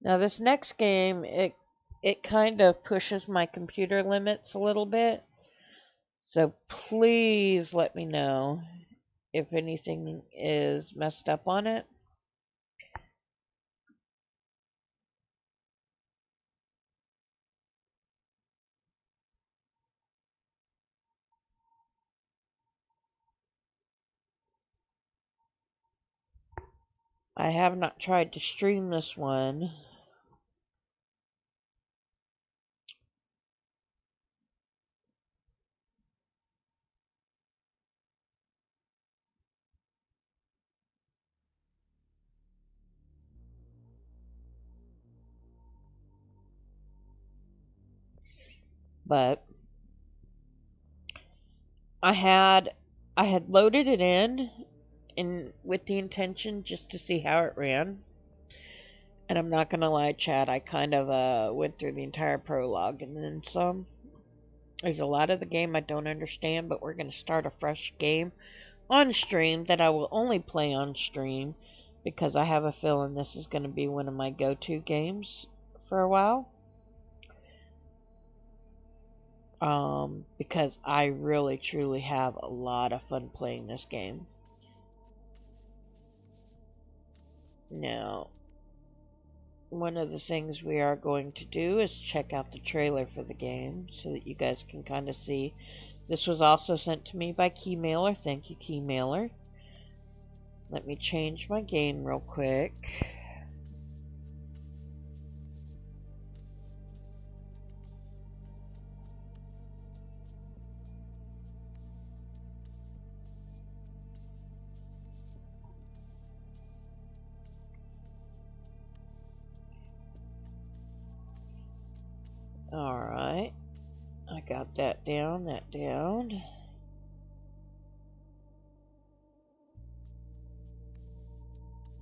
Now this next game, it kind of pushes my computer limits a little bit. So please let me know if anything is messed up on it. I have not tried to stream this one. But I had I had loaded it in with the intention just to see how it ran. And I'm not gonna lie, Chad, I kind of went through the entire prologue and then some. There's a lot of the game I don't understand, but we're gonna start a fresh game on stream that I will only play on stream because I have a feeling this is gonna be one of my go-to games for a while. Because I really truly have a lot of fun playing this game. Now, one of the things we are going to do is check out the trailer for the game so that you guys can kind of see. This was also sent to me by Keymailer. Thank you, Keymailer. Let me change my game real quick. Alright. I got that down, that down.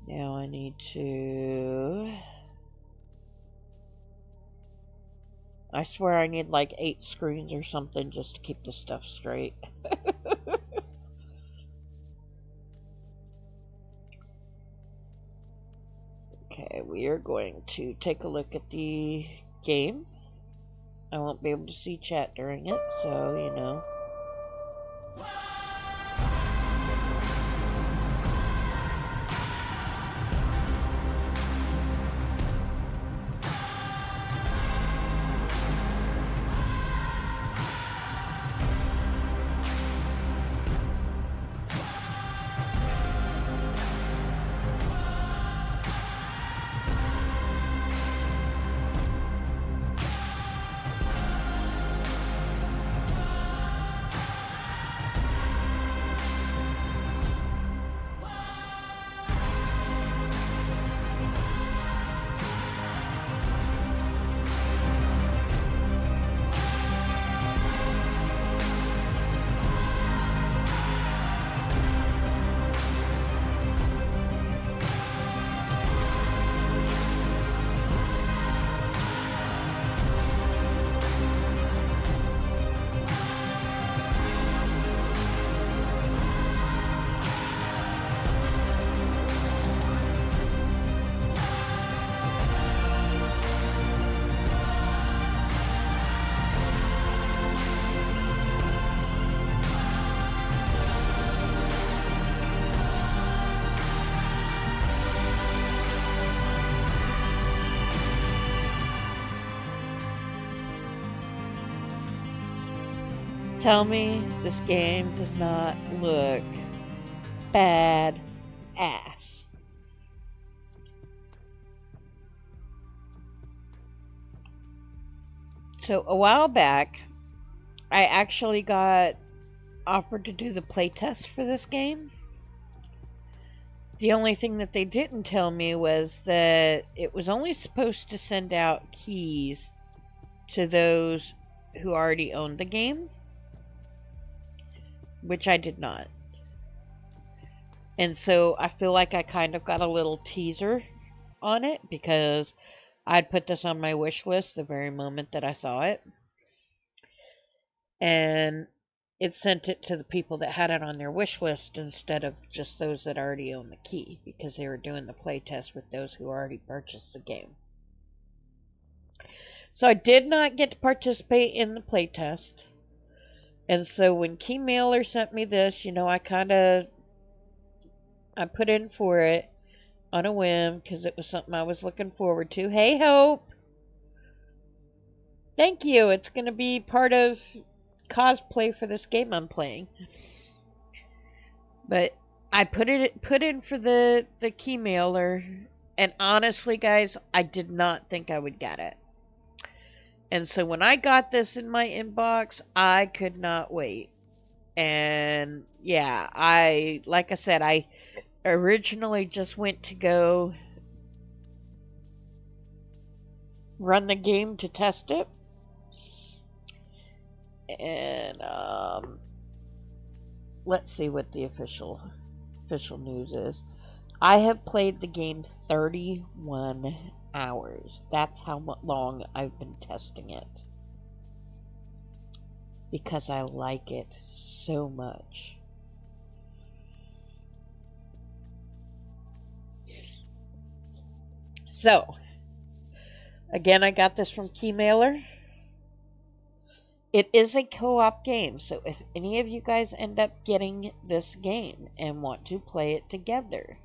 Now I need to... I swear I need like 8 screens or something just to keep this stuff straight. Okay, we are going to take a look at the game. I won't be able to see chat during it, so, you know. Tell me this game does not look bad ass. So a while back, I actually got offered to do the playtest for this game. The only thing that they didn't tell me was that it was only supposed to send out keys to those who already owned the game, which I did not. And so I feel like I kind of got a little teaser on it because I'd put this on my wish list the very moment that I saw it. And it sent it to the people that had it on their wish list instead of just those that already own the key because they were doing the playtest with those who already purchased the game. So I did not get to participate in the playtest. And so when Key Mailer sent me this, I put in for it on a whim because it was something I was looking forward to. Hey, Hope! Thank you. It's going to be part of cosplay for this game I'm playing. But I put in for the Key Mailer, and honestly, guys, I did not think I would get it. And so when I got this in my inbox, I could not wait. And yeah, like I said, I originally just went to go run the game to test it. And let's see what the official news is. I have played the game 31 hours. That's how long I've been testing it. Because I like it so much. So, again, I got this from Key Mailer. It is a co-op game, so if any of you guys end up getting this game and want to play it together,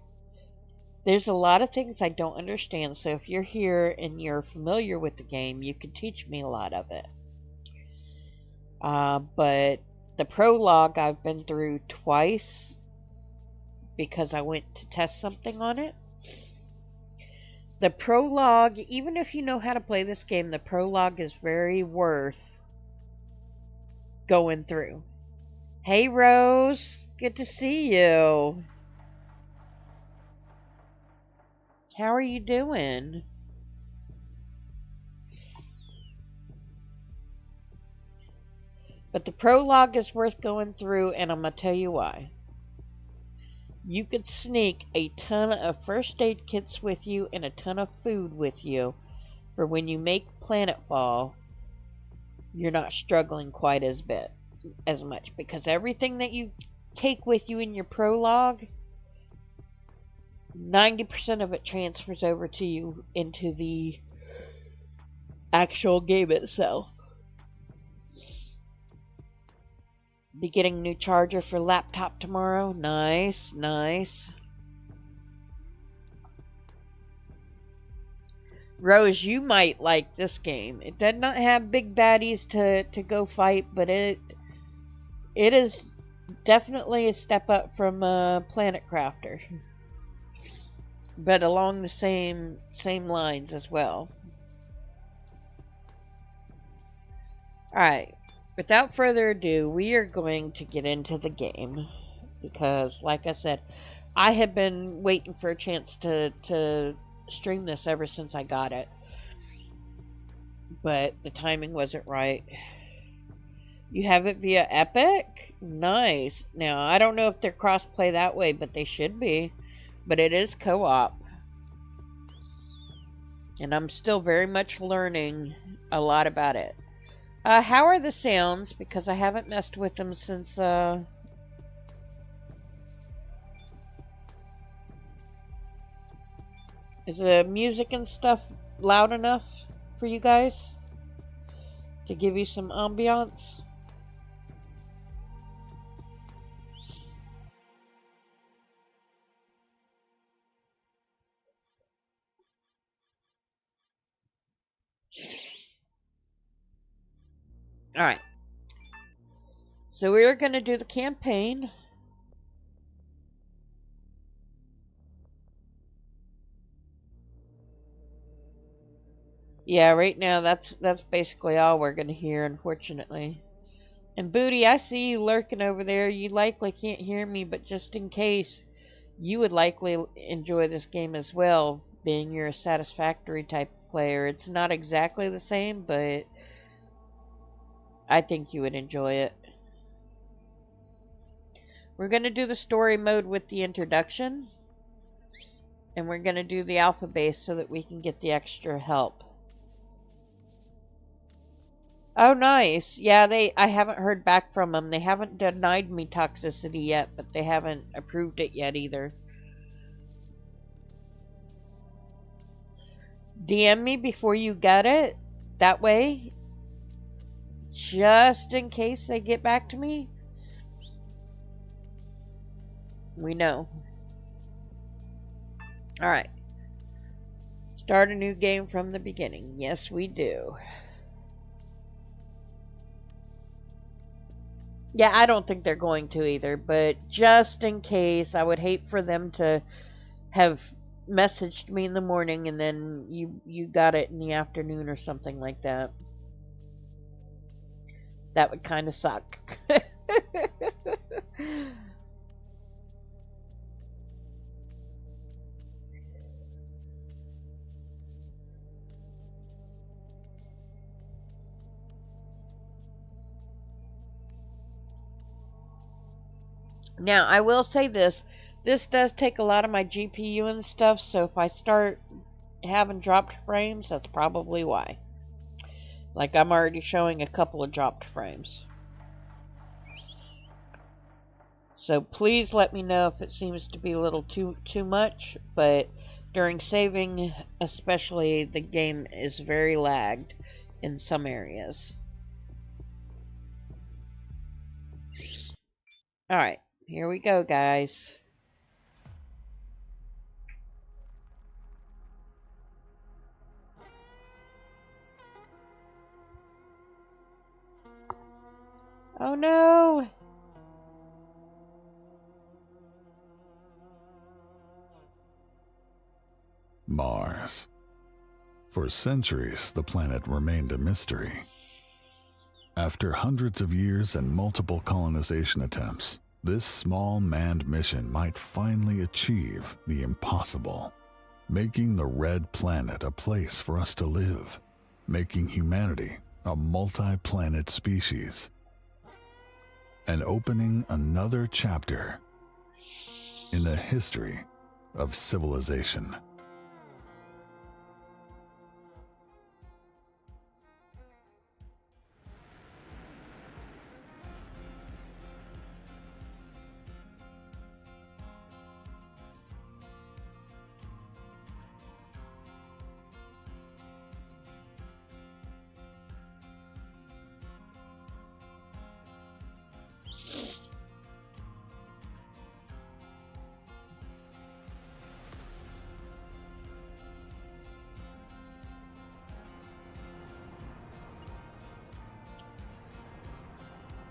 there's a lot of things I don't understand, so if you're here and you're familiar with the game, you can teach me a lot of it. But the prologue I've been through twice because I went to test something on it. The prologue, even if you know how to play this game, the prologue is very worth going through. Hey, Rose. Good to see you. How are you doing? But the prologue is worth going through, and I'm going to tell you why. You could sneak a ton of first aid kits with you and a ton of food with you for when you make Planetfall, you're not struggling quite as much, because everything that you take with you in your prologue, 90% of it transfers over to you into the actual game itself. Be getting a new charger for laptop tomorrow. Nice, nice. Rose, you might like this game. It does not have big baddies to go fight, but it is definitely a step up from Planet Crafter. But along the same lines as well. Alright. Without further ado, we are going to get into the game. Because, like I said, I have been waiting for a chance to stream this ever since I got it. But the timing wasn't right. You have it via Epic? Nice. Now, I don't know if they're cross-play that way, but they should be. But it is co-op. And I'm still very much learning a lot about it. How are the sounds? Because I haven't messed with them since, Is the music and stuff loud enough for you guys? To give you some ambiance? Alright. So we're going to do the campaign. Yeah, right now that's basically all we're going to hear, unfortunately. And Booty, I see you lurking over there. You likely can't hear me, but just in case, you would likely enjoy this game as well, being you're a Satisfactory type player. It's not exactly the same, but I think you would enjoy it. We're going to do the story mode with the introduction. And we're going to do the alpha base so that we can get the extra help. Oh, nice. Yeah, I haven't heard back from them. They haven't denied me toxicity yet, but they haven't approved it yet either. DM me before you get it. That way, just in case they get back to me, we know. Alright. Start a new game from the beginning. Yes, we do. Yeah, I don't think they're going to either, but just in case, I would hate for them to have messaged me in the morning and then you got it in the afternoon or something like that. That would kind of suck. Now, I will say this. This does take a lot of my GPU and stuff, so if I start having dropped frames, that's probably why. Like, I'm already showing a couple of dropped frames. So please let me know if it seems to be a little too much, but during saving, especially, the game is very lagged in some areas. Alright, here we go, guys. Oh no! Mars. For centuries, the planet remained a mystery. After hundreds of years and multiple colonization attempts, this small manned mission might finally achieve the impossible, making the Red Planet a place for us to live, making humanity a multi-planet species, and opening another chapter in the history of civilization.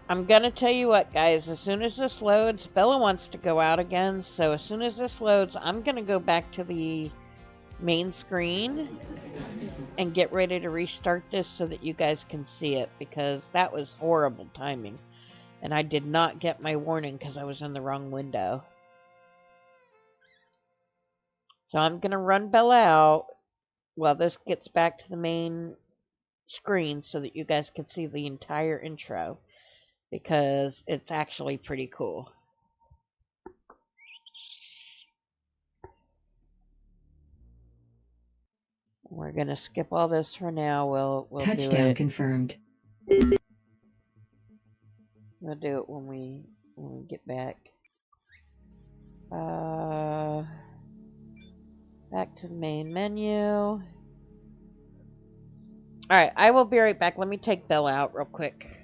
I'm gonna tell you what, guys, as soon as this loads, Bella wants to go out again, so as soon as this loads, I'm gonna go back to the main screen and get ready to restart this so that you guys can see it, because that was horrible timing. And I did not get my warning because I was in the wrong window. So I'm gonna run Bella out while this gets back to the main screen so that you guys can see the entire intro, because it's actually pretty cool. We're gonna skip all this for now. We'll Touchdown do it. confirmed. We'll do it when we get back. Back to the main menu. Alright, I will be right back. Let me take Bella out real quick.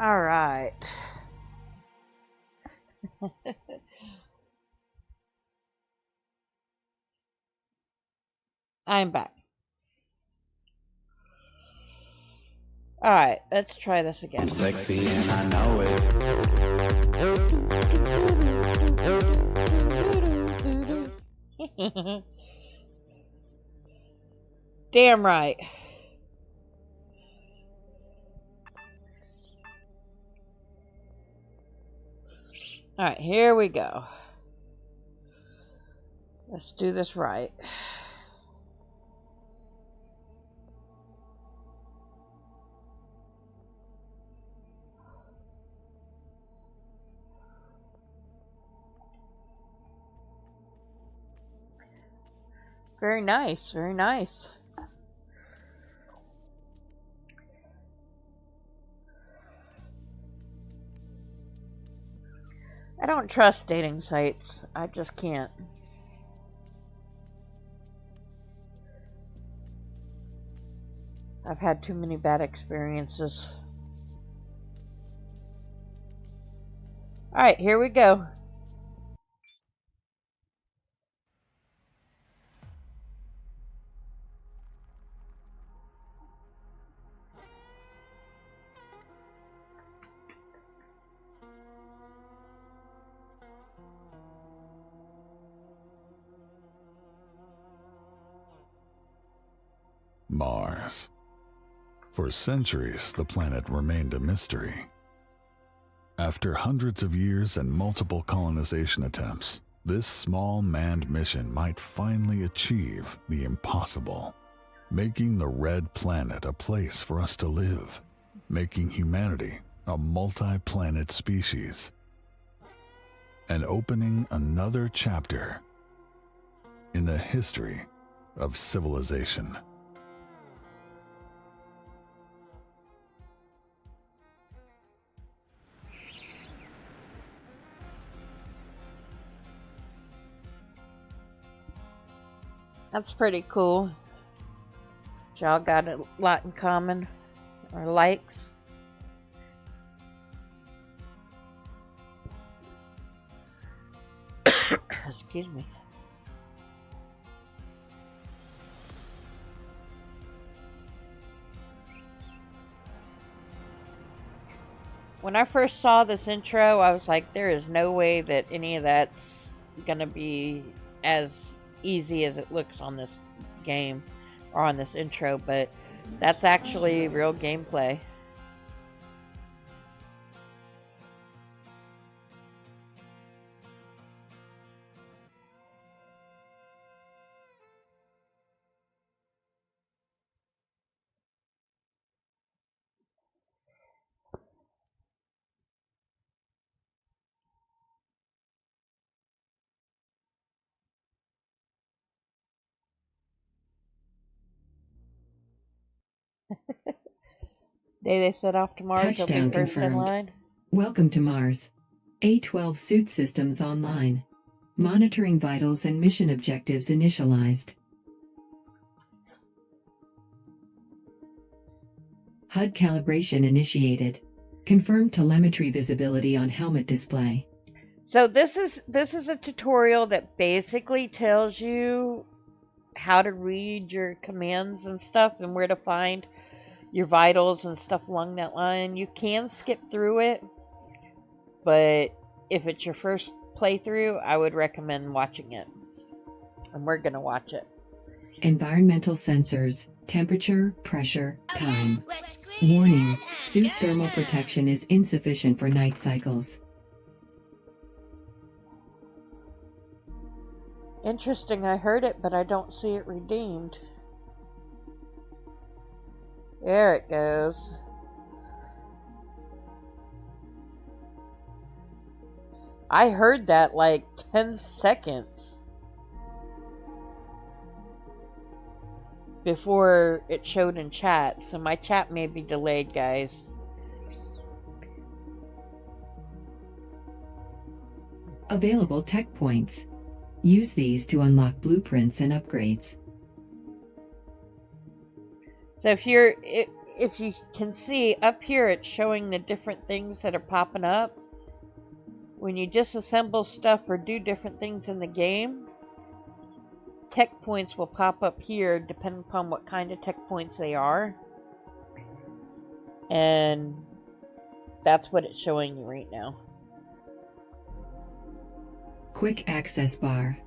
All right. I'm back. All right, let's try this again. I'm sexy and I know it. Damn right. All right, here we go. Let's do this right. Very nice, very nice. I don't trust dating sites. I just can't. I've had too many bad experiences. Alright, here we go. Mars. For centuries, the planet remained a mystery. After hundreds of years and multiple colonization attempts, this small manned mission might finally achieve the impossible, making the red planet a place for us to live, making humanity a multi-planet species, and opening another chapter in the history of civilization. That's pretty cool. Y'all got a lot in common, or likes. Excuse me. When I first saw this intro, I was like, there is no way that any of that's gonna be as easy as it looks on this game or on this intro, but that's actually real gameplay. Day they set off to Mars, they'll Touchdown be first in confirmed. line. Welcome to Mars. A12 suit systems online. Monitoring vitals and mission objectives initialized. HUD calibration initiated. Confirmed telemetry visibility on helmet display. So this is a tutorial that basically tells you how to read your commands and stuff and where to find your vitals and stuff along that line. You can skip through it, but if it's your first playthrough, I would recommend watching it. And we're gonna watch it. Environmental sensors, temperature, pressure, time. Warning, suit thermal protection is insufficient for night cycles. Interesting, I heard it, but I don't see it redeemed. There it goes. I heard that like 10 seconds before it showed in chat, so my chat may be delayed, guys. Available tech points. Use these to unlock blueprints and upgrades. So if you're if you can see up here, it's showing the different things that are popping up. When you disassemble stuff or do different things in the game, tech points will pop up here depending upon what kind of tech points they are. And that's what it's showing you right now. Quick access bar.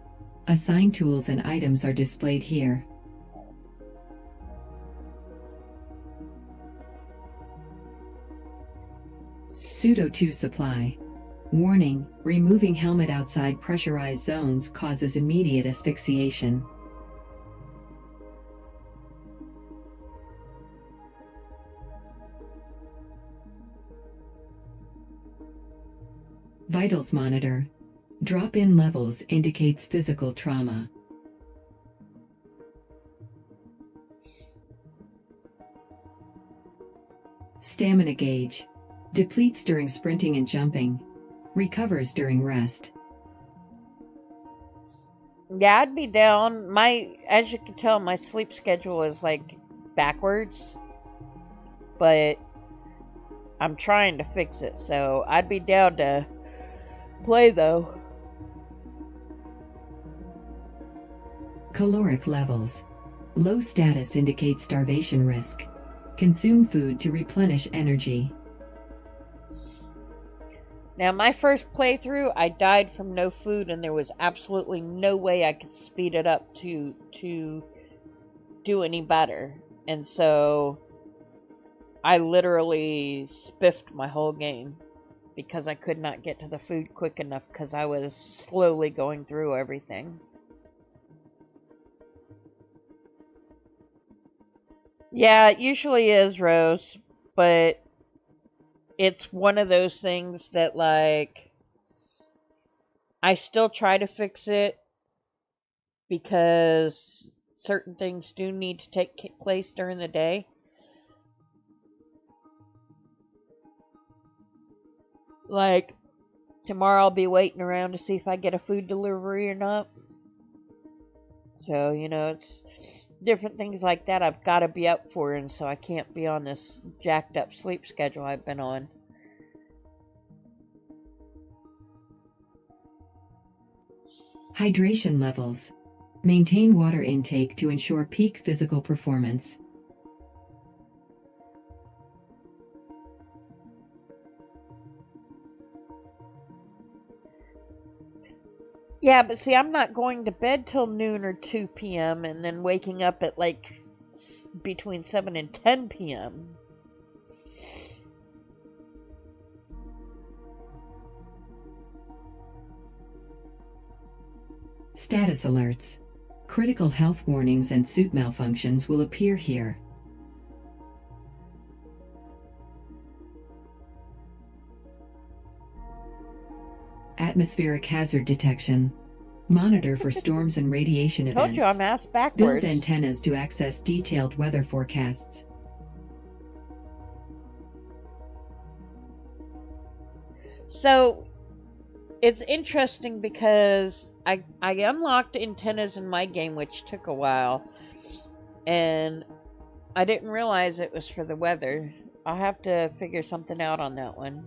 Assigned tools and items are displayed here. Pseudo-2 supply. Warning, removing helmet outside pressurized zones causes immediate asphyxiation. Vitals monitor. Drop-in levels indicates physical trauma. Stamina gauge. Depletes during sprinting and jumping. Recovers during rest. Yeah, I'd be down. As you can tell, my sleep schedule is like backwards. But I'm trying to fix it, so I'd be down to play though. Caloric levels. Low status indicates starvation risk. Consume food to replenish energy. Now, my first playthrough, I died from no food, and there was absolutely no way I could speed it up to do any better. And so, I literally spiffed my whole game because I could not get to the food quick enough because I was slowly going through everything. Yeah, it usually is, Rose, but it's one of those things that, like, I still try to fix it because certain things do need to take place during the day. Like, tomorrow I'll be waiting around to see if I get a food delivery or not. So, it's different things like that I've got to be up for, and so I can't be on this jacked up sleep schedule I've been on. Hydration levels. Maintain water intake to ensure peak physical performance. Yeah, but see, I'm not going to bed till noon or 2 p.m. and then waking up at like between 7 and 10 p.m. Status alerts. Critical health warnings and suit malfunctions will appear here. Atmospheric hazard detection. Monitor for storms and radiation events. Told you I'm ass backwards. Build antennas to access detailed weather forecasts. So, it's interesting because I unlocked antennas in my game, which took a while, and I didn't realize it was for the weather. I'll have to figure something out on that one.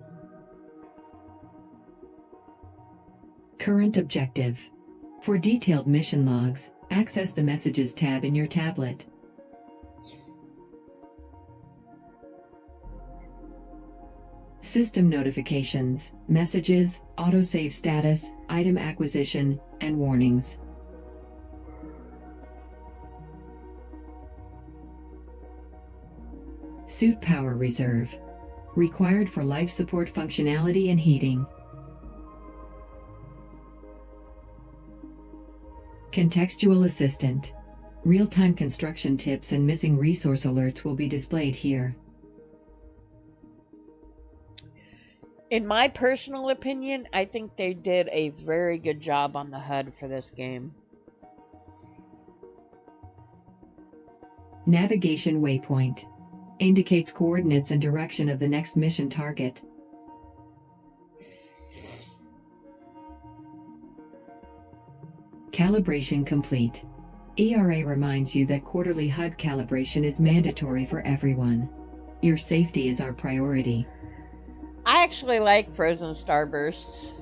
Current objective. For detailed mission logs, access the Messages tab in your tablet. System notifications, messages, autosave status, item acquisition, and warnings. Suit power reserve. Required for life support functionality and heating. Contextual assistant. Real-time construction tips and missing resource alerts will be displayed here. In my personal opinion, I think they did a very good job on the HUD for this game. Navigation waypoint. Indicates coordinates and direction of the next mission target. Calibration complete. ERA reminds you that quarterly HUD calibration is mandatory for everyone. Your safety is our priority. I actually like frozen starbursts.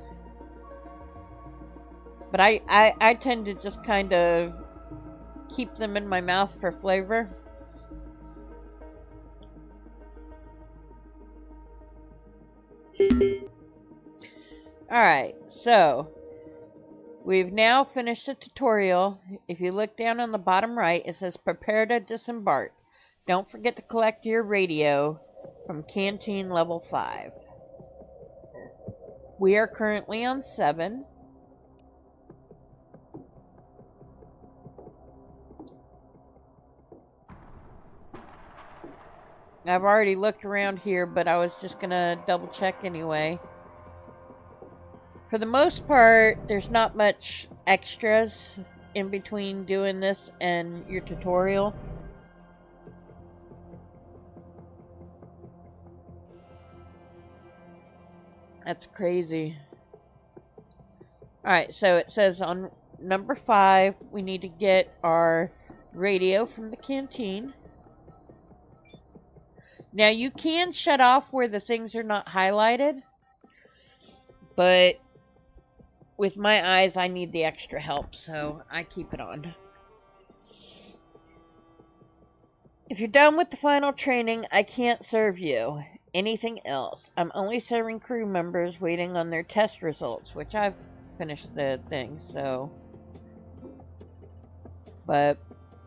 But I tend to just kind of keep them in my mouth for flavor. Alright, so we've now finished the tutorial. If you look down on the bottom right, it says prepare to disembark. Don't forget to collect your radio from Canteen Level 5. We are currently on 7. I've already looked around here, but I was just going to double check anyway. For the most part, there's not much extras in between doing this and your tutorial. That's crazy. Alright, so it says on number 5, we need to get our radio from the canteen. Now, you can shut off where the things are not highlighted, but with my eyes, I need the extra help, so I keep it on. If you're done with the final training, I can't serve you anything else. I'm only serving crew members waiting on their test results, which I've finished the thing, so. But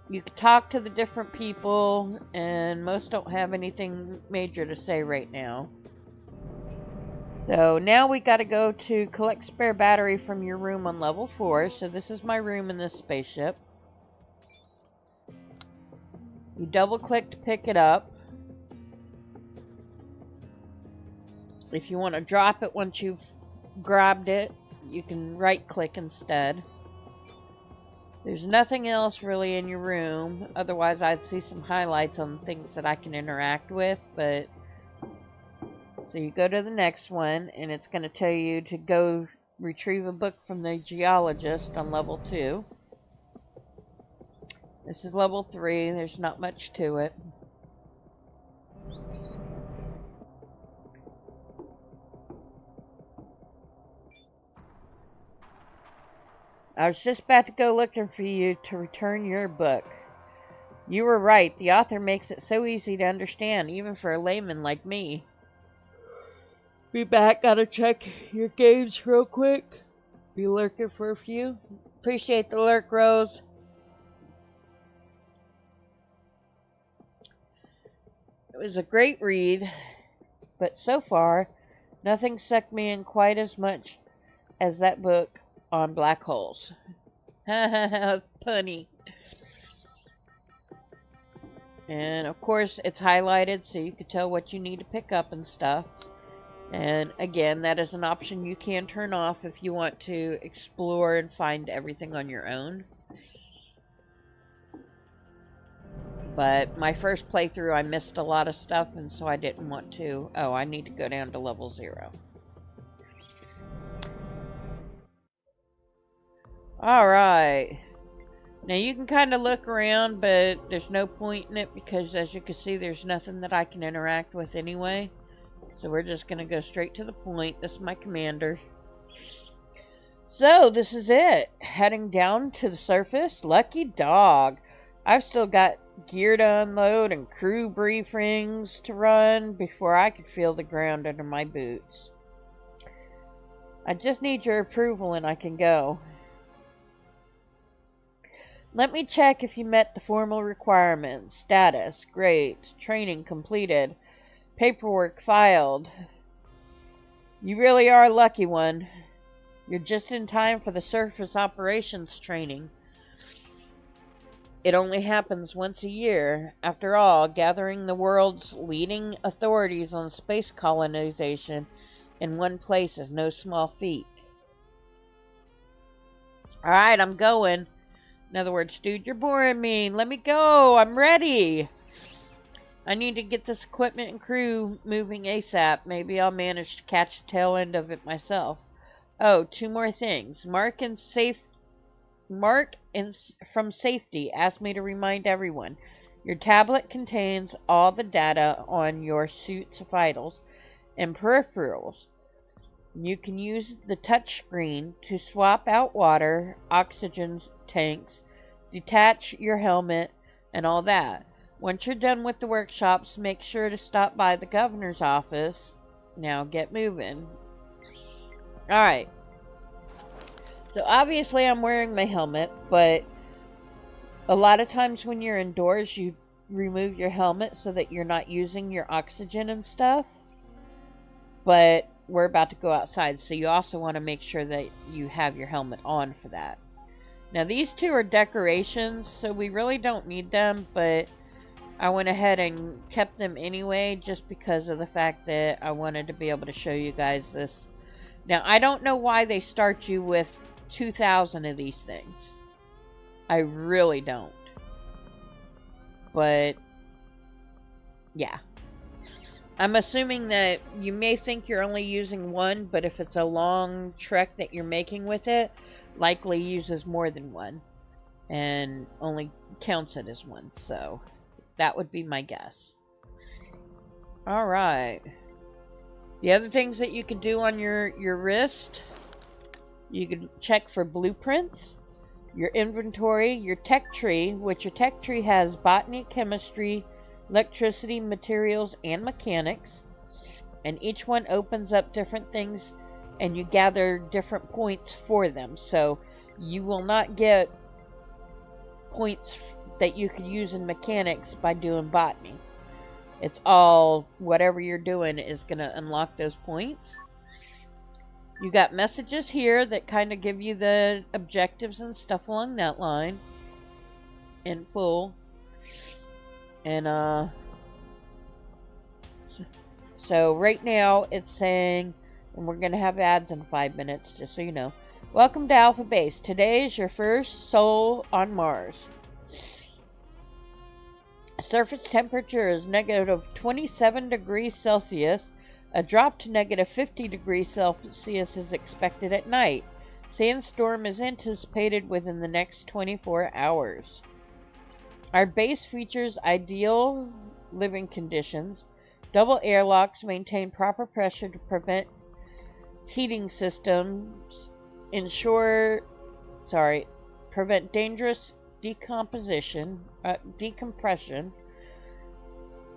you can talk to the different people, and most don't have anything major to say right now. So now we got to go to collect spare battery from your room on level 4. So this is my room in this spaceship. You double click to pick it up. If you want to drop it once you've grabbed it, you can right click instead. There's nothing else really in your room. Otherwise, I'd see some highlights on things that I can interact with, but so you go to the next one, and it's going to tell you to go retrieve a book from the geologist on level 2. This is level 3. There's not much to it. I was just about to go looking for you to return your book. You were right. The author makes it so easy to understand, even for a layman like me. Be back. Gotta check your games real quick. Be lurking for a few. Appreciate the lurk, Rose. It was a great read, but so far, nothing sucked me in quite as much as that book on black holes. Ha ha ha, punny. And of course, it's highlighted so you can tell what you need to pick up and stuff. And again, that is an option you can turn off if you want to explore and find everything on your own. But my first playthrough, I missed a lot of stuff, and so I didn't want to. Oh, I need to go down to level 0. Alright. Now you can kind of look around, but there's no point in it because as you can see, there's nothing that I can interact with anyway. So we're just going to go straight to the point. This is my commander. So this is it. Heading down to the surface. Lucky dog. I've still got gear to unload and crew briefings to run before I could feel the ground under my boots. I just need your approval and I can go. Let me check if you met the formal requirements. Status, great. Training completed. Paperwork filed. You really are a lucky one. You're just in time for the surface operations training. It only happens once a year. After all, gathering the world's leading authorities on space colonization in one place is no small feat. Alright, I'm going. In other words, dude, you're boring me. Let me go. I'm ready. I need to get this equipment and crew moving ASAP. Maybe I'll manage to catch the tail end of it myself. Oh, 2 more things. Mark from Safety asked me to remind everyone. Your tablet contains all the data on your suit's vitals and peripherals. You can use the touchscreen to swap out water, oxygen tanks, detach your helmet, and all that. Once you're done with the workshops, make sure to stop by the governor's office. Now get moving. Alright. So obviously I'm wearing my helmet, but a lot of times when you're indoors, you remove your helmet so that you're not using your oxygen and stuff. But we're about to go outside, so you also want to make sure that you have your helmet on for that. Now these two are decorations, so we really don't need them, but I went ahead and kept them anyway just because of the fact that I wanted to be able to show you guys this. Now I don't know why they start you with 2,000 of these things. I really don't. But yeah. I'm assuming that you may think you're only using one, but if it's a long trek that you're making with it, likely uses more than one and only counts it as one. So that would be my guess. Alright. The other things that you can do on your wrist, you can check for blueprints, your inventory, your tech tree, which your tech tree has botany, chemistry, electricity, materials, and mechanics. And each one opens up different things, and you gather different points for them. So you will not get points that you could use in mechanics by doing botany. It's all whatever you're doing is going to unlock those points. You got messages here that kind of give you the objectives and stuff along that line in full. And so right now it's saying, and we're going to have ads in 5 minutes, just so you know. Welcome to Alpha Base. Today is your first sol on Mars. Surface temperature is negative 27 degrees Celsius. A drop to negative 50 degrees Celsius is expected at night. Sandstorm is anticipated within the next 24 hours. Our base features ideal living conditions. Double airlocks maintain proper pressure to prevent heating systems, prevent dangerous decompression,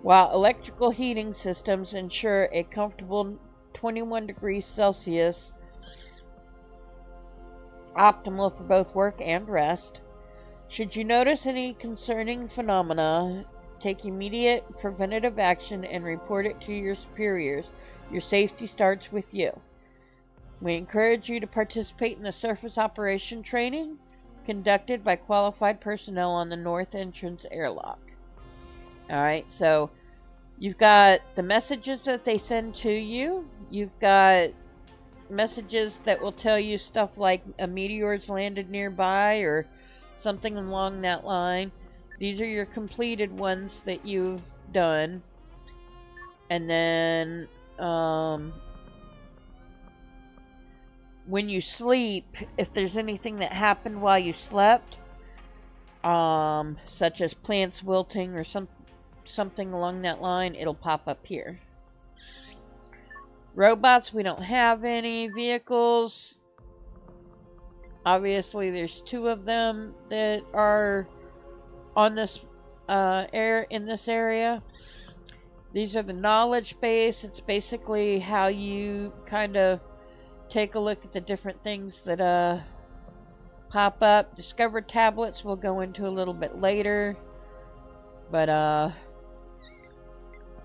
while electrical heating systems ensure a comfortable 21 degrees Celsius, optimal for both work and rest. Should you notice any concerning phenomena, take immediate preventative action and report it to your superiors. Your safety starts with you. We encourage you to participate in the surface operation training conducted by qualified personnel on the north entrance airlock. Alright, so you've got the messages that they send to you. You've got messages that will tell you stuff like a meteor's landed nearby or something along that line. These are your completed ones that you've done. And then when you sleep, if there's anything that happened while you slept, such as plants wilting or something along that line, it'll pop up here. Robots, we don't have any. Vehicles, obviously there's 2 of them that are on this in this area. These are the knowledge base. It's basically how you kind of take a look at the different things that pop up. Discover tablets we'll go into a little bit later, but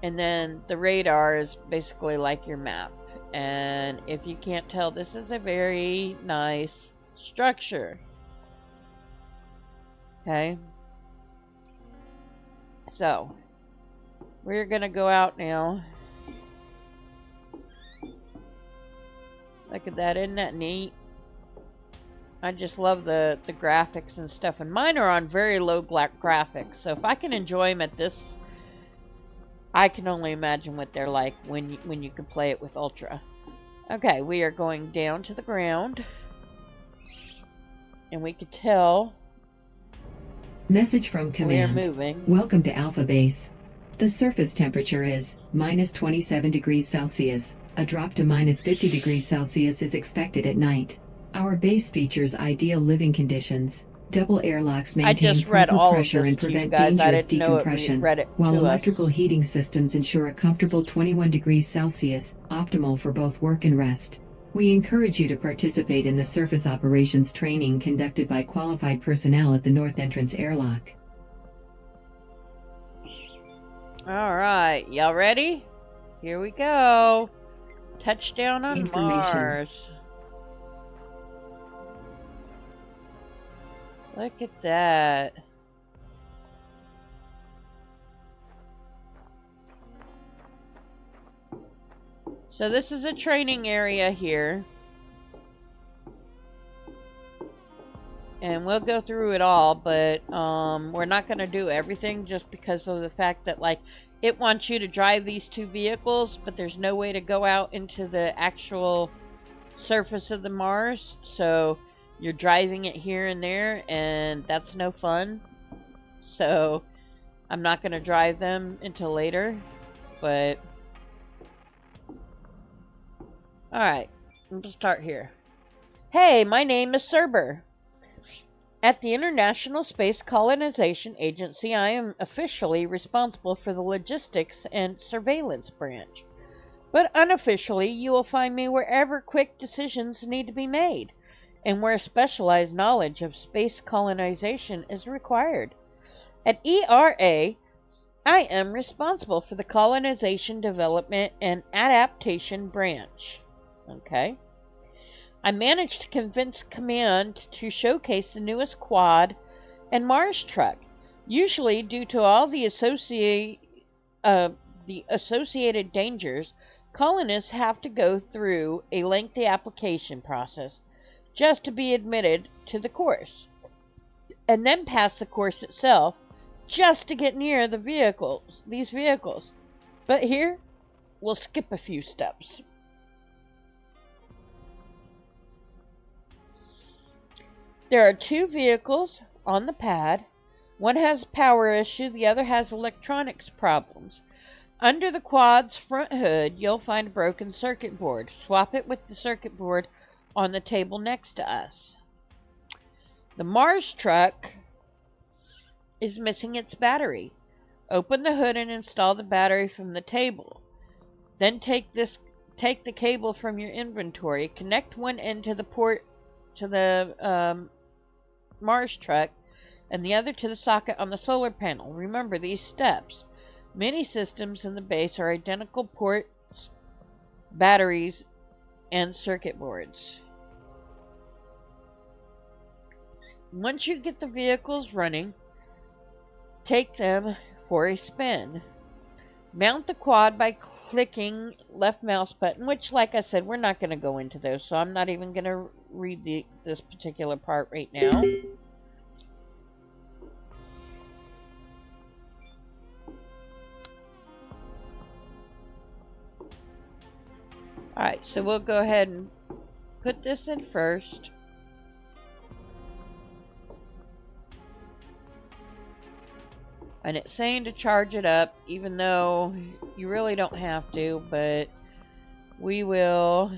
and then the radar is basically like your map. And if you can't tell, this is a very nice structure. Okay, so we're gonna go out now. Look at that, isn't that neat? I just love the graphics and stuff, and mine are on very low graphics, so if I can enjoy them at this, I can only imagine what they're like when you can play it with Ultra. Okay, we are going down to the ground, and we could tell Message from We're command. moving. Welcome to Alpha Base. The surface temperature is minus 27 degrees Celsius. A drop to minus 50 degrees Celsius is expected at night. Our base features ideal living conditions. Double airlocks I maintain just read proper all of pressure this and to you prevent guys. I dangerous didn't know it. decompression, Read it while to electrical us. heating systems ensure a comfortable 21 degrees Celsius, optimal for both work and rest. We encourage you to participate in the surface operations training conducted by qualified personnel at the North Entrance airlock. Alright, y'all ready? Here we go. Touchdown on Information. Mars. Look at that. So this is a training area here. And we'll go through it all, but we're not going to do everything just because of the fact that, like, it wants you to drive these two vehicles, but there's no way to go out into the actual surface of the Mars. So you're driving it here and there, and that's no fun. So I'm not going to drive them until later, but alright, let's start here. Hey, my name is Cerber. At the International Space Colonization Agency, I am officially responsible for the logistics and surveillance branch. But unofficially, you will find me wherever quick decisions need to be made, and where specialized knowledge of space colonization is required. At ERA, I am responsible for the colonization, development, and adaptation branch. Okay. I managed to convince Command to showcase the newest quad and Mars truck. Usually, due to all the associated dangers, colonists have to go through a lengthy application process just to be admitted to the course, and then pass the course itself just to get near these vehicles. But here, we'll skip a few steps. There are two vehicles on the pad. One has a power issue, the other has electronics problems. Under the quad's front hood, you'll find a broken circuit board. Swap it with the circuit board on the table next to us. The Mars truck is missing its battery. Open the hood and install the battery from the table. Then take the cable from your inventory, connect one end to the port to the Mars truck and the other to the socket on the solar panel. Remember these steps. Many systems in the base are identical ports, batteries, and circuit boards. Once you get the vehicles running, take them for a spin. Mount the quad by clicking left mouse button, which, like I said, we're not going to go into those, so I'm not even going to read this particular part right now. Alright, so we'll go ahead and put this in first. And it's saying to charge it up, even though you really don't have to, but we will.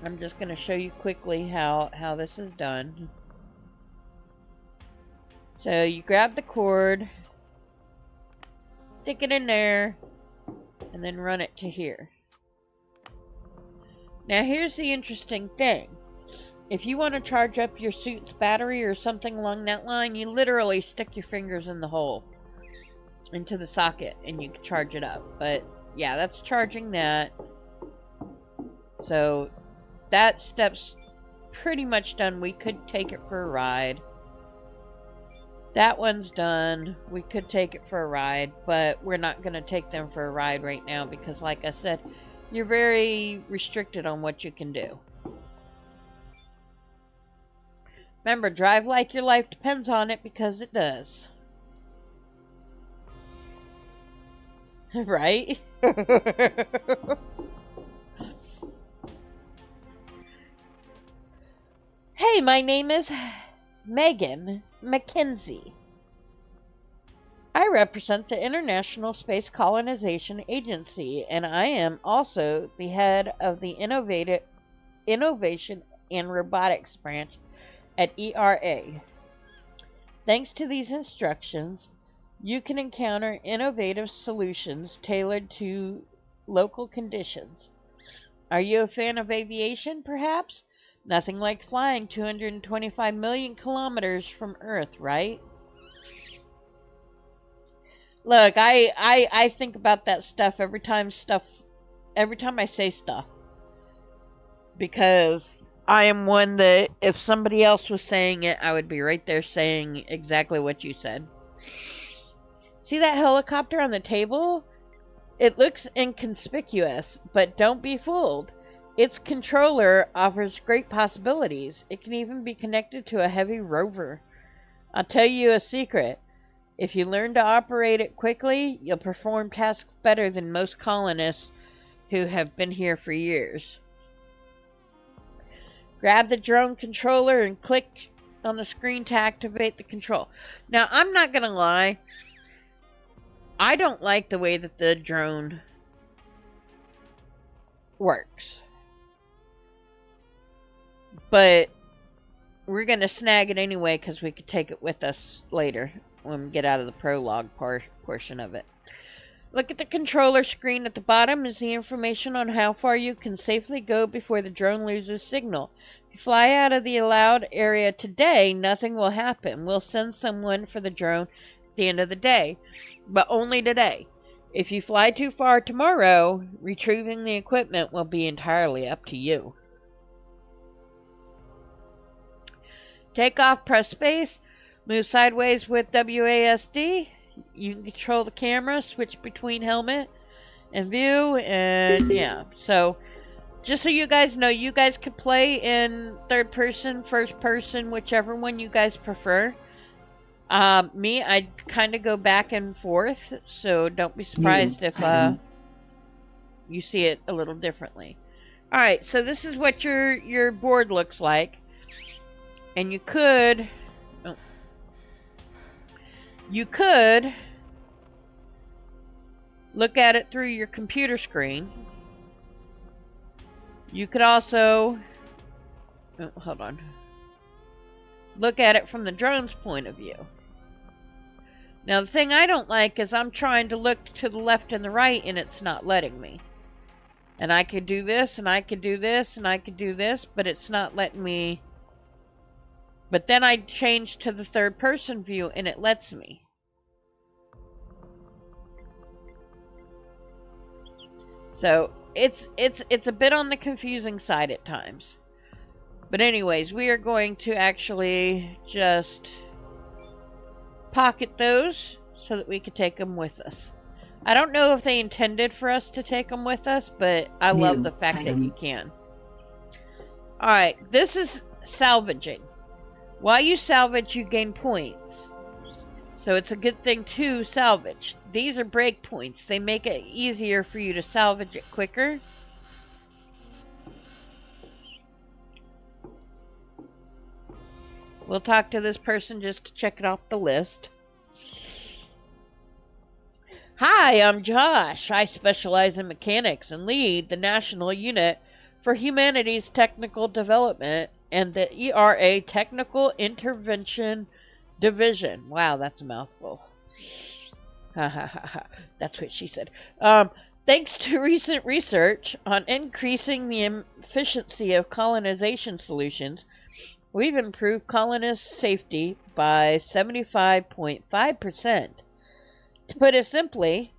I'm just going to show you quickly how this is done. So you grab the cord, stick it in there, and then run it to here. Now here's the interesting thing. If you want to charge up your suit's battery or something along that line, you literally stick your fingers in the hole into the socket and you can charge it up. But yeah, that's charging that. So that step's pretty much done. We could take it for a ride. That one's done. We could take it for a ride, but we're not going to take them for a ride right now because, like I said, you're very restricted on what you can do. Remember, drive like your life depends on it, because it does. Right? Hey, my name is Megan McKenzie. I represent the International Space Colonization Agency, and I am also the head of the Innovation and Robotics branch at ERA. Thanks to these instructions, you can encounter innovative solutions tailored to local conditions. Are you a fan of aviation, perhaps? Nothing like flying 225 million kilometers from Earth, right? Look, I think about that stuff every time I say stuff. Because I am one that if somebody else was saying it, I would be right there saying exactly what you said. See that helicopter on the table? It looks inconspicuous, but don't be fooled. Its controller offers great possibilities. It can even be connected to a heavy rover. I'll tell you a secret. If you learn to operate it quickly, you'll perform tasks better than most colonists who have been here for years. Grab the drone controller and click on the screen to activate the control. Now, I'm not going to lie. I don't like the way that the drone works. But we're going to snag it anyway because we could take it with us later when we get out of the prologue portion of it. Look at the controller screen at the bottom is the information on how far you can safely go before the drone loses signal. If you fly out of the allowed area today, nothing will happen. We'll send someone for the drone at the end of the day, but only today. If you fly too far tomorrow, retrieving the equipment will be entirely up to you. Take off, press space, move sideways with WASD. You can control the camera, switch between helmet and view, and yeah. So, just so you guys know, you guys could play in third person, first person, whichever one you guys prefer. Me, I kind of go back and forth, so don't be surprised if you see it a little differently. Alright, so this is what your board looks like. And you could look at it through your computer screen. You could also look at it from the drone's point of view. Now the thing I don't like is I'm trying to look to the left and the right and it's not letting me. And I could do this and I could do this and I could do this, but it's not letting me. But then I change to the third person view and it lets me. So it's a bit on the confusing side at times. But anyways, we are going to actually just pocket those so that we could take them with us. I don't know if they intended for us to take them with us, but I love the fact that you can. Alright, this is salvaging. While you salvage, you gain points. So it's a good thing to salvage. These are break points. They make it easier for you to salvage it quicker. We'll talk to this person just to check it off the list. Hi, I'm Josh. I specialize in mechanics and lead the National Unit for Humanities Technical Development and the ERA Technical Intervention Division. Wow, that's a mouthful. Ha ha ha ha. That's what she said. Thanks to recent research on increasing the efficiency of colonization solutions, we've improved colonist safety by 75.5%. To put it simply,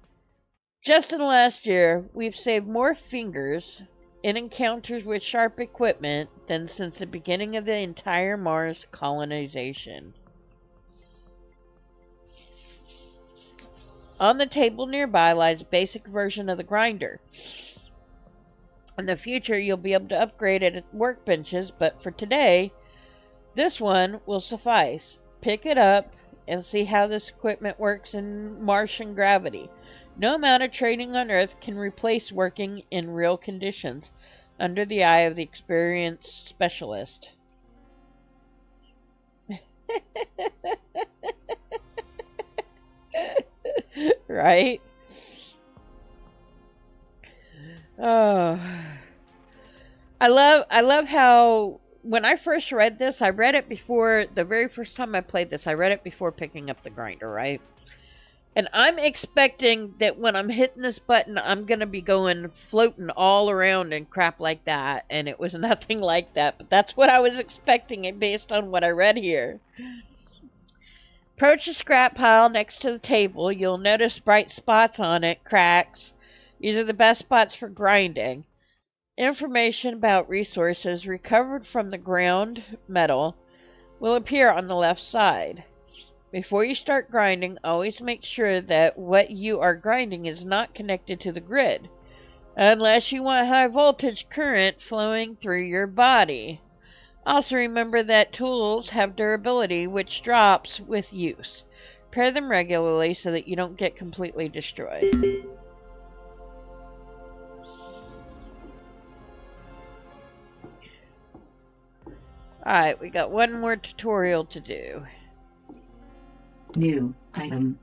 just in the last year, we've saved more fingers in encounters with sharp equipment than since the beginning of the entire Mars colonization. On the table nearby lies a basic version of the grinder. In the future, you'll be able to upgrade it at workbenches, but for today, this one will suffice. Pick it up and see how this equipment works in Martian gravity. No amount of training on Earth can replace working in real conditions under the eye of the experienced specialist. Right? Oh. I love how when I first read this, I read it before the very first time I played this. I read it before picking up the grinder, right? And I'm expecting that when I'm hitting this button, I'm going to be going floating all around and crap like that. And it was nothing like that. But that's what I was expecting based on what I read here. Approach the scrap pile next to the table. You'll notice bright spots on it, cracks. These are the best spots for grinding. Information about resources recovered from the ground metal will appear on the left side. Before you start grinding, always make sure that what you are grinding is not connected to the grid, unless you want high voltage current flowing through your body. Also remember that tools have durability which drops with use. Repair them regularly so that you don't get completely destroyed. Alright, we got one more tutorial to do. New item.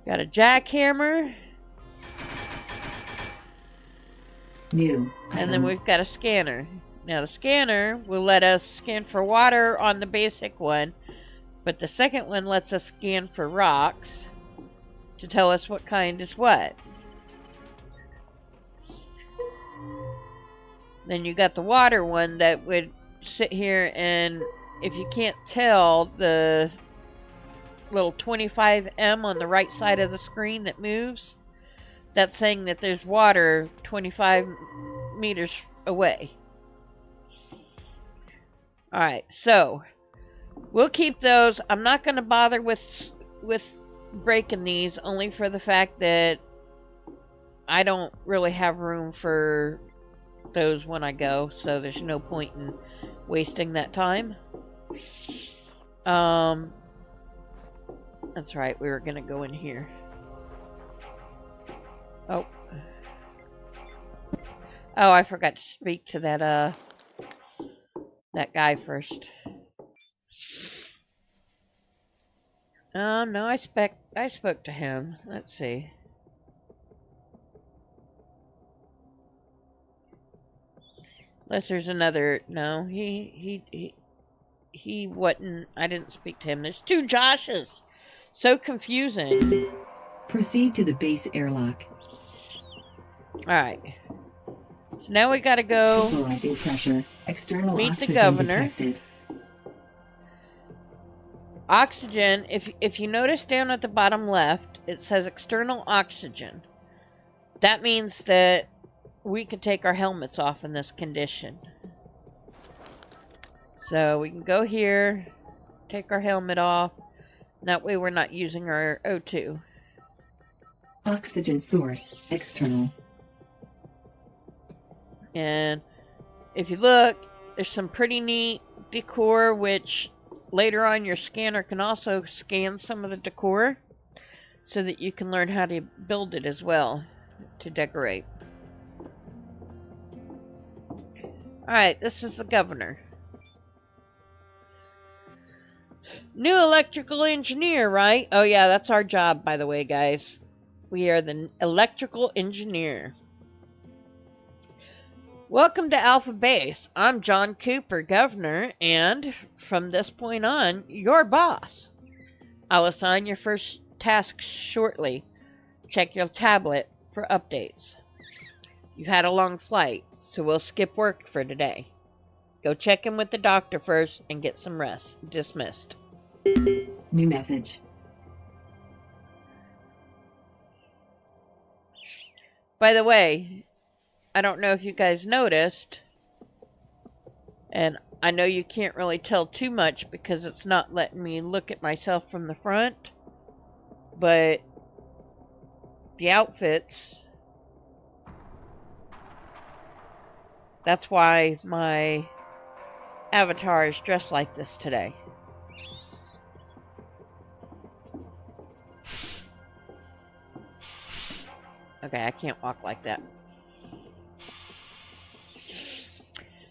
Got a jackhammer. New item. And then we've got a scanner. Now the scanner will let us scan for water on the basic one, but the second one lets us scan for rocks to tell us what kind is what. Then you got the water one that would sit here, and if you can't tell, the little 25M on the right side of the screen that moves, that's saying that there's water 25 meters away. Alright, so we'll keep those. I'm not going to bother with breaking these, only for the fact that I don't really have room for those when I go, so there's no point in wasting that time. That's right, we were gonna go in here. Oh, I forgot to speak to that guy first. No, I spoke to him. Let's see. Unless there's another... No, he wasn't... I didn't speak to him. There's two Joshes! So confusing. Proceed to the base airlock. Alright. So now we gotta go... Equalizing pressure. External meet oxygen the governor. detected. Oxygen, if you notice down at the bottom left, it says external oxygen. That means that we can take our helmets off in this condition. So we can go here, take our helmet off. That way we're not using our O2. Oxygen source, external. And if you look, there's some pretty neat decor, which later on your scanner can also scan some of the decor so that you can learn how to build it as well to decorate. Alright, this is the governor. New electrical engineer, right? Oh yeah, that's our job, by the way, guys. We are the electrical engineer. Welcome to Alpha Base. I'm John Cooper, governor, and from this point on, your boss. I'll assign your first task shortly. Check your tablet for updates. You've had a long flight, so we'll skip work for today. Go check in with the doctor first and get some rest. Dismissed. New message. By the way, I don't know if you guys noticed, and I know you can't really tell too much because it's not letting me look at myself from the front, but the outfits, that's why my avatar is dressed like this today. Okay, I can't walk like that.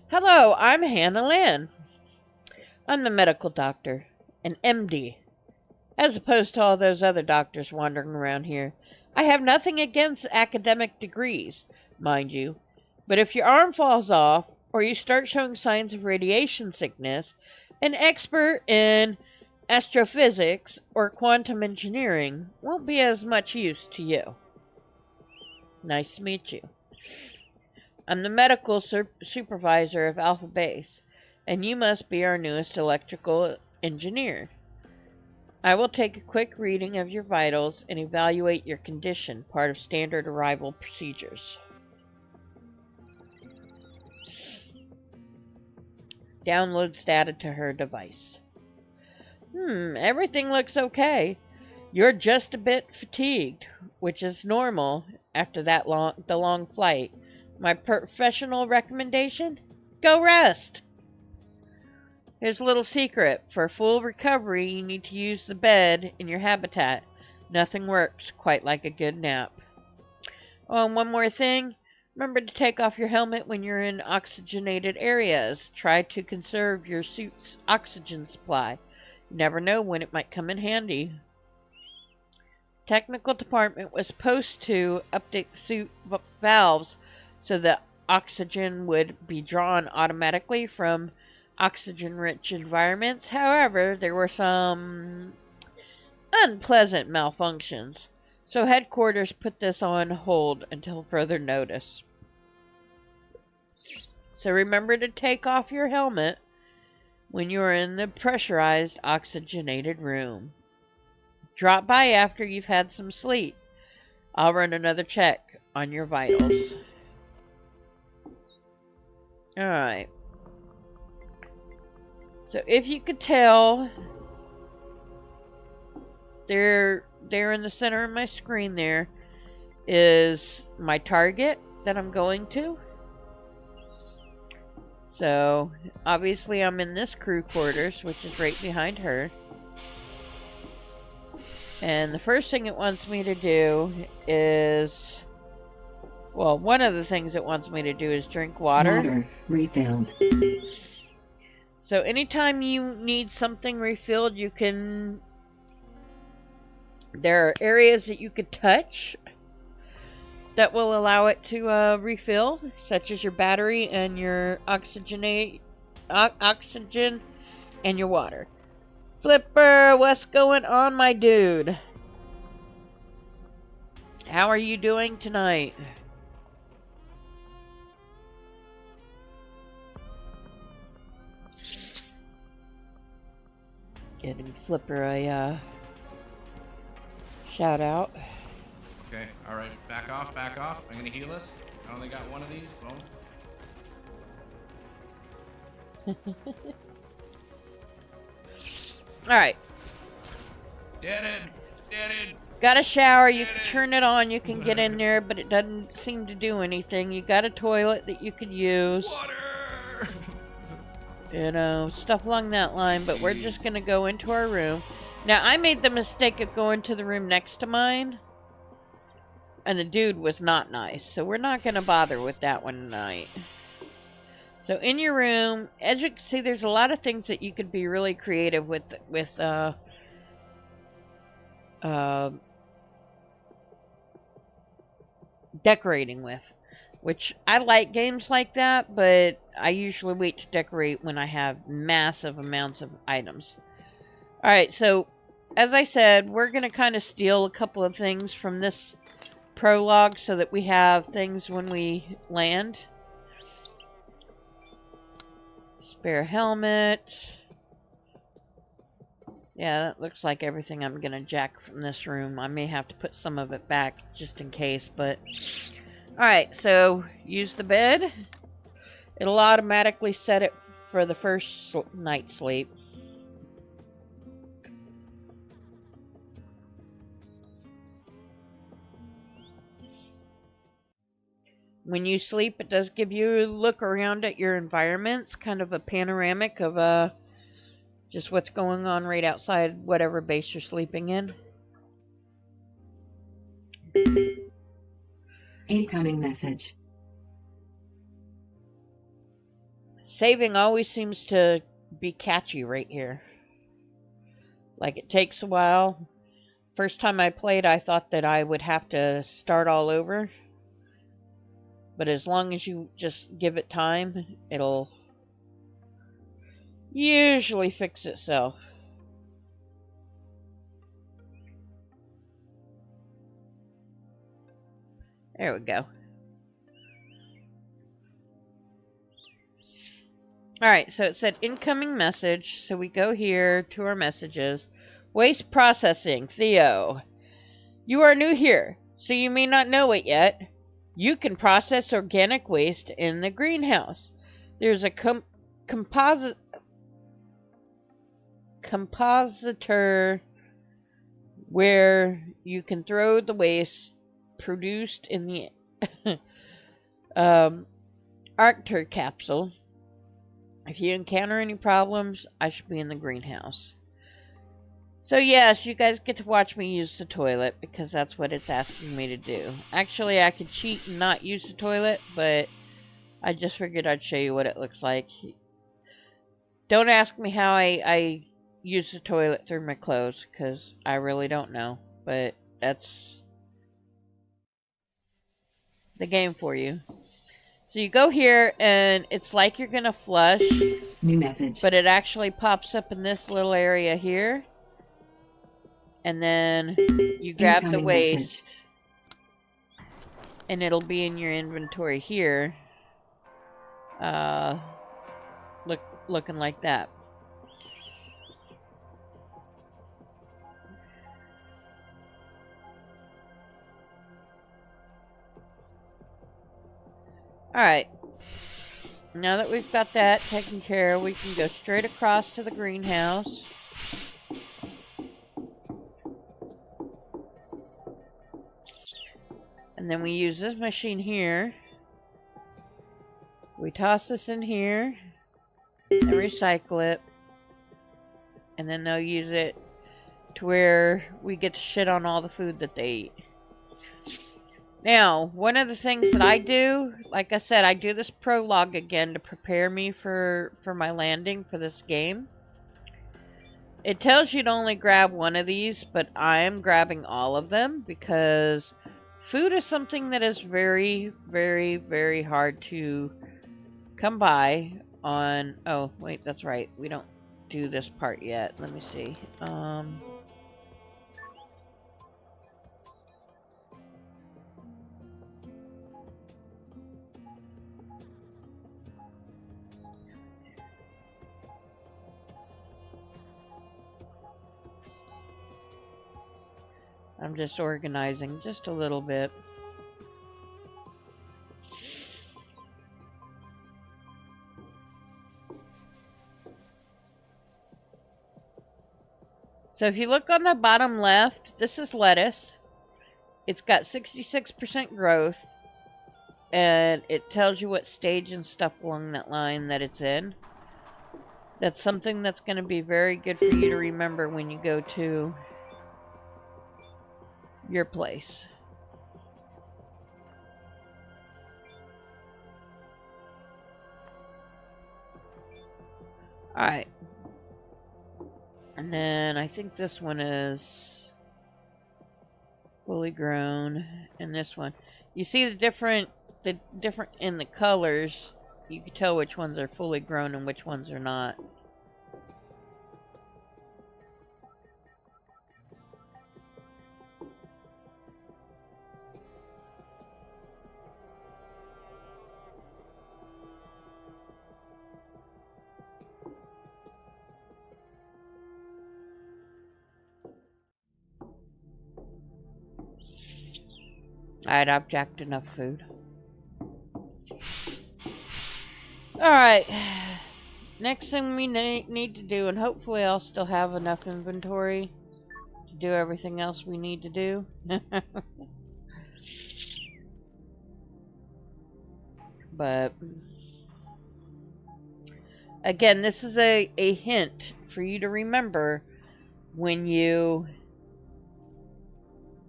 Hello, I'm Hannah Lynn. I'm the medical doctor. an MD, as opposed to all those other doctors wandering around here. I have nothing against academic degrees, mind you, but if your arm falls off or you start showing signs of radiation sickness, an expert in astrophysics or quantum engineering won't be as much use to you. Nice to meet you. I'm the medical supervisor of Alpha Base, and you must be our newest electrical engineer. I will take a quick reading of your vitals and evaluate your condition, part of standard arrival procedures. Downloads data to her device. Everything looks okay. You're just a bit fatigued, which is normal after the long flight. My professional recommendation? Go rest! Here's a little secret. For full recovery, you need to use the bed in your habitat. Nothing works quite like a good nap. Oh, and one more thing. Remember to take off your helmet when you're in oxygenated areas. Try to conserve your suit's oxygen supply. You never know when it might come in handy. Technical department was supposed to update the suit valves so that oxygen would be drawn automatically from oxygen-rich environments. However, there were some unpleasant malfunctions, so headquarters put this on hold until further notice. So remember to take off your helmet when you are in the pressurized, oxygenated room. Drop by after you've had some sleep. I'll run another check on your vitals. Alright. So if you could tell, there in the center of my screen there is my target that I'm going to. So obviously I'm in this crew quarters, which is right behind her. And the first thing it wants me to do is, well, one of the things it wants me to do is drink water. Water refilled. So anytime you need something refilled, there are areas that you could touch that will allow it to refill, such as your battery and your oxygen and your water. Flipper, what's going on, my dude? How are you doing tonight? Getting Flipper a shout out. Okay, alright, back off, back off. I'm gonna heal us. I only got one of these, boom. Alright. Dead end! Got a shower, you can turn it on, you can get in there, but it doesn't seem to do anything. You got a toilet that you could use. Water! You know, stuff along that line, but we're just gonna go into our room. Now, I made the mistake of going to the room next to mine, and the dude was not nice, so we're not gonna bother with that one tonight. So in your room, as you can see, there's a lot of things that you could be really creative with decorating with, which I like games like that, but I usually wait to decorate when I have massive amounts of items. Alright, so as I said, we're going to kind of steal a couple of things from this prologue so that we have things when we land. Spare helmet. Yeah, that looks like everything I'm going to jack from this room. I may have to put some of it back just in case, but... Alright, so use the bed. It'll automatically set it for the first night's sleep. When you sleep, it does give you a look around at your environments, kind of a panoramic of just what's going on right outside whatever base you're sleeping in. Incoming message. Saving always seems to be catchy right here. Like, it takes a while. First time I played, I thought that I would have to start all over. But as long as you just give it time, it'll usually fix itself. There we go. Alright, so it said incoming message. So we go here to our messages. Waste processing, Theo. You are new here, so you may not know it yet. You can process organic waste in the greenhouse. There's a compositor where you can throw the waste produced in the Arctur capsule. If you encounter any problems, I should be in the greenhouse. So yes, you guys get to watch me use the toilet because that's what it's asking me to do. Actually, I could cheat and not use the toilet, but I just figured I'd show you what it looks like. Don't ask me how I use the toilet through my clothes because I really don't know, but that's the game for you. So you go here and it's like you're gonna flush. New message. But it actually pops up in this little area here. And then you grab the waste. Message. And it'll be in your inventory here. Looking like that. Alright. Now that we've got that taken care of, we can go straight across to the greenhouse. And then we use this machine here. We toss this in here and recycle it. And then they'll use it to where we get to shit on all the food that they eat. Now, one of the things that I do, like I said, I do this prologue again to prepare me for my landing for this game. It tells you to only grab one of these, but I am grabbing all of them because food is something that is very, very, very hard to come by on... Oh, wait, that's right. We don't do this part yet. Let me see. I'm just organizing just a little bit. So if you look on the bottom left, this is lettuce. It's got 66% growth. And it tells you what stage and stuff along that line that it's in. That's something that's going to be very good for you to remember when you go to your place. Alright. And then I think this one is fully grown. And this one. You see the different in the colors. You can tell which ones are fully grown and which ones are not. Alright, I've jacked enough food. Alright. Next thing we need to do, and hopefully I'll still have enough inventory to do everything else we need to do. But again, this is a hint for you to remember when you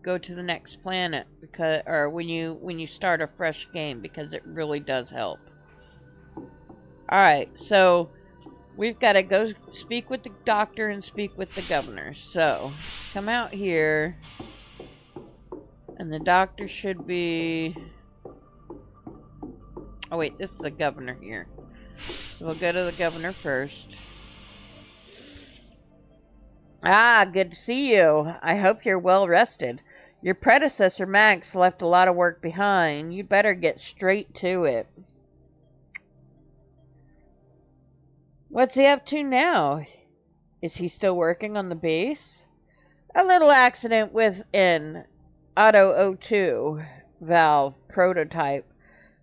go to the next planet, because or when you start a fresh game, because it really does help. Alright, so we've got to go speak with the doctor and speak with the governor. So, come out here. And the doctor should be... Oh, wait, this is the governor here. So we'll go to the governor first. Ah, good to see you. I hope you're well rested. Your predecessor, Max, left a lot of work behind. You'd better get straight to it. What's he up to now? Is he still working on the base? A little accident with an Auto O2 valve prototype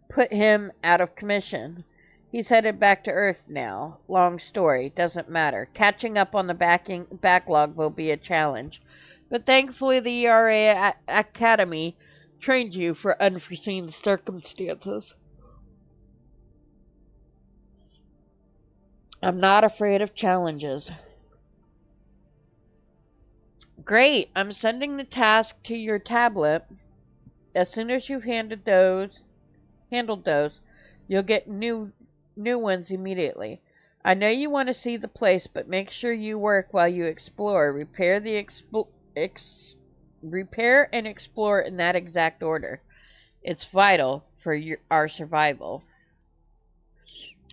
put him out of commission. He's headed back to Earth now. Long story, doesn't matter. Catching up on the backlog will be a challenge. But thankfully the ERA Academy trained you for unforeseen circumstances. I'm not afraid of challenges. Great, I'm sending the task to your tablet. As soon as you've handled those, you'll get new ones immediately. I know you want to see the place, but make sure you work while you explore. Repair and explore in that exact order. It's vital for our survival.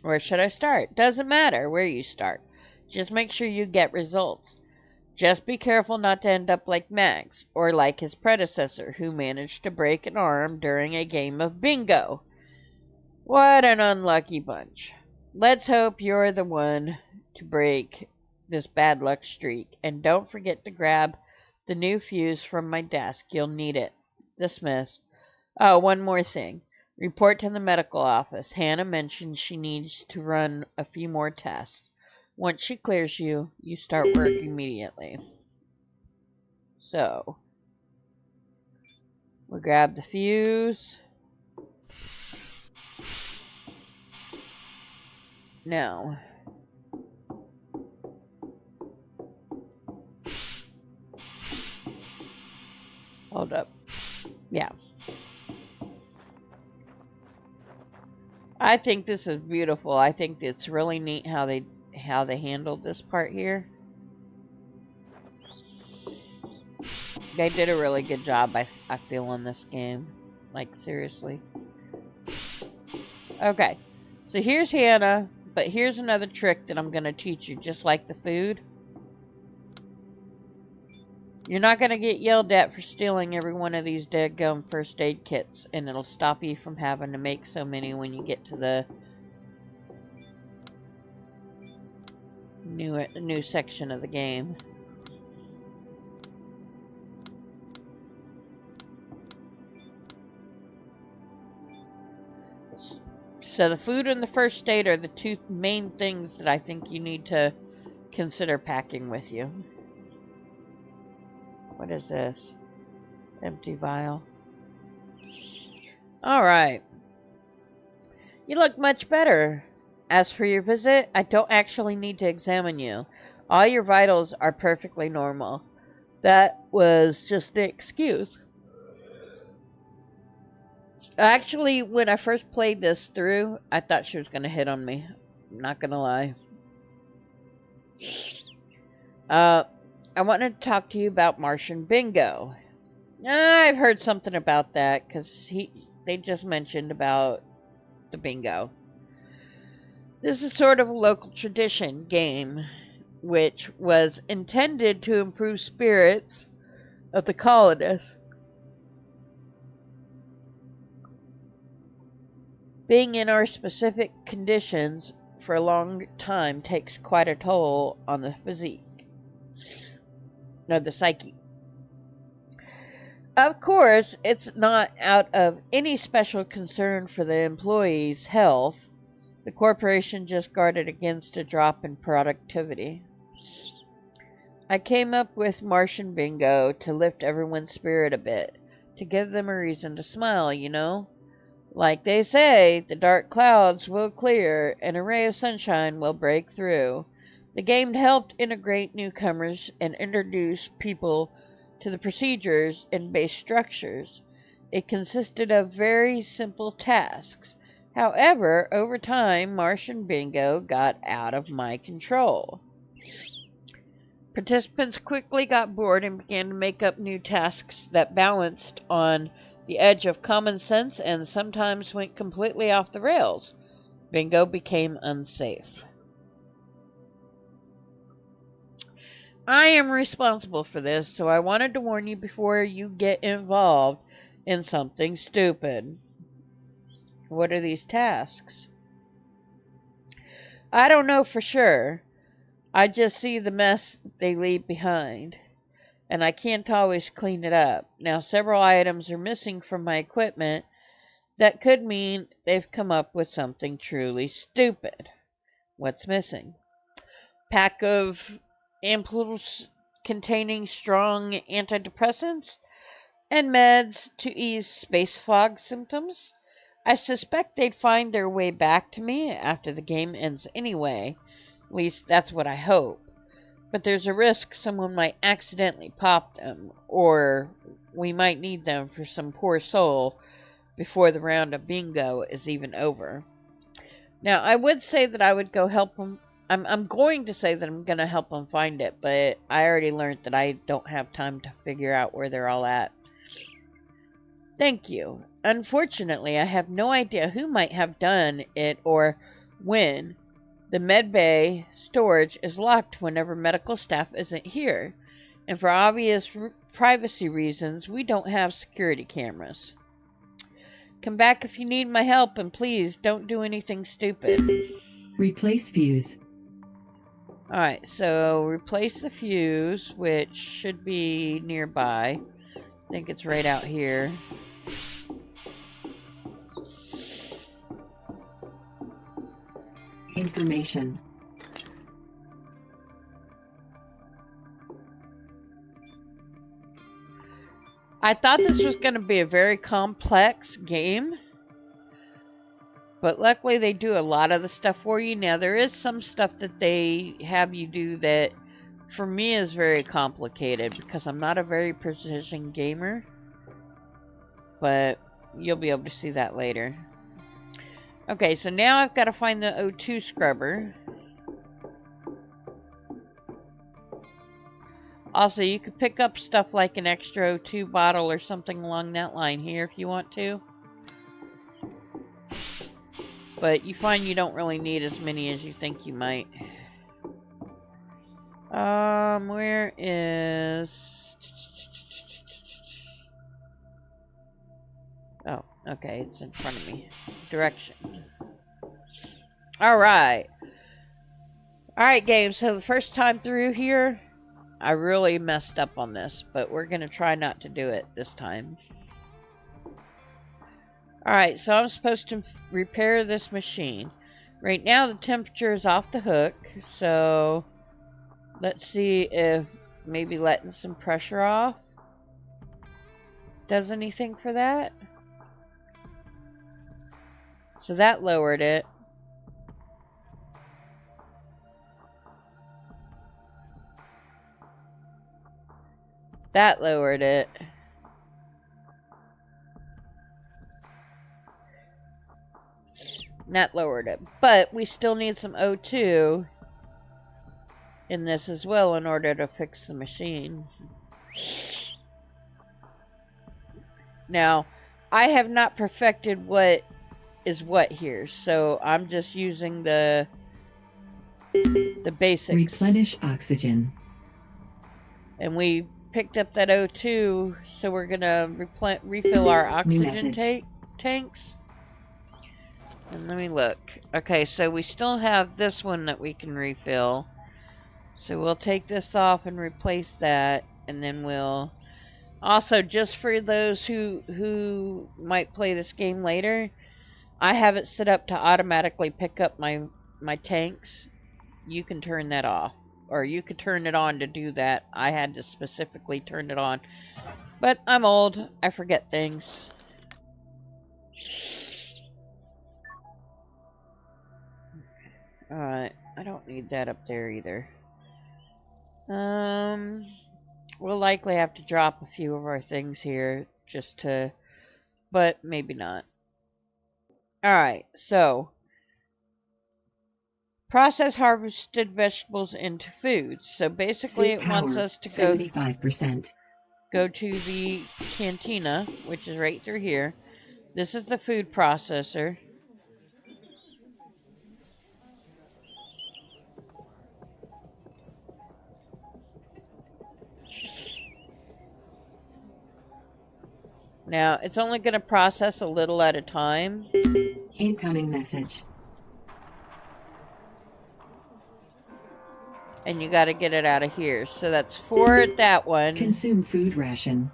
Where should I start? Doesn't matter where you start. Just make sure you get results. Just be careful not to end up like Max, or like his predecessor, who managed to break an arm during a game of bingo. What an unlucky bunch. Let's hope you're the one to break this bad luck streak. And don't forget to grab the new fuse from my desk. You'll need it. Dismissed. Oh, one more thing. Report to the medical office. Hannah mentioned she needs to run a few more tests. Once she clears you, you start work immediately. So, we'll grab the fuse. Now, hold up. Yeah. I think this is beautiful. I think it's really neat how they handled this part here. They did a really good job, I feel, on this game. Like, seriously. Okay. So here's Hannah, but here's another trick that I'm going to teach you, just like the food. You're not going to get yelled at for stealing every one of these dead-gum first aid kits, and it'll stop you from having to make so many when you get to the new section of the game. So the food and the first aid are the two main things that I think you need to consider packing with you. What is this? Empty vial. Alright. You look much better. As for your visit, I don't actually need to examine you. All your vitals are perfectly normal. That was just an excuse. Actually, when I first played this through, I thought she was going to hit on me. I'm not going to lie. I wanted to talk to you about Martian Bingo. I've heard something about that, because they just mentioned about the bingo. This is sort of a local tradition game, which was intended to improve spirits of the colonists. Being in our specific conditions for a long time takes quite a toll on the physique. No, the psyche. Of course, it's not out of any special concern for the employees' health. The corporation just guarded against a drop in productivity. I came up with Martian Bingo to lift everyone's spirit a bit, to give them a reason to smile, you know? Like they say, the dark clouds will clear and a ray of sunshine will break through. The game helped integrate newcomers and introduce people to the procedures and base structures. It consisted of very simple tasks. However, over time, Martian Bingo got out of my control. Participants quickly got bored and began to make up new tasks that balanced on the edge of common sense and sometimes went completely off the rails. Bingo became unsafe. I am responsible for this, so I wanted to warn you before you get involved in something stupid. What are these tasks? I don't know for sure. I just see the mess they leave behind, and I can't always clean it up. Now, several items are missing from my equipment. That could mean they've come up with something truly stupid. What's missing? Pack of ampules containing strong antidepressants and meds to ease space fog symptoms. I suspect they'd find their way back to me after the game ends anyway. At least that's what I hope. But there's a risk someone might accidentally pop them, or we might need them for some poor soul before the round of bingo is even over. Now, I would say that I would go help them. I'm going to say that I'm going to help them find it, but I already learned that I don't have time to figure out where they're all at. Thank you. Unfortunately, I have no idea who might have done it or when. The medbay storage is locked whenever medical staff isn't here, and for obvious privacy reasons, we don't have security cameras. Come back if you need my help, and please don't do anything stupid. Replace fuse. Alright, so replace the fuse, which should be nearby. I think it's right out here. Information. I thought this was going to be a very complex game, but luckily they do a lot of the stuff for you. Now, there is some stuff that they have you do that, for me, is very complicated because I'm not a very precision gamer, but you'll be able to see that later. Okay, so now I've got to find the O2 scrubber. Also, you could pick up stuff like an extra O2 bottle or something along that line here if you want to. But you find you don't really need as many as you think you might. Where is... Oh, okay, it's in front of me. Direction. Alright. Alright, game, so the first time through here, I really messed up on this, but we're going to try not to do it this time. Alright, so I'm supposed to repair this machine. Right now the temperature is off the hook, so let's see if maybe letting some pressure off does anything for that. So that lowered it. That lowered it. That lowered it. But we still need some O2 in this as well in order to fix the machine. Now, I have not perfected what is what here, so I'm just using the basics. Replenish oxygen. And we picked up that O2, so we're gonna refill our oxygen tanks. And let me look. Okay, so we still have this one that we can refill. So we'll take this off and replace that, and then we'll... Also, just for those who might play this game later, I have it set up to automatically pick up my tanks. You can turn that off. Or you could turn it on to do that. I had to specifically turn it on. But I'm old. I forget things. Alright. I don't need that up there either. We'll likely have to drop a few of our things here. Just to... But maybe not. Alright, so process harvested vegetables into food. So basically Soup it wants power, us to 75%. go to the cantina, which is right through here. This is the food processor. Now, it's only going to process a little at a time. Incoming message. And you got to get it out of here. So that's 4 at that one. Consume food ration.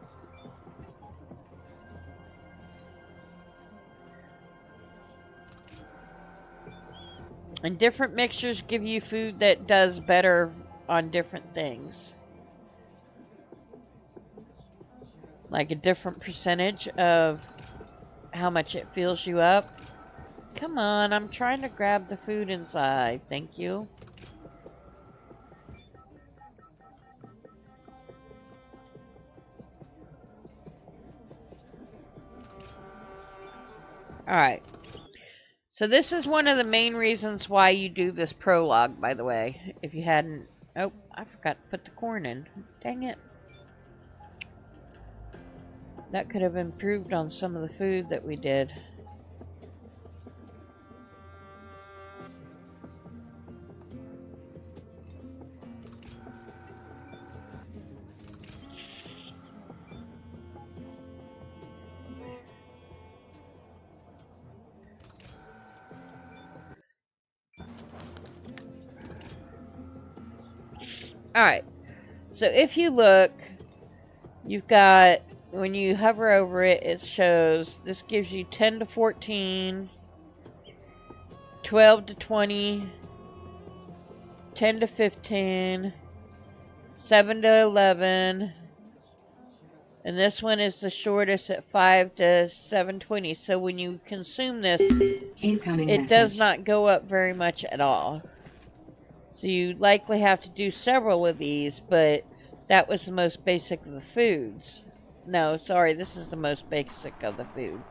And different mixtures give you food that does better on different things. Like a different percentage of how much it fills you up. Come on, I'm trying to grab the food inside. Thank you. Alright. So this is one of the main reasons why you do this prologue, by the way. If you hadn't... Oh, I forgot to put the corn in. Dang it. That could have improved on some of the food that we did. Alright, so if you look, you've got, when you hover over it, it shows, this gives you 10 to 14, 12 to 20, 10 to 15, 7 to 11, and this one is the shortest at 5 to 720. So when you consume this, Incoming it message. does not go up very much at all. So you likely have to do several of these, but that was the most basic of the foods. No, sorry, this is the most basic of the food.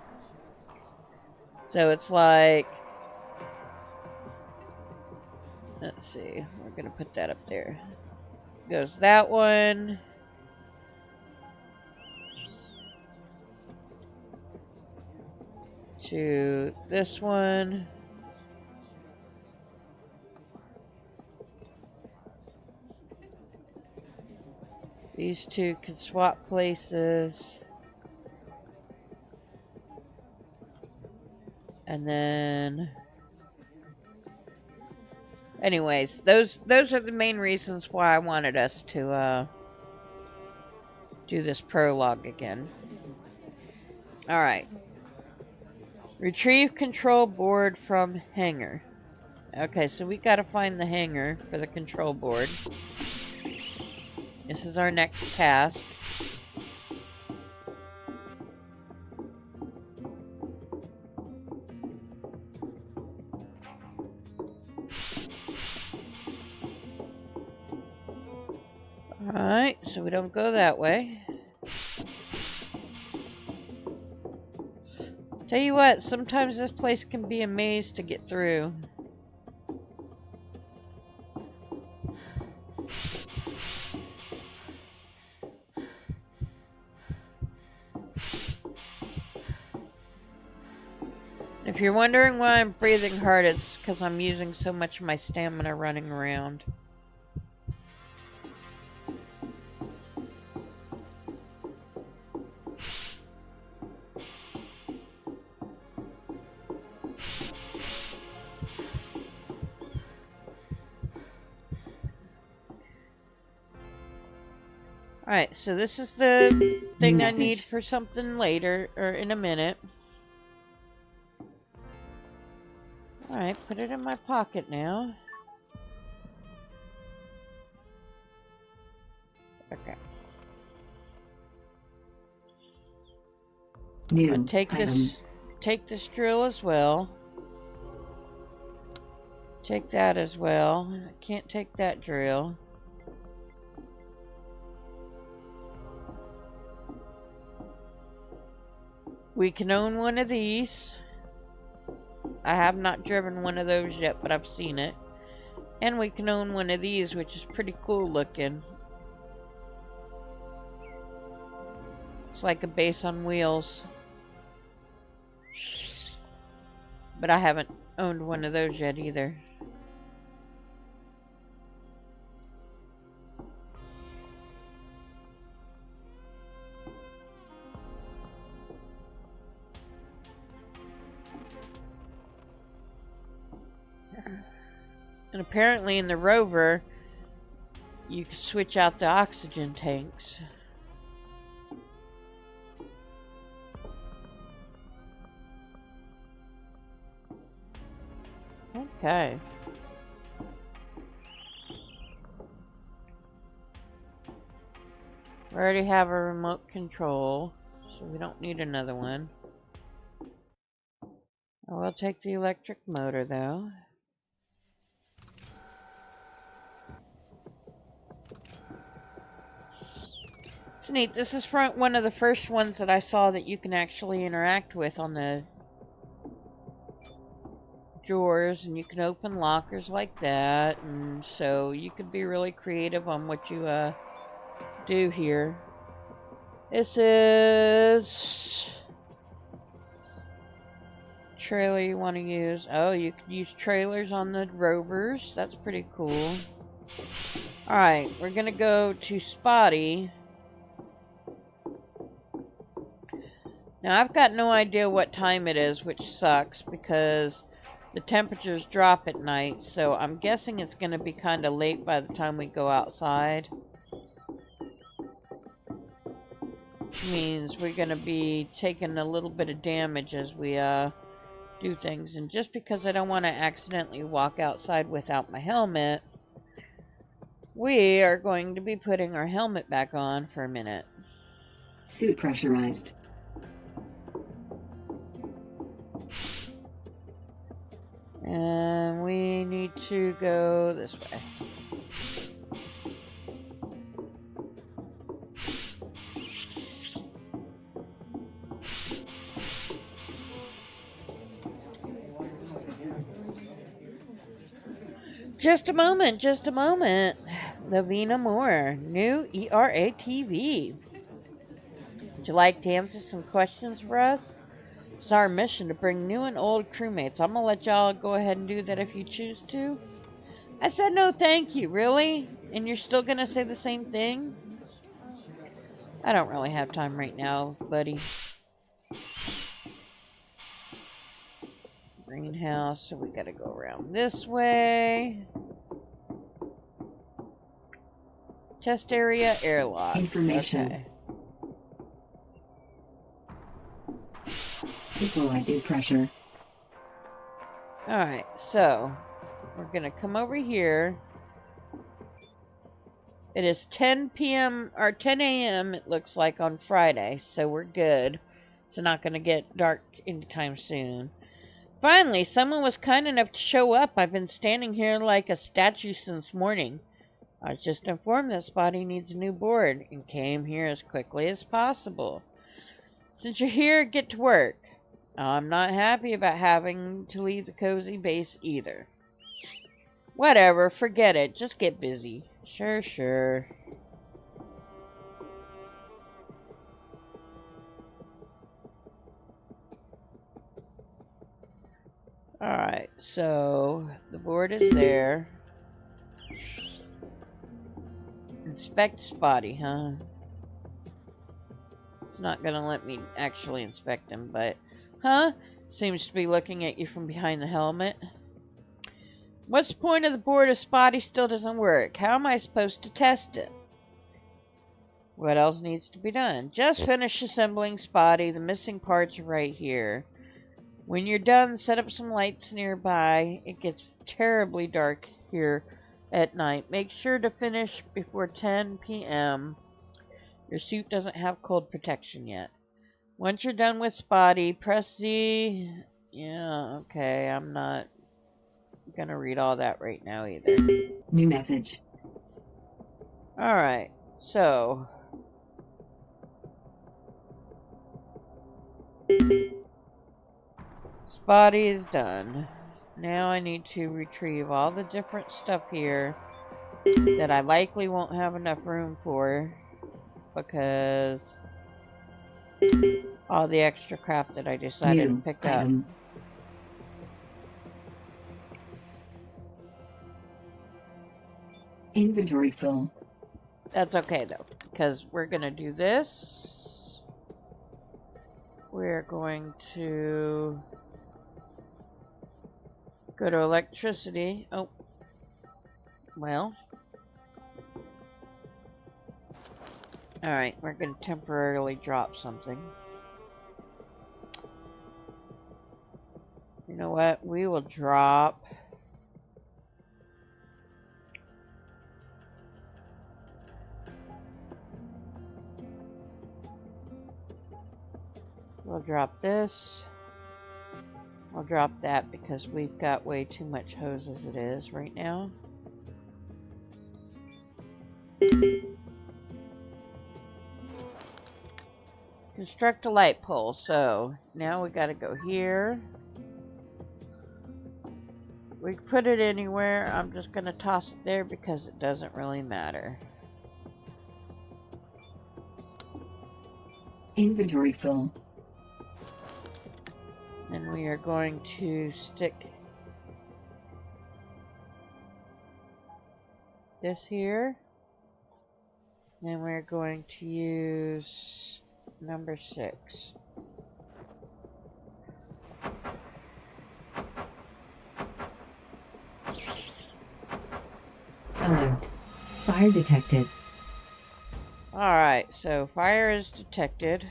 So it's like, let's see, we're going to put that up there. Goes that one. To this one. These two can swap places. And then... Anyways, those are the main reasons why I wanted us to do this prologue again. Alright. Retrieve control board from hangar. Okay, so we gotta find the hangar for the control board. This is our next task. Alright, so we don't go that way. Tell you what, sometimes this place can be a maze to get through. If you're wondering why I'm breathing hard, it's because I'm using so much of my stamina running around. Alright, so this is the thing I need for something later, or in a minute. Alright, put it in my pocket now. Okay. New Take this drill as well. Take that as well. I can't take that drill. We can own one of these. I have not driven one of those yet, but I've seen it. And we can own one of these, which is pretty cool looking. It's like a base on wheels. But I haven't owned one of those yet either. And apparently in the Rover, you can switch out the oxygen tanks. Okay. We already have a remote control, so we don't need another one. I will take the electric motor though. It's neat. This is one of the first ones that I saw that you can actually interact with on the drawers, and you can open lockers like that, and so you could be really creative on what you do here. This is trailer you want to use. Oh, you could use trailers on the Rovers. That's pretty cool. Alright, we're gonna go to Spotty. Now, I've got no idea what time it is, which sucks, because the temperatures drop at night, so I'm guessing it's going to be kind of late by the time we go outside. Means we're going to be taking a little bit of damage as we do things. And just because I don't want to accidentally walk outside without my helmet, we are going to be putting our helmet back on for a minute. Suit pressurized. And we need to go this way. Just a moment, just a moment. Lavina Moore, new ERA TV. Would you like to answer some questions for us? It's our mission to bring new and old crewmates. I'm gonna let y'all go ahead and do that if you choose to. I said no thank you, really? And you're still gonna say the same thing? I don't really have time right now, buddy. Greenhouse, so we gotta go around this way. Test area, airlock. Information. Okay. Equalizing pressure. Alright, so we're gonna come over here. It is 10 p.m. or 10 a.m. it looks like on Friday, so we're good. It's not gonna get dark anytime soon. Finally, someone was kind enough to show up. I've been standing here like a statue since morning. I was just informed that Spotty needs a new board and came here as quickly as possible. Since you're here, get to work. I'm not happy about having to leave the cozy base either. Whatever, forget it. Just get busy. Sure, sure. Alright, so the board is there. Inspect Spotty, huh? It's not gonna let me actually inspect him, but... Huh? Seems to be looking at you from behind the helmet. What's the point of the board if Spotty still doesn't work? How am I supposed to test it? What else needs to be done? Just finish assembling Spotty. The missing parts are right here. When you're done, set up some lights nearby. It gets terribly dark here at night. Make sure to finish before 10 p.m. Your suit doesn't have cold protection yet. Once you're done with Spotty, press Z. Yeah, okay. I'm not gonna read all that right now either. New message. Alright, so... Spotty is done. Now I need to retrieve all the different stuff here that I likely won't have enough room for because all the extra crap that I decided to New pick up. item. Inventory full. That's okay though, because we're gonna do this. We're going to go to electricity. Oh, well. Alright, we're gonna temporarily drop something. You know what? We will drop. We'll drop this. I'll drop that because we've got way too much hose as it is right now. Construct a light pole. So now we got to go here. We can put it anywhere. I'm just going to toss it there because it doesn't really matter. Inventory full. And we are going to stick this here. And we're going to use number 6. Alert. Fire detected. Alright, so fire is detected.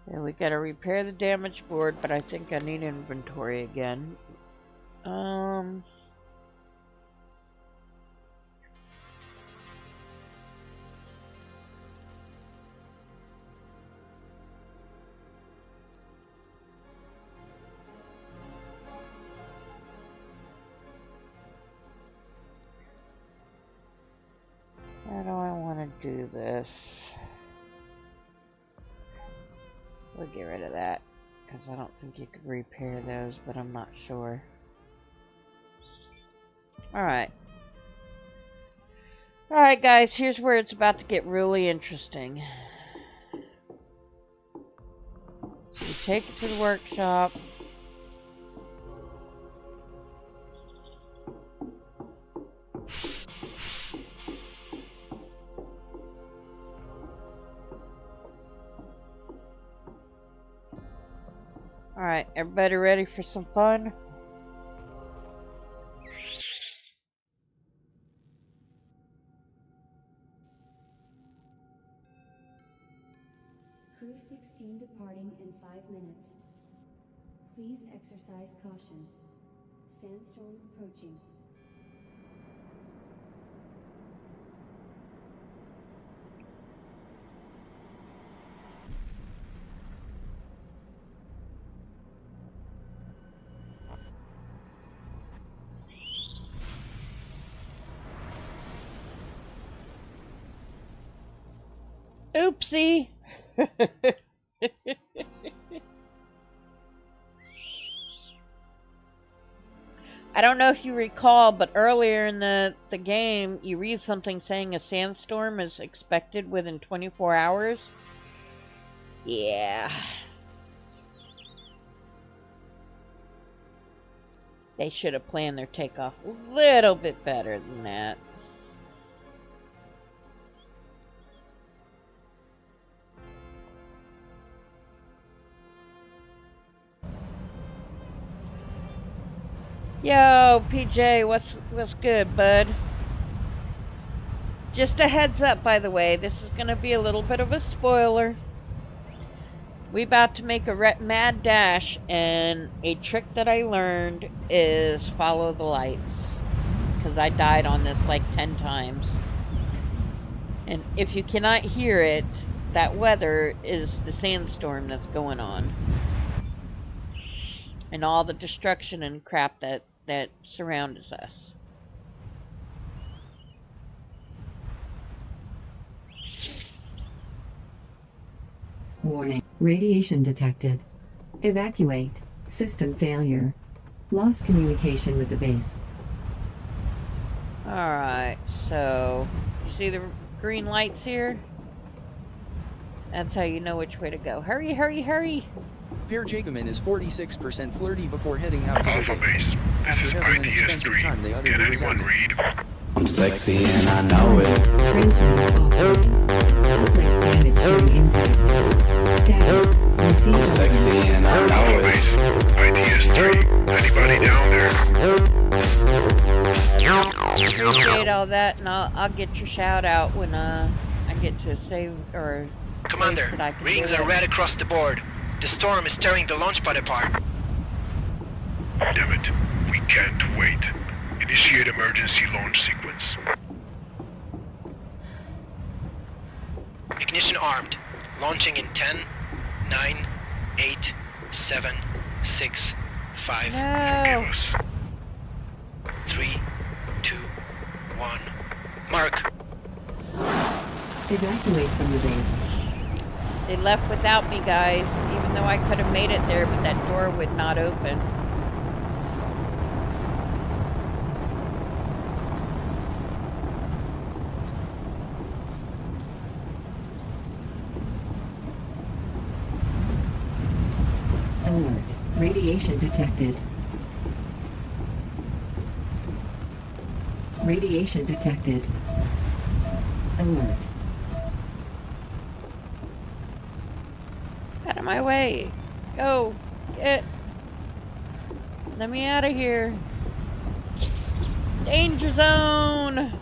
And we gotta repair the damaged board, but I think I need inventory again. How do I want to do this? We'll get rid of that, because I don't think you could repair those, but I'm not sure. Alright. Alright guys, here's where it's about to get really interesting. So we take it to the workshop. Alright, everybody ready for some fun? Crew 16 departing in 5 minutes. Please exercise caution. Sandstorm approaching. Oopsie! I don't know if you recall, but earlier in the game, you read something saying a sandstorm is expected within 24 hours. Yeah. They should have planned their takeoff a little bit better than that. Yo, PJ, what's good, bud? Just a heads up, by the way, this is going to be a little bit of a spoiler. We about to make a mad dash, and a trick that I learned is follow the lights. Because I died on this like 10 times. And if you cannot hear it, that weather is the sandstorm that's going on. And all the destruction and crap that surrounds us. Warning. Radiation detected. Evacuate. System failure. Lost communication with the base. Alright, so you see the green lights here? That's how you know which way to go. Hurry, hurry, hurry! Pierre Jagerman is 46% flirty before heading out to Alpha the Base, this is After having an extensive time, they IDS-3. utterly Can anyone resemble. read? I'm sexy and I know it. Transmitter offline. Uplink damage during impact. Status. I'm Receive. sexy and I know Alpha it. Base, IDS-3. Anybody down there? Appreciate all that, and I'll get your shout out when I get to save or Commander, place that I can readings do are it. red across the board. The storm is tearing the launch pad apart. Damn it, we can't wait. Initiate emergency launch sequence. Ignition armed. Launching in 10, 9, 8, 7, 6, 5, Give No! us. 3, 2, 1. Mark. Evacuate from the base. They left without me, guys, even though I could have made it there, but that door would not open. Alert. Radiation detected. Radiation detected. Alert. Out of my way. Go. Get. Let me out of here. Danger zone.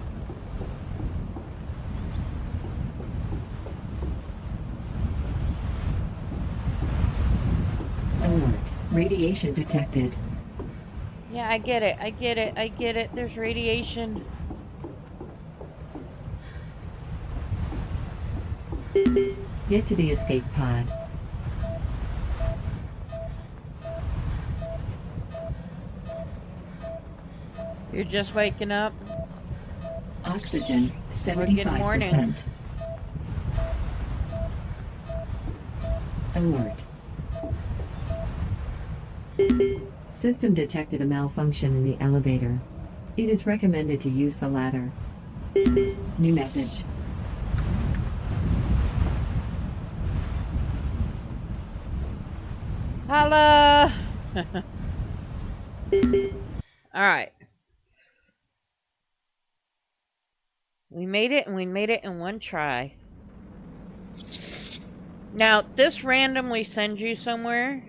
Alert. Radiation detected. Yeah, I get it. I get it. I get it. There's radiation. Get to the escape pod. You're just waking up. Oxygen, Well, good 75%. Alert. System detected a malfunction in the elevator. It is recommended to use the ladder. New message. Holla! Alright. We made it, and we made it in one try. Now, this randomly sends you somewhere.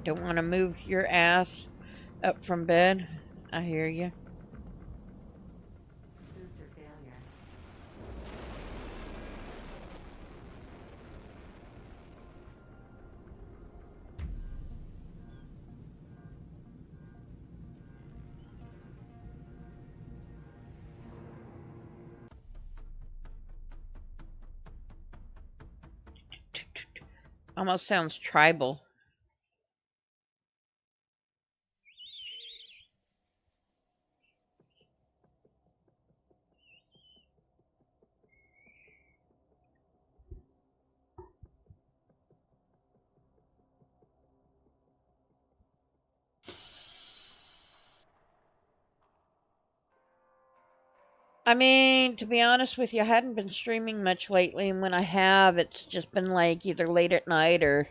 Don't want to move your ass up from bed. I hear you. Almost sounds tribal. I mean, to be honest with you, I hadn't been streaming much lately, and when I have, it's just been like either late at night or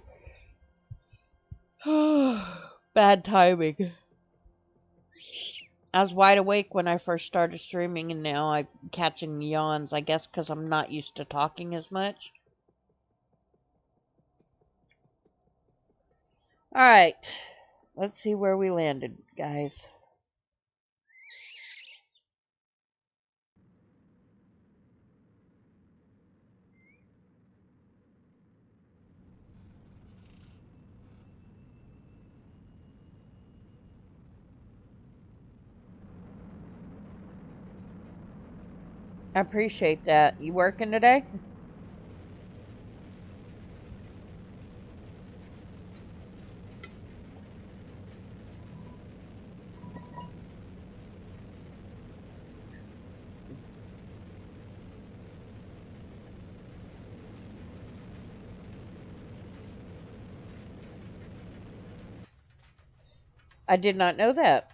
bad timing. I was wide awake when I first started streaming, and now I'm catching yawns, I guess because I'm not used to talking as much. Alright, let's see where we landed, guys. I appreciate that. You working today? I did not know that.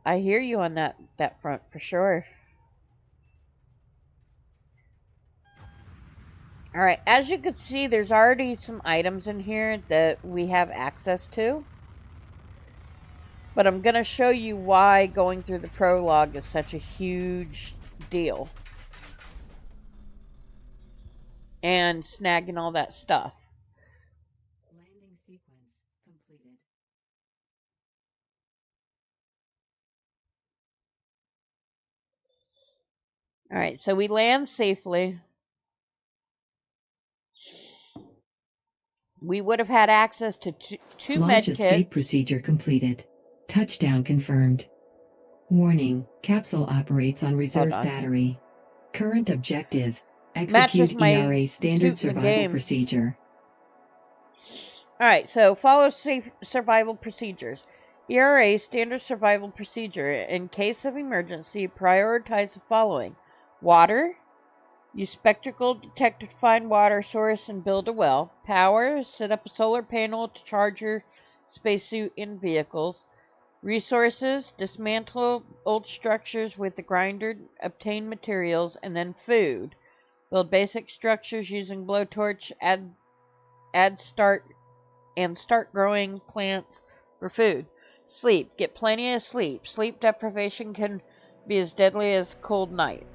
I hear you on that front for sure. All right, as you can see, there's already some items in here that we have access to. But I'm going to show you why going through the prologue is such a huge deal. And snagging all that stuff. Landing sequence completed. All right, so we land safely. We would have had access to two Launch med escape kits. procedure completed. Touchdown confirmed. Warning, capsule operates on reserve on. battery. Current objective, Matches execute my ERA standard suit in the survival game. procedure. Alright, so follow safe survival procedures. ERA standard survival procedure. In case of emergency, prioritize the following. Water. Use spectacle detector to find water source and build a well. Power. Set up a solar panel to charge your spacesuit in vehicles. Resources. Dismantle old structures with the grinder. Obtain materials. And then food. Build basic structures using blowtorch. Start growing plants for food. Sleep. Get plenty of sleep. Sleep deprivation can be as deadly as a cold night.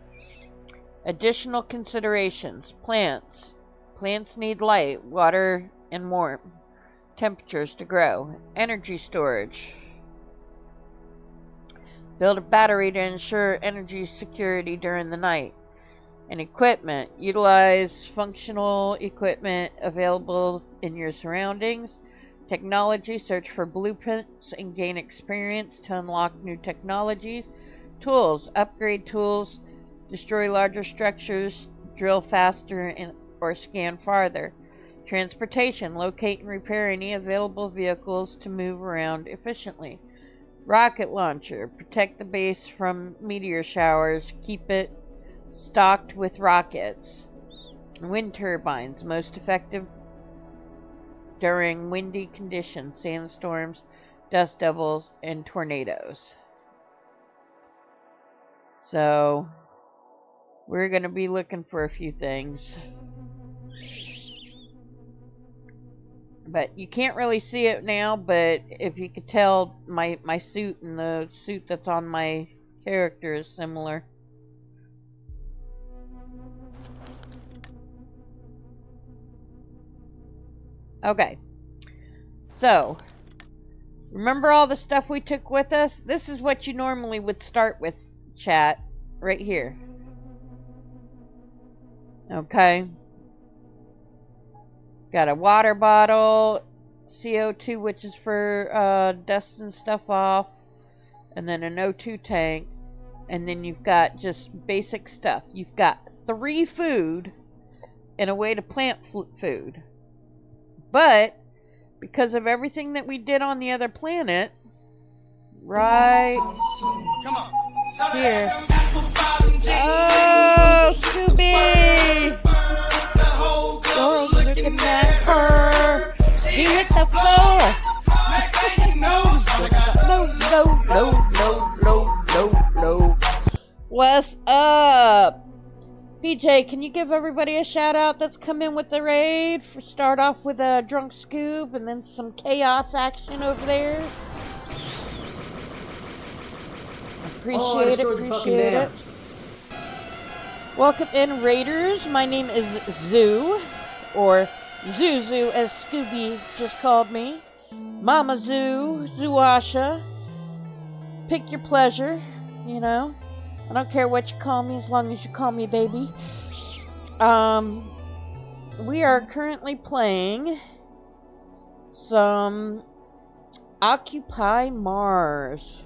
Additional considerations. Plants. Plants need light, water, and warm temperatures to grow. Energy storage. Build a battery to ensure energy security during the night. And equipment. Utilize functional equipment available in your surroundings. Technology. Search for blueprints and gain experience to unlock new technologies. Tools. Upgrade tools. Destroy larger structures. Drill faster or scan farther. Transportation. Locate and repair any available vehicles to move around efficiently. Rocket launcher. Protect the base from meteor showers. Keep it stocked with rockets. Wind turbines. Most effective during windy conditions, sandstorms, dust devils, and tornadoes. So, we're going to be looking for a few things. But you can't really see it now, but if you could tell, my suit and the suit that's on my character is similar. Okay. So, remember all the stuff we took with us? This is what you normally would start with, chat. Right here. Okay. Got a water bottle, CO2, which is for dusting stuff off, and then an O2 tank, and then you've got just basic stuff. You've got 3 food and a way to plant food. But because of everything that we did on the other planet, right here. Oh, Scooby! Oh, looking at her. She hit the floor. No. What's up? PJ, can you give everybody a shout out that's come in with the raid? Start off with a drunk Scoob and then some chaos action over there. Appreciate it. Welcome in, Raiders. My name is Zoo, or Zuzu as Scooby just called me. Mama Zoo, Zoosha. Pick your pleasure, you know. I don't care what you call me as long as you call me baby. We are currently playing some Occupy Mars.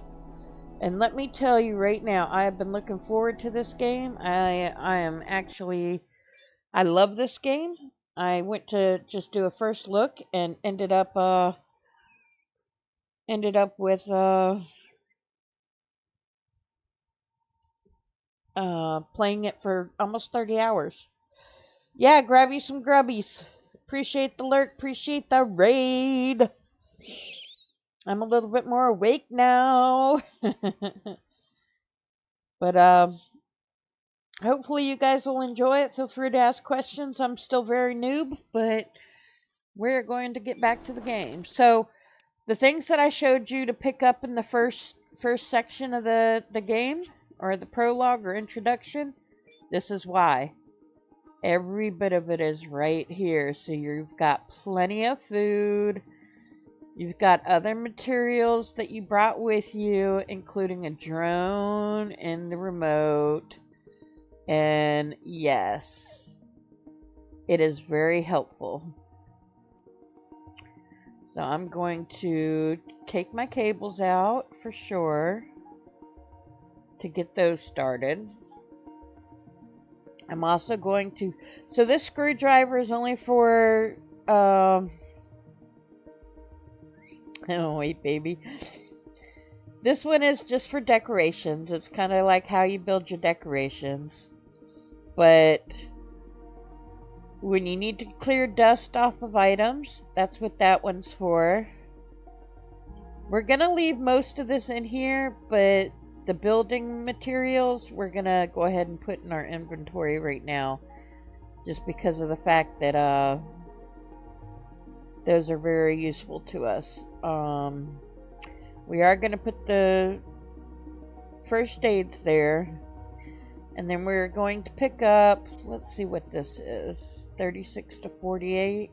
And let me tell you right now, I have been looking forward to this game. I am actually, I love this game. I went to just do a first look and ended up with playing it for almost 30 hours. Yeah, grab you some grubbies. Appreciate the lurk, appreciate the raid. I'm a little bit more awake now. But hopefully you guys will enjoy it. Feel free to ask questions. I'm still very noob, but we're going to get back to the game. So the things that I showed you to pick up in the first section of the game, or the prologue or introduction, this is why. Every bit of it is right here. So you've got plenty of food. You've got other materials that you brought with you, including a drone and the remote. And yes, it is very helpful. So I'm going to take my cables out for sure to get those started. I'm also going to... So this screwdriver is only for... Oh, wait, baby. This one is just for decorations. It's kind of like how you build your decorations. But when you need to clear dust off of items, that's what that one's for. We're going to leave most of this in here, but the building materials, we're going to go ahead and put in our inventory right now. Just because of the fact that those are very useful to us. We are going to put the first aids there. And then we're going to pick up, let's see what this is, 36 to 48,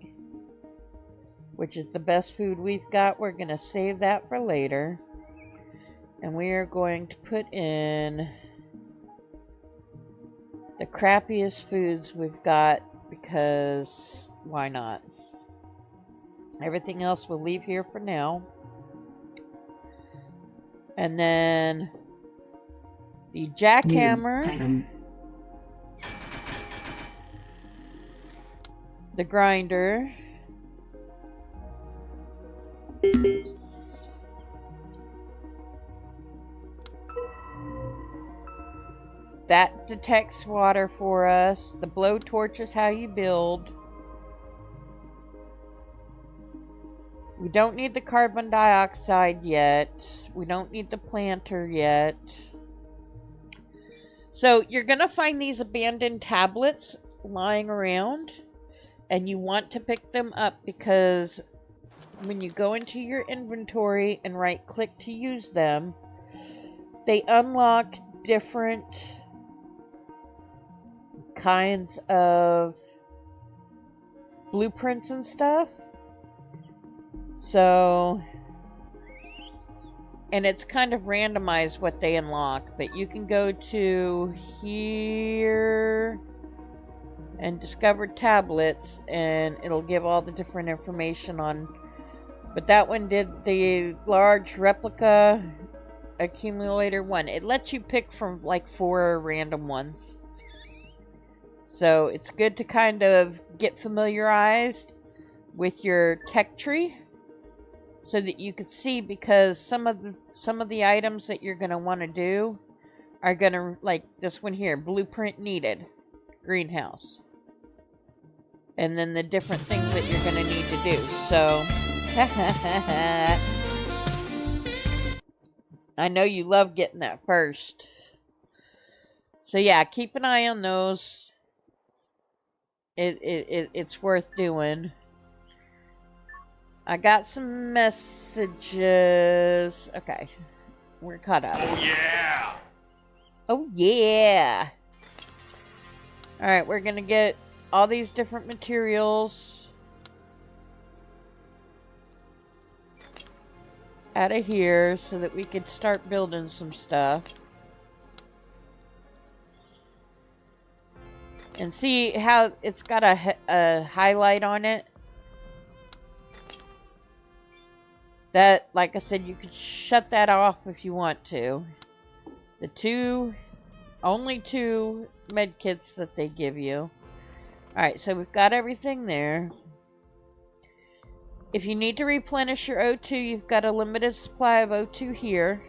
which is the best food we've got. We're going to save that for later. And we are going to put in the crappiest foods we've got, because why not? Everything else we'll leave here for now. And then the jackhammer, the grinder, that detects water for us. The blowtorch is how you build. We don't need the carbon dioxide yet. We don't need the planter yet. So you're going to find these abandoned tablets lying around, and you want to pick them up because when you go into your inventory and right click to use them, they unlock different kinds of blueprints and stuff. So, and it's kind of randomized what they unlock, but you can go to here and discover tablets, and it'll give all the different information on. But that one did the large replica accumulator one. It lets you pick from like 4 random ones. So it's good to kind of get familiarized with your tech tree, so that you could see, because some of the items that you're going to want to do are going to, like this one here, blueprint needed, greenhouse. And then the different things that you're going to need to do. So, I know you love getting that first. So yeah, keep an eye on those. It's worth doing. I got some messages. Okay. We're caught up. Oh yeah! Oh yeah! Alright, we're gonna get all these different materials out of here so that we could start building some stuff. And see how it's got a highlight on it? That, like I said, you could shut that off if you want to. The only 2 med kits that they give you. Alright, so we've got everything there. If you need to replenish your O2, you've got a limited supply of O2 here.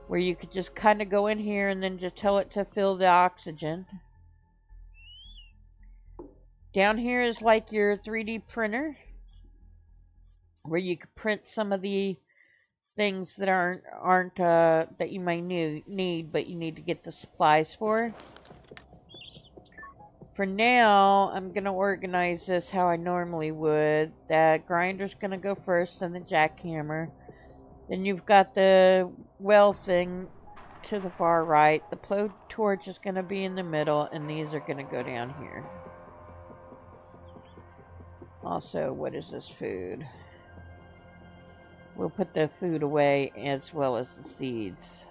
Where you could just kind of go in here and then just tell it to fill the oxygen. Down here is like your 3D printer. Where you could print some of the things that aren't that you might need, but you need to get the supplies for. For now, I'm going to organize this how I normally would. That grinder's going to go first, then the jackhammer. Then you've got the well thing to the far right. The blowtorch is going to be in the middle, and these are going to go down here. Also, what is this food? We'll put the food away as well as the seeds.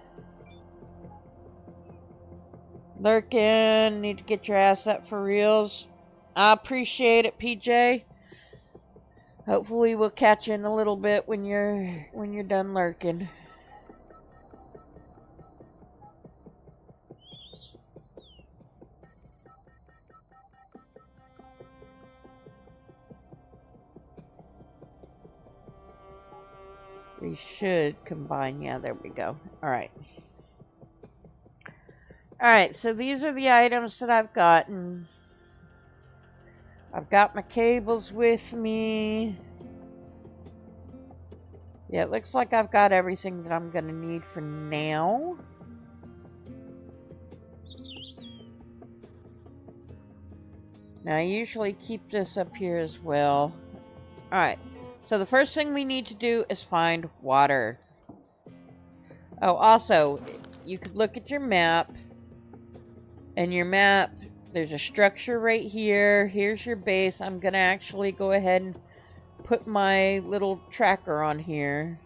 Lurkin, need to get your ass up for reals. I appreciate it, PJ. Hopefully we'll catch you in a little bit when you're done lurking. We should combine. Yeah, there we go. Alright. Alright, so these are the items that I've gotten. I've got my cables with me. Yeah, it looks like I've got everything that I'm going to need for now. Now, I usually keep this up here as well. Alright. So the first thing we need to do is find water. Oh, also, you could look at your map. And your map, there's a structure right here. Here's your base. I'm going to actually go ahead and put my little tracker on here.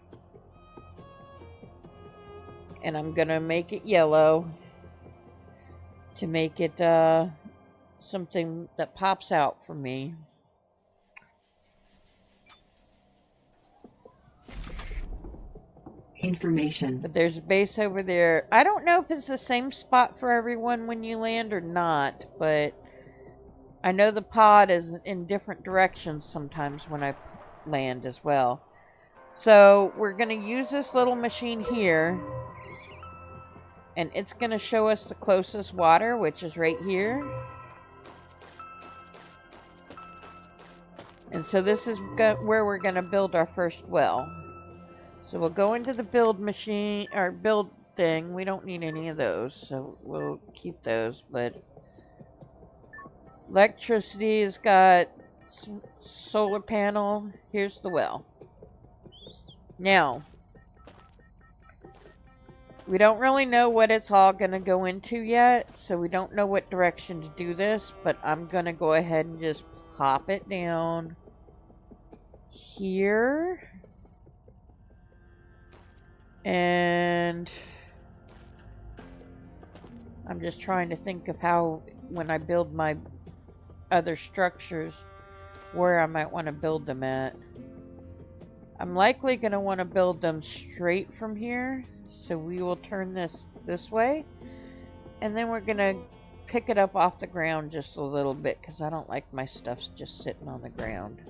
And I'm going to make it yellow. To make it something that pops out for me. Information. But there's a base over there. I don't know if it's the same spot for everyone when you land or not, but I know the pod is in different directions sometimes when I land as well. So we're going to use this little machine here, and it's going to show us the closest water, which is right here. And so this is where we're going to build our first well. So we'll go into the build machine, or build thing. We don't need any of those, so we'll keep those. But electricity has got solar panel. Here's the well. Now, we don't really know what it's all going to go into yet, so we don't know what direction to do this, but I'm going to go ahead and just plop it down here. And I'm just trying to think of how, when I build my other structures, where I might want to build them at. I'm likely going to want to build them straight from here. So we will turn this way. And then we're going to pick it up off the ground just a little bit, because I don't like my stuff just sitting on the ground.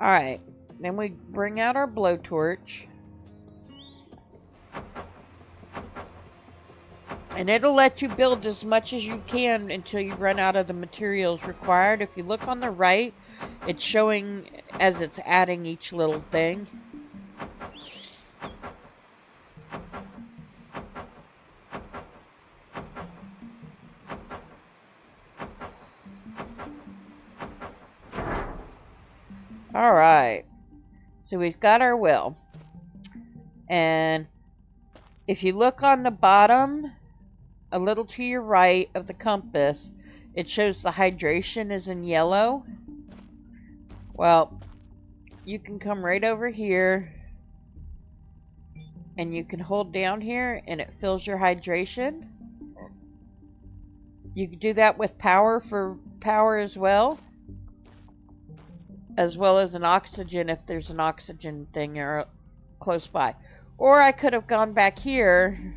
Alright, then we bring out our blowtorch. And it'll let you build as much as you can until you run out of the materials required. If you look on the right, it's showing as it's adding each little thing. Alright. So we've got our well. And if you look on the bottom, a little to your right of the compass, it shows the hydration is in yellow. Well, you can come right over here and you can hold down here and it fills your hydration. You can do that with power for power as well. as well as an oxygen if there's an oxygen thing close by. Or I could have gone back here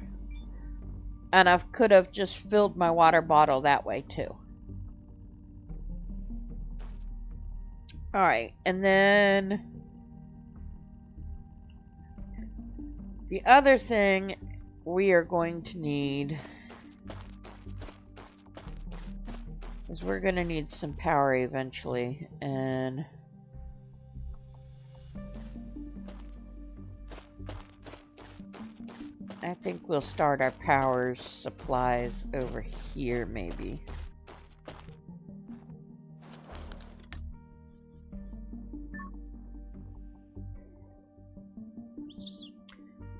and I could have just filled my water bottle that way too. Alright, and then the other thing we are going to need is we're going to need some power eventually, and I think we'll start our power supplies over here maybe.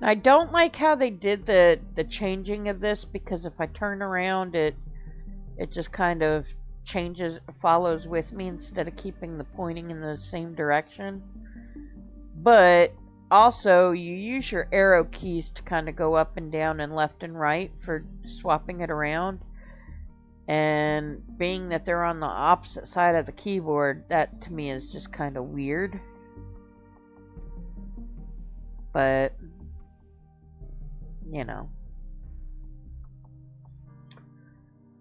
I don't like how they did the changing of this, because if I turn around it just kind of follows with me instead of keeping the pointing in the same direction. But also you use your arrow keys to kind of go up and down and left and right for swapping it around. And being that they're on the opposite side of the keyboard, that to me is just kind of weird. But you know.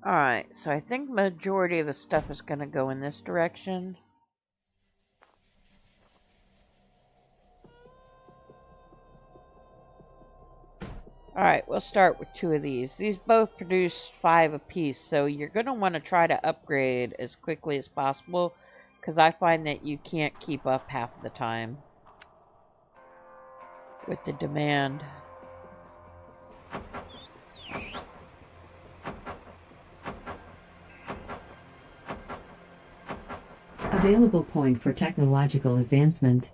Alright, so I think majority of the stuff is going to go in this direction. Alright, we'll start with 2 of these. These both produce 5 apiece, so you're going to want to try to upgrade as quickly as possible, because I find that you can't keep up half the time with the demand. Available point for technological advancement.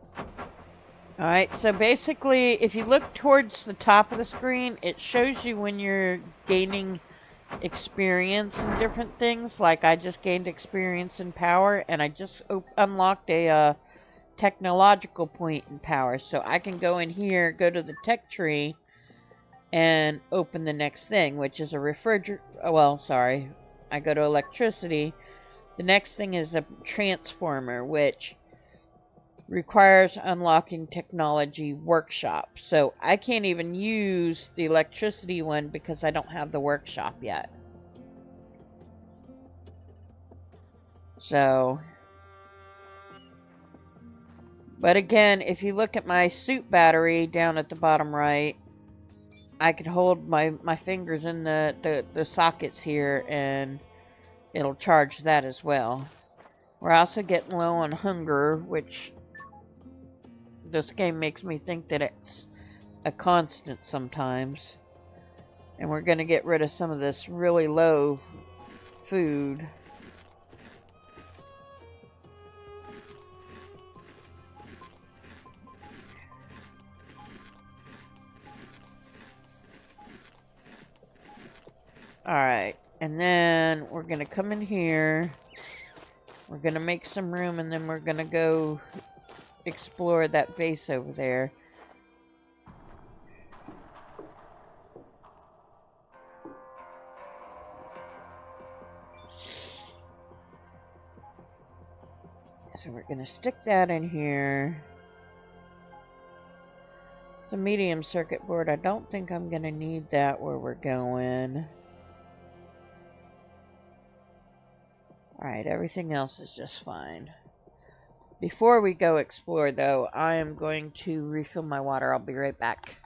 Alright, so basically, if you look towards the top of the screen, it shows you when you're gaining experience in different things. Like, I just gained experience in power, and I just unlocked a technological point in power. So I can go in here, go to the tech tree, and open the next thing, which is a refrigerator. Well, sorry, I go to electricity. The next thing is a transformer, which requires unlocking technology workshop. So I can't even use the electricity one because I don't have the workshop yet. So, but again, if you look at my suit battery down at the bottom right, I could hold my fingers in the sockets here and it'll charge that as well. We're also getting low on hunger, which this game makes me think that it's a constant sometimes. And we're going to get rid of some of this really low food. Alright, and then we're going to come in here. We're going to make some room, and then we're going to go explore that base over there. So we're going to stick that in here. It's a medium circuit board. I don't think I'm going to need that where we're going. Alright, everything else is just fine. Before we go explore, though, I am going to refill my water. I'll be right back.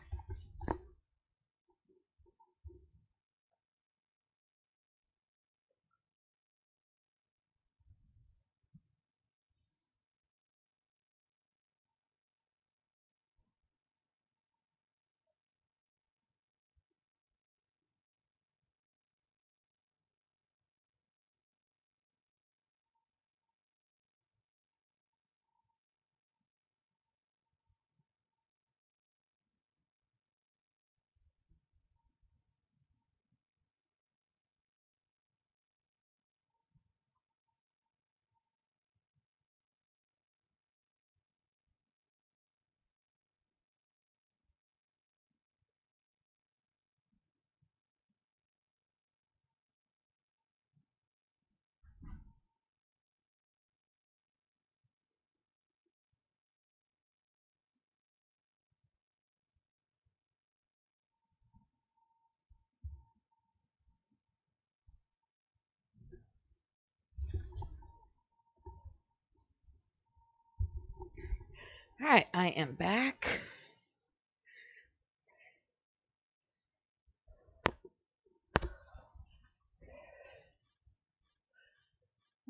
Alright, I am back.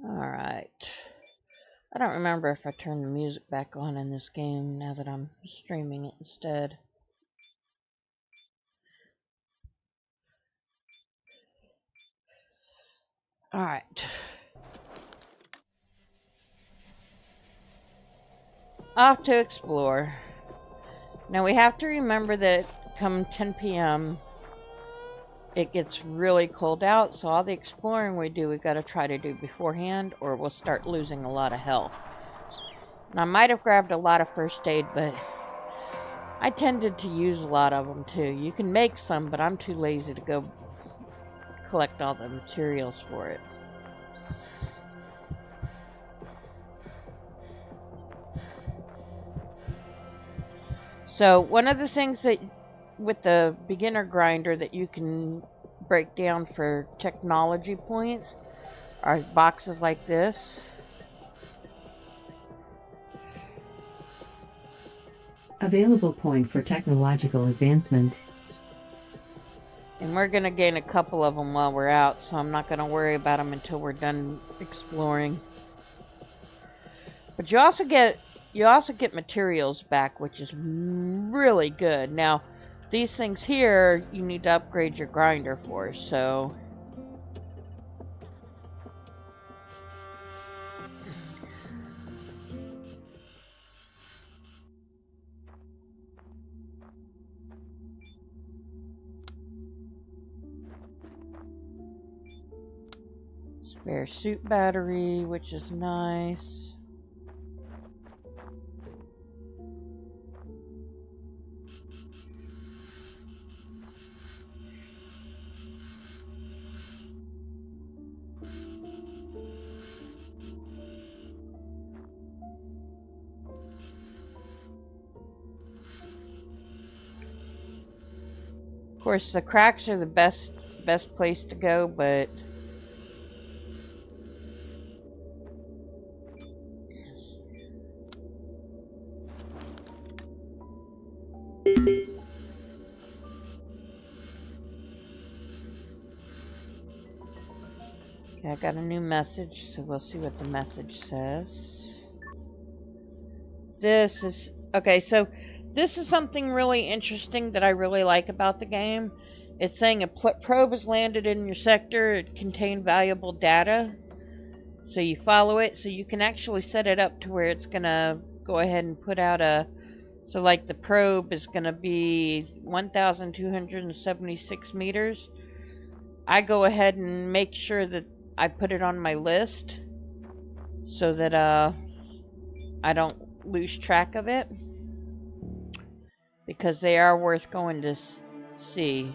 Alright. I don't remember if I turned the music back on in this game now that I'm streaming it instead. Alright. Off to explore. Now we have to remember that come 10 p.m. it gets really cold out, so all the exploring we do, we've got to try to do beforehand, or we'll start losing a lot of health. And I might have grabbed a lot of first aid, but I tended to use a lot of them too. You can make some, but I'm too lazy to go collect all the materials for it. So one of the things that with the beginner grinder that you can break down for technology points are boxes like this. Available point for technological advancement. And we're going to gain a couple of them while we're out, so I'm not going to worry about them until we're done exploring. But you also get materials back, which is really good. Now, these things here, you need to upgrade your grinder for, so... Spare suit battery, which is nice. Of course, the cracks are the best place to go, but okay, I got a new message, so we'll see what the message says. This is okay, so this is something really interesting that I really like about the game. It's saying a probe has landed in your sector. It contained valuable data. So you follow it. So you can actually set it up to where it's going to go ahead and put out a... So like the probe is going to be 1,276 meters. I go ahead and make sure that I put it on my list so that I don't lose track of it. Because they are worth going to see.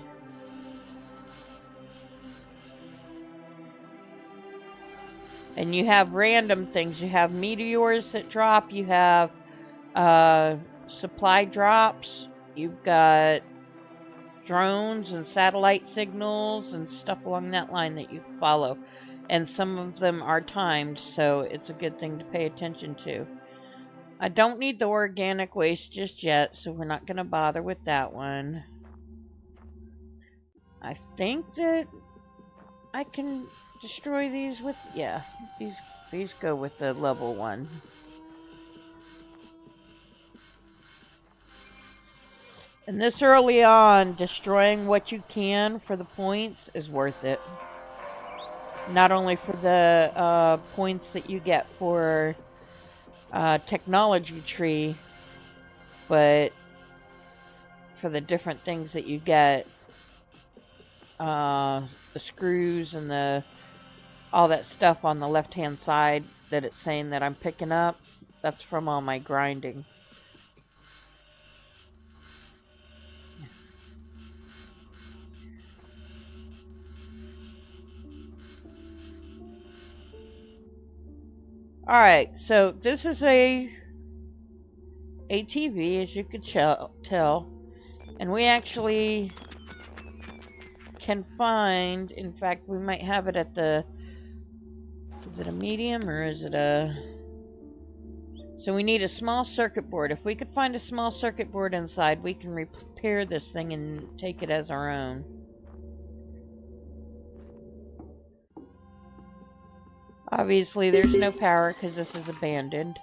And you have random things. You have meteors that drop. You have supply drops. You've got drones and satellite signals and stuff along that line that you follow. And some of them are timed, so it's a good thing to pay attention to. I don't need the organic waste just yet, so we're not going to bother with that one. I think that I can destroy these with... Yeah, these go with the level 1. And this early on, destroying what you can for the points is worth it. Not only for the points that you get for... technology tree, but for the different things that you get, the screws and all that stuff on the left hand side that it's saying that I'm picking up, that's from all my grinding. Alright, so this is a ATV, as you could tell, and we actually can find, in fact, we might have it at the, is it a medium or is it a, So we need a small circuit board. If we could find a small circuit board inside, we can repair this thing and take it as our own. Obviously, there's no power because this is abandoned.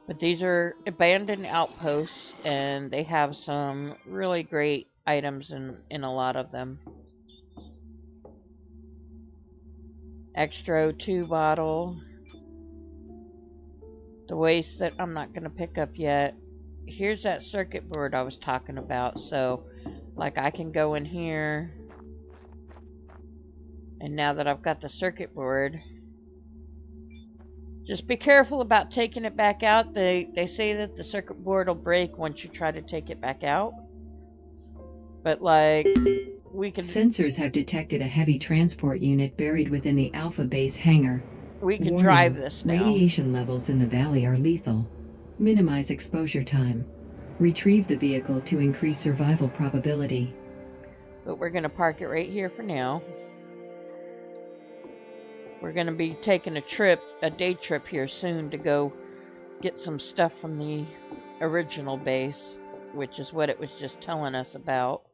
But these are abandoned outposts, and they have some really great items in a lot of them. Extra O2 bottle. The waste that I'm not going to pick up yet. Here's that circuit board I was talking about. So, like, I can go in here. And now that I've got the circuit board, just be careful about taking it back out. They say that the circuit board will break once you try to take it back out. But, like, we can... Sensors have detected a heavy transport unit buried within the Alpha Base hangar. We can Warning, drive this now. Radiation levels in the valley are lethal. Minimize exposure time. Retrieve the vehicle to increase survival probability. But we're going to park it right here for now. We're going to be taking a day trip here soon to go get some stuff from the original base, which is what it was just telling us about.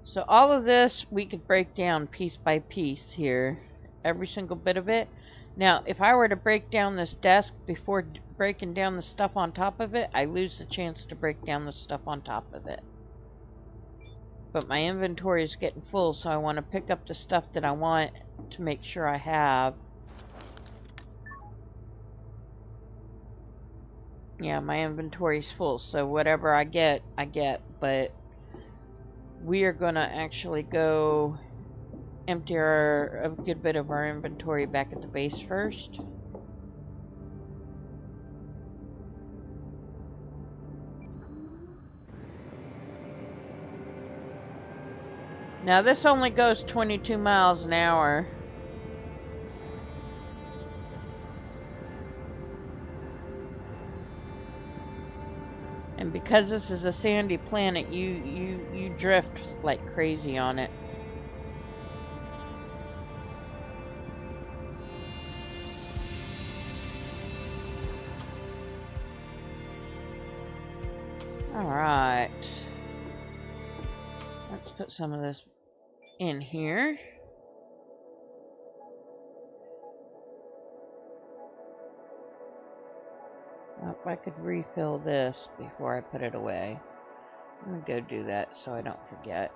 So all of this we could break down piece by piece here, every single bit of it. Now, if I were to break down this desk before breaking down the stuff on top of it, I lose the chance to break down the stuff on top of it. But my inventory is getting full, so I want to pick up the stuff that I want to make sure I have. Yeah, my inventory's full, so whatever I get, but we are going to actually go empty a good bit of our inventory back at the base first. Now this only goes 22 miles an hour. And because this is a sandy planet, you drift like crazy on it. Alright. Let's put some of this in here. Oh, I could refill this before I put it away. I'm gonna go do that so I don't forget.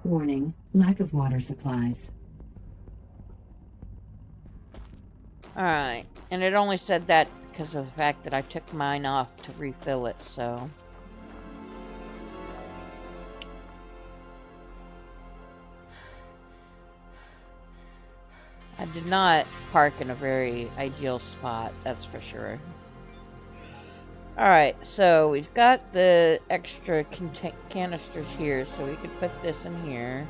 Warning, lack of water supplies. Alright, and it only said that because of the fact that I took mine off to refill it, so... I did not park in a very ideal spot, that's for sure. Alright, so we've got the extra canisters here, so we could put this in here.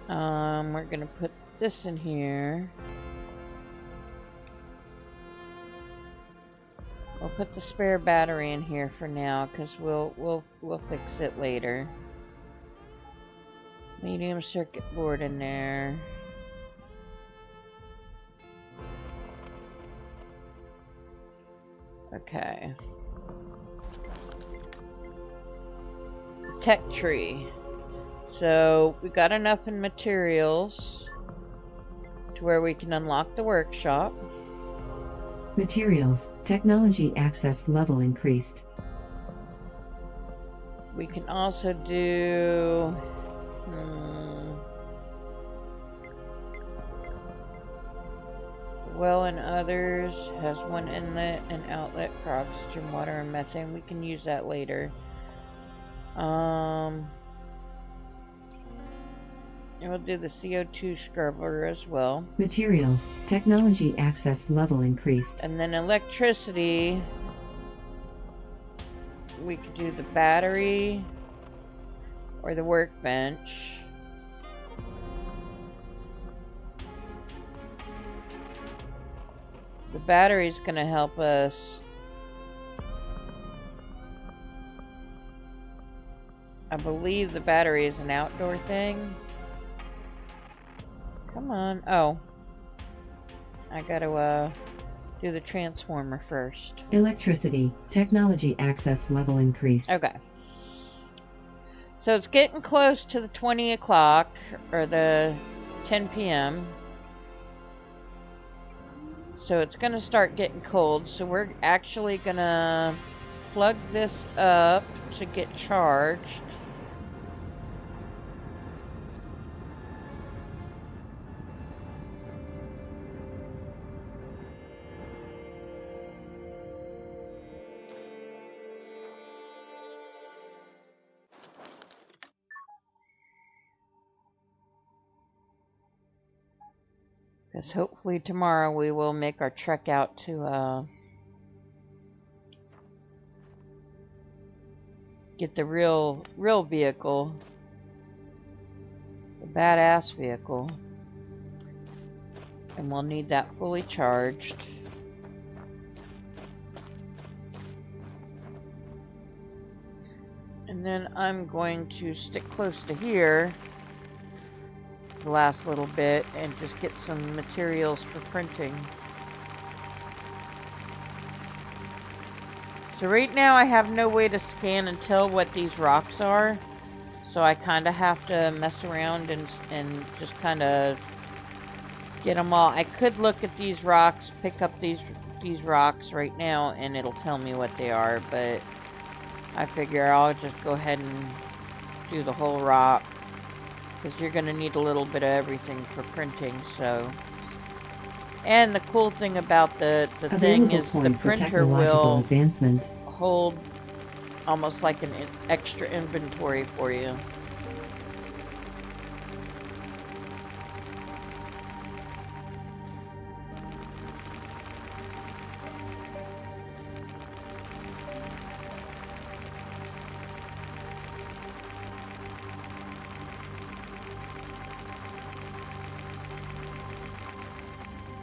We're gonna put this in here. We'll put the spare battery in here for now, because we'll fix it later. Medium circuit board in there. Okay. Tech tree. So we got enough in materials to where we can unlock the workshop. Materials, technology access level increased. We can also do... well and others has one inlet and outlet for oxygen, water, and methane. We can use that later. And we'll do the CO2 scrubber as well. Materials, technology access level increased. And then electricity, we could do the battery or the workbench. The battery's gonna help us. I believe the battery is an outdoor thing. Come on. Oh. I gotta, do the transformer first. Electricity, technology access level increased. Okay. So it's getting close to the 20 o'clock, or the 10 p.m. So it's gonna start getting cold, so we're actually gonna plug this up to get charged. Because hopefully tomorrow we will make our trek out to get the real vehicle, the badass vehicle, and we'll need that fully charged. And then I'm going to stick close to here the last little bit and just get some materials for printing. So right now I have no way to scan and tell what these rocks are, so I kind of have to mess around and just kind of get them all. I could look at these rocks, pick up these rocks right now, and it'll tell me what they are, but I figure I'll just go ahead and do the whole rock, because you're going to need a little bit of everything for printing. So, and the cool thing about the thing is the printer will advancement. Hold almost like an extra inventory for you.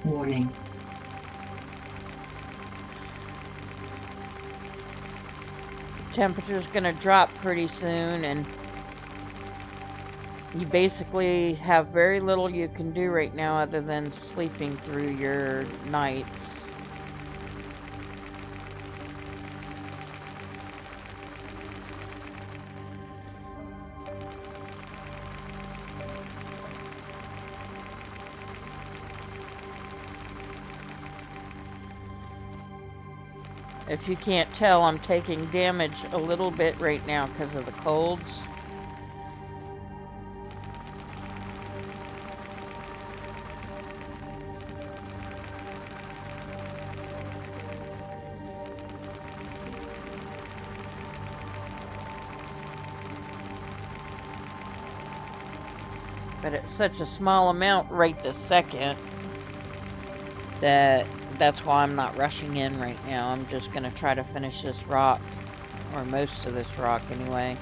Warning. Temperature's gonna drop pretty soon, and you basically have very little you can do right now other than sleeping through your nights. If you can't tell, I'm taking damage a little bit right now because of the colds. But it's such a small amount right this second that that's why I'm not rushing in right now. I'm just going to try to finish this rock, or most of this rock anyway.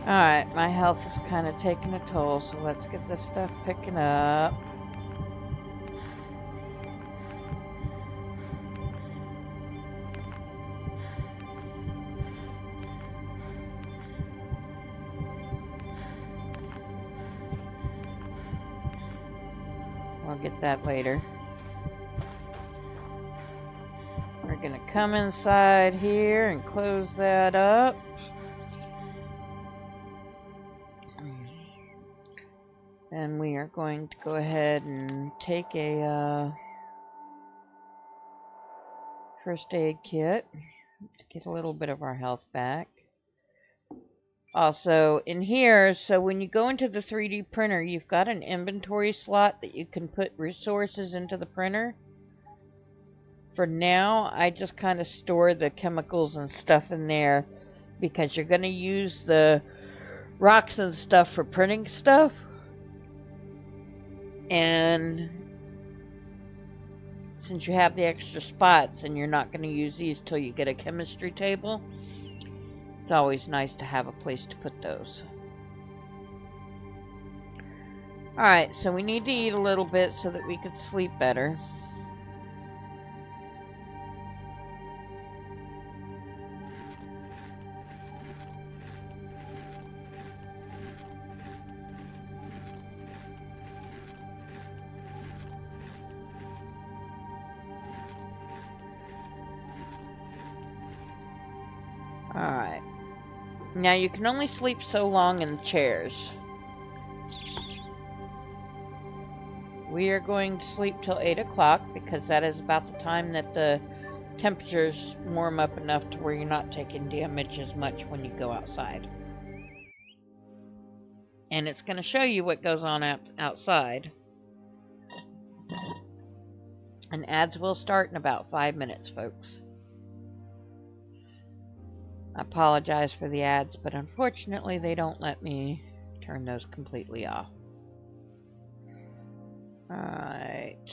Alright, my health is kind of taking a toll, so let's get this stuff picking up. We'll get that later. We're gonna come inside here and close that up. And we are going to go ahead and take a first aid kit to get a little bit of our health back. Also, in here, so when you go into the 3D printer, you've got an inventory slot that you can put resources into the printer. For now, I just kind of store the chemicals and stuff in there because you're going to use the rocks and stuff for printing stuff. And since you have the extra spots and you're not going to use these till you get a chemistry table, it's always nice to have a place to put those. Alright, so we need to eat a little bit so that we could sleep better. Alright. Now you can only sleep so long in the chairs. We are going to sleep till 8 o'clock because that is about the time that the temperatures warm up enough to where you're not taking damage as much when you go outside. And it's going to show you what goes on outside. And ads will start in about 5 minutes, folks. I apologize for the ads, but unfortunately they don't let me turn those completely off. Alright.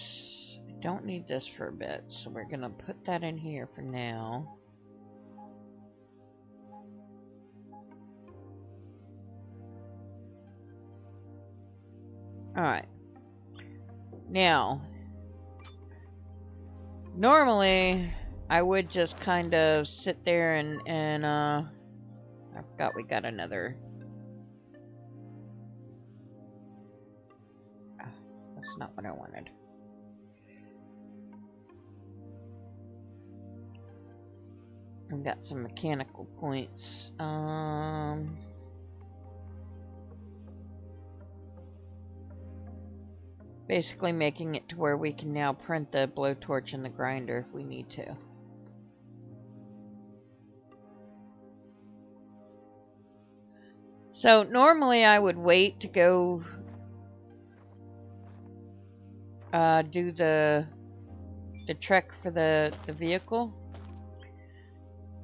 I don't need this for a bit, so we're going to put that in here for now. Alright. Now, normally I would just kind of sit there and I forgot we got another. That's not what I wanted. We got some mechanical points. Basically making it to where we can now print the blowtorch and the grinder if we need to. So normally I would wait to go do the trek for the vehicle.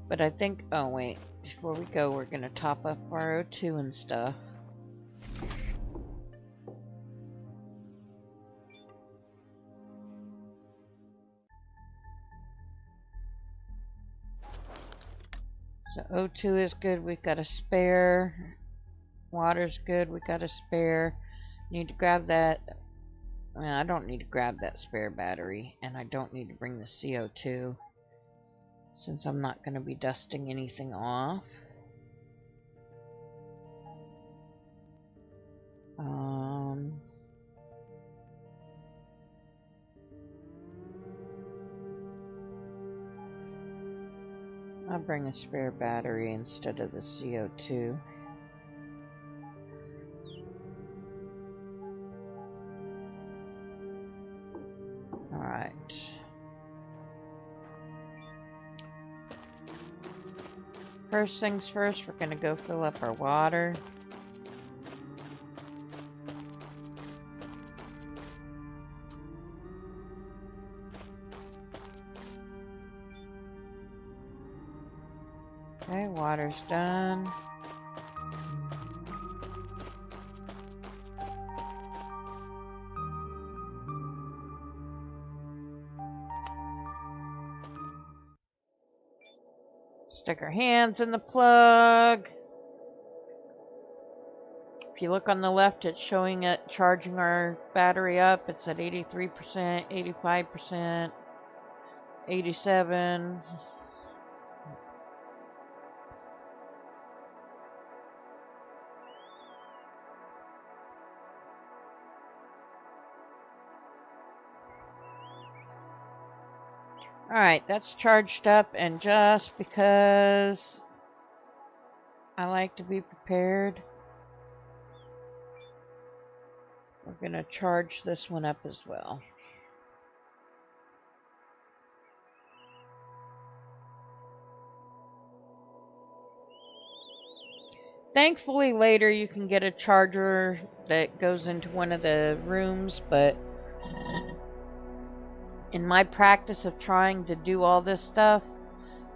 But I think, oh wait, before we go we're gonna top up our O2 and stuff. So O2 is good, we've got a spare. Water's good, we got a spare. Need to grab that. Well, I don't need to grab that spare battery, and I don't need to bring the CO2 since I'm not going to be dusting anything off. I'll bring a spare battery instead of the CO2. Alright. First things first, we're going to go fill up our water. Okay, water's done. Stick our hands in the plug. If you look on the left, it's showing it charging our battery up. It's at 83%, 85%, 87. Alright, that's charged up, and just because I like to be prepared, we're going to charge this one up as well. Thankfully, later you can get a charger that goes into one of the rooms, but in my practice of trying to do all this stuff,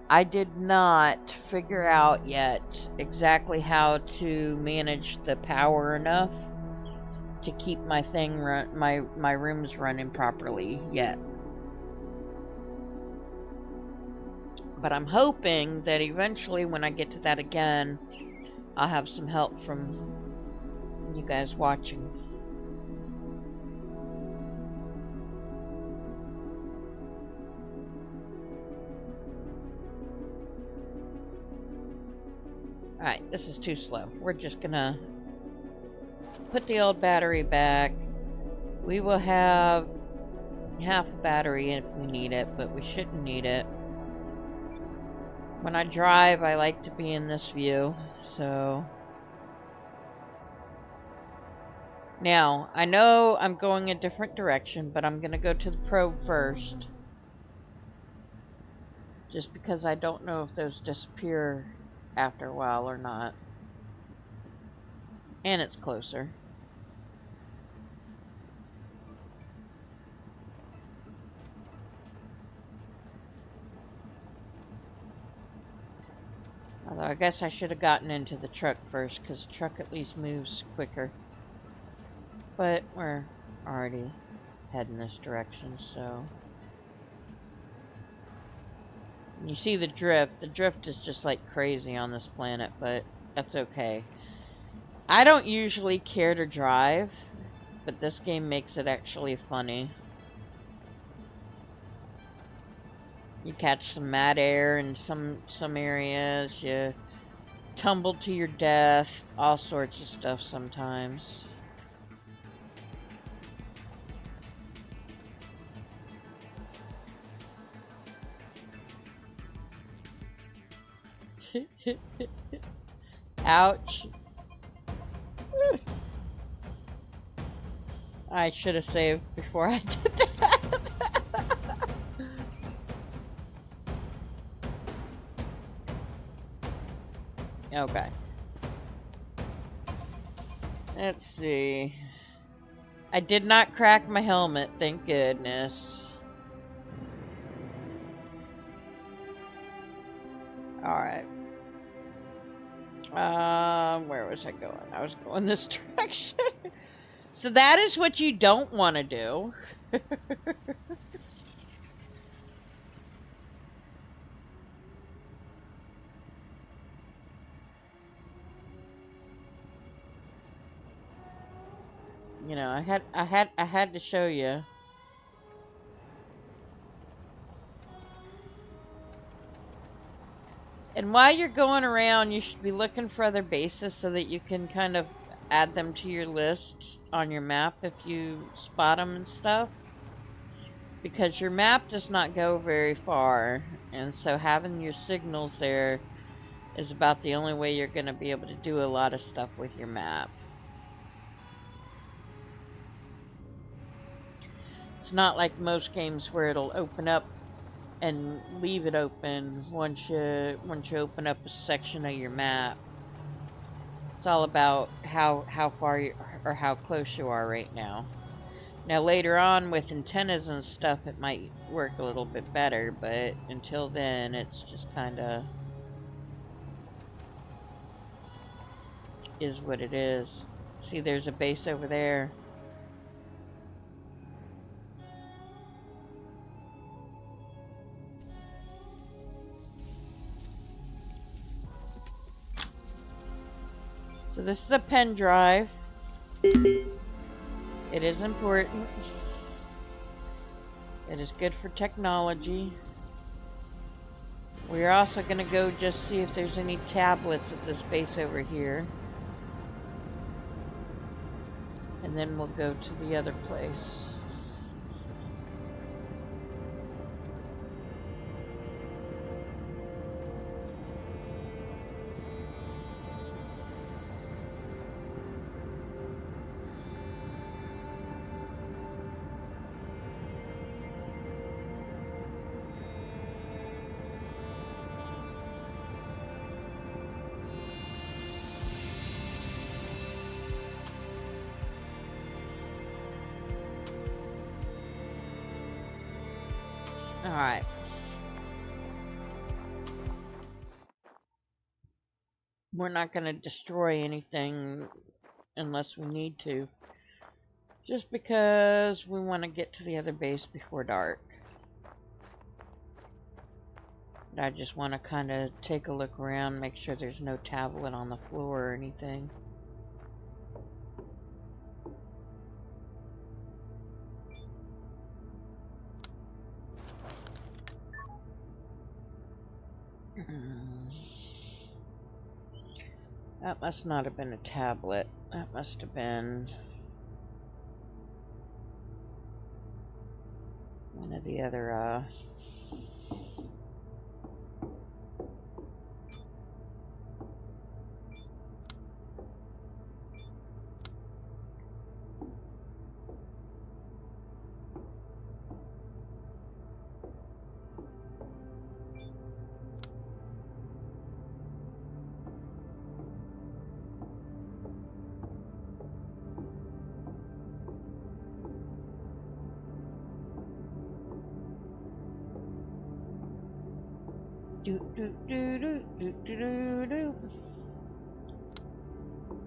I did not figure out yet exactly how to manage the power enough to keep my my rooms running properly yet. But I'm hoping that eventually when I get to that again, I'll have some help from you guys watching. Alright, this is too slow. We're just gonna put the old battery back. We will have half a battery if we need it, but we shouldn't need it. When I drive, I like to be in this view, so... Now, I know I'm going a different direction, but I'm gonna go to the probe first. Just because I don't know if those disappear after a while or not. And it's closer. Although I guess I should have gotten into the truck first, because the truck at least moves quicker. But we're already heading this direction, so... You see the drift. The drift is just like crazy on this planet, but that's okay. I don't usually care to drive, but this game makes it actually funny. You catch some mad air in some areas, you tumble to your death, all sorts of stuff sometimes. Ouch. I should have saved before I did that. Okay. Let's see. I did not crack my helmet, thank goodness. Alright. Where was I going? I was going this direction. So that is what you don't want to do. You know, I had to show you. And while you're going around, you should be looking for other bases so that you can kind of add them to your list on your map if you spot them and stuff. Because your map does not go very far, and so having your signals there is about the only way you're going to be able to do a lot of stuff with your map. It's not like most games where it'll open up and leave it open once you open up a section of your map. It's all about how far you, or how close you are right now. Now later on with antennas and stuff it might work a little bit better, but until then it's just kinda is what it is. See, there's a base over there. So this is a pen drive. It is important. It is good for technology. We're also going to go just see if there's any tablets at this base over here. And then we'll go to the other place. Alright. We're not going to destroy anything unless we need to. Just because we want to get to the other base before dark. I just want to kind of take a look around, make sure there's no tablet on the floor or anything. That must not have been a tablet. That must have been one of the other,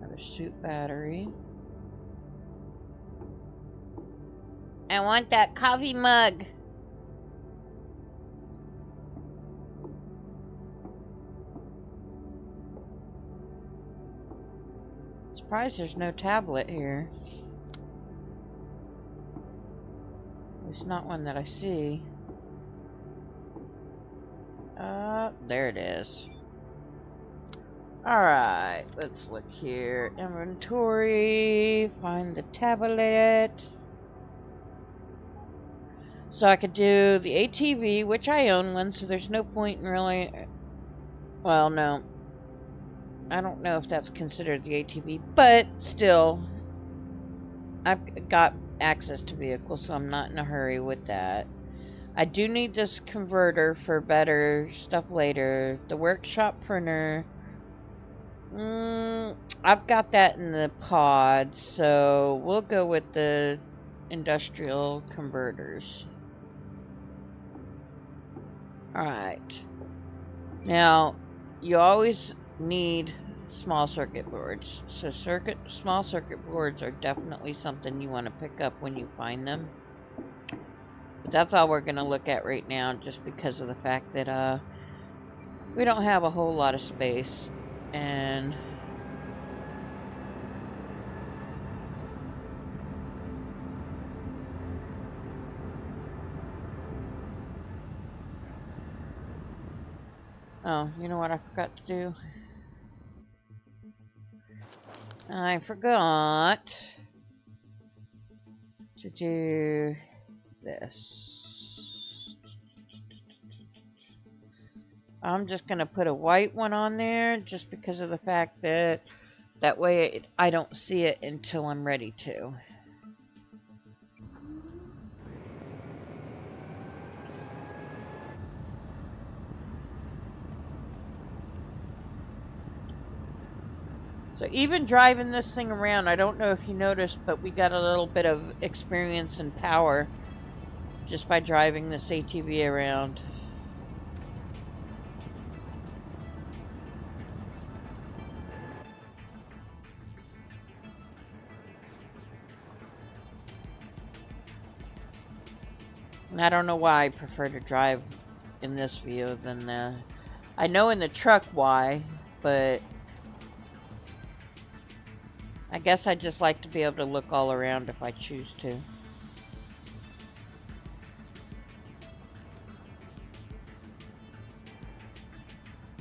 Another suit battery. I want that coffee mug. Surprised there's no tablet here. At least not one that I see. There it is. Alright, let's look here. Inventory, find the tablet. So I could do the ATV, which I own one, so there's no point in really... Well, no. I don't know if that's considered the ATV, but still, I've got access to vehicles, so I'm not in a hurry with that. I do need this converter for better stuff later. The workshop printer. I've got that in the pod, so we'll go with the industrial converters. Alright. Now, you always need small circuit boards. So small circuit boards are definitely something you want to pick up when you find them. But that's all we're going to look at right now, just because of the fact that we don't have a whole lot of space. And oh, you know what I forgot to do? I forgot to do this. I'm just going to put a white one on there just because of the fact that that way I don't see it until I'm ready to. So even driving this thing around, I don't know if you noticed, but we got a little bit of experience and power just by driving this ATV around. And I don't know why I prefer to drive in this view than I know in the truck why, but I guess I just like to be able to look all around if I choose to.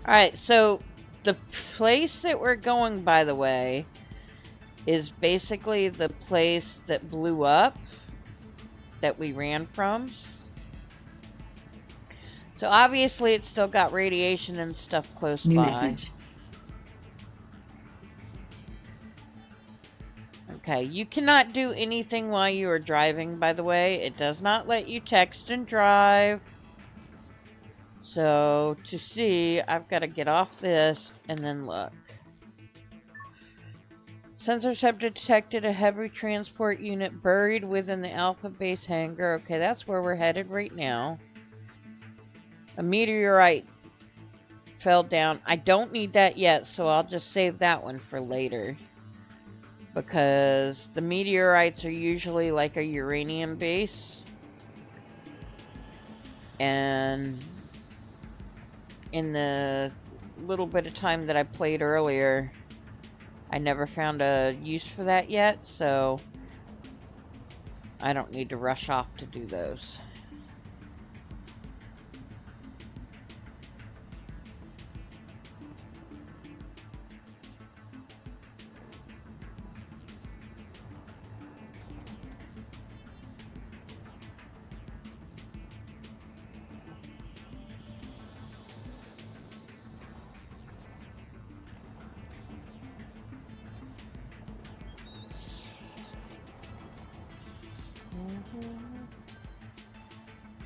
Alright, so the place that we're going, by the way, is basically the place that blew up that we ran from. So obviously it's still got radiation and stuff close New by. message. Okay, you cannot do anything while you are driving, by the way. It does not let you text and drive. So, to see, I've got to get off this and then look. Sensors have detected a heavy transport unit buried within the Alpha base hangar. Okay, that's where we're headed right now. A meteorite fell down. I don't need that yet, so I'll just save that one for later. Because the meteorites are usually like a uranium base. And in the little bit of time that I played earlier, I never found a use for that yet, so I don't need to rush off to do those.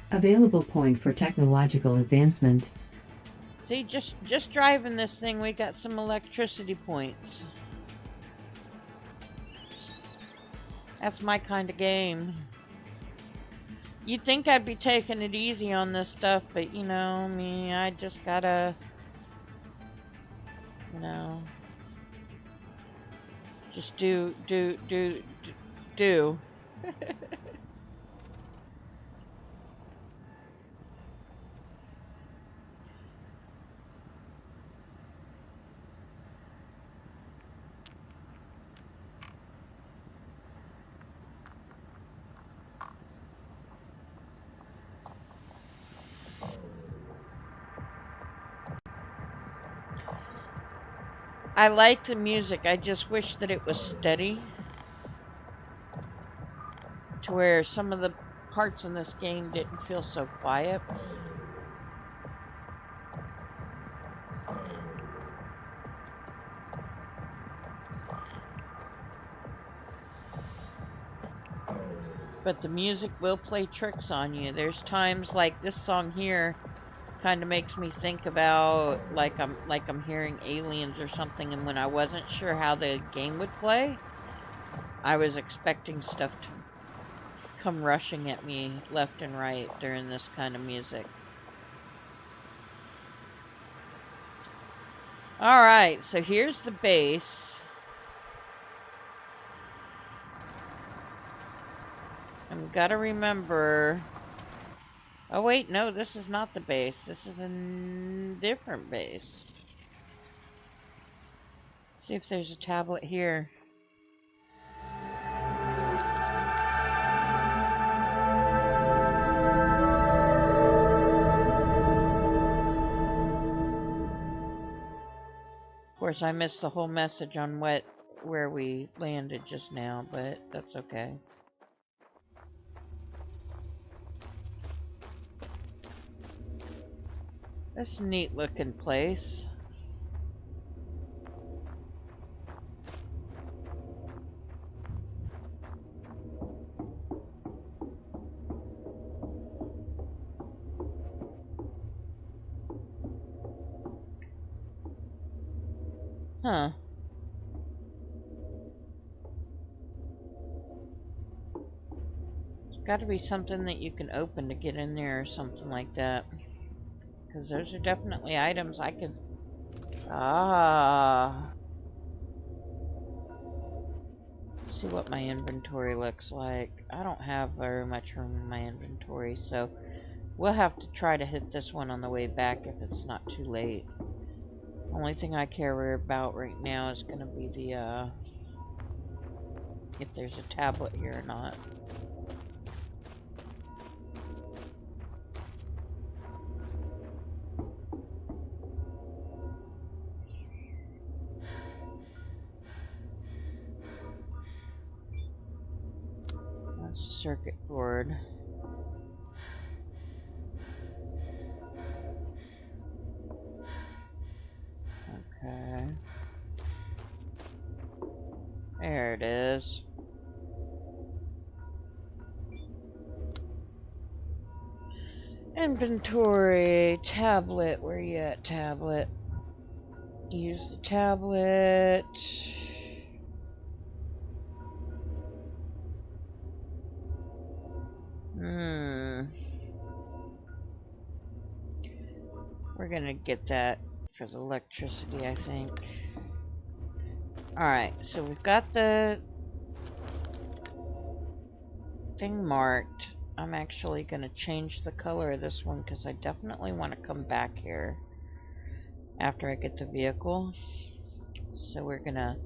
Available point for technological advancement. See, just driving this thing, we got some electricity points. That's my kind of game. You'd think I'd be taking it easy on this stuff, but you know me, I just gotta, you know, just do. I like the music, I just wish that it was steady. To where some of the parts in this game didn't feel so quiet. But the music will play tricks on you. There's times like this song here kind of makes me think about like I'm hearing aliens or something, and when I wasn't sure how the game would play, I was expecting stuff to come rushing at me left and right during this kind of music. Alright, so here's the base. I've got to remember... Oh wait, no, this is not the base. This is a different base. Let's see if there's a tablet here. Of course, I missed the whole message on where we landed just now, but that's okay. That's a neat looking place. Huh. There's got to be something that you can open to get in there or something like that. Because those are definitely items I could... Ah. Let's see what my inventory looks like. I don't have very much room in my inventory, so we'll have to try to hit this one on the way back if it's not too late. Only thing I care about right now is going to be the if there's a tablet here or not. That's a circuit board. Okay. There it is. Inventory, tablet, where you at, tablet? Use the tablet. We're gonna get that for the electricity, I think. Alright, so we've got the thing marked. I'm actually gonna change the color of this one because I definitely want to come back here after I get the vehicle. So we're gonna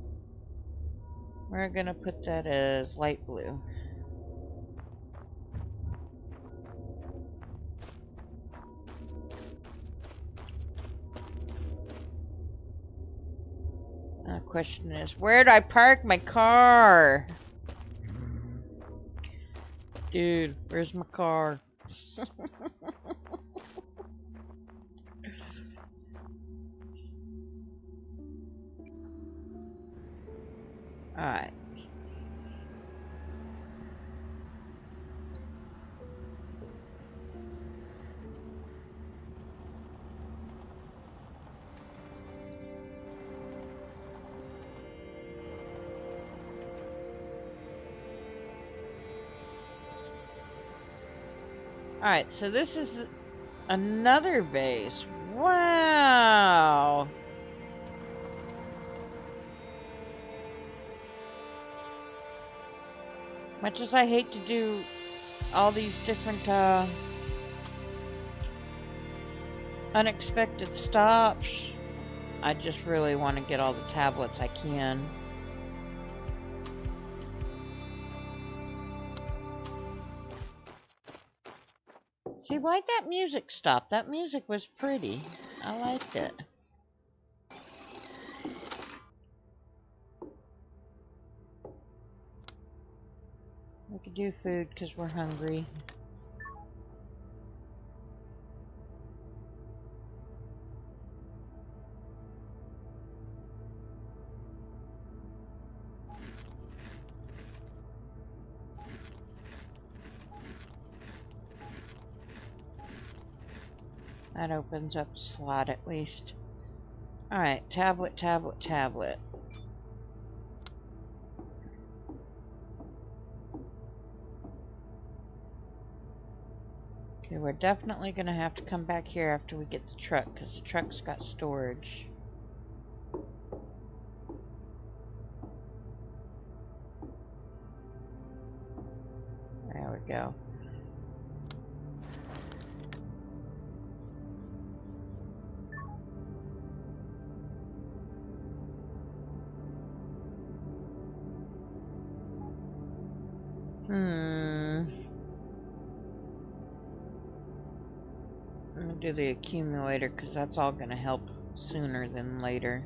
put that as light blue. The question is, where'd I park my car? Dude, where's my car? Alright. Alright, so this is another base. Wow! Much as I hate to do all these different unexpected stops, I just really want to get all the tablets I can. See, why'd that music stop? That music was pretty. I liked it. We could do food because we're hungry. That opens up the slot at least. Alright, tablet, tablet, tablet. Okay, we're definitely going to have to come back here after we get the truck, because the truck's got storage. There we go. I'm gonna do the accumulator because that's all gonna help sooner than later.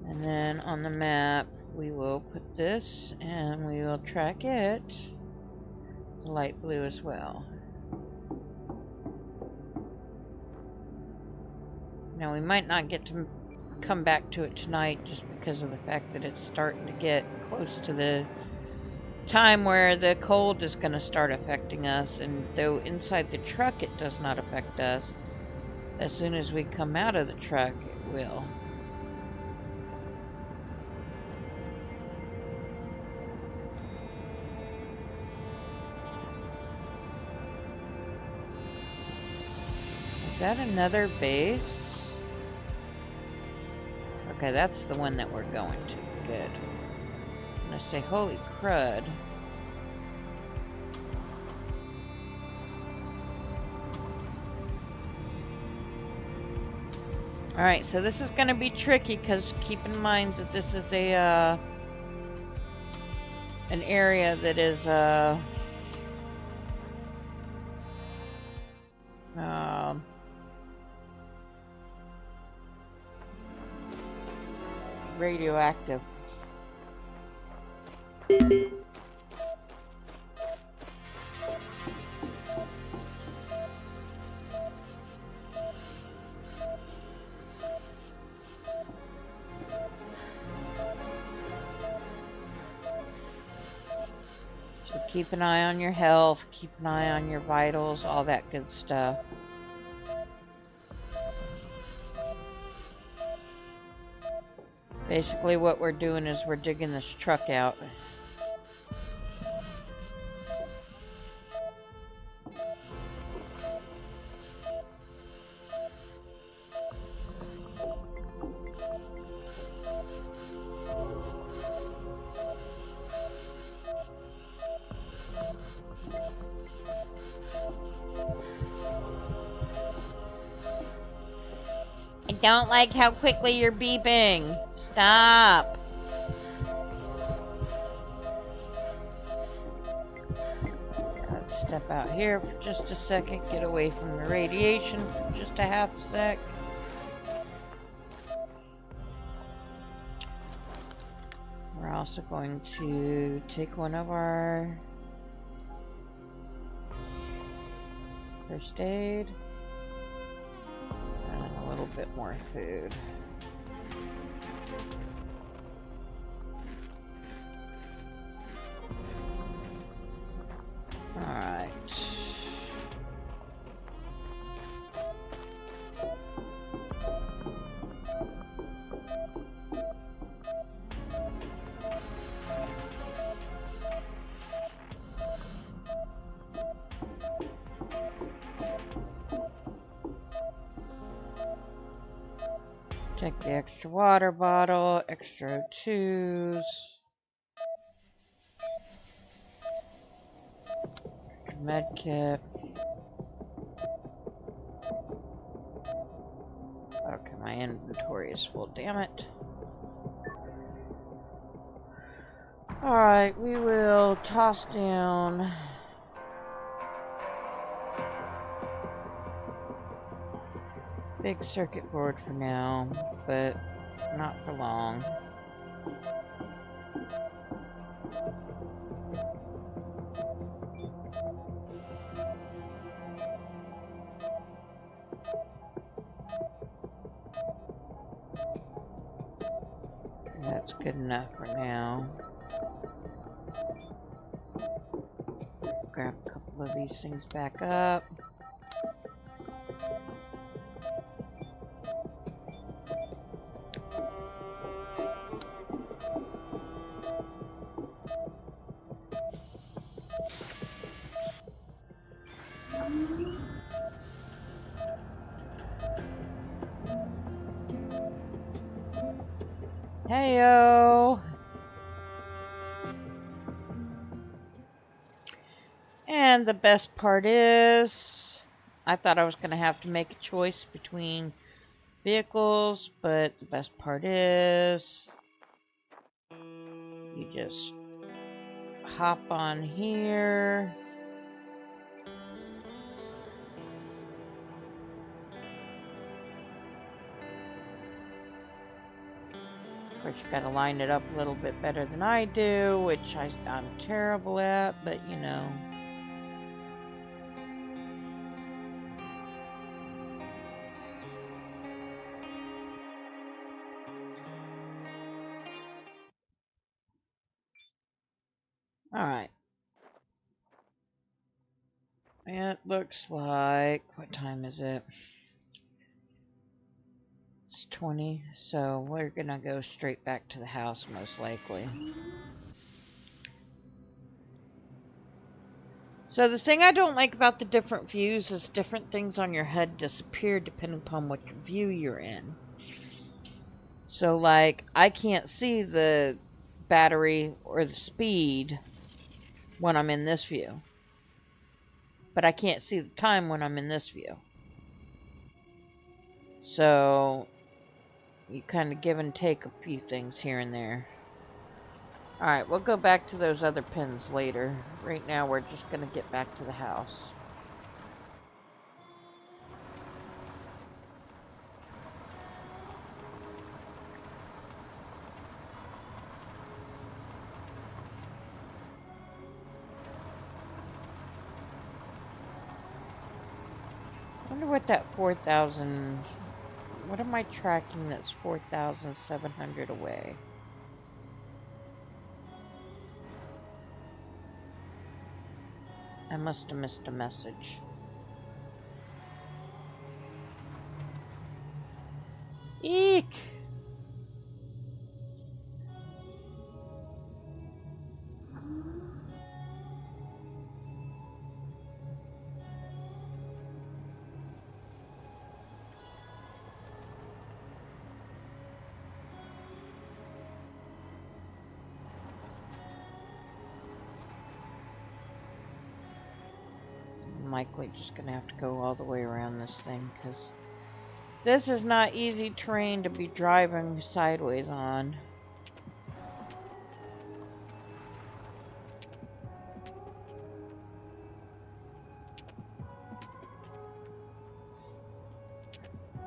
And then on the map, we will put this and we will track it light blue as well. Now we might not get to come back to it tonight just because of the fact that it's starting to get close to the time where the cold is going to start affecting us, and though inside the truck it does not affect us, as soon as we come out of the truck it will. Is that another base? Okay, that's the one that we're going to. Good. I'm gonna say, holy crud. Alright, so this is gonna be tricky because keep in mind that this is a an area that is radioactive. So keep an eye on your health, keep an eye on your vitals, all that good stuff. Basically what we're doing is we're digging this truck out. I don't like how quickly you're beeping. Stop. Let's step out here for just a second, get away from the radiation for just a half a sec. We're also going to take one of our first aid and a little bit more food. Alright. Take the extra water bottle, extra O2s. Med kit. Okay, my inventory is full, damn it. Alright, we will toss down big circuit board for now, but not for long. That's good enough for now. Grab a couple of these things back up. Heyo! And the best part is, I thought I was going to have to make a choice between vehicles, but the best part is, you just hop on here. Of course, you gotta line it up a little bit better than I do, which I'm terrible at, but you know. Alright. It looks like, what time is it? It's 20, so we're gonna go straight back to the house most likely. So the thing I don't like about the different views is different things on your HUD disappear depending upon what view you're in. So like, I can't see the battery or the speed when I'm in this view. But I can't see the time when I'm in this view. So you kind of give and take a few things here and there. Alright, we'll go back to those other pins later. Right now, we're just gonna get back to the house. I wonder what that 4,000... What am I tracking that's 4,700 away? I must have missed a message. Eek! I'm likely just gonna have to go all the way around this thing, because this is not easy terrain to be driving sideways on.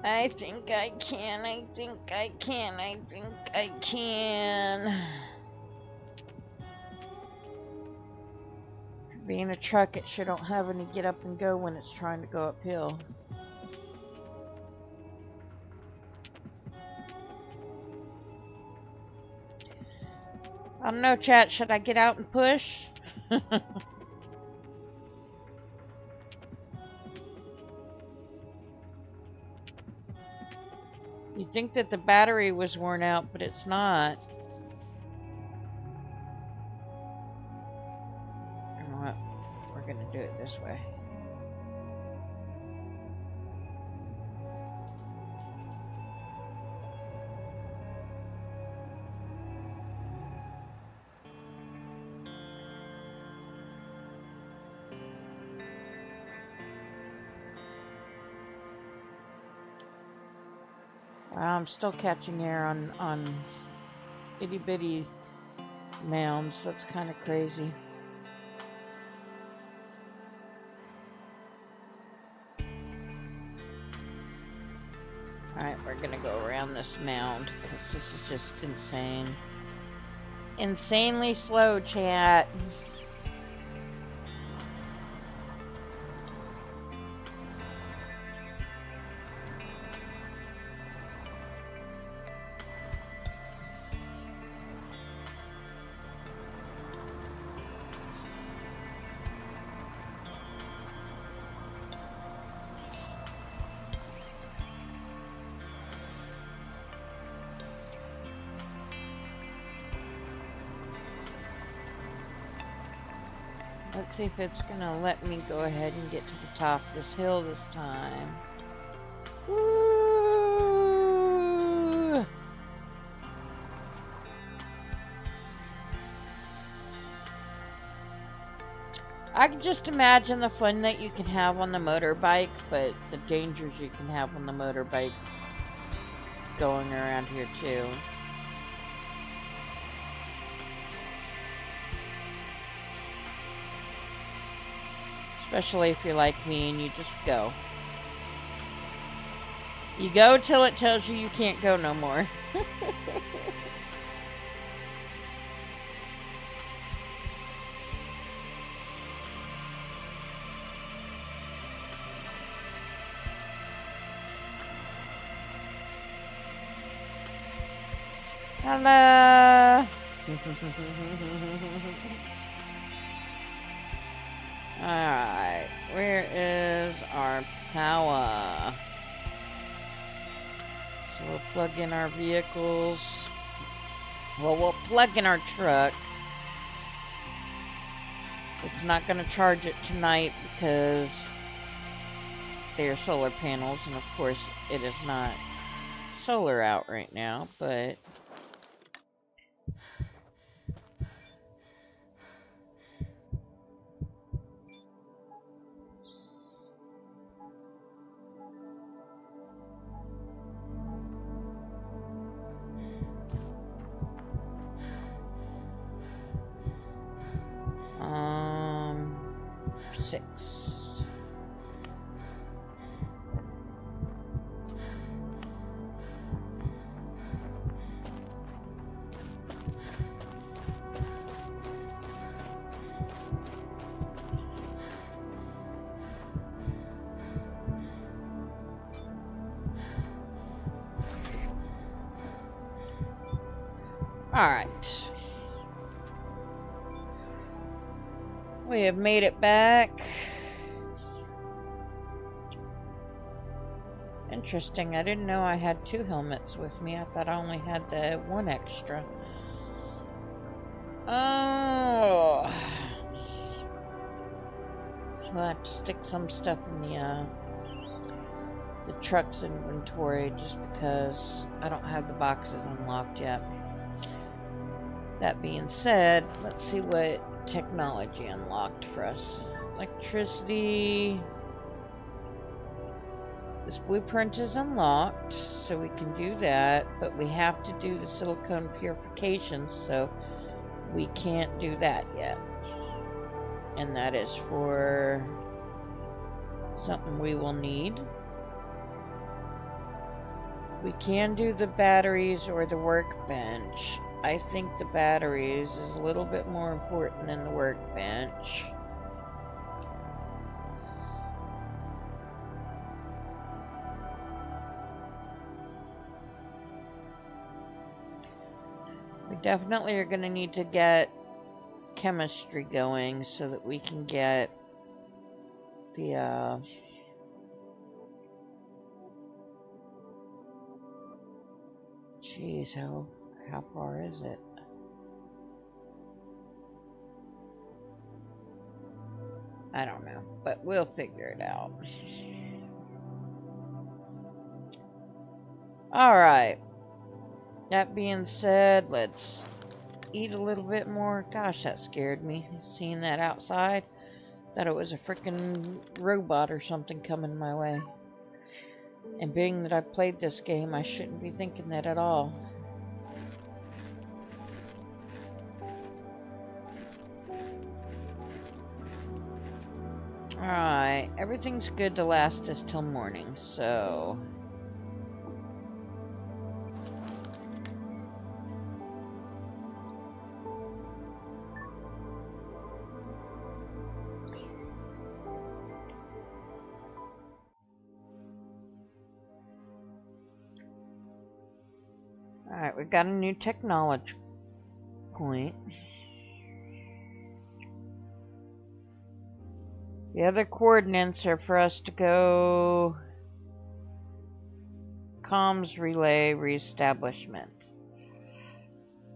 I think I can, I think I can, I think I can. Being a truck, it sure don't have any get up and go when it's trying to go uphill. I don't know, chat, should I get out and push? You'd think that the battery was worn out, but it's not. You know what? We're gonna do it this way. I'm still catching air on itty bitty mounds. That's kind of crazy. Alright, we're gonna go around this mound because this is just insane. Insanely slow, chat. Let's see if it's gonna let me go ahead and get to the top of this hill this time. Woo! I can just imagine the fun that you can have on the motorbike, but the dangers you can have on the motorbike going around here too. Especially if you're like me and you just go. You go till it tells you can't go no more. Hello. Alright, where is our power? So we'll plug in our vehicles. Well, we'll plug in our truck. It's not going to charge it tonight because they are solar panels, and of course it is not solar out right now, but 6. Alright. We have made it back. Interesting, I didn't know I had 2 helmets with me. I thought I only had the 1 extra. Oh. We'll have to stick some stuff in the truck's inventory just because I don't have the boxes unlocked yet. That being said, let's see what technology unlocked for us. Electricity. This blueprint is unlocked, so we can do that, but we have to do the silicone purification, so we can't do that yet. And that is for something we will need. We can do the batteries or the workbench. I think the batteries is a little bit more important than the workbench. We definitely are going to need to get chemistry going so that we can get the Jeez, how far is it? I don't know, but we'll figure it out. Alright. That being said, let's eat a little bit more. Gosh, that scared me. Seeing that outside. Thought it was a freaking robot or something coming my way. And being that I played this game, I shouldn't be thinking that at all. Alright, everything's good to last us till morning, so... Alright, we've got a new technology point. The other coordinates are for us to go comms relay reestablishment.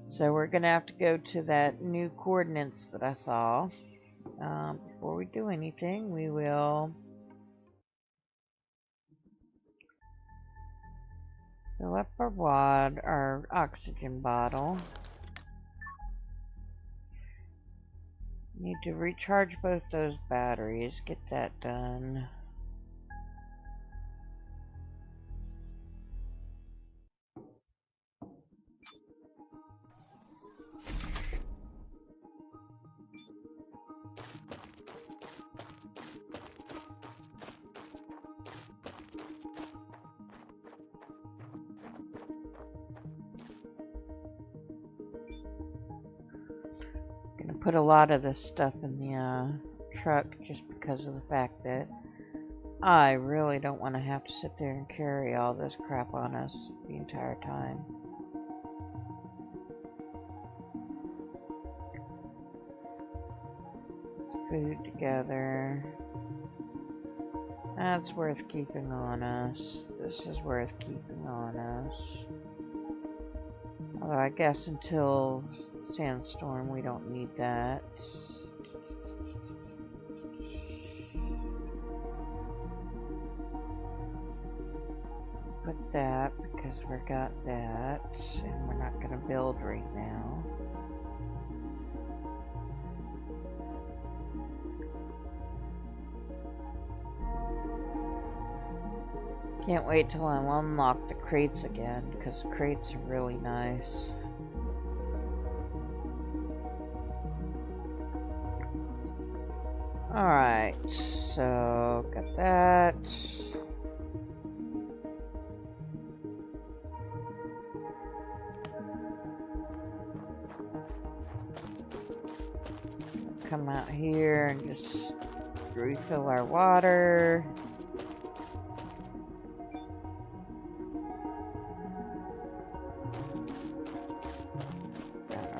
So we're going to have to go to that new coordinates that I saw. Before we do anything, we will fill up our oxygen bottle. Need to recharge both those batteries. Get that done. Put a lot of this stuff in the truck just because of the fact that I really don't want to have to sit there and carry all this crap on us the entire time. Food together. That's worth keeping on us. This is worth keeping on us. Although I guess until Sandstorm, we don't need that. Put that because we got that, and we're not going to build right now. Can't wait till I unlock the crates again, because crates are really nice. Alright, so got that. Come out here and just refill our water.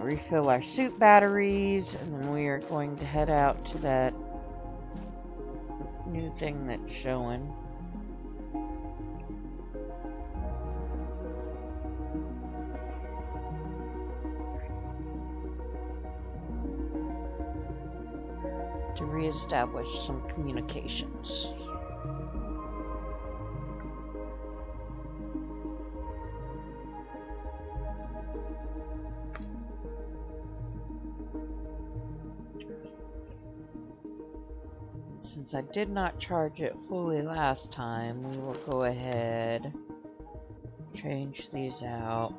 Refill our suit batteries, and then we are going to head out to that new thing that's showing. To reestablish some communications. Since I did not charge it fully last time, we will go ahead, change these out.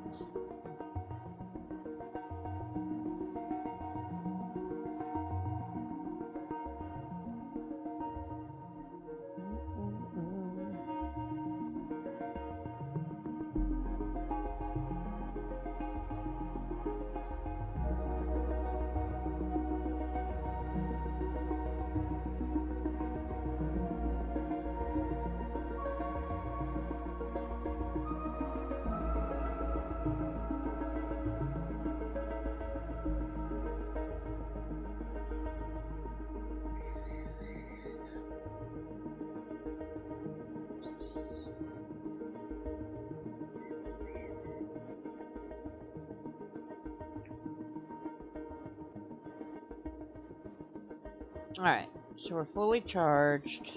Alright, so we're fully charged.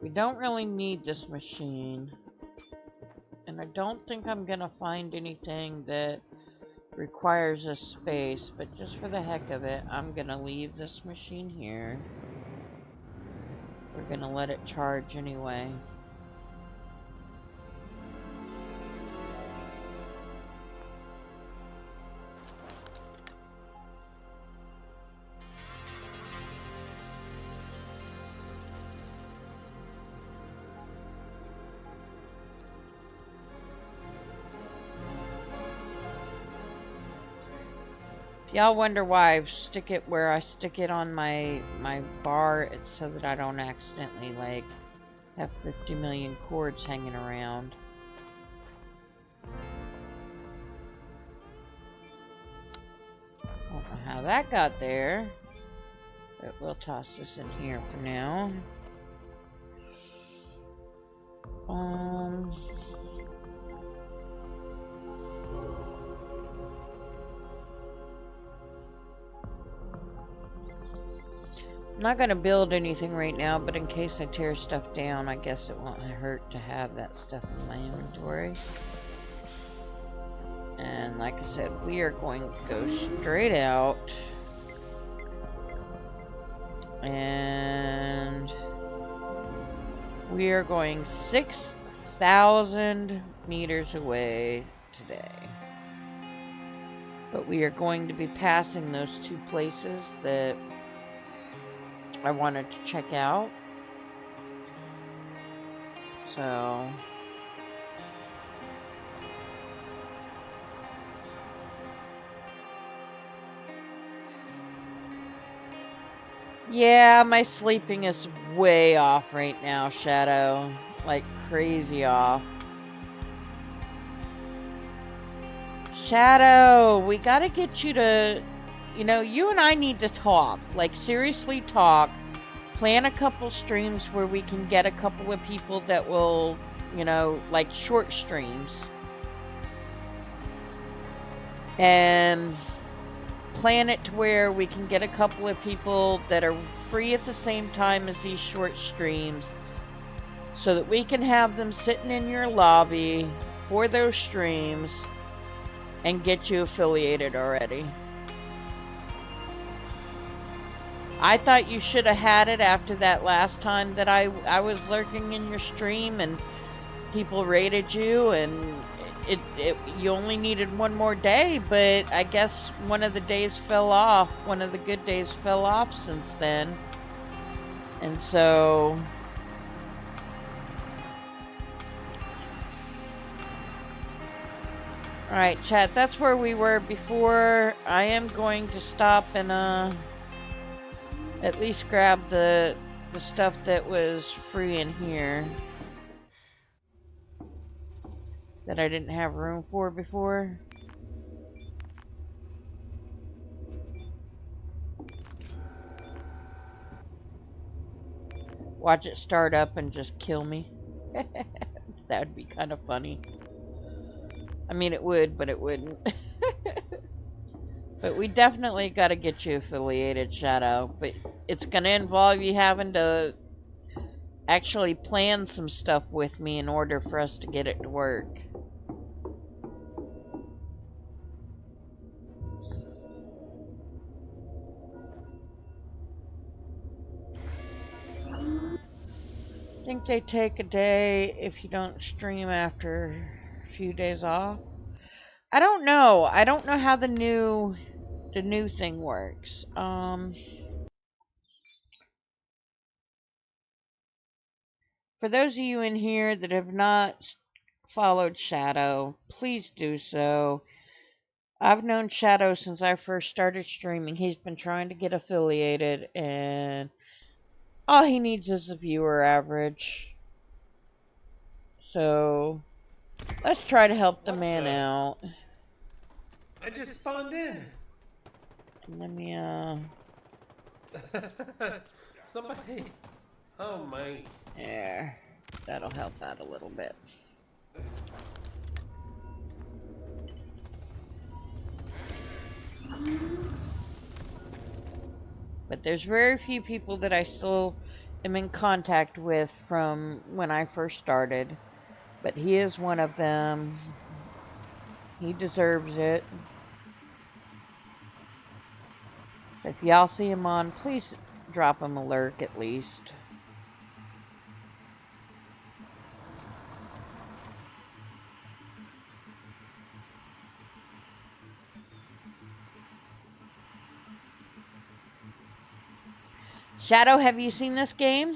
We don't really need this machine. And I don't think I'm gonna find anything that requires a space, but just for the heck of it, I'm gonna leave this machine here. We're gonna let it charge anyway. Y'all wonder why I stick it where I stick it on my bar. It's so that I don't accidentally like have 50 million cords hanging around. Don't know how that got there, but we'll toss this in here for now. I'm not going to build anything right now, but in case I tear stuff down, I guess it won't hurt to have that stuff in my inventory. And like I said, we are going to go straight out. And we are going 6,000 meters away today. But we are going to be passing those two places that I wanted to check out. So yeah, my sleeping is way off right now, Shadow. Like crazy off. Shadow, we gotta get you to, you know, you and I need to talk. Like, seriously talk. Plan a couple streams where we can get a couple of people that will, you know, like short streams. And plan it to where we can get a couple of people that are free at the same time as these short streams, so that we can have them sitting in your lobby for those streams and get you affiliated already. I thought you should have had it after that last time that I was lurking in your stream and people rated you, and you only needed one more day, but I guess one of the days fell off. One of the good days fell off since then. And so alright, chat, that's where we were before. I am going to stop and at least grab the stuff that was free in here that I didn't have room for before. Watch it start up and just kill me. That would be kind of funny. I mean, it would, but it wouldn't. But we definitely got to get you affiliated, Shadow. But it's going to involve you having to actually plan some stuff with me in order for us to get it to work. I think they take a day if you don't stream after a few days off. I don't know. I don't know how the new thing works. For those of you in here that have not followed Shadow, please do so. I've known Shadow since I first started streaming. He's been trying to get affiliated, and all he needs is a viewer average. So let's try to help the man out. I just spawned in. Let me Somebody. Oh my. there. That'll help out a little bit. But there's very few people that I still am in contact with from when I first started. But he is one of them. He deserves it. So if y'all see him on, please drop him a lurk at least. Shadow, have you seen this game?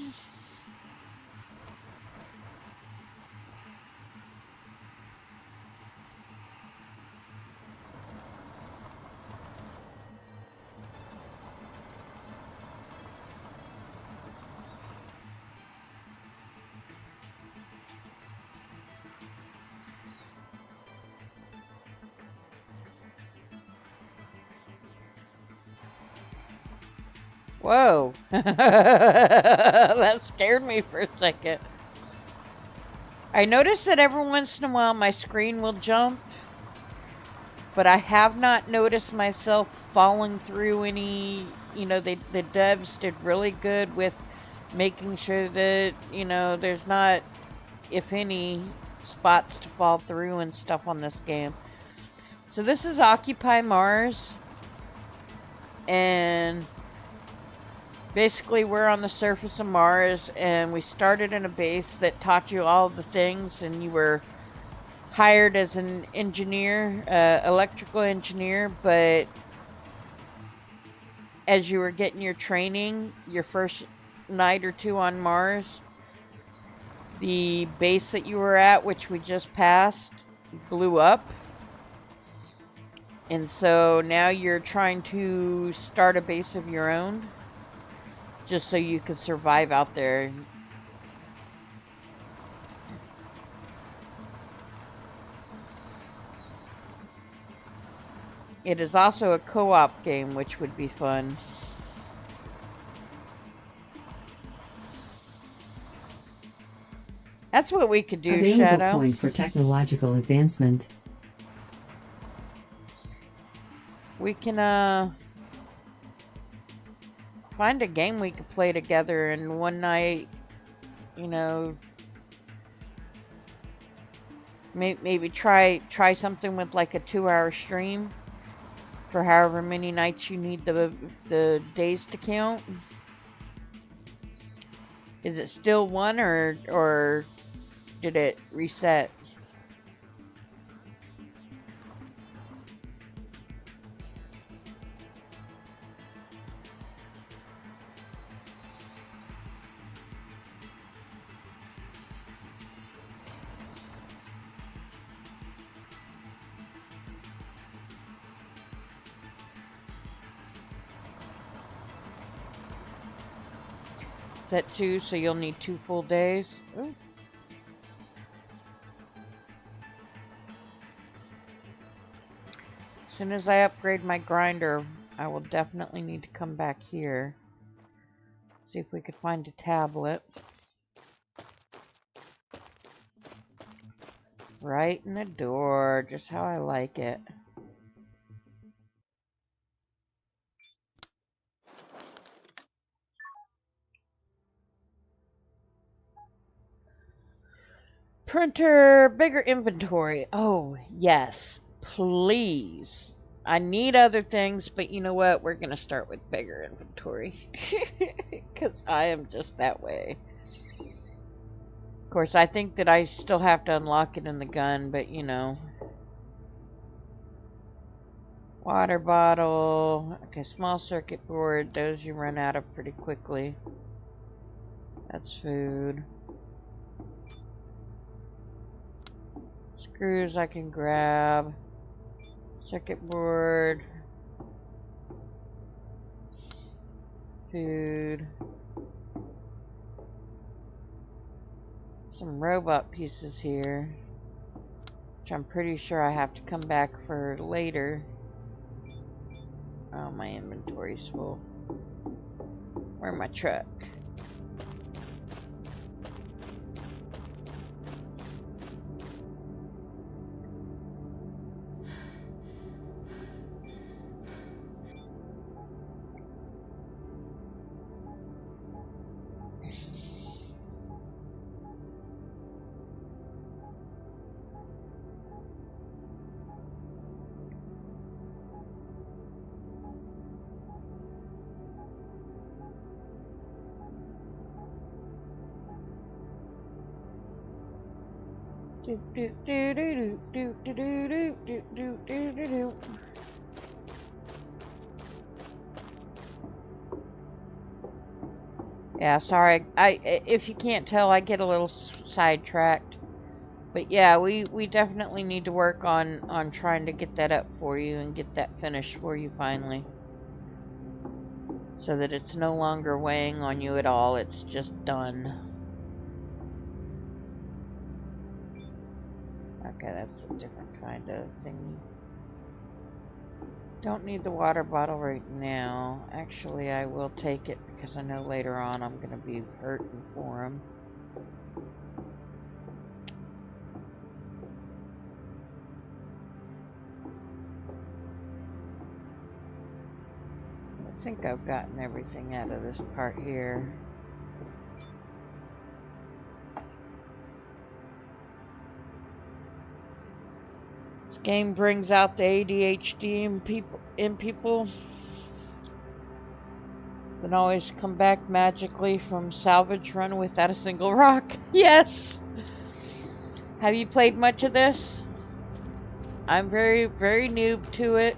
Whoa. That scared me for a second. I noticed that every once in a while my screen will jump, but I have not noticed myself falling through any, you know, the devs did really good with making sure that, you know, there's not, if any, spots to fall through and stuff on this game. So this is Occupy Mars, and basically, we're on the surface of Mars, and we started in a base that taught you all the things, and you were hired as an engineer, electrical engineer, but as you were getting your training, your first night or two on Mars, the base that you were at, which we just passed, blew up. And so now you're trying to start a base of your own, just so you could survive out there. It is also a co-op game, which would be fun. That's what we could do, Available Shadow. point for technological advancement. We can, find a game we could play together, and one night, you know, maybe try something with like a 2-hour stream for however many nights you need the days to count. Is it still one, or did it reset? that too, so you'll need 2 full days. Ooh. As soon as I upgrade my grinder, I will definitely need to come back here. See if we could find a tablet. Right in the door, just how I like it. Printer, bigger inventory. Oh, yes, please. I need other things, but you know what? We're going to start with bigger inventory. Because I am just that way. Of course, I think that I still have to unlock it in the gun, but you know. Water bottle. Okay, small circuit board. Those you run out of pretty quickly. That's food. Screws I can grab. Circuit board. Food. Some robot pieces here, which I'm pretty sure I have to come back for later. Oh, my inventory's full. Where's my truck? Yeah, sorry. If you can't tell, I get a little sidetracked. But yeah, we definitely need to work on trying to get that up for you and get that finished for you finally. So that it's no longer weighing on you at all. It's just done. Okay, that's a different kind of thing. Don't need the water bottle right now. Actually, I will take it because I know later on I'm going to be hurting for him. I think I've gotten everything out of this part here. This game brings out the ADHD in people. Then always come back magically from salvage run without a single rock. Yes! Have you played much of this? I'm very, very noob to it.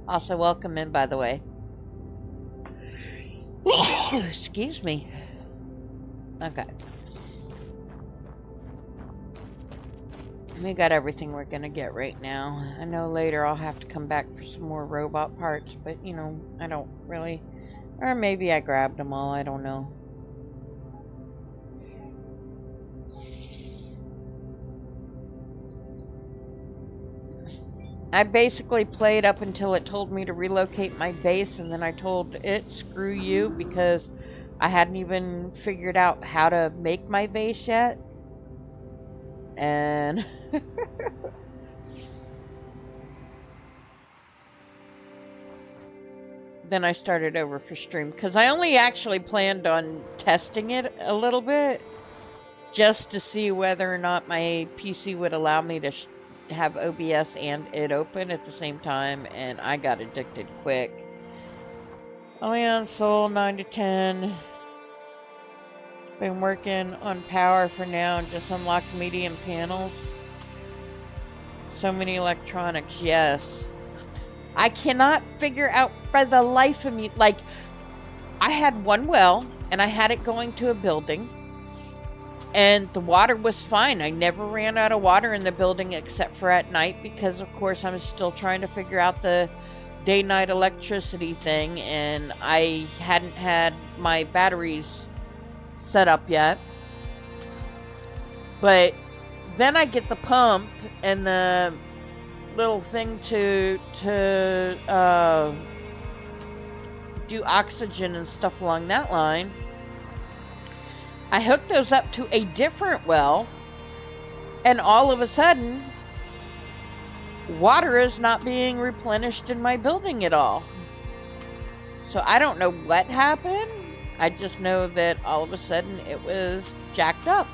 Also, welcome in, by the way. Excuse me. Okay. We got everything we're gonna get right now. I know later I'll have to come back for some more robot parts, but you know, I don't really... Or maybe I grabbed them all, I don't know. I basically played up until it told me to relocate my base, and then I told it, screw you, because I hadn't even figured out how to make my base yet. And then I started over for stream, because I only actually planned on testing it a little bit, just to see whether or not my PC would allow me to have OBS and it open at the same time, and I got addicted quick. Only on Soul 9 to 10. Been working on power for now and just unlocked medium panels. So many electronics, yes. I cannot figure out for the life of me, like, I had one well and I had it going to a building, And the water was fine. I never ran out of water in the building except for at night because, of course, I'm still trying to figure out the day-night electricity thing, and I hadn't had my batteries set up yet. But then I get the pump and the little thing to do oxygen and stuff along that line. I hooked those up to a different well, and all of a sudden, water is not being replenished in my building at all. So I don't know what happened. I just know that all of a sudden it was jacked up.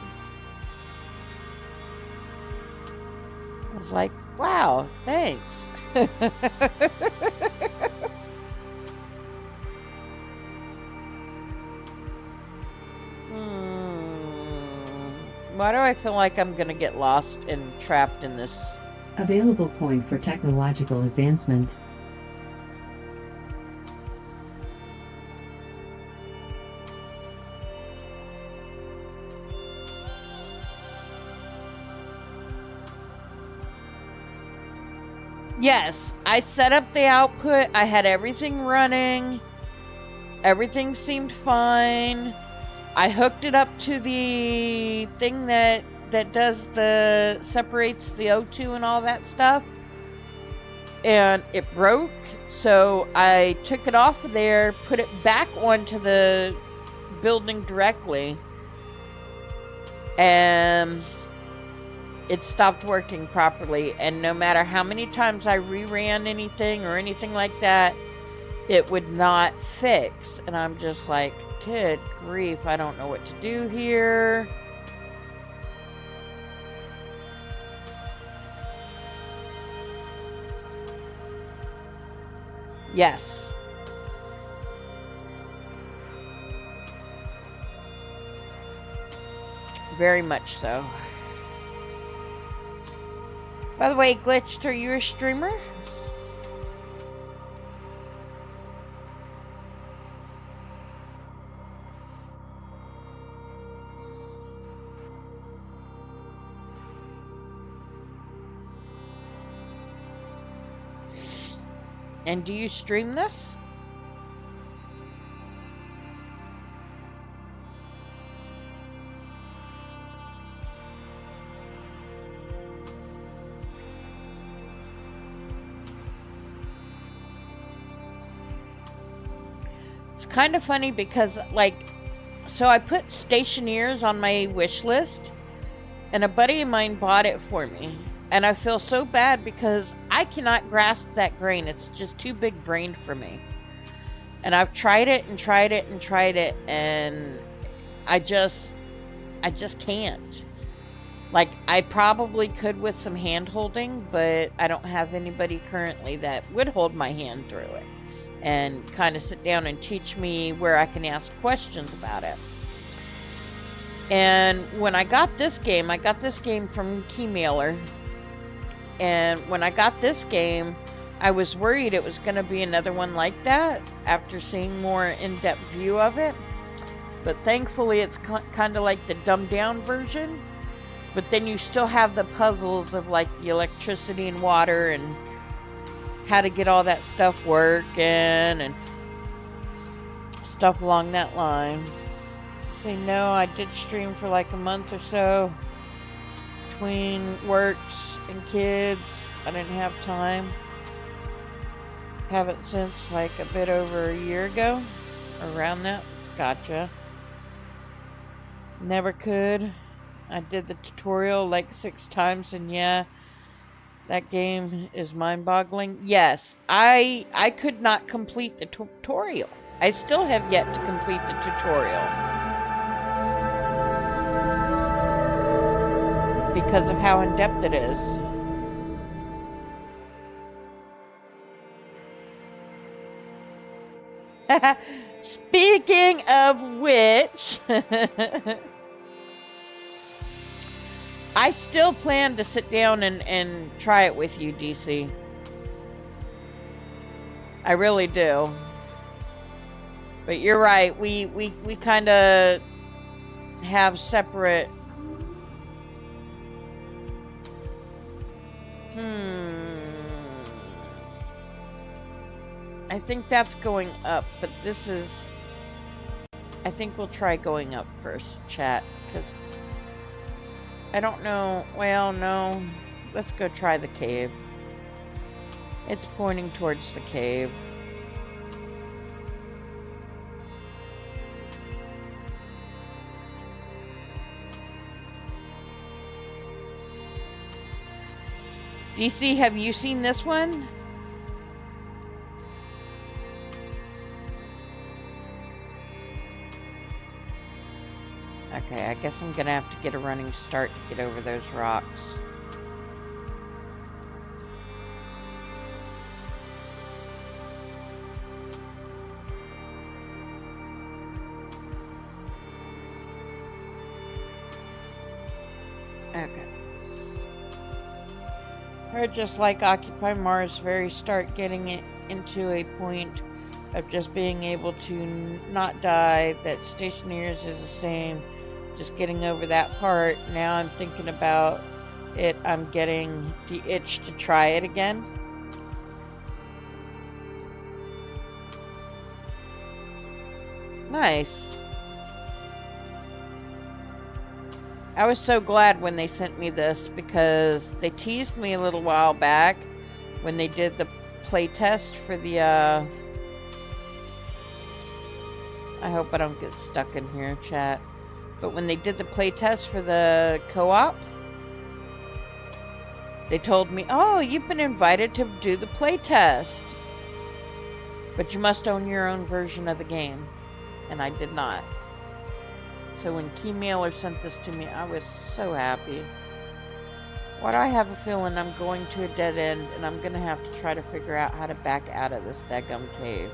I was like, wow, thanks. Why do I feel like I'm gonna get lost and trapped in this? Available point for technological advancement. Yes, I set up the output. I had everything running. Everything seemed fine. I hooked it up to the thing that does the separates the O2 and all that stuff, and it broke. So I took it off of there, put it back onto the building directly, and it stopped working properly. And no matter how many times I reran anything or anything like that, it would not fix. And I'm just like, good grief, I don't know what to do here. Yes. Very much so. By the way, Glitched, are you a streamer? And do you stream this? It's kind of funny because, like, so I put Stationeers on my wish list, and a buddy of mine bought it for me. And I feel so bad because I cannot grasp that grain. It's just too big brained for me. And I've tried it and tried it and tried it, and I just can't. Like, I probably could with some hand holding, but I don't have anybody currently that would hold my hand through it and kind of sit down and teach me where I can ask questions about it. And when I got this game from Keymailer. And when I got this game, I was worried it was going to be another one like that after seeing more in-depth view of it. But thankfully, it's kind of like the dumbed-down version. But then you still have the puzzles of, like, the electricity and water and how to get all that stuff working and stuff along that line. See, no, I did stream for like a month or so between works and kids. I didn't have time. Haven't since like a bit over a year ago. Around that. Gotcha. Never could. I did the tutorial like 6 times, and yeah, that game is mind-boggling. Yes, I could not complete the tutorial. I still have yet to complete the tutorial. Because of how in-depth it is. Speaking of which, I still plan to sit down and try it with you, DC. I really do. But you're right, we kind of have separate I think that's going up, but this is... I think we'll try going up first, chat, because I don't know. Well, no. Let's go try the cave. It's pointing towards the cave. DC, have you seen this one? Okay, I guess I'm gonna have to get a running start to get over those rocks. Okay. Or just like Occupy Mars, very start getting it into a point of just being able to not die, that Stationeers is the same, just getting over that part. Now I'm thinking about it, I'm getting the itch to try it again. Nice. I was so glad when they sent me this because they teased me a little while back when they did the playtest for the, I hope I don't get stuck in here, chat. But when they did the playtest for the co-op, they told me, oh, you've been invited to do the playtest, but you must own your own version of the game. And I did not. So when Keymailer sent this to me, I was so happy. Why do I have a feeling I'm going to a dead end and I'm going to have to try to figure out how to back out of this daggum cave?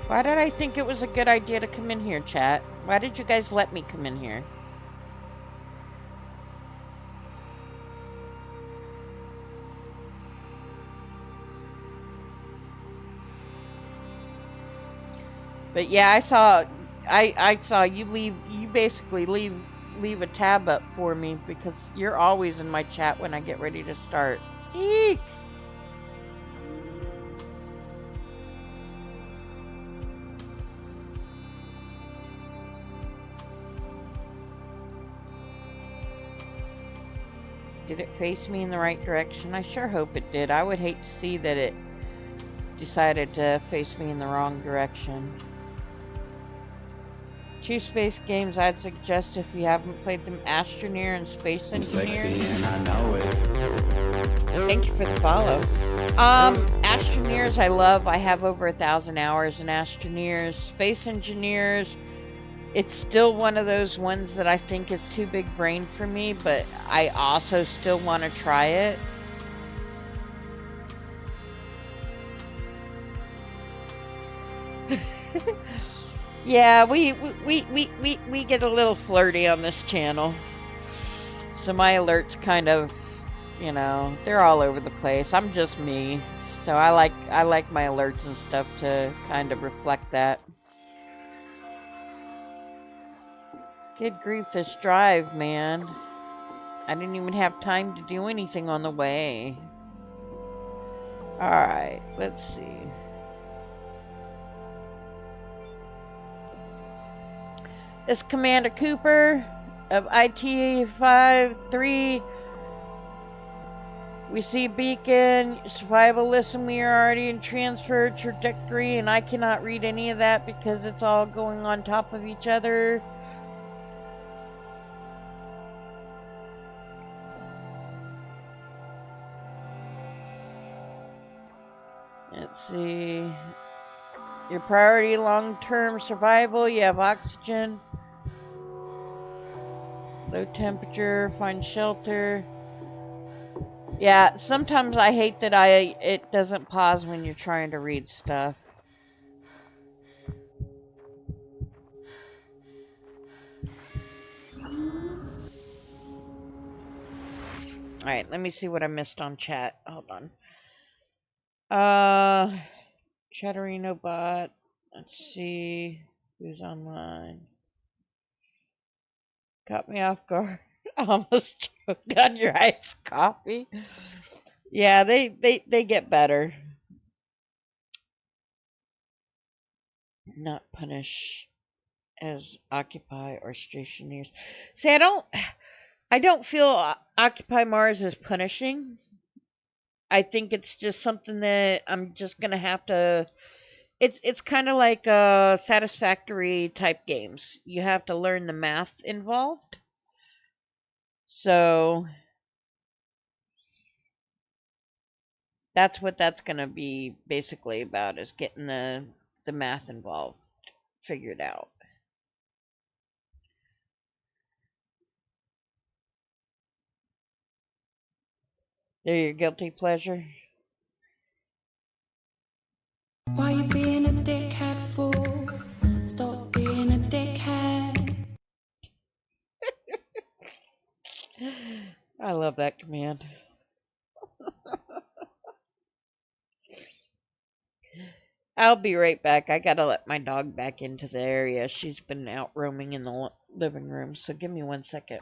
Why did I think it was a good idea to come in here, chat? Why did you guys let me come in here? But yeah, I saw you leave. You basically leave a tab up for me because you're always in my chat when I get ready to start. Eek! Did it face me in the right direction? I sure hope it did. I would hate to see that it decided to face me in the wrong direction. Two space games I'd suggest if you haven't played them: Astroneer and Space Engineer. Sexy and I know it. Thank you for the follow. Astroneers I love. I have over 1,000 hours in Astroneers. Space Engineers, it's still one of those ones that I think is too big brain for me, but I also still want to try it. Yeah, we get a little flirty on this channel. So my alerts kind of, you know, they're all over the place. I'm just me. So I like my alerts and stuff to kind of reflect that. Good grief, this drive, man. I didn't even have time to do anything on the way. Alright, let's see. This Commander Cooper of IT-53. We see beacon, survival, listen, we are already in transfer trajectory, and I cannot read any of that because it's all going on top of each other. Let's see. Your priority, long-term survival, you have oxygen. Low temperature, find shelter. Yeah, sometimes I hate that it doesn't pause when you're trying to read stuff. Alright, let me see what I missed on chat. Hold on. Chatterino bot. Let's see who's online. Got me off guard. I almost choked on your iced coffee. Yeah, they get better. Not punish as Occupy or Stationeers. See, I don't feel Occupy Mars is punishing. I think it's just something that I'm just gonna have to. It's kind of like satisfactory type games. You have to learn the math involved. So that's what that's gonna be basically about, is getting the math involved figured out. They're your guilty pleasure. Why you being a dickhead for? Stop being a dickhead. I love that command. I'll be right back. I gotta let my dog back into the area. She's been out roaming in the living room, so give me 1 second.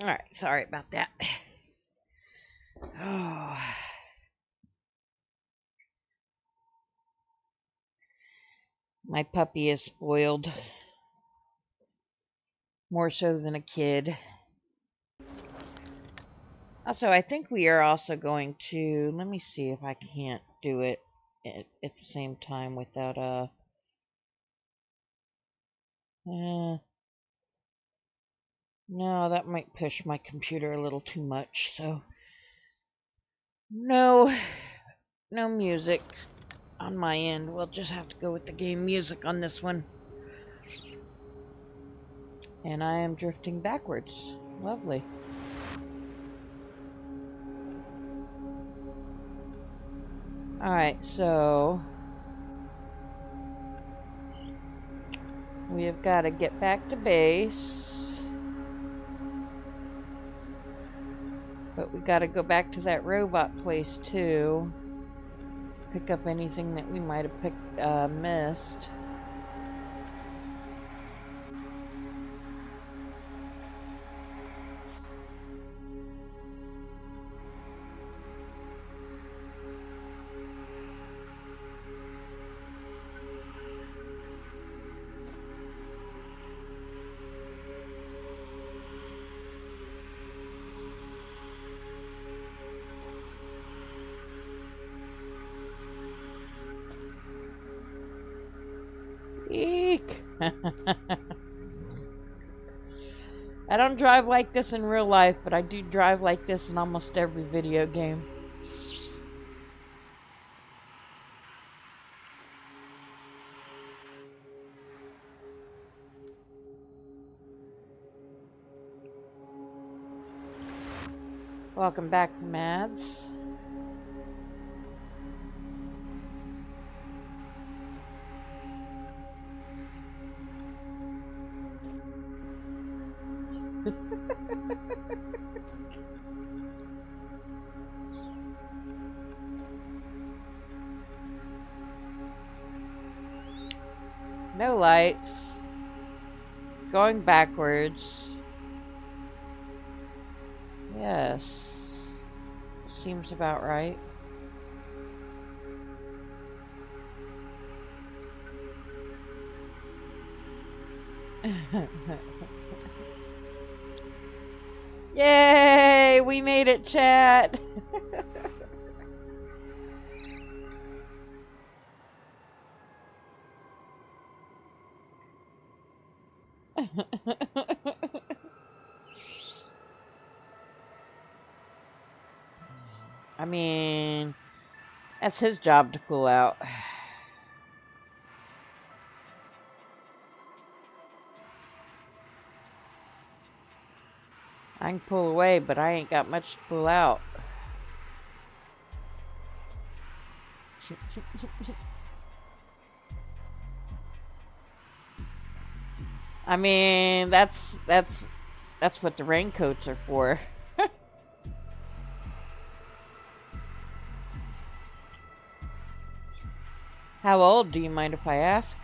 Alright, sorry about that. Oh. My puppy is spoiled. More so than a kid. Also, I think we are also going to... Let me see if I can't do it at the same time without no, that might push my computer a little too much, so... No music on my end. We'll just have to go with the game music on this one. And I am drifting backwards. Lovely. Alright, so... we have got to get back to base. But we got to go back to that robot place too. Pick up anything that we might have missed. Eek! I don't drive like this in real life, but I do drive like this in almost every video game. Welcome back, Mads. No lights. Going backwards. Yes. Seems about right. Yay! We made it, chat! I mean, that's his job to pull out. I can pull away, but I ain't got much to pull out. I mean, that's what the raincoats are for. How old, do you mind if I ask?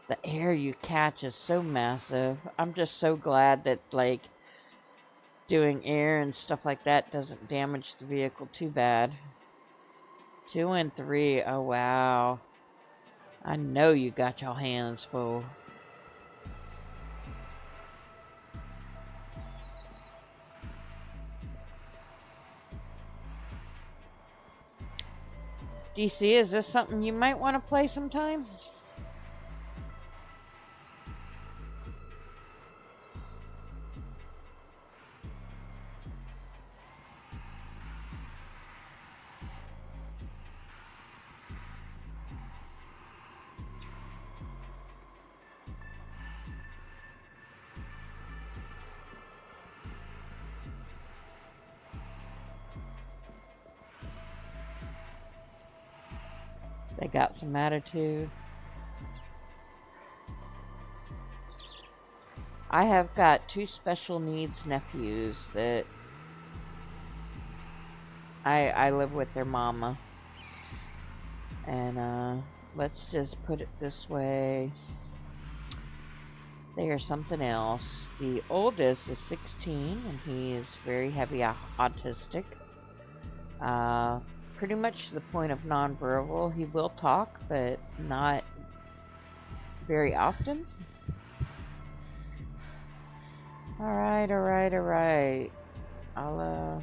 The air you catch is so massive. I'm just so glad that, like, doing air and stuff like that doesn't damage the vehicle too bad. 2 and 3. Oh, wow. I know you got your hands full. DC, is this something you might want to play sometime? They got some attitude. I have got 2 special needs nephews that I live with their mama. And let's just put it this way. They are something else. The oldest is 16 and he is very heavy autistic. Pretty much to the point of nonverbal. He will talk, but not very often. Alright. I'll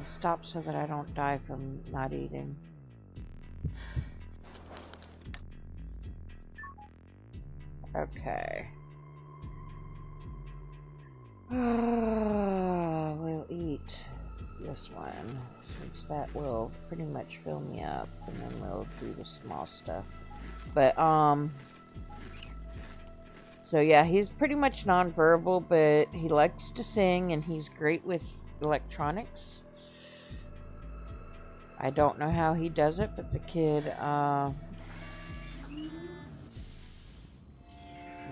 stop so that I don't die from not eating. Okay. We'll eat this one, since that will pretty much fill me up, and then we'll do the small stuff. But, so yeah, he's pretty much nonverbal, but he likes to sing, and he's great with electronics. I don't know how he does it, but the kid, no,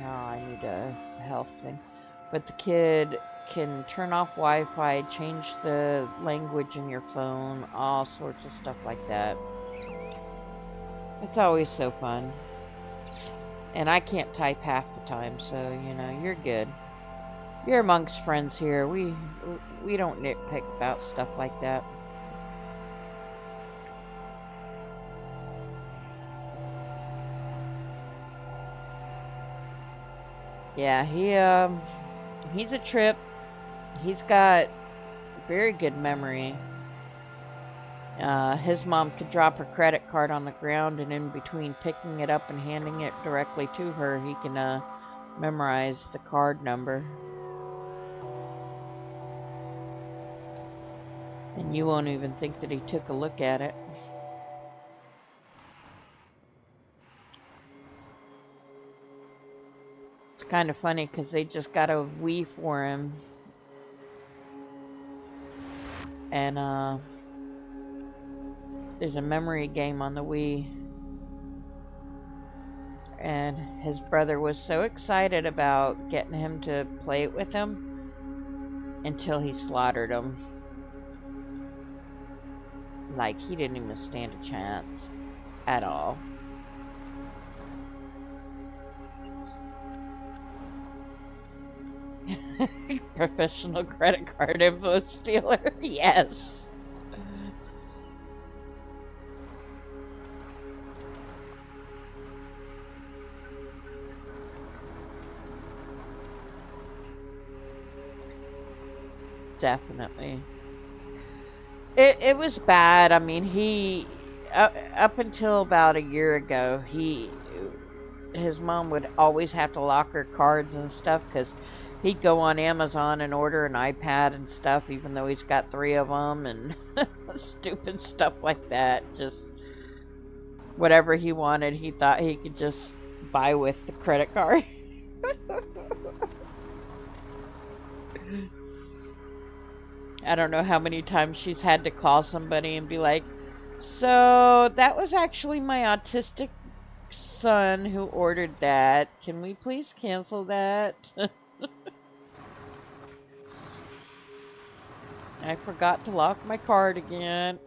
I need a health thing. But the kid can turn off Wi-Fi, change the language in your phone, all sorts of stuff like that. It's always so fun. And I can't type half the time, so, you know, you're good. You're amongst friends here. We don't nitpick about stuff like that. Yeah, he's a trip. He's got very good memory. His mom could drop her credit card on the ground, and in between picking it up and handing it directly to her, he can memorize the card number. And you won't even think that he took a look at it. It's kind of funny because they just got a Wii for him. And there's a memory game on the Wii. And his brother was so excited about getting him to play it with him until he slaughtered him. Like, he didn't even stand a chance at all. Professional credit card info stealer. Yes. Definitely. It was bad. I mean, he up until about a year ago, his mom would always have to lock her cards and stuff because he'd go on Amazon and order an iPad and stuff, even though he's got 3 of them and stupid stuff like that. Just whatever he wanted, he thought he could just buy with the credit card. I don't know how many times she's had to call somebody and be like, so that was actually my autistic son who ordered that. Can we please cancel that? I forgot to lock my card again.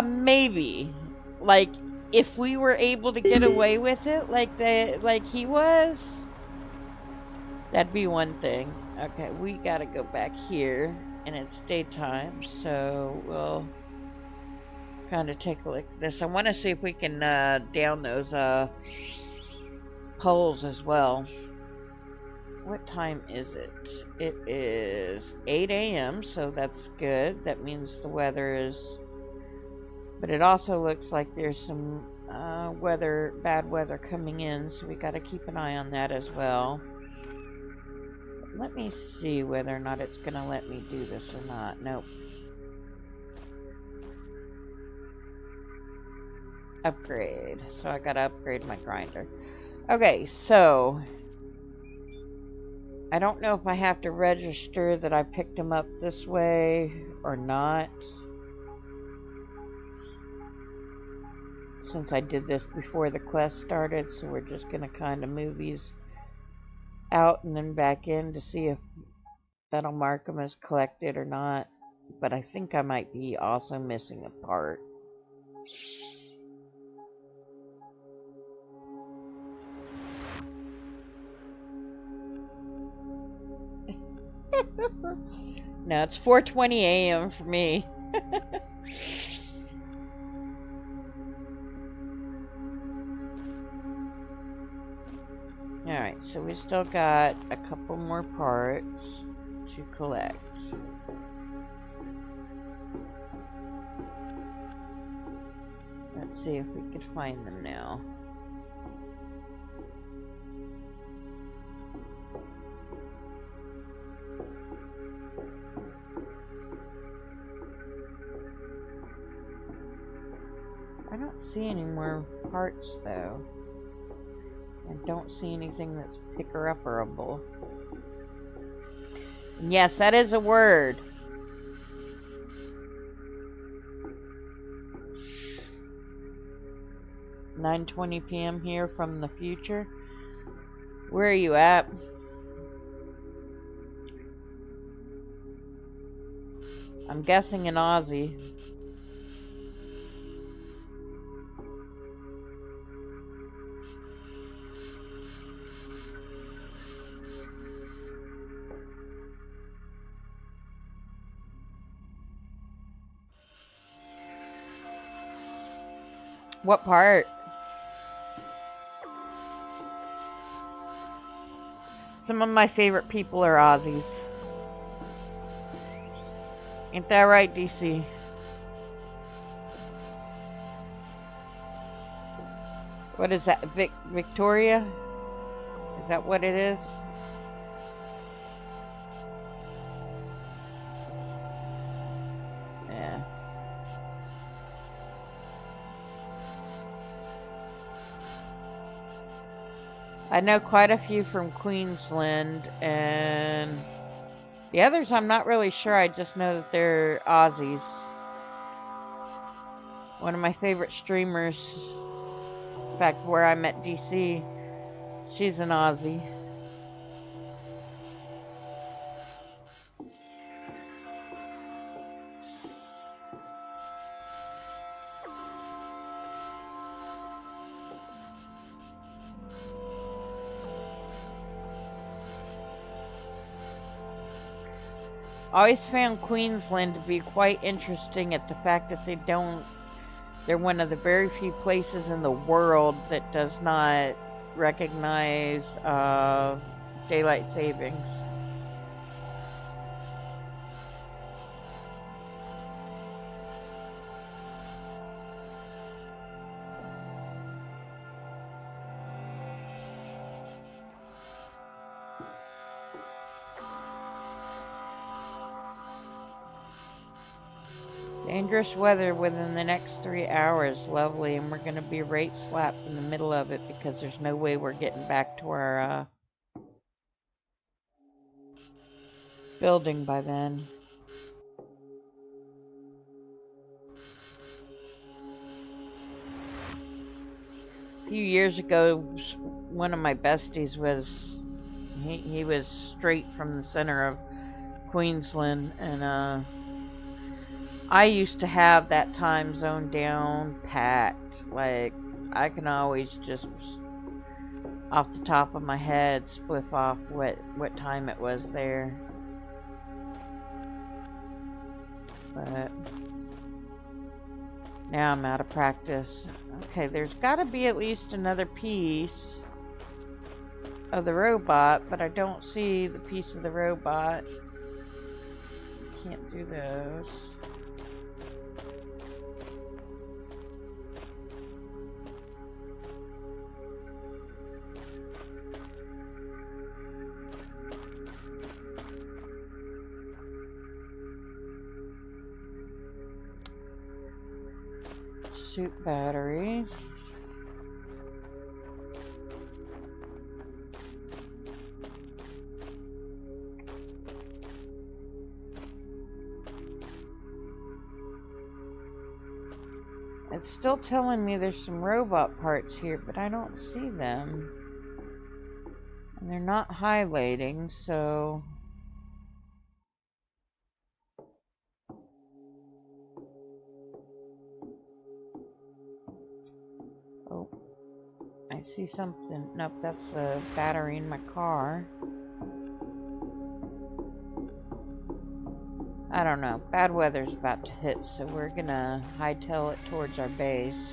Maybe. Like, if we were able to get away with it like he was, that'd be one thing. Okay, we gotta go back here, and it's daytime, so we'll kind of take a look at this. I want to see if we can down those poles as well. What time is it? It is 8 a.m., so that's good. That means the weather is... But it also looks like there's some bad weather coming in, so we got to keep an eye on that as well. Let me see whether or not it's going to let me do this or not. Nope. Upgrade. So I got to upgrade my grinder. Okay, so... I don't know if I have to register that I picked him up this way or not. Since I did this before the quest started, so we're just going to kind of move these out and then back in to see if that'll mark them as collected or not. But I think I might be also missing a part. No, it's 4:20 a.m. for me. Alright, so we still got a couple more parts to collect. Let's see if we could find them now. I don't see any more parts though. I don't see anything that's picker-upperable. And yes, that is a word. "9:20 p.m. here from the future." Where are you at? I'm guessing in Aussie. What part? Some of my favorite people are Aussies. Ain't that right, DC? What is that? Victoria? Is that what it is? Yeah. I know quite a few from Queensland, and the others I'm not really sure. I just know that they're Aussies. One of my favorite streamers, in fact, where I met DC, she's an Aussie. always found Queensland to be quite interesting at the fact that they're one of the very few places in the world that does not recognize daylight savings. Dangerous weather within the next 3 hours. Lovely. And we're going to be right slap in the middle of it because there's no way we're getting back to our building by then. A few years ago, one of my besties was, he was straight from the center of Queensland, and I used to have that time zone down packed. Like, I can always just, off the top of my head, spliff off what time it was there. But now I'm out of practice. Okay, there's got to be at least another piece of the robot, but I don't see the piece of the robot. Can't do those. Suit battery. It's still telling me there's some robot parts here, but I don't see them. And they're not highlighting, so... Oh, I see something. Nope, that's the battery in my car. I don't know. Bad weather's about to hit, so we're gonna hightail it towards our base.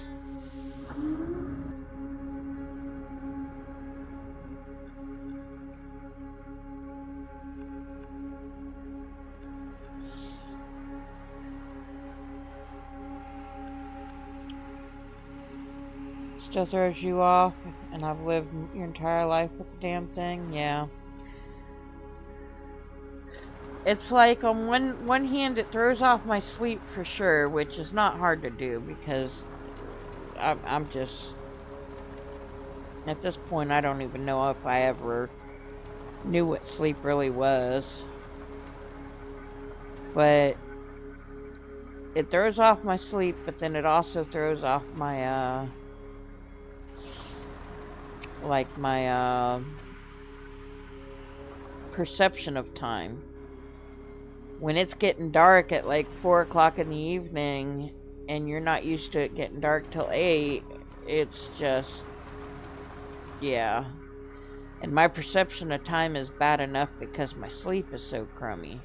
Still throws you off, and I've lived your entire life with the damn thing? Yeah. It's like, on one hand, it throws off my sleep for sure, which is not hard to do, because I'm just... At this point, I don't even know if I ever knew what sleep really was. But it throws off my sleep, but then it also throws off my, perception of time. When it's getting dark at like 4 o'clock in the evening and you're not used to it getting dark till 8, it's just, yeah. And my perception of time is bad enough because my sleep is so crummy.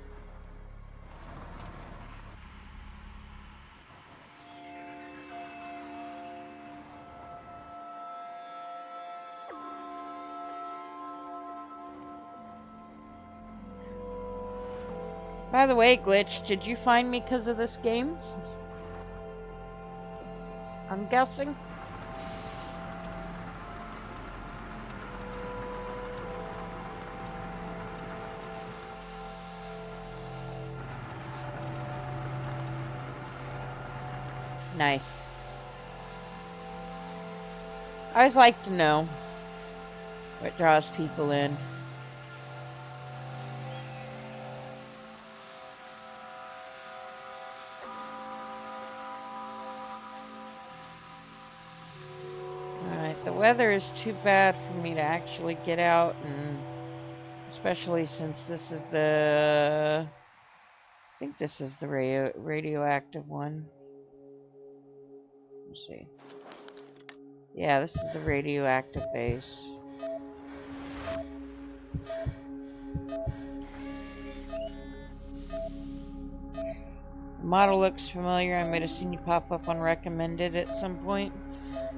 By the way, Glitch, did you find me because of this game? I'm guessing. Nice. I always like to know what draws people in. Alright, the weather is too bad for me to actually get out, and especially since this is the... I think this is the radioactive one. Let's see. Yeah, this is the radioactive base. Model looks familiar. I might have seen you pop up on recommended at some point.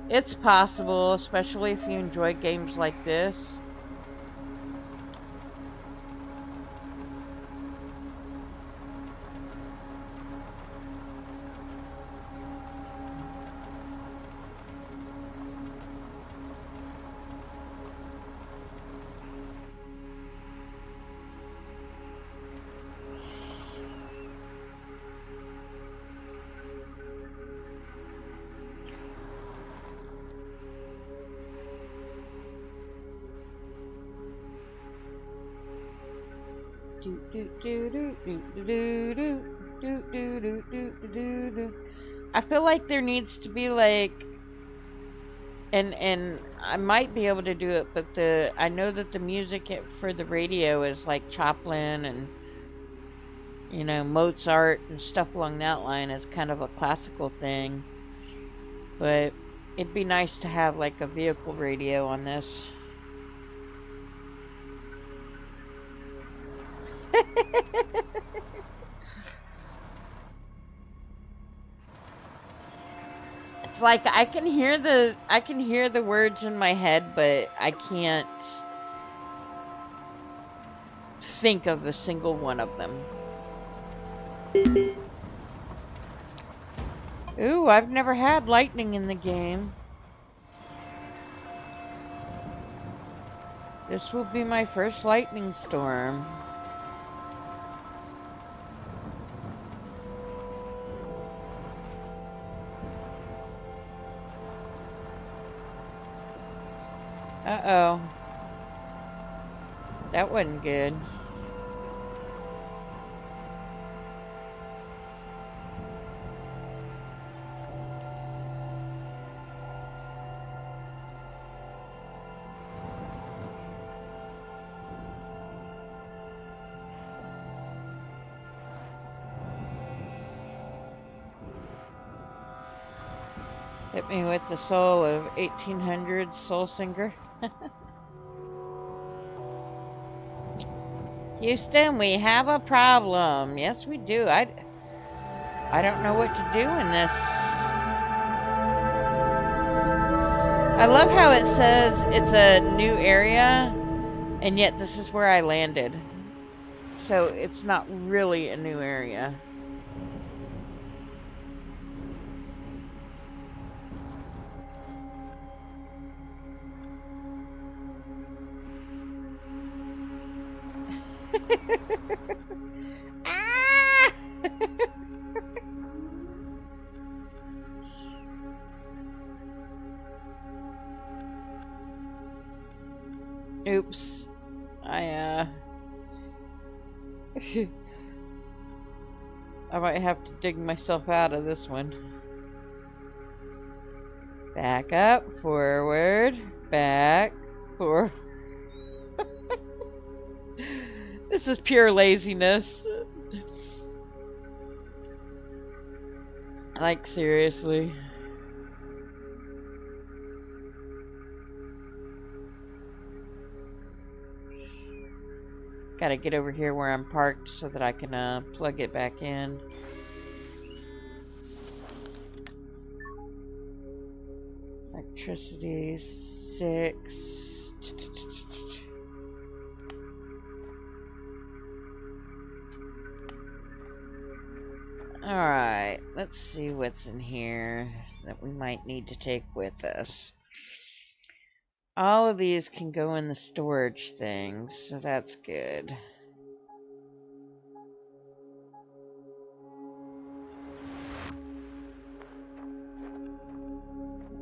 It's possible, especially if you enjoy games like this. I feel like there needs to be like, and I might be able to do it, but I know that the music for the radio is like Chopin and, you know, Mozart and stuff along that line is kind of a classical thing. But it'd be nice to have like a vehicle radio on this. It's like I can hear the words in my head, but I can't think of a single one of them. Ooh, I've never had lightning in the game. This will be my first lightning storm. Uh-oh. That wasn't good. Hit me with the soul of 1800s Soul Singer. Houston, we have a problem. Yes, we do. I don't know what to do in this. I love how it says it's a new area, and yet this is where I landed. So it's not really a new area. Ah! Oops. I might have to dig myself out of this one. Back up, forward, back, forward. This is pure laziness. Like, seriously. Gotta get over here where I'm parked so that I can plug it back in. Electricity 6. Alright, let's see what's in here that we might need to take with us. All of these can go in the storage things, so that's good.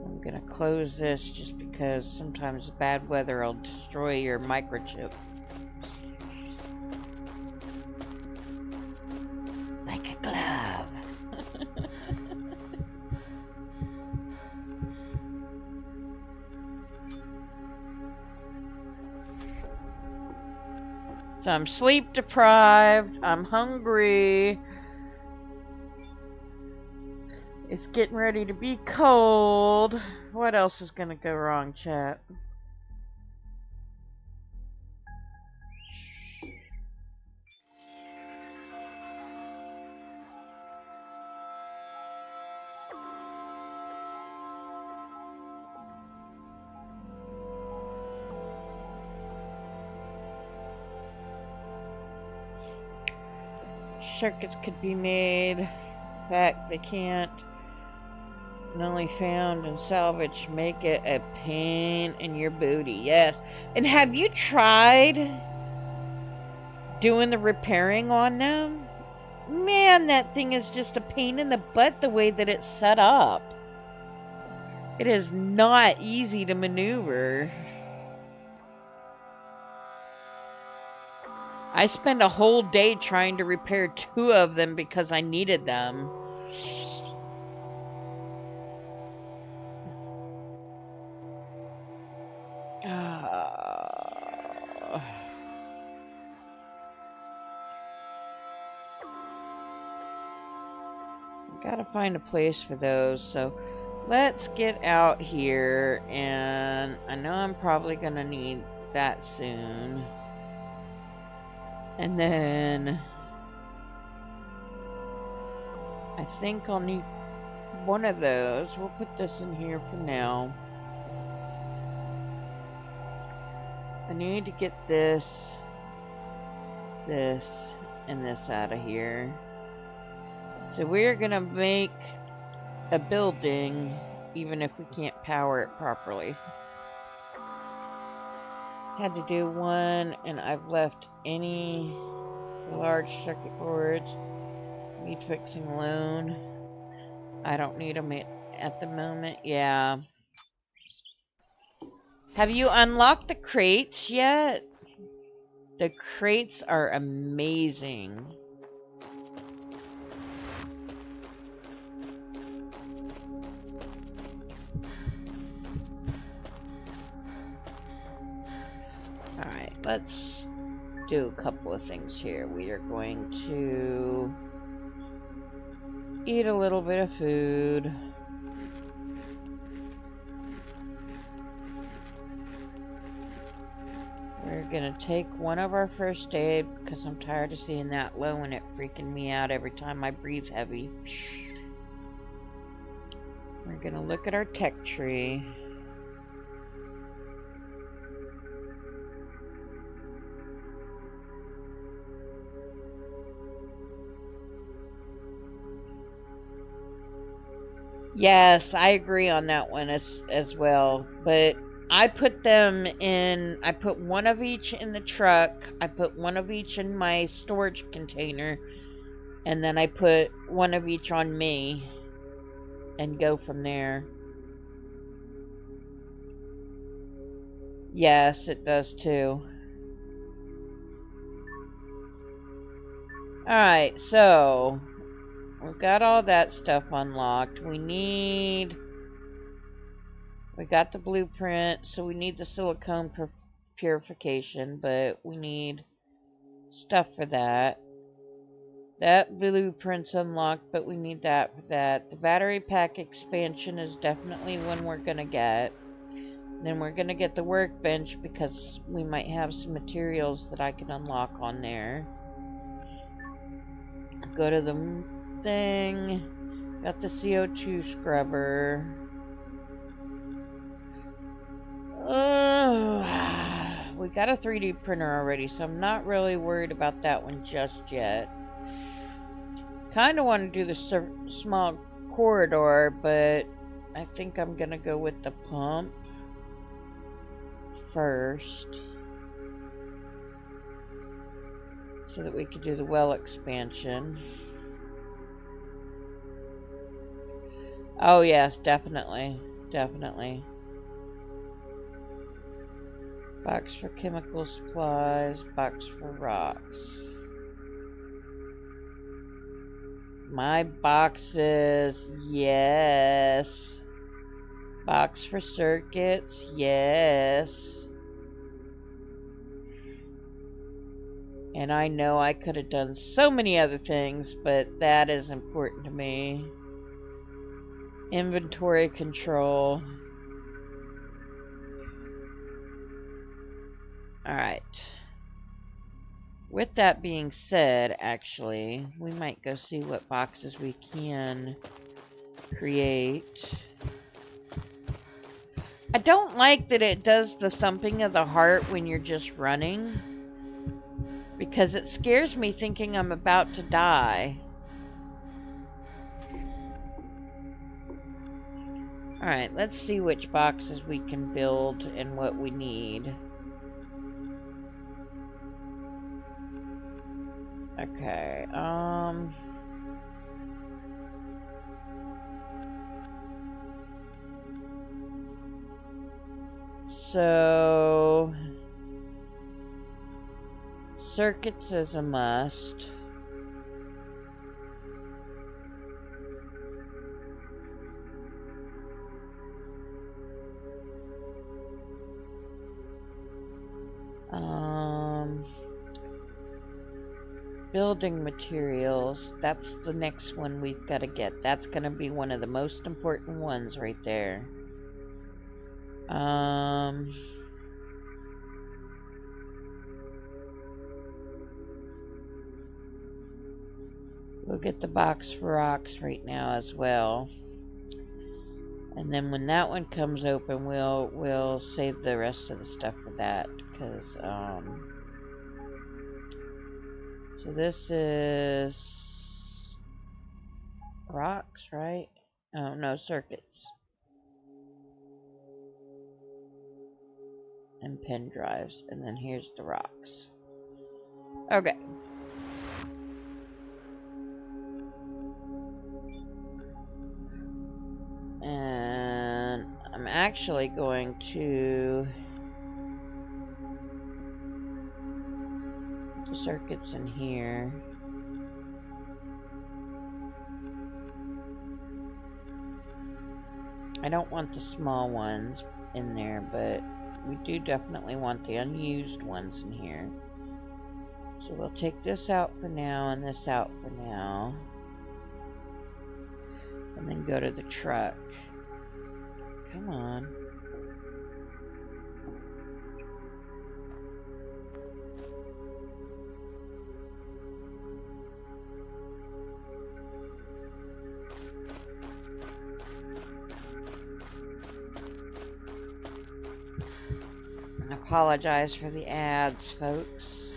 I'm gonna close this just because sometimes bad weather will destroy your microchip. Like a glove. So I'm sleep deprived, I'm hungry, it's getting ready to be cold. What else is gonna go wrong, chat? circuits could be made. In fact, they can't. And only found and salvaged make it a pain in your booty. Yes. And have you tried doing the repairing on them? Man, that thing is just a pain in the butt the way that it's set up. It is not easy to maneuver. I spent a whole day trying to repair 2 of them because I needed them. Gotta find a place for those, so let's get out here, and I know I'm probably gonna need that soon. And then I think I'll need one of those. We'll put this in here for now. I need to get this, and this out of here. So we're gonna make a building even if we can't power it properly. Had to do one, and I've left any large circuit boards. Need fixing alone. I don't need them at the moment. Yeah. Have you unlocked the crates yet? The crates are amazing. Alright, let's do a couple of things here. We are going to eat a little bit of food. We're gonna take one of our first aid because I'm tired of seeing that low and it freaking me out every time I breathe heavy. We're gonna look at our tech tree. Yes, I agree on that one as well. But I put them in, I put one of each in the truck. I put one of each in my storage container. And then I put one of each on me. And go from there. Yes, it does too. Alright, so we've got all that stuff unlocked. We got the blueprint, so we need the silicone purification, but we need stuff for that. That blueprint's unlocked, but we need that for that. The battery pack expansion is definitely one we're gonna get. Then we're gonna get the workbench because we might have some materials that I can unlock on there. Go to the thing. Got the CO2 scrubber. We got a 3D printer already, so I'm not really worried about that one just yet. Kind of want to do the small corridor, but I think I'm gonna go with the pump first, so that we could do the well expansion. Oh yes, definitely. Definitely. Box for chemical supplies, box for rocks. My boxes, yes. Box for circuits, yes. And I know I could have done so many other things, but that is important to me. Inventory control. Alright. With that being said, actually, we might go see what boxes we can create. I don't like that it does the thumping of the heart when you're just running. Because it scares me thinking I'm about to die. Alright, let's see which boxes we can build and what we need. Okay, so circuits is a must. Building materials, that's the next one we've got to get. That's going to be one of the most important ones right there. We'll get the box for rocks right now as well. And then when that one comes open, we'll save the rest of the stuff for that, because so this is rocks, right? Oh, no, circuits. And pen drives. And then here's the rocks. Okay. And I'm actually going to the circuits in here. I don't want the small ones in there, but we do definitely want the unused ones in here. So we'll take this out for now and this out for now. And then go to the truck. Come on. I apologize for the ads, folks.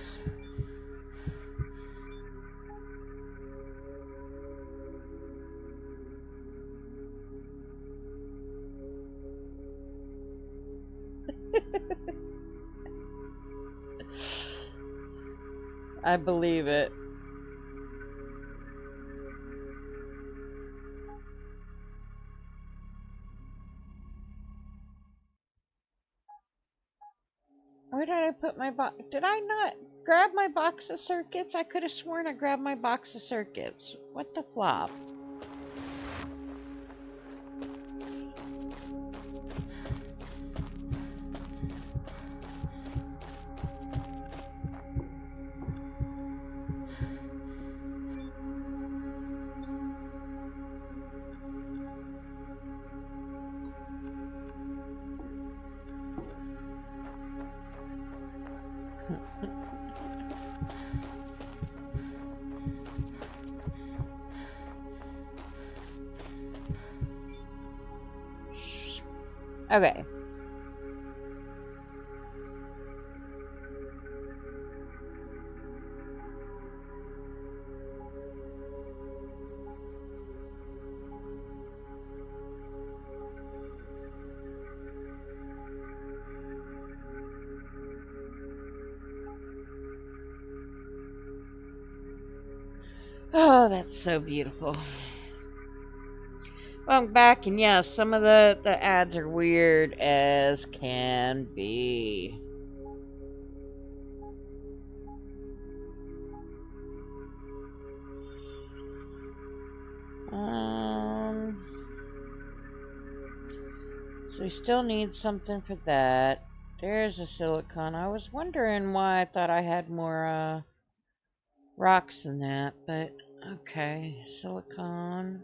I believe it. Where did I put my box? Did I not grab my box of circuits? I could have sworn I grabbed my box of circuits. What the flop? Okay. Oh, that's so beautiful. Well, I'm back, and yeah, some of the ads are weird as can be. So we still need something for that. There's a silicon. I was wondering why I thought I had more rocks than that, but okay, silicon.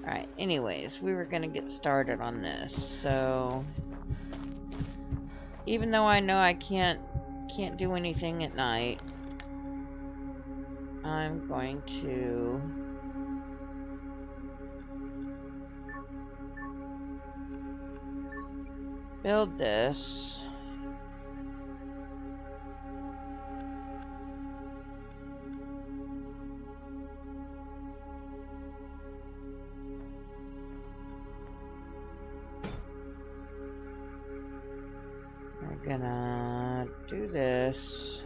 Alright, anyways, we were gonna get started on this, so even though I know I can't do anything at night, I'm going to build this. We're gonna do this.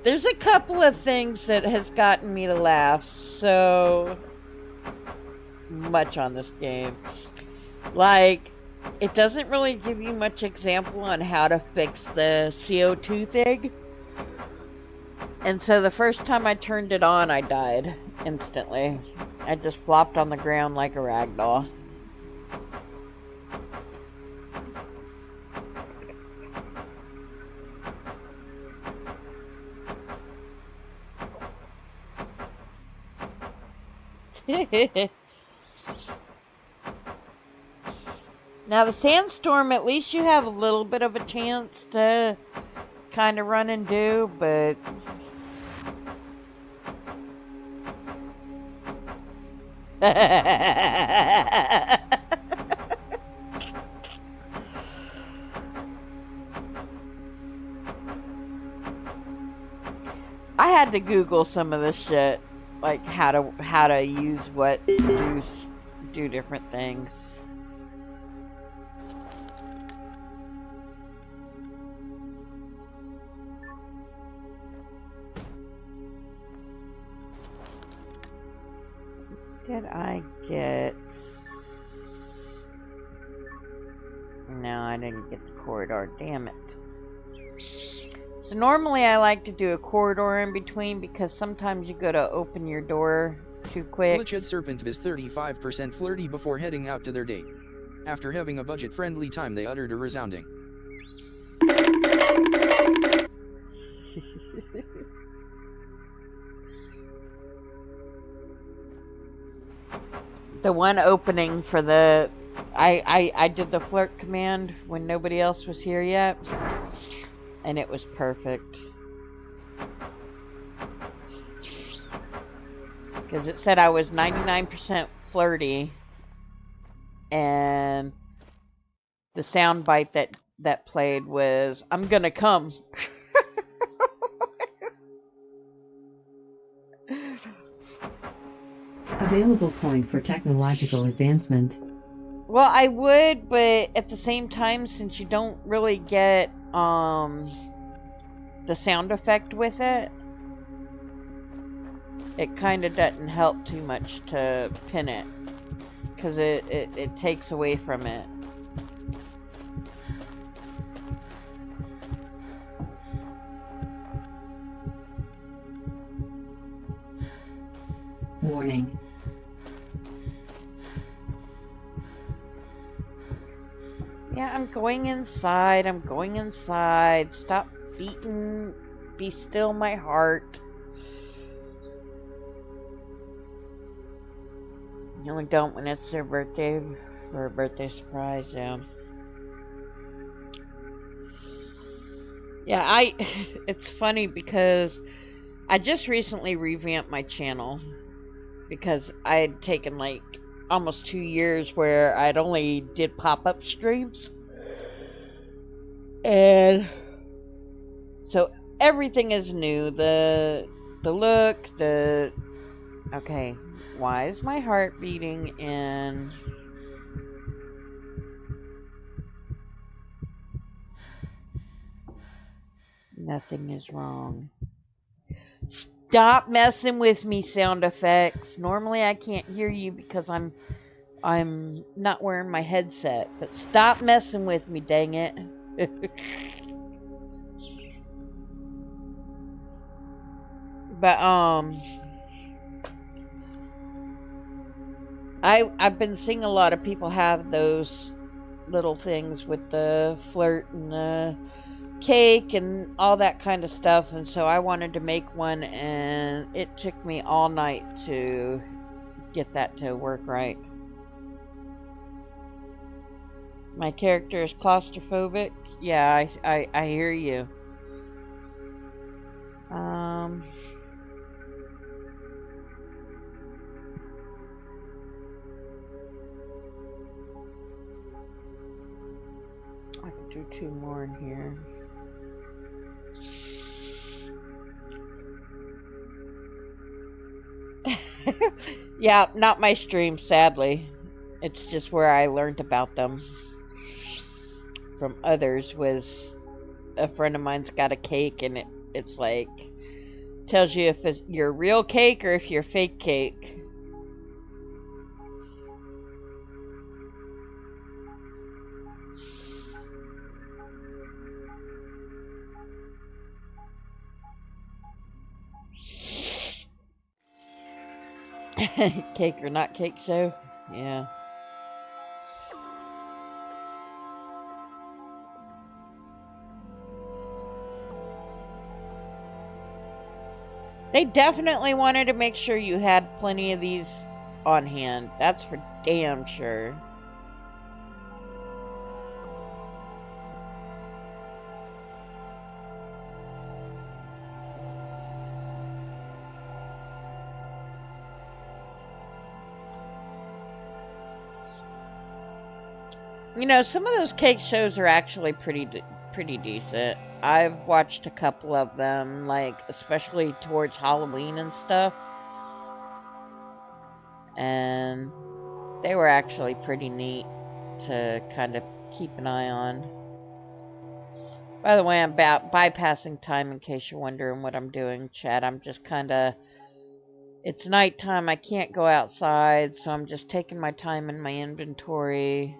There's a couple of things that has gotten me to laugh so much on this game. Like, it doesn't really give you much example on how to fix the CO2 thing. And so the first time I turned it on, I died instantly. I just flopped on the ground like a rag doll. Now the sandstorm, at least you have a little bit of a chance to kind of run and do, but I had to Google some of this shit, like how to use what to do different things. Did I get... No, I didn't get the corridor, damn it. So normally I like to do a corridor in between because sometimes you go to open your door too quick. Glitched Serpent is 35% flirty before heading out to their date. After having a budget-friendly time, they uttered a resounding. The one opening for the... I did the flirt command when nobody else was here yet. And it was perfect. Because it said I was 99% flirty. And the sound bite that played was, I'm gonna come. Available point for technological advancement. Well, I would, but at the same time, since you don't really get the sound effect with it, it kind of doesn't help too much to pin it, because it takes away from it. Warning. Yeah, I'm going inside. I'm going inside. Stop beating. Be still, my heart. You only don't when it's their birthday or a birthday surprise, yeah. Yeah, it's funny because I just recently revamped my channel because I had taken like almost 2 years where I'd only did pop-up streams. And so everything is new. The look, okay, why is my heart beating in? Nothing is wrong. Stop messing with me, sound effects. Normally I can't hear you because I'm not wearing my headset, but stop messing with me, dang it. But I've been seeing a lot of people have those little things with the flirt and the cake and all that kind of stuff, and so I wanted to make one, and it took me all night to get that to work right. My character is claustrophobic. Yeah, I hear you. do 2 more in here. Yeah, not my stream, sadly. It's just where I learned about them from others. Was a friend of mine's got a cake, and it's like tells you if it's your real cake or if you're fake cake. Cake or not cake show? Yeah. They definitely wanted to make sure you had plenty of these on hand. That's for damn sure. You know, some of those cake shows are actually pretty decent. I've watched a couple of them, like especially towards Halloween and stuff, and they were actually pretty neat to kind of keep an eye on. By the way, I'm bypassing time in case you're wondering what I'm doing, chat. I'm just kind of... It's nighttime, I can't go outside, so I'm just taking my time in my inventory.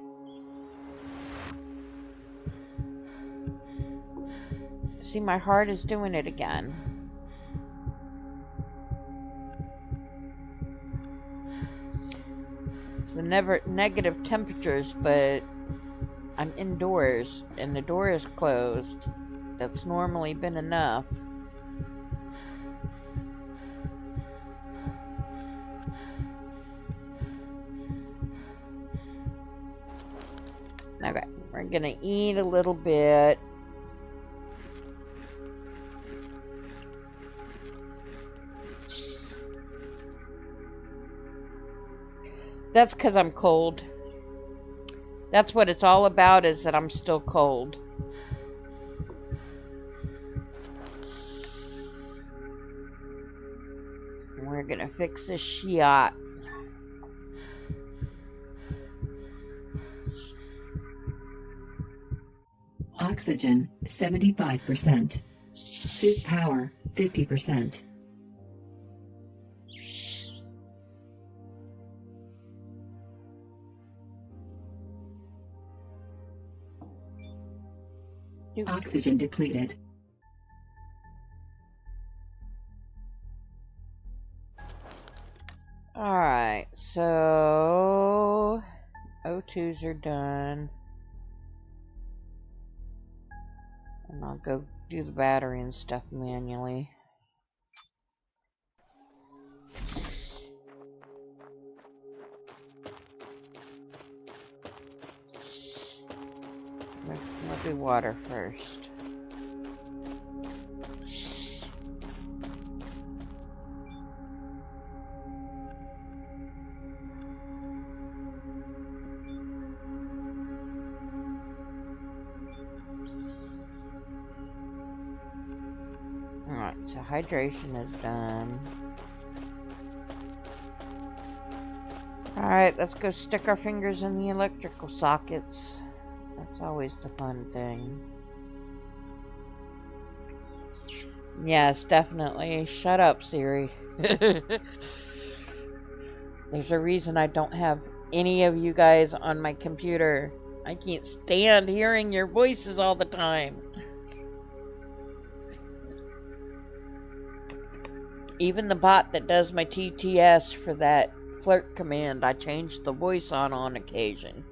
See, my heart is doing it again. It's the negative temperatures, but I'm indoors and the door is closed. That's normally been enough. Okay, we're gonna eat a little bit. That's because I'm cold. That's what it's all about, is that I'm still cold. We're gonna fix this shot. Oxygen, 75%. Suit power, 50%. Oxygen depleted. Alright, so O2s are done. And I'll go do the battery and stuff manually. We'll do water first. Alright, so hydration is done. Alright, let's go stick our fingers in the electrical sockets. That's always the fun thing. Yes, definitely. Shut up, Siri. There's a reason I don't have any of you guys on my computer. I can't stand hearing your voices all the time. Even the bot that does my TTS for that flirt command, I changed the voice on occasion.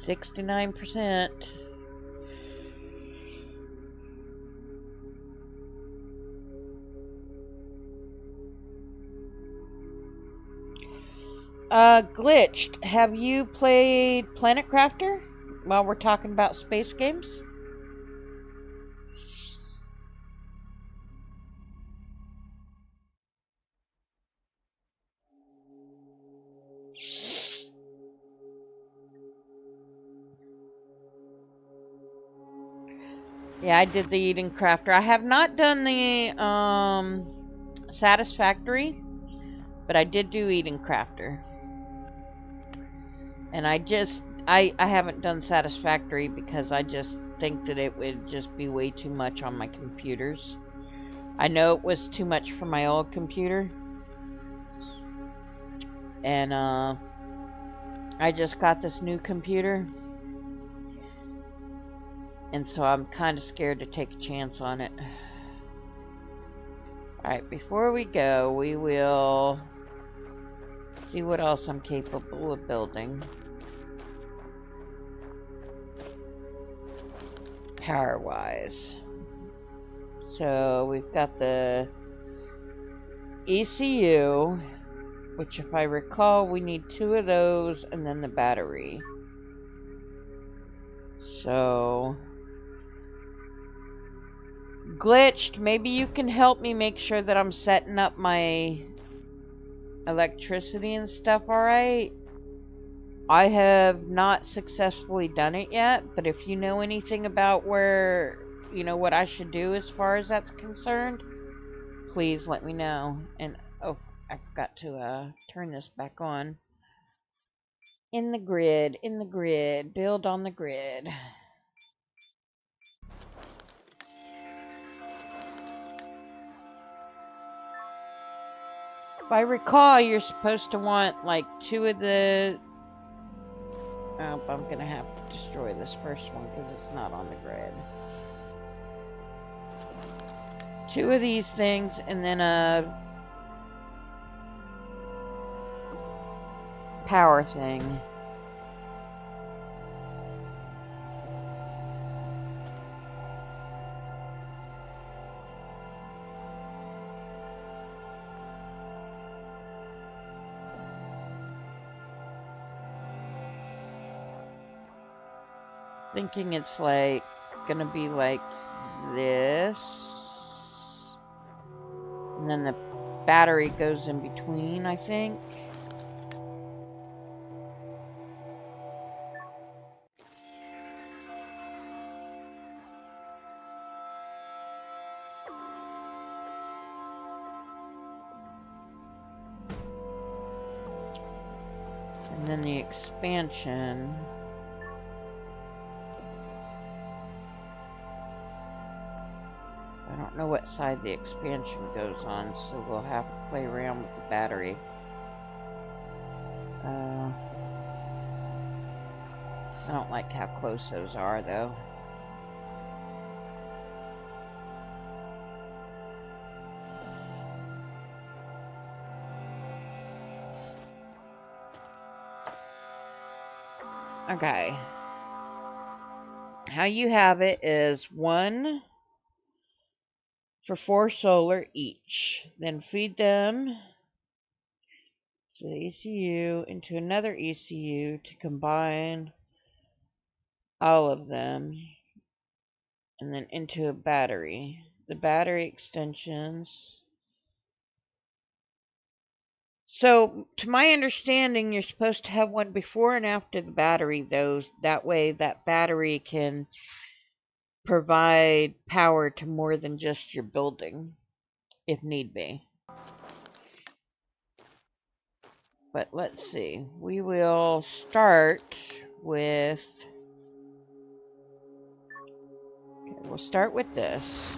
69%. Glitched, have you played Planet Crafter while we're talking about space games? Yeah, I did the Eden Crafter. I have not done the Satisfactory, but I did do Eden Crafter. And I haven't done Satisfactory because I just think that it would just be way too much on my computers. I know it was too much for my old computer. And I just got this new computer. And so I'm kind of scared to take a chance on it. Alright, before we go, we will see what else I'm capable of building. Power-wise. So, we've got the ECU, which if I recall, we need 2 of those, and then the battery. So... Glitched, maybe you can help me make sure that I'm setting up my electricity and stuff alright. I have not successfully done it yet, but if you know anything about where, you know, what I should do as far as that's concerned, please let me know. And, oh, I forgot to turn this back on. In the grid, build on the grid. If I recall, you're supposed to want like 2 of the... Oh, I'm gonna have to destroy this first one because it's not on the grid. 2 of these things and then a power thing. Thinking it's like gonna be like this, and then the battery goes in between, I think. And then the expansion. I don't know what side the expansion goes on, so we'll have to play around with the battery. I don't like how close those are, though. Okay. How you have it is 1 for 4 solar each. Then feed them to the ECU into another ECU to combine all of them. And then into a battery. The battery extensions. So, to my understanding, you're supposed to have one before and after the battery, though. That way, that battery can provide power to more than just your building, if need be. But let's see. We will start with... Okay, we'll start with this.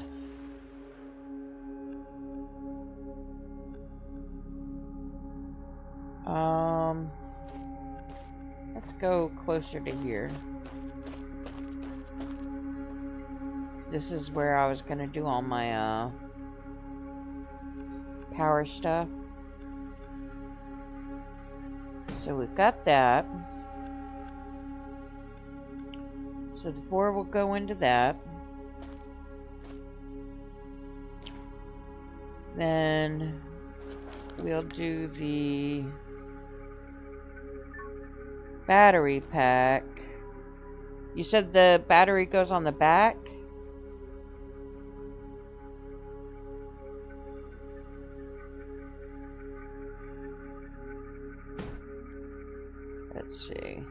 Let's go closer to here. This is where I was gonna do all my power stuff. So we've got that. So the 4 will go into that. Then we'll do the battery pack. You said the battery goes on the back? Let's see.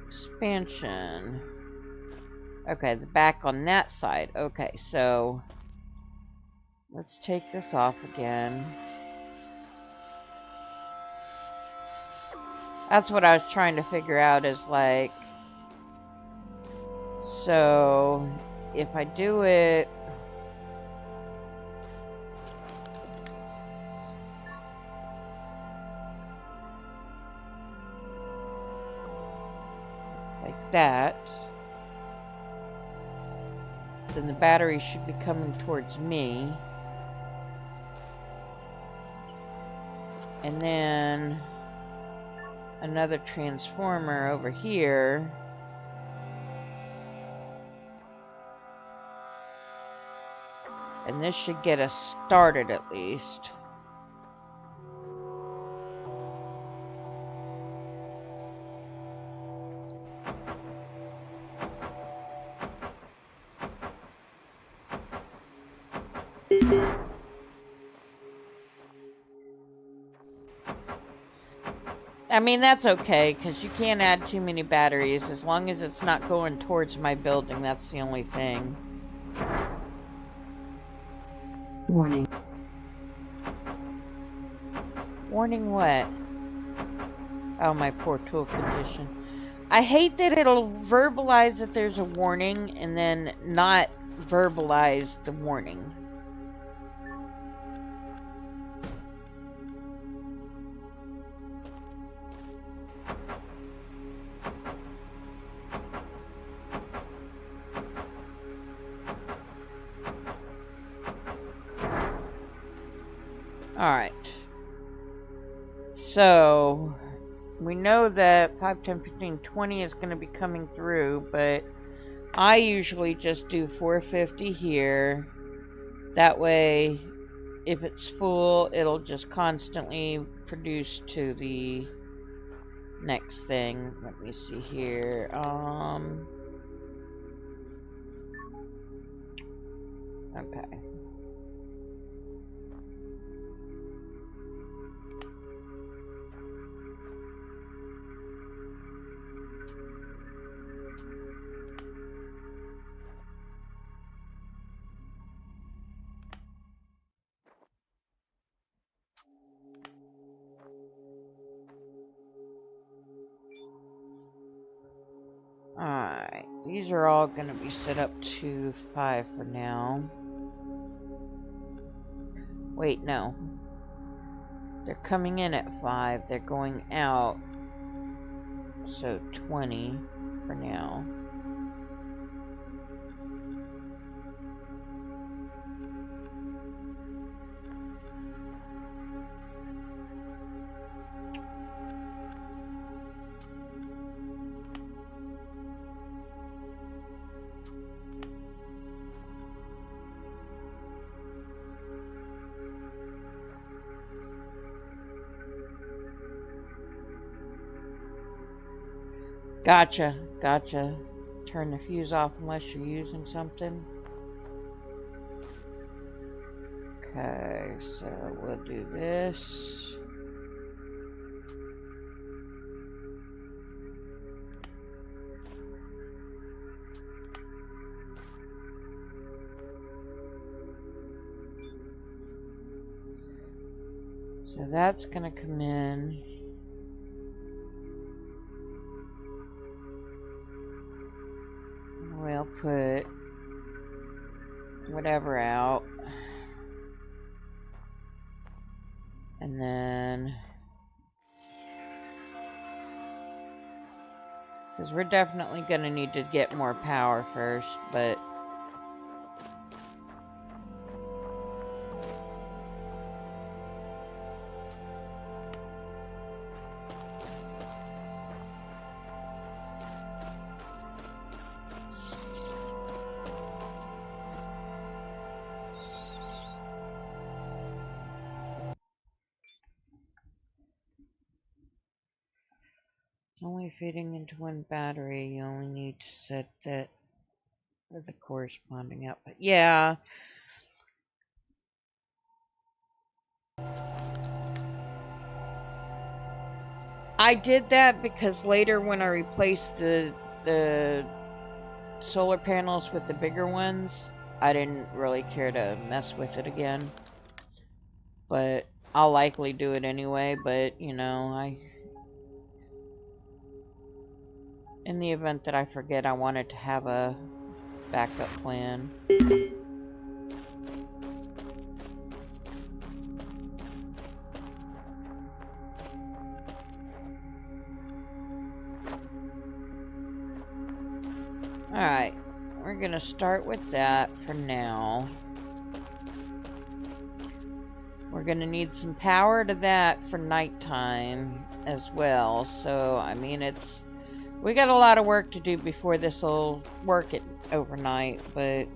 expansion. Okay, the back on that side. Okay, so let's take this off again. That's what I was trying to figure out is like, so if I do it, like that, then the battery should be coming towards me. And then another transformer over here. And this should get us started at least. I mean, that's okay, because you can't add too many batteries. As long as it's not going towards my building, that's the only thing. Warning. Warning what? Oh, my poor tool condition. I hate that it'll verbalize that there's a warning and then not verbalize the warning. Alright. So, we know that 5, 10, 15, 20 is going to be coming through, but I usually just do 450 here. That way, if it's full, it'll just constantly produce to the next thing. Let me see here. Okay. Alright, these are all going to be set up to 5 for now. Wait, no. They're coming in at 5, they're going out. So 20 for now. Gotcha, gotcha. Turn the fuse off unless you're using something. Okay, so we'll do this. So that's gonna come in. We'll put whatever out. And then, because we're definitely going to need to get more power first, but only fitting into one battery. You only need to set that with the corresponding output. Yeah. I did that because later when I replaced the solar panels with the bigger ones, I didn't really care to mess with it again. But I'll likely do it anyway, but you know, in the event that I forget, I wanted to have a backup plan. Alright, we're gonna start with that for now. We're gonna need some power to that for nighttime as well, so I mean we got a lot of work to do before this will work it overnight, but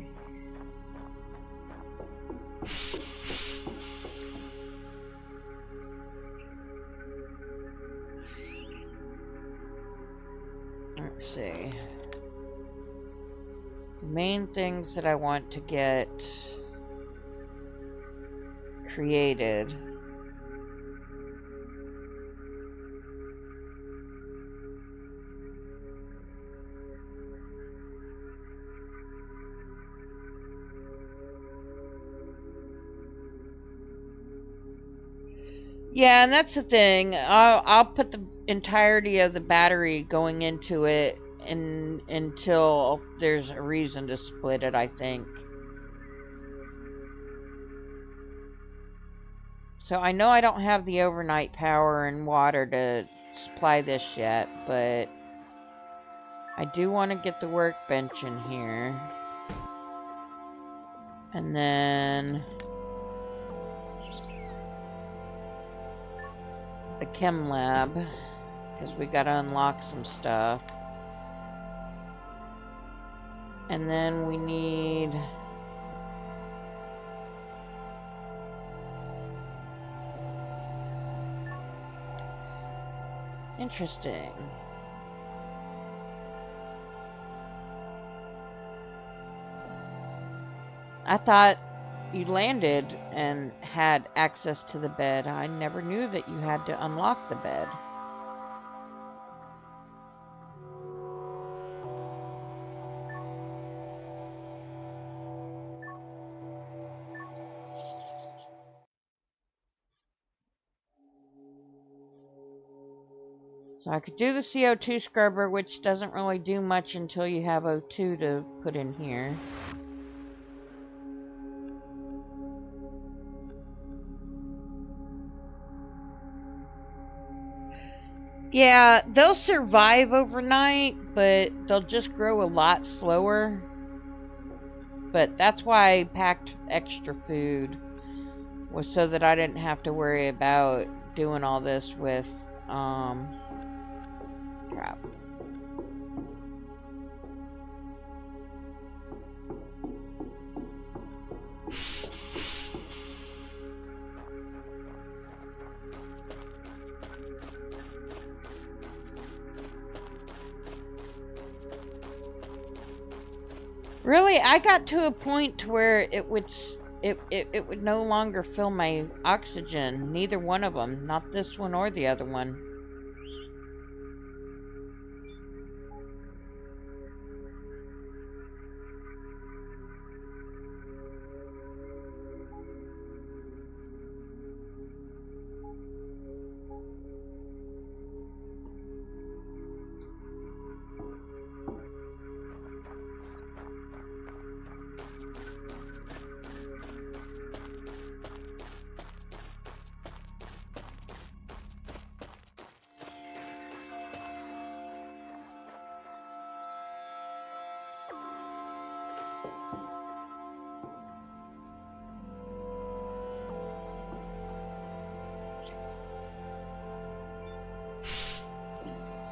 let's see. The main things that I want to get created. Yeah, and that's the thing. I'll put the entirety of the battery going into it until there's a reason to split it, I think. So I know I don't have the overnight power and water to supply this yet, but I do want to get the workbench in here. And then the chem lab, because we got to unlock some stuff. And then we need interesting. I thought you landed and had access to the bed. I never knew that you had to unlock the bed. So I could do the CO2 scrubber, which doesn't really do much until you have O2 to put in here. Yeah, they'll survive overnight, but they'll just grow a lot slower. But that's why I packed extra food, was so that I didn't have to worry about doing all this with, crap. Really, I got to a point where it would no longer fill my oxygen. Neither one of them, not this one or the other one.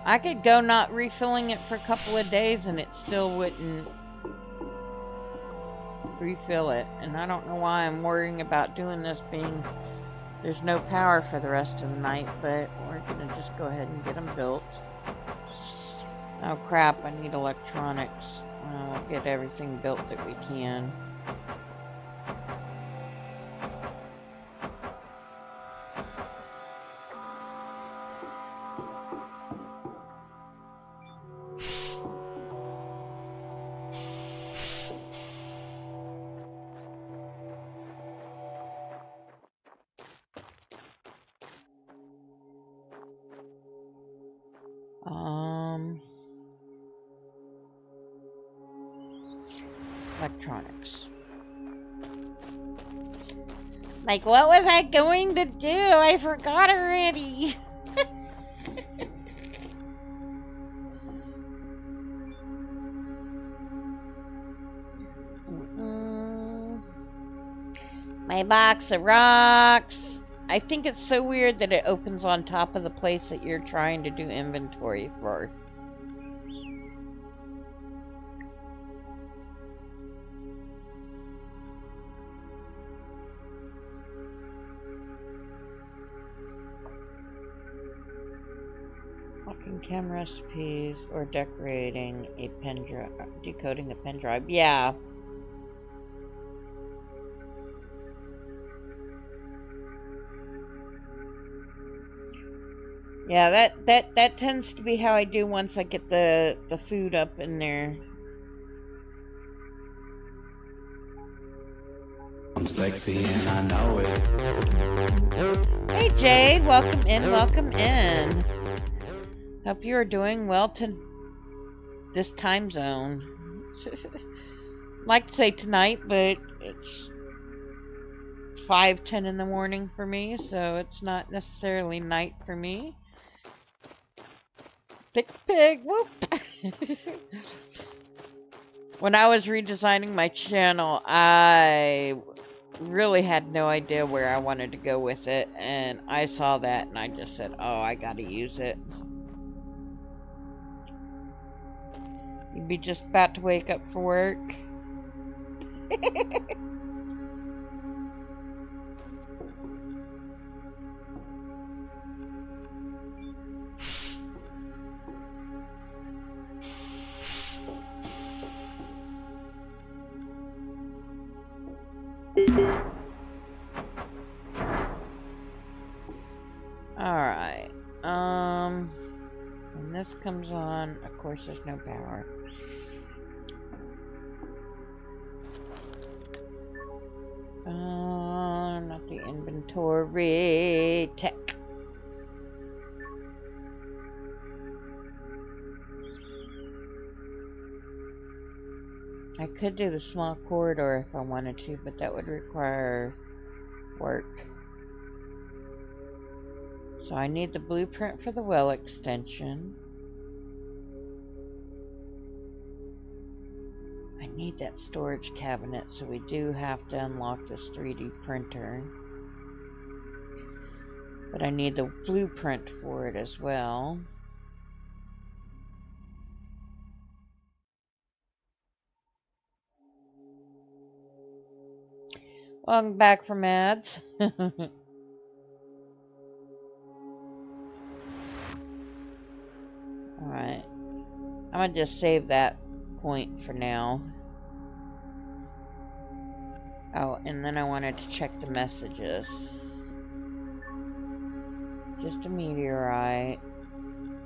I could go not refilling it for a couple of days and it still wouldn't refill it. And I don't know why I'm worrying about doing this, being there's no power for the rest of the night, but we're gonna just go ahead and get them built. Oh crap, I need electronics. We'll get everything built that we can. Electronics. Like, what was I going to do? I forgot already. My box of rocks. I think it's so weird that it opens on top of the place that you're trying to do inventory for. Locking chem recipes or decorating a pen drive, decoding a pen drive. Yeah. Yeah, that tends to be how I do once I get the food up in there. I'm sexy and I know it. Hey Jade, welcome in, welcome in. Hope you are doing well to this time zone. Like to say tonight, but it's 5:10 in the morning for me, so it's not necessarily night for me. Pig, whoop! When I was redesigning my channel, I really had no idea where I wanted to go with it, and I saw that and I just said, oh, I gotta use it. You'd be just about to wake up for work. Alright, when this comes on, of course there's no power. Not the inventory tech. I could do the small corridor if I wanted to, but that would require work. So I need the blueprint for the well extension. I need that storage cabinet, so we do have to unlock this 3D printer. But I need the blueprint for it as well. Welcome back from ads. Alright. I'm gonna just save that point for now. Oh, and then I wanted to check the messages. Just a meteorite.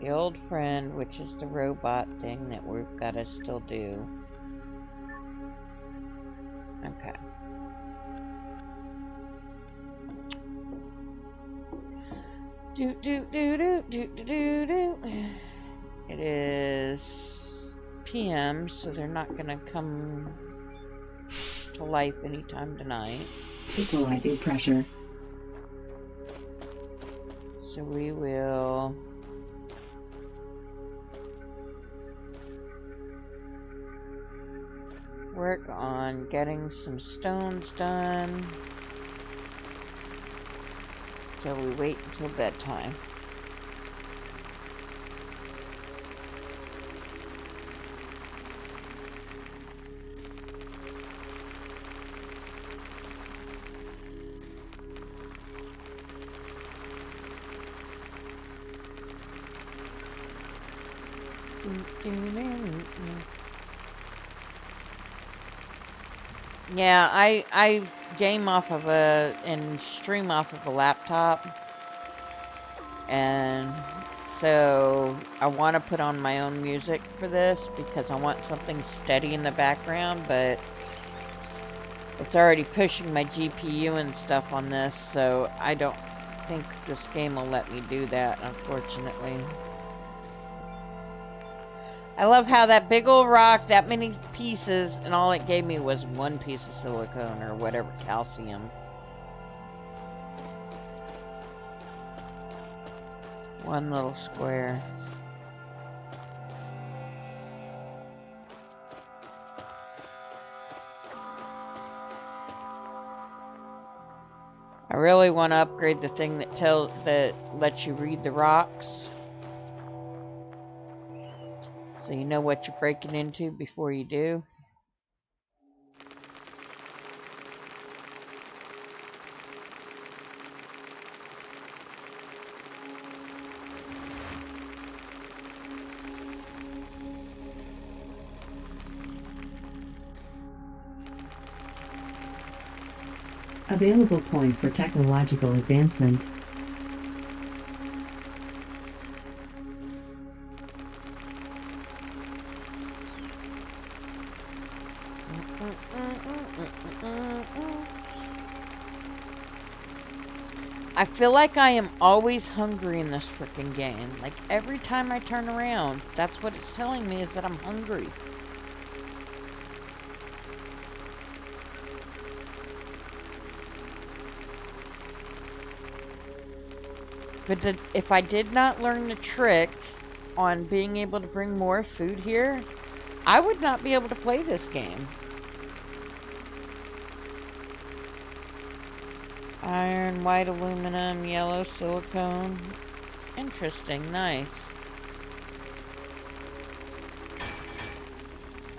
The old friend, which is the robot thing that we've got to still do. Okay. It is PM, so they're not gonna come to life anytime tonight. Equalizing pressure. So we will work on getting some stones done. So we wait until bedtime. Yeah, I game off of and stream off of a laptop, and so I want to put on my own music for this because I want something steady in the background, but it's already pushing my GPU and stuff on this, so I don't think this game will let me do that, unfortunately. I love how that big old rock, that many pieces, and all it gave me was one piece of silicone or whatever, calcium. One little square. I really want to upgrade the thing that lets you read the rocks. So you know what you're breaking into before you do. Available point for technological advancement. I feel like I am always hungry in this freaking game. Like every time I turn around, that's what it's telling me, is that I'm hungry. But if I did not learn the trick on being able to bring more food here, I would not be able to play this game. Iron, white aluminum, yellow silicone. Interesting, nice.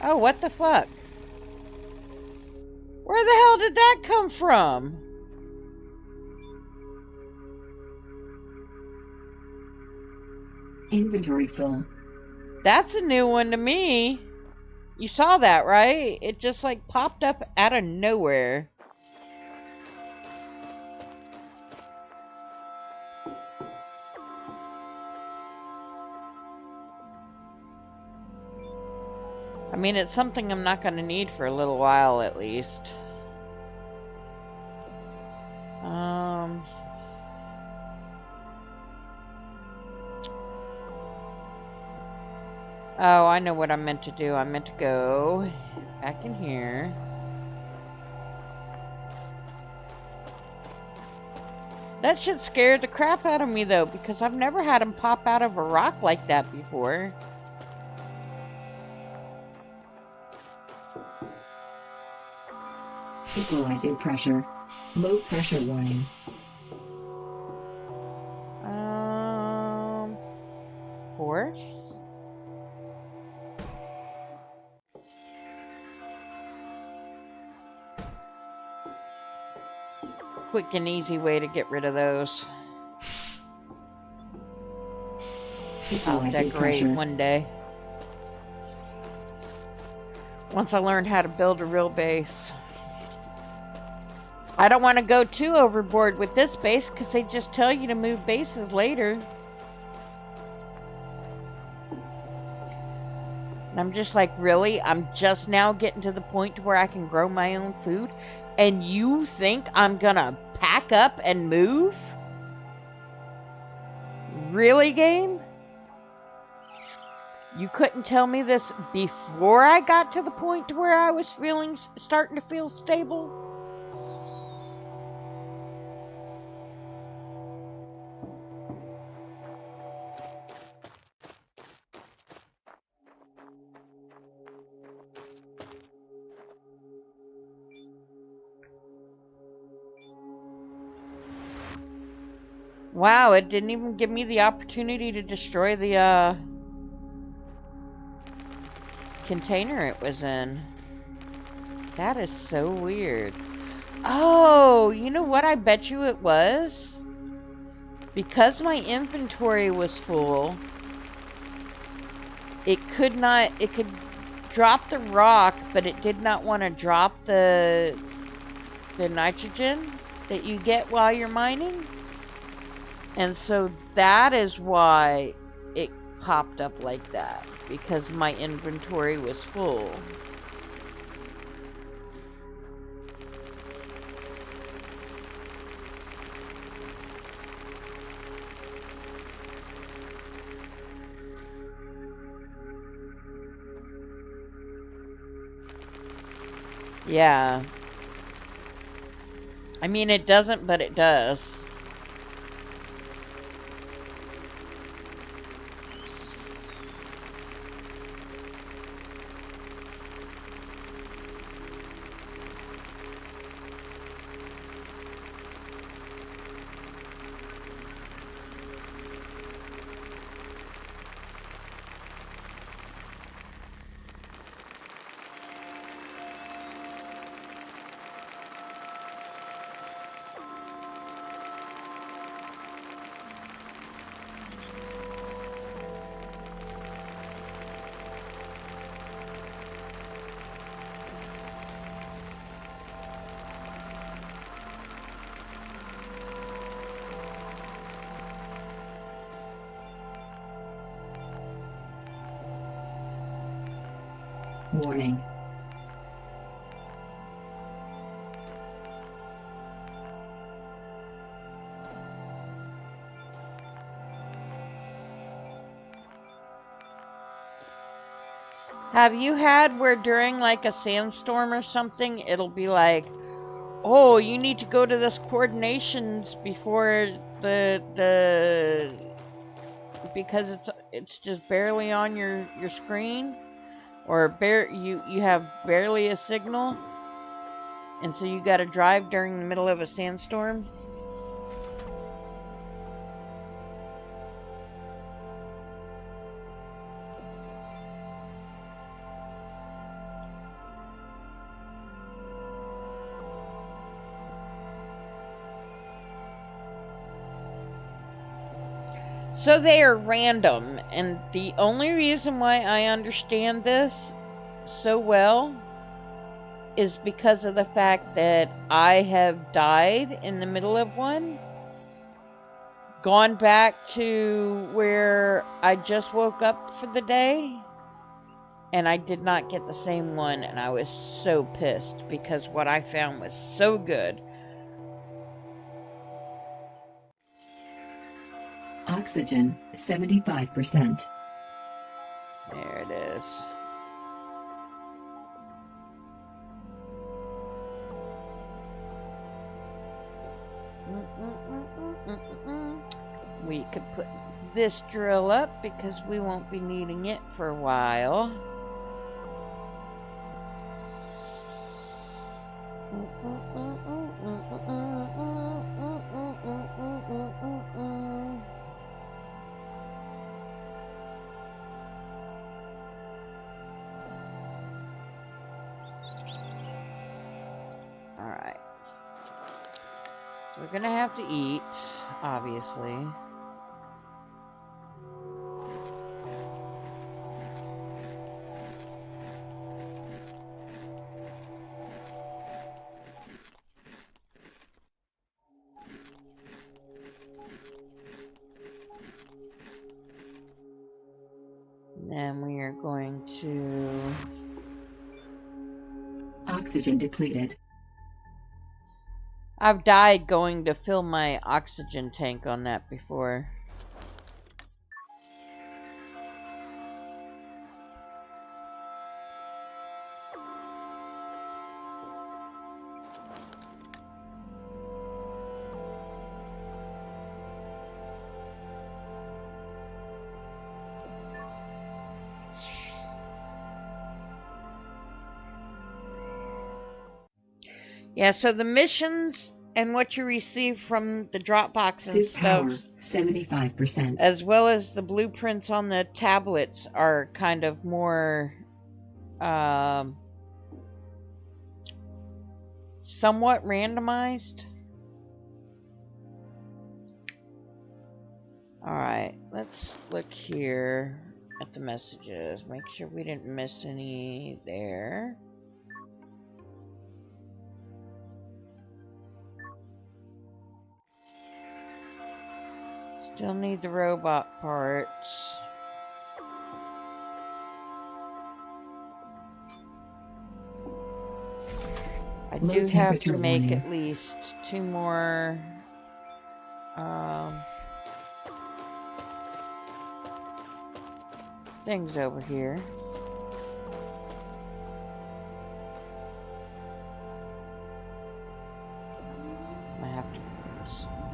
Oh, what the fuck? Where the hell did that come from? Inventory full. That's a new one to me. You saw that, right? It just like popped up out of nowhere. I mean, it's something I'm not going to need for a little while at least. Oh, I know what I meant to do. I meant to go back in here. That shit scared the crap out of me though, because I've never had them pop out of a rock like that before. Equalizing pressure. Low pressure warning. Port? Quick and easy way to get rid of those. I'll decorate one day. Once I learn how to build a real base. I don't want to go too overboard with this base because they just tell you to move bases later. And I'm just like, really? I'm just now getting to the point where I can grow my own food? And you think I'm gonna pack up and move? Really, game? You couldn't tell me this before I got to the point to where I was starting to feel stable? Wow, it didn't even give me the opportunity to destroy the container it was in. That is so weird. Oh, you know what I bet you it was? Because my inventory was full, it could drop the rock, but it did not want to drop the nitrogen that you get while you're mining. And so that is why it popped up like that, because my inventory was full. Yeah. I mean, it doesn't, but it does. Warning. Have you had where during like a sandstorm or something, it'll be like, oh, you need to go to this coordinations before because it's just barely on your screen, or you have barely a signal, and so you got to drive during the middle of a sandstorm? So they are random, and the only reason why I understand this so well is because of the fact that I have died in the middle of one, gone back to where I just woke up for the day, and I did not get the same one, and I was so pissed because what I found was so good. Oxygen, 75%. There it is. We could put this drill up because we won't be needing it for a while. Alright. So we're gonna have to eat, obviously. Then we are going to... Oxygen depleted. I've died going to fill my oxygen tank on that before. Yeah, so the missions and what you receive from the Dropbox and Suit power, stuff, 75%. as well as the blueprints on the tablets, are kind of more somewhat randomized. Alright, let's look here at the messages. Make sure we didn't miss any there. Still need the robot parts. I do have to make at least 2 more things over here.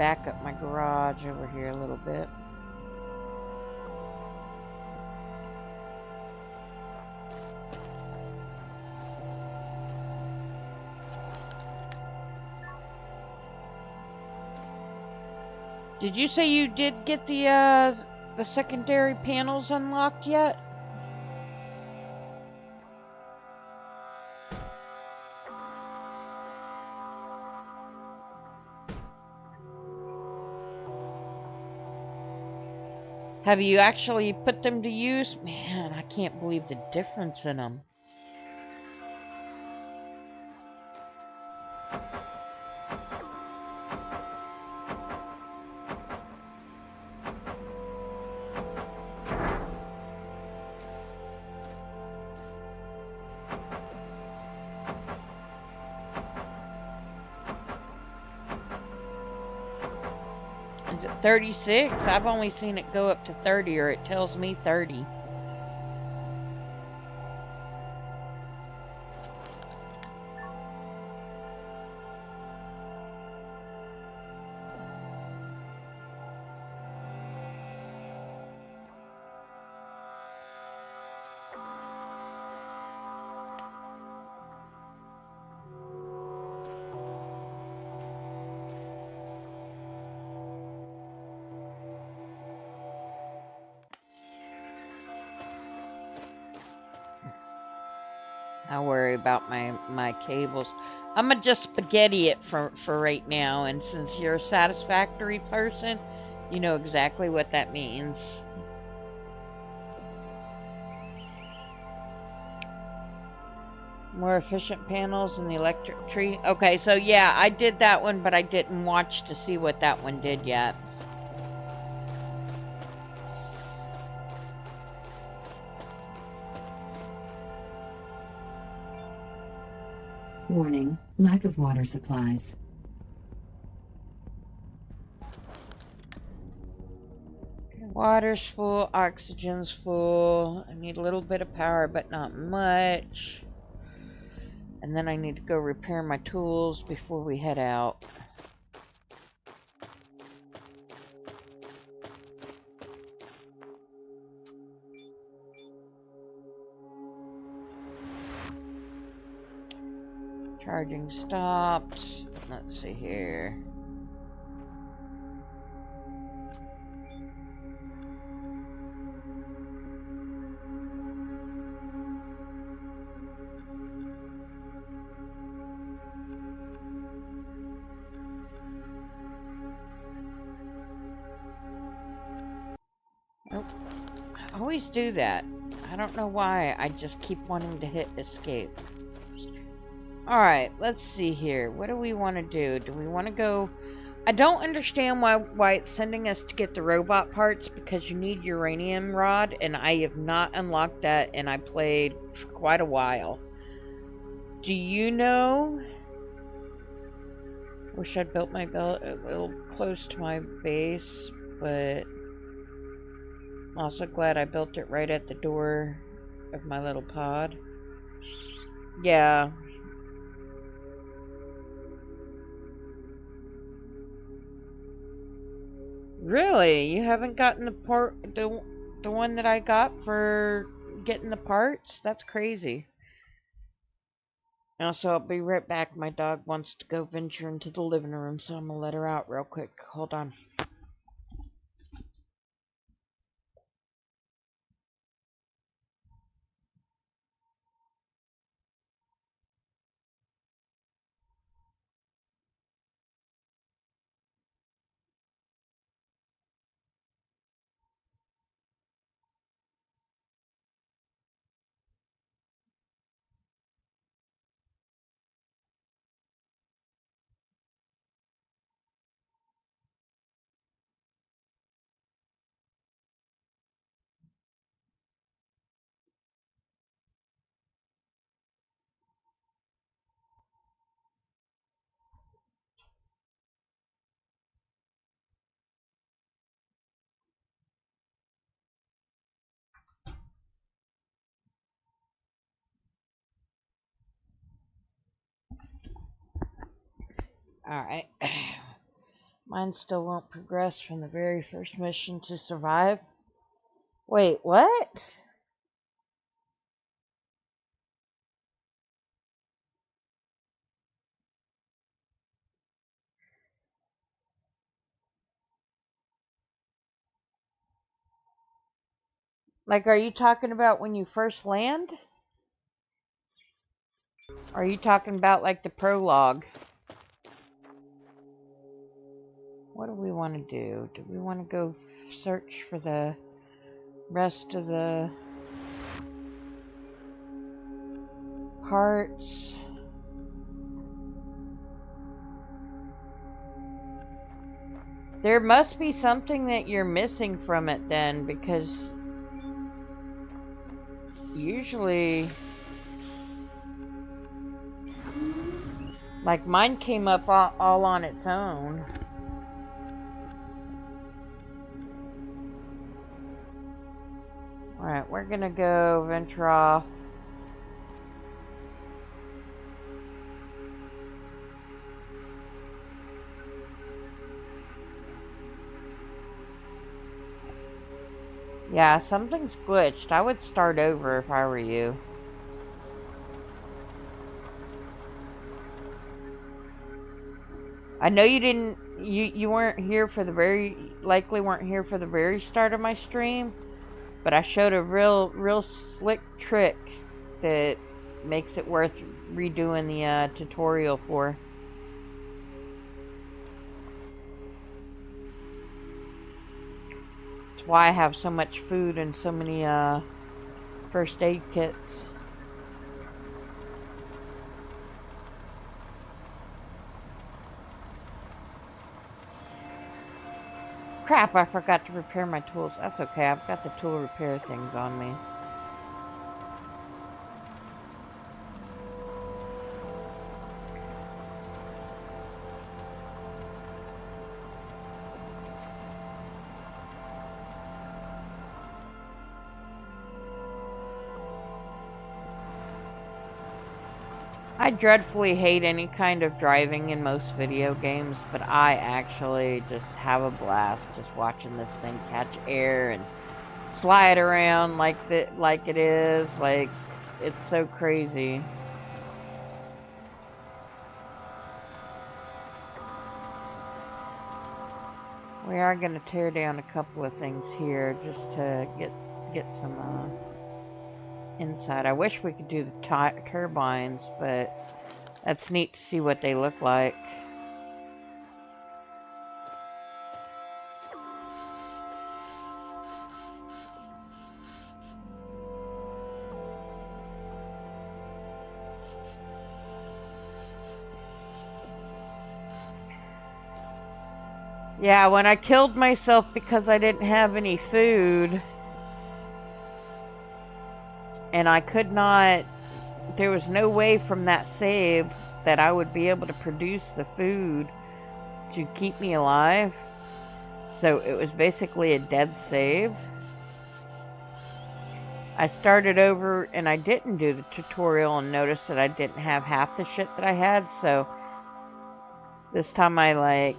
back up my garage over here a little bit. Did you say you did get the secondary panels unlocked yet? Have you actually put them to use? Man, I can't believe the difference in them. Is it 36? I've only seen it go up to 30, or it tells me 30. I'll worry about my cables. I'm gonna just spaghetti it for right now, and since you're a satisfactory person, you know exactly what that means. More efficient panels in the electric tree. Okay, so yeah, I did that one, but I didn't watch to see what that one did yet. Warning, lack of water supplies. Water's full, oxygen's full. I need a little bit of power, but not much. And then I need to go repair my tools before we head out. Charging stopped. Let's see here. Nope. I always do that. I don't know why. I just keep wanting to hit escape. Alright, let's see here. What do we want to do? Do we want to go... I don't understand why it's sending us to get the robot parts, because you need uranium rod, and I have not unlocked that, and I played for quite a while. Do you know? Wish I'd built my belt a little close to my base, but I'm also glad I built it right at the door of my little pod. Yeah. Really? You haven't gotten the one that I got for getting the parts? That's crazy. Also, I'll be right back. My dog wants to go venture into the living room, so I'm gonna let her out real quick. Hold on. Alright. Mine still won't progress from the very first mission to survive. Wait, what? Like, are you talking about when you first land? Or are you talking about, like, the prologue? What do we want to do? Do we want to go search for the rest of the parts? There must be something that you're missing from it then, because usually, like, mine came up all on its own. Alright, we're gonna go venture off. Yeah, something's glitched. I would start over if I were you. I know you didn't, you weren't here for the likely weren't here for the very start of my stream, but I showed a real slick trick that makes it worth redoing the tutorial for. That's why I have so much food and so many first aid kits. Crap, I forgot to repair my tools. That's okay, I've got the tool repair things on me. I dreadfully hate any kind of driving in most video games, but I actually just have a blast just watching this thing catch air and slide around like it is. Like, it's so crazy. We are going to tear down a couple of things here just to get some inside. I wish we could do the turbines, but that's neat to see what they look like. Yeah, when I killed myself because I didn't have any food, and I could not, there was no way from that save that I would be able to produce the food to keep me alive. So it was basically a dead save. I started over and I didn't do the tutorial and noticed that I didn't have half the shit that I had. So this time I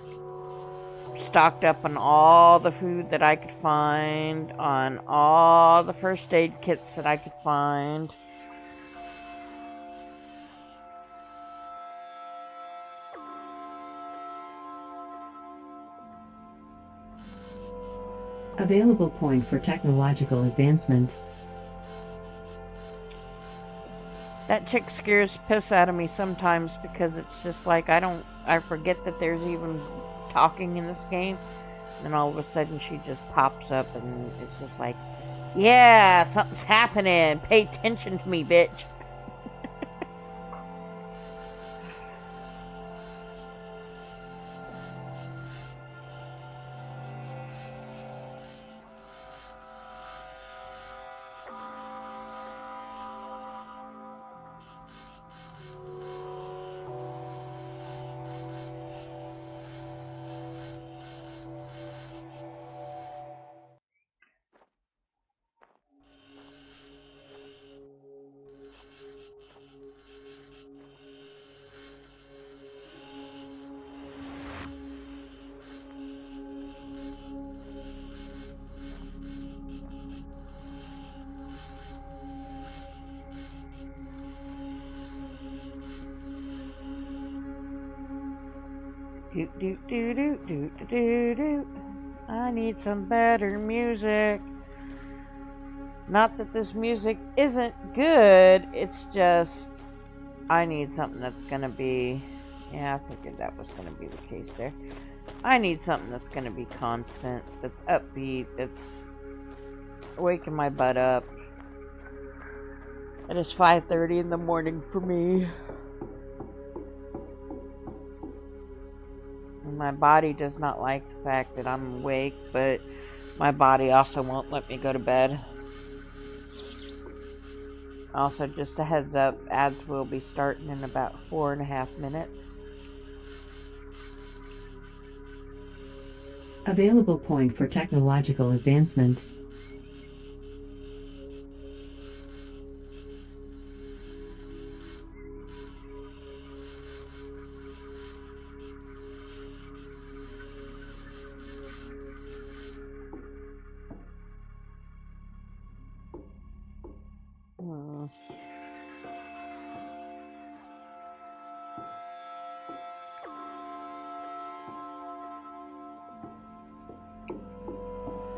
stocked up on all the food that I could find, on all the first aid kits that I could find. Available point for technological advancement. That chick scares piss out of me sometimes because it's just like I forget that there's even talking in this game, and all of a sudden she just pops up and it's just like, yeah, something's happening, pay attention to me, bitch. Doot doot doot doot doot doot doot doot. I need some better music. Not that this music isn't good, it's just I need something that's gonna be, yeah, I figured that was gonna be the case there. I need something that's gonna be constant, that's upbeat, that's waking my butt up. It is 5:30 in the morning for me. And my body does not like the fact that I'm awake, but my body also won't let me go to bed. Also, just a heads up, ads will be starting in about 4.5 minutes. Available point for technological advancement.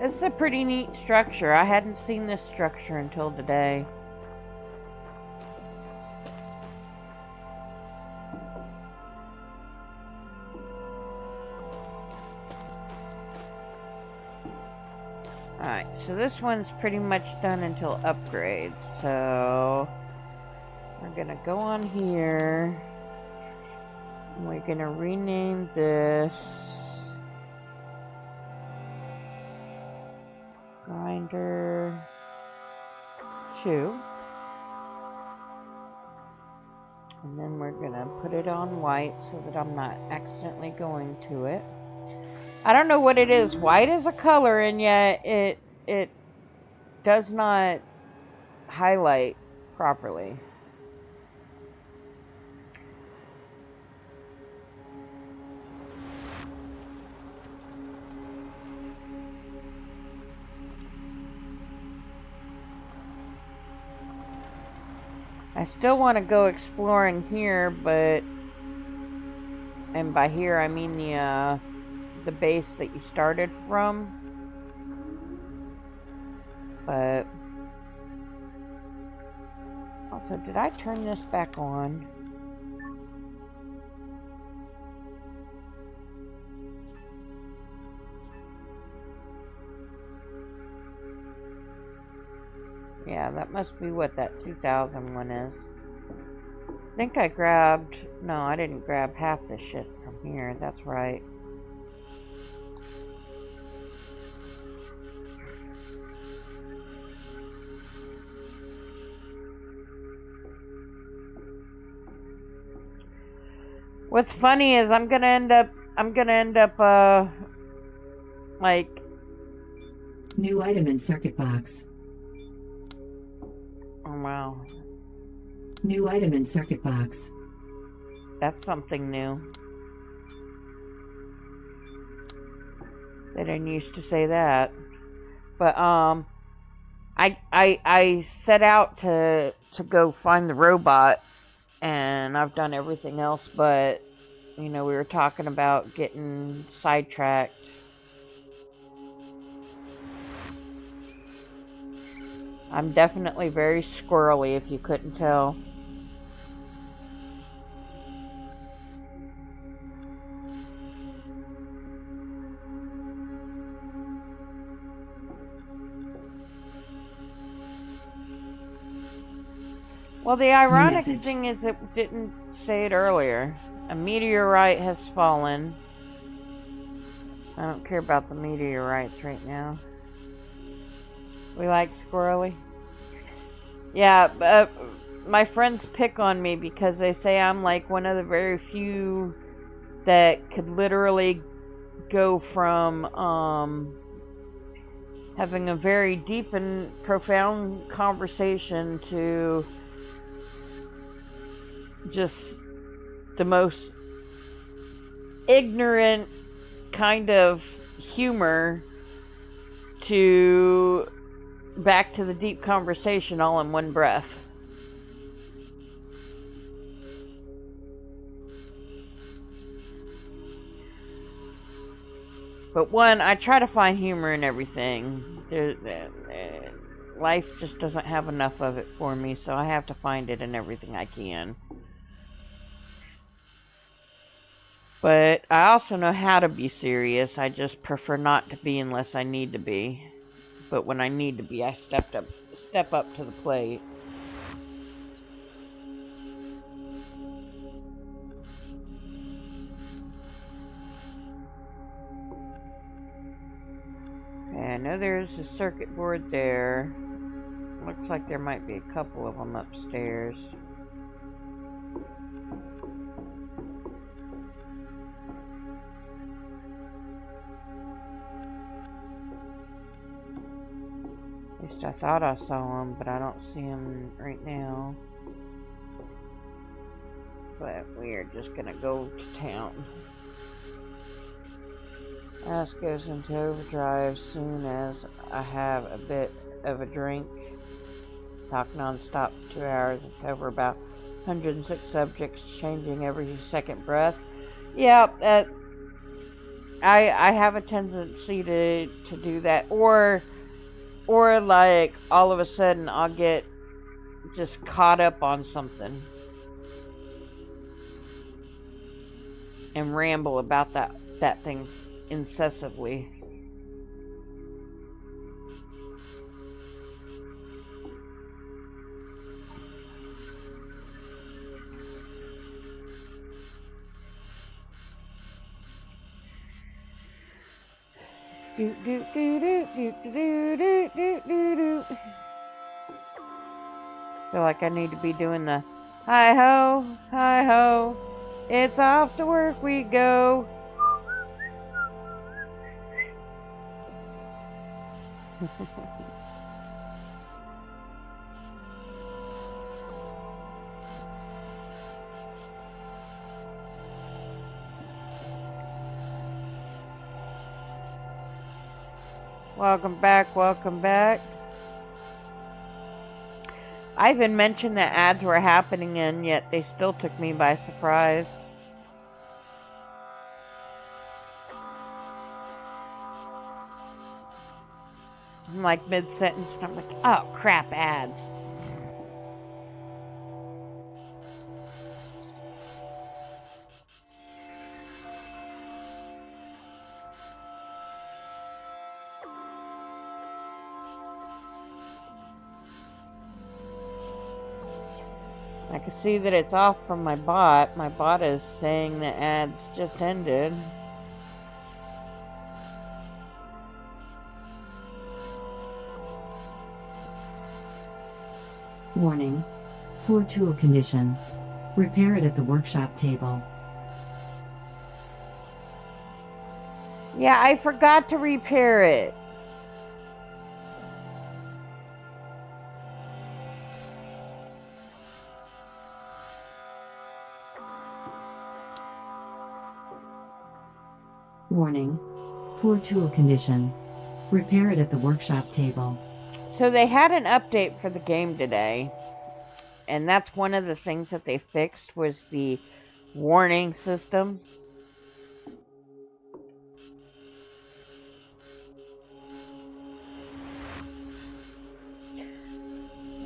This is a pretty neat structure. I hadn't seen this structure until today. Alright, so this one's pretty much done until upgrades. So we're gonna go on here. And we're gonna rename this Grinder 2. And then we're gonna put it on white so that I'm not accidentally going to it. I don't know what it is. White is a color, and yet it does not highlight properly. I still want to go exploring here, but, and by here I mean the base that you started from. But also, did I turn this back on? Yeah, that must be what that 2000 one is. I think I grabbed... No, I didn't grab half this shit from here. That's right. What's funny is I'm gonna end up like... New item in circuit box. Oh, wow. New item in circuit box. That's something new. They didn't used to say that. But, I set out to go find the robot, and I've done everything else, but, you know, we were talking about getting sidetracked. I'm definitely very squirrely, if you couldn't tell. Well, the ironic thing is it didn't say it earlier. A meteorite has fallen. I don't care about the meteorites right now. We like squirrely. Yeah, my friends pick on me because they say I'm like one of the very few that could literally go from having a very deep and profound conversation to just the most ignorant kind of humor to back to the deep conversation all in one breath. But one, I try to find humor in everything. Life just doesn't have enough of it for me, so I have to find it in everything I can. But I also know how to be serious. I just prefer not to be unless I need to be. But when I need to be, I step up to the plate. Okay, I know there's a circuit board there. Looks like there might be a couple of them upstairs. At least I thought I saw them, but I don't see them right now. But we're just gonna go to town. Ass goes into overdrive soon as I have a bit of a drink. Talk non-stop for 2 hours and cover about 106 subjects, changing every second breath. Yeah, I have a tendency to do that, or like all of a sudden I'll get just caught up on something and ramble about that thing incessantly. Do do do do do do do do do do. Feel like I need to be doing the hi ho, it's off to work we go. Welcome back, welcome back. I even mentioned that ads were happening and yet they still took me by surprise. I'm like mid-sentence and I'm like, oh crap, ads. I can see that it's off from my bot. My bot is saying the ads just ended. Warning. Poor tool condition. Repair it at the workshop table. Yeah, I forgot to repair it. Warning. Poor tool condition. Repair it at the workshop table. So they had an update for the game today. And that's one of the things that they fixed was the warning system.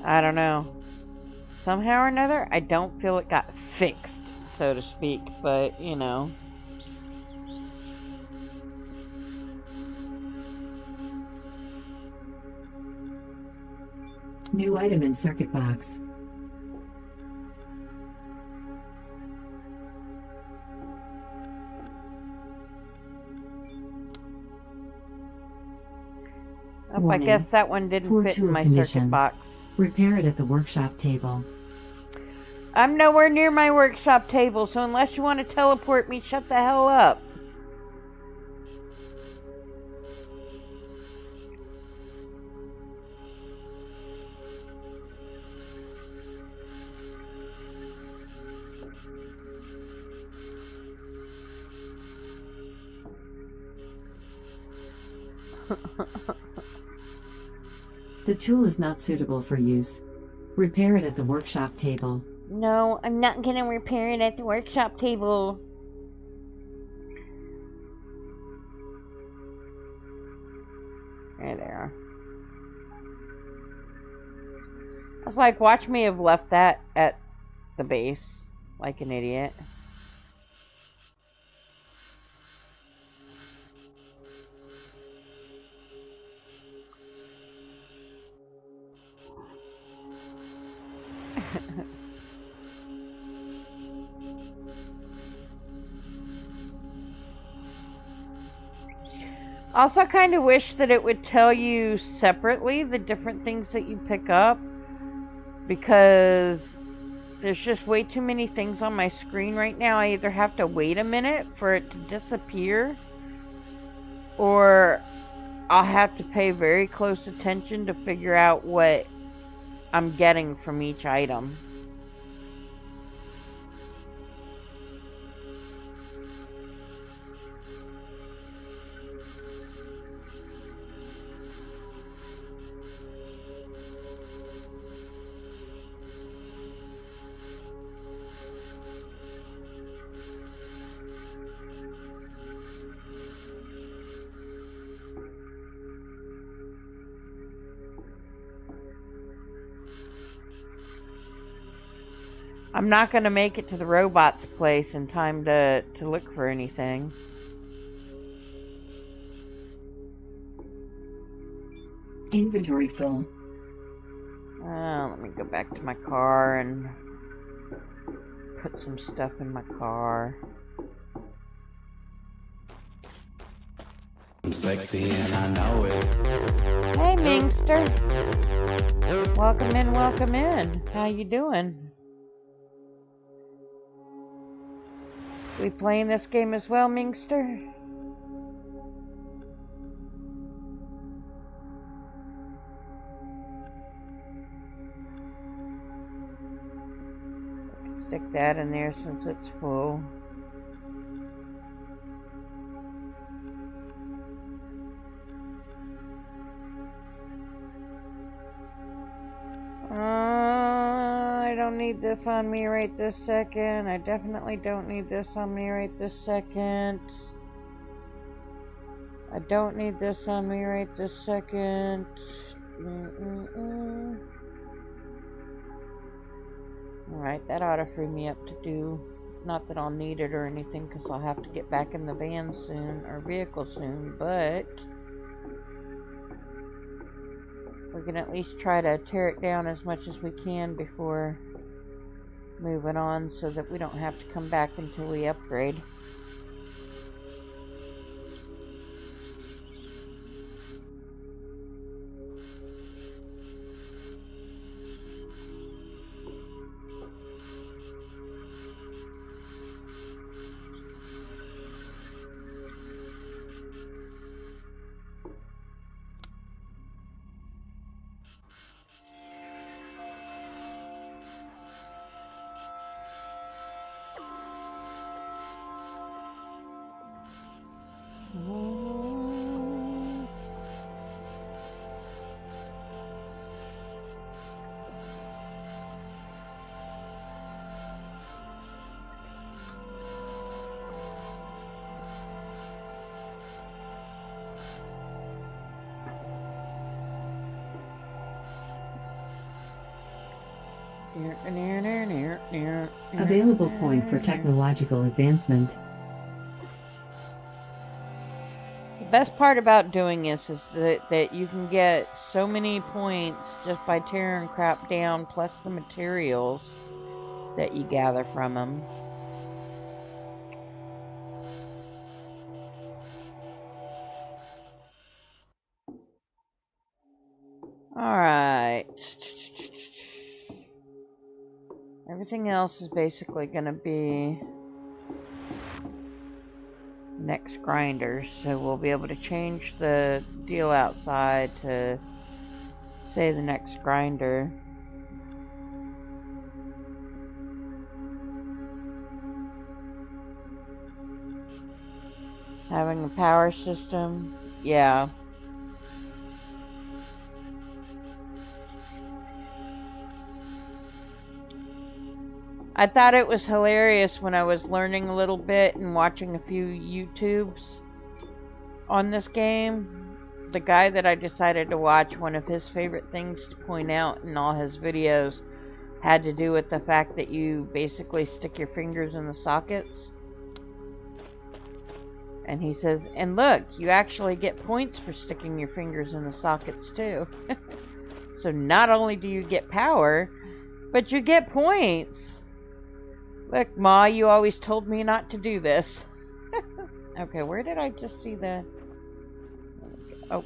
I don't know. Somehow or another, I don't feel it got fixed, so to speak, but, you know. New item in circuit box. Oh, Warning. I guess that one didn't Poor fit in tool my condition. circuit box. Repair it at the workshop table. I'm nowhere near my workshop table, so unless you want to teleport me, shut the hell up. The tool is not suitable for use. Repair it at the workshop table. No, I'm not gonna repair it at the workshop table. There they are. I was like, watch me have left that at the base like an idiot. Also, kind of wish that it would tell you separately the different things that you pick up, because there's just way too many things on my screen right now. I either have to wait a minute for it to disappear, or I'll have to pay very close attention to figure out what I'm getting from each item. I'm not going to make it to the robot's place in time to look for anything. Inventory full. Let me go back to my car and put some stuff in my car. I'm sexy and I know it. Hey, Mingster. Welcome in, welcome in. How you doing? We playing this game as well, Mingster? Stick that in there since it's full. I don't need this on me right this second. I definitely don't need this on me right this second. I don't need this on me right this second. Alright, that ought to free me up to do. Not that I'll need it or anything, because I'll have to get back in the van soon, or vehicle soon, but we can at least try to tear it down as much as we can before moving on, so that we don't have to come back until we upgrade. Available point for technological advancement. The best part about doing this is that you can get so many points just by tearing crap down, plus the materials that you gather from them. Alright. Everything else is basically going to be next grinder, so we'll be able to change the deal outside to say the next grinder. Having a power system, yeah. I thought it was hilarious when I was learning a little bit and watching a few YouTubes on this game. the guy that I decided to watch, one of his favorite things to point out in all his videos had to do with the fact that you basically stick your fingers in the sockets. And he says, and look, you actually get points for sticking your fingers in the sockets too. So not only do you get power, but you get points. Look, Ma, you always told me not to do this. Okay, where did I just see the... Oh.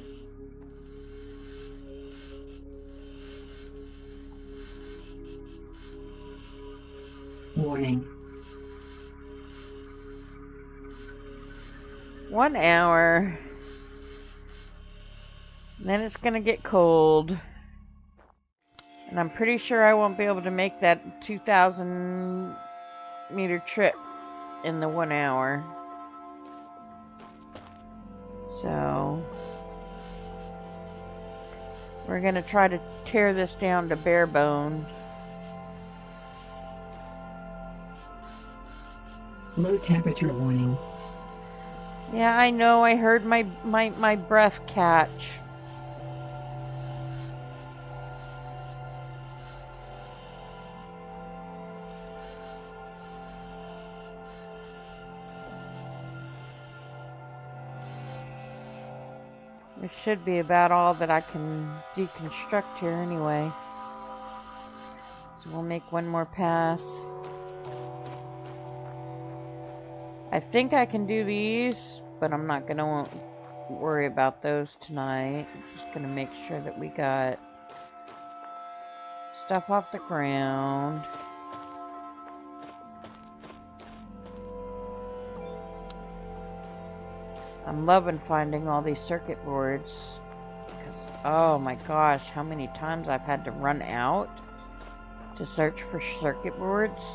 Warning. 1 hour. Then it's gonna get cold. And I'm pretty sure I won't be able to make that 2,000 meter trip in the 1 hour. So we're gonna try to tear this down to bare bone. Low temperature warning. Yeah, I know. I heard my breath catch. It should be about all that I can deconstruct here anyway. So we'll make one more pass. I think I can do these, but I'm not going to worry about those tonight. I'm just going to make sure that we got stuff off the ground. I'm loving finding all these circuit boards. Because, oh my gosh, how many times I've had to run out to search for circuit boards.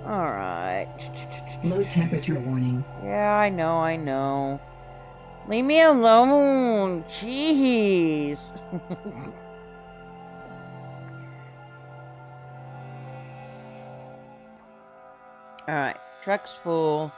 Alright. Low temperature warning. Yeah, I know. Leave me alone. Jeez. Alright, truck's full.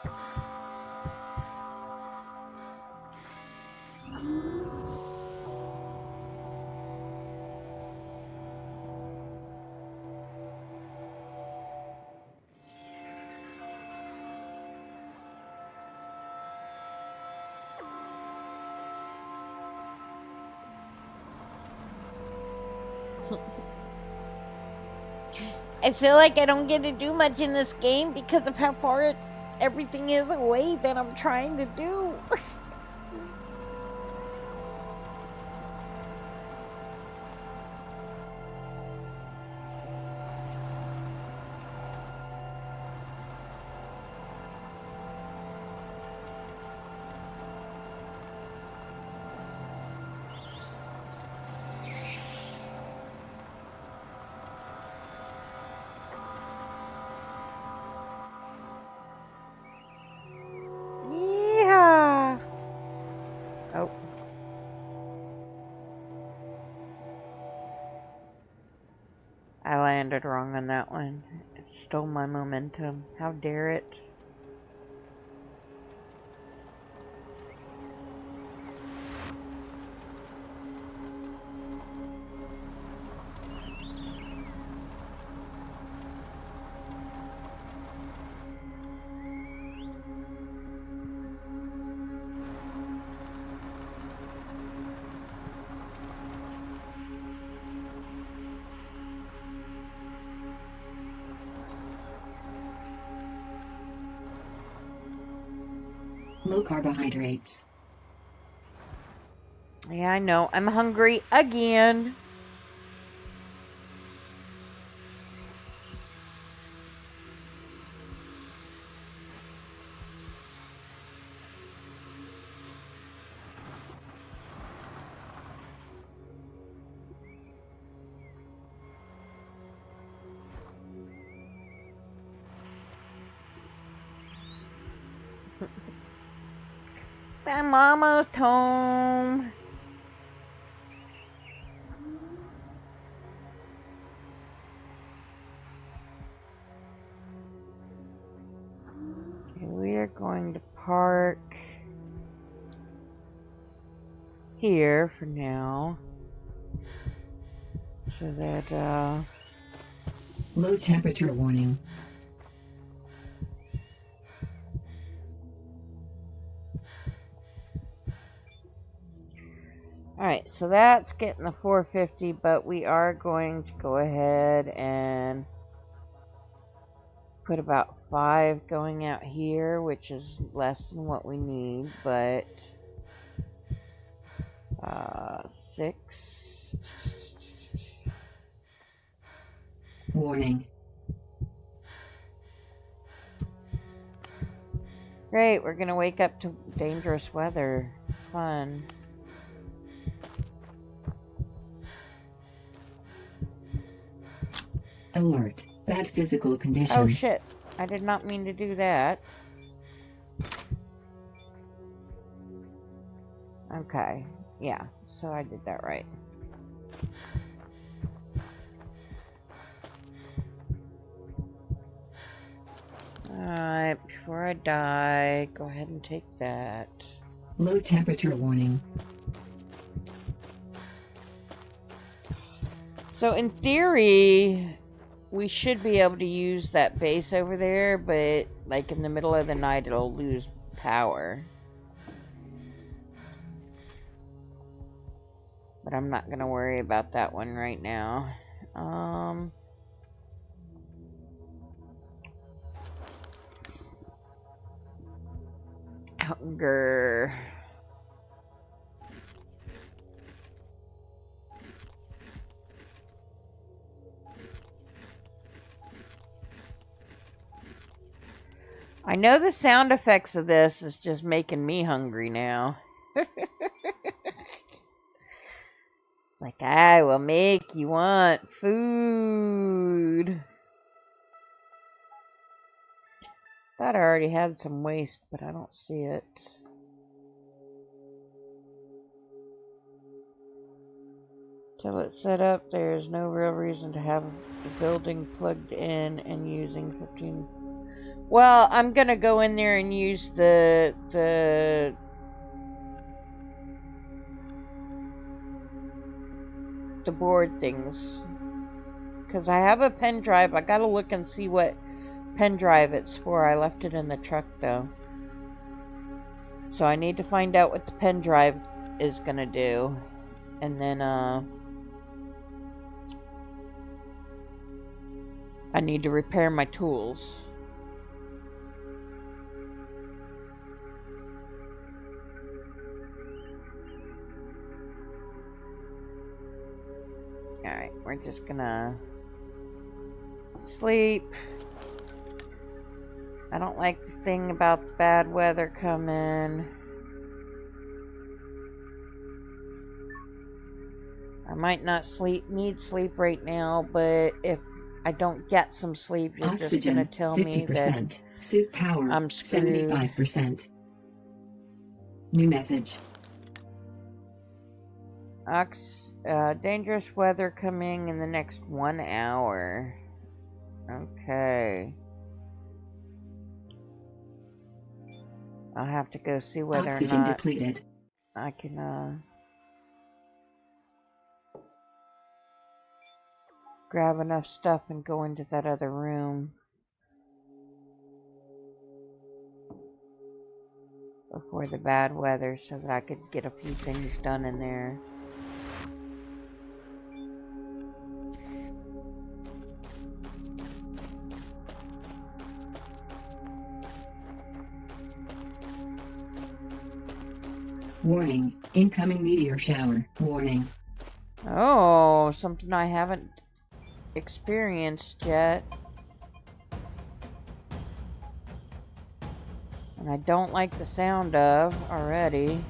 I feel like I don't get to do much in this game because of how far everything is away that I'm trying to do. I landed wrong on that one. It stole my momentum. How dare it? Low carbohydrates. Yeah, I know. I'm hungry again. I'm almost home. Okay, we are going to park here for now. So that, Low temperature warning. Alright, so that's getting the 450, but we are going to go ahead and put about 5 going out here, which is less than what we need, but 6. Warning. Great, we're gonna wake up to dangerous weather. Fun. Alert. Bad physical condition. Oh shit, I did not mean to do that. Okay, yeah, so I did that right. Alright, before I die, go ahead and take that. Low temperature warning. So in theory, we should be able to use that base over there, but like in the middle of the night it'll lose power. But I'm not gonna worry about that one right now. Hunger. I know the sound effects of this is just making me hungry now. It's like, I will make you want food. Thought I already had some waste, but I don't see it. Till it's set up, there's no real reason to have the building plugged in and using 15. Well, I'm gonna go in there and use the board things. Because I have a pen drive. I gotta look and see what pen drive it's for. I left it in the truck though. So I need to find out what the pen drive is gonna do. And then I need to repair my tools. Alright, we're just gonna sleep. I don't like the thing about the bad weather coming. I might not need sleep right now, but if I don't get some sleep, you're Oxygen, just gonna tell 50%. me that Suit power, I'm screwed. 75%. New message. Dangerous weather coming in the next 1 hour. Okay. I'll have to go see whether Oxygen or not depleted. I can grab enough stuff and go into that other room before the bad weather so that I could get a few things done in there. Warning. Incoming meteor shower. Warning. Oh, something I haven't experienced yet. And I don't like the sound of already.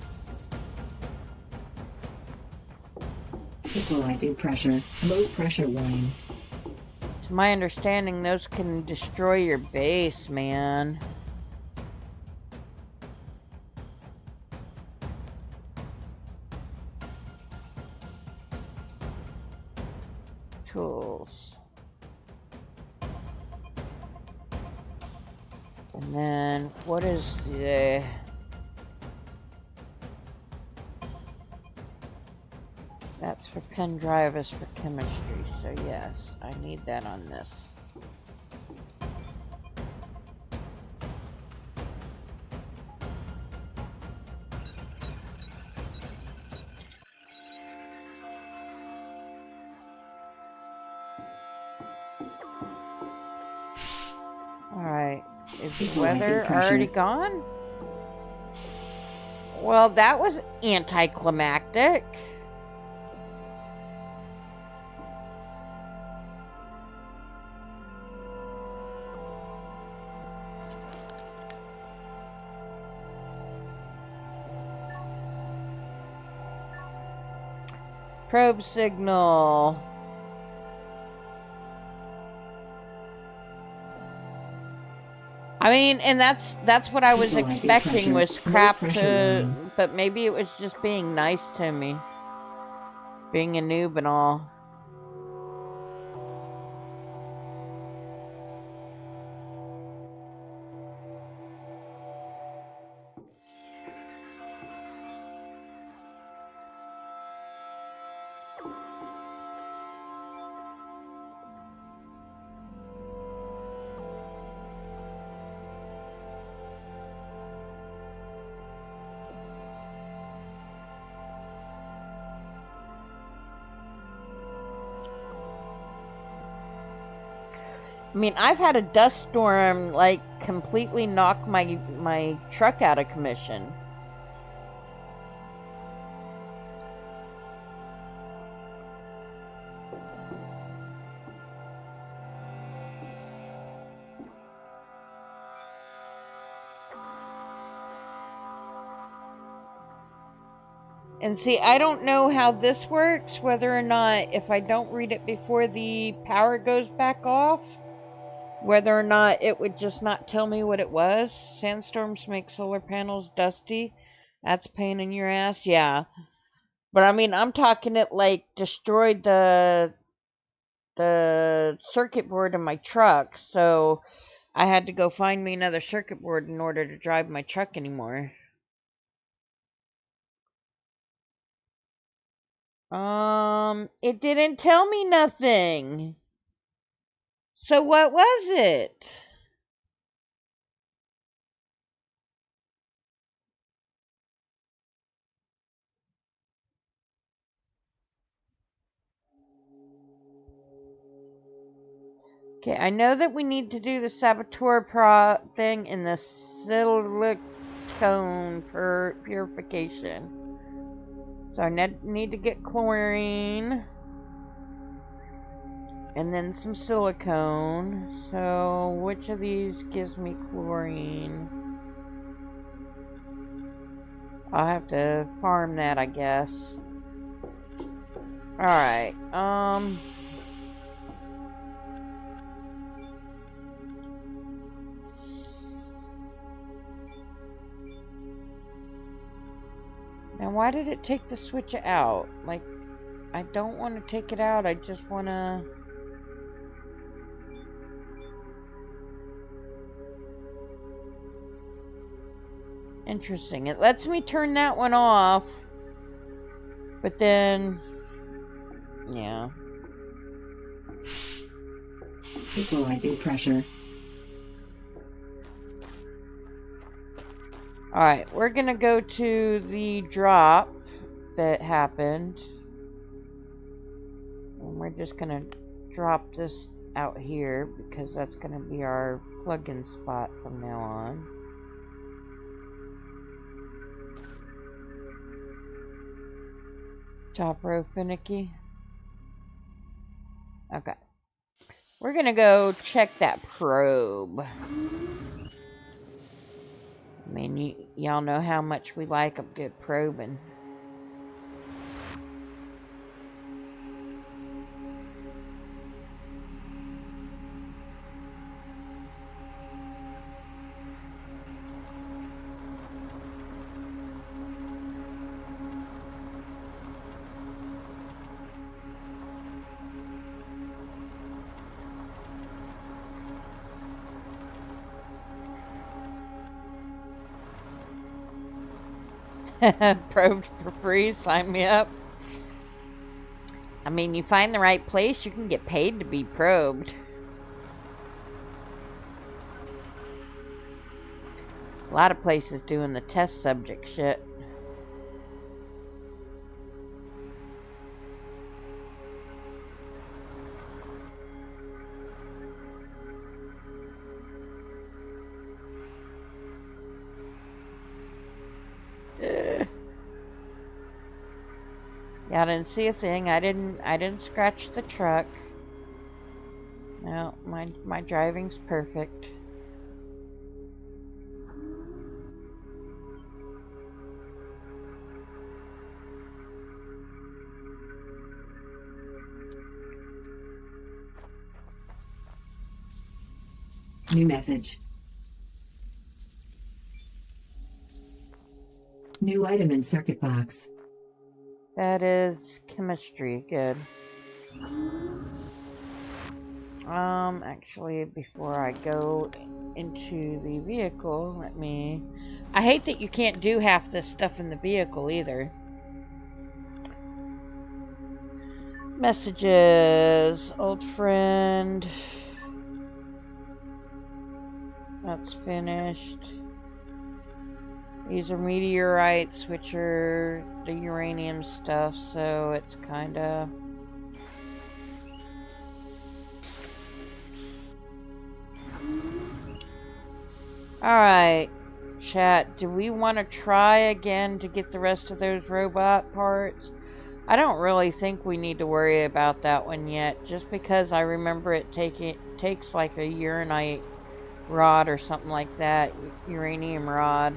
Equalizing pressure. Low pressure warning. To my understanding, those can destroy your base, man. Tools. And then, what is the... That's for pen drive is for chemistry, so yes, I need that on this. Alright, is the weather already gone? Well, that was anticlimactic. Probe signal. I mean, and that's what I was expecting was crap to, but maybe it was just being nice to me. Being a noob and all. I mean, I've had a dust storm, like, completely knock my truck out of commission. And see, I don't know how this works, whether or not if I don't read it before the power goes back off, whether or not it would just not tell me what it was. Sandstorms make solar panels dusty. That's a pain in your ass. Yeah. But I mean, I'm talking it like destroyed the circuit board in my truck. So I had to go find me another circuit board in order to drive my truck anymore. It didn't tell me nothing. So what was it? Okay, I know that we need to do the saboteur thing in the silicone purification. So I need to get chlorine. And then some silicone. So which of these gives me chlorine? I'll have to farm that, I guess. Alright, now why did it take the switch out? Like, I don't want to take it out, I just want to... Interesting. It lets me turn that one off. But then... yeah. Equalizing pressure. Alright, we're gonna go to the drop that happened. And we're just gonna drop this out here because that's gonna be our plug-in spot from now on. Top row finicky. Okay. We're gonna go check that probe. I mean, y'all know how much we like a good probing. Probed for free, sign me up. I mean, you find the right place, you can get paid to be probed. A lot of places doing the test subject shit. Yeah, I didn't see a thing. I didn't scratch the truck. No, my driving's perfect. New message. New item in circuit box. That is chemistry. Good. Actually, before I go into the vehicle, I hate that you can't do half this stuff in the vehicle either. Messages. Old friend. That's finished. These are meteorites, which are the uranium stuff, so it's kinda... Alright, chat, do we want to try again to get the rest of those robot parts? I don't really think we need to worry about that one yet, just because I remember it takes like a uranite rod or something like that, uranium rod.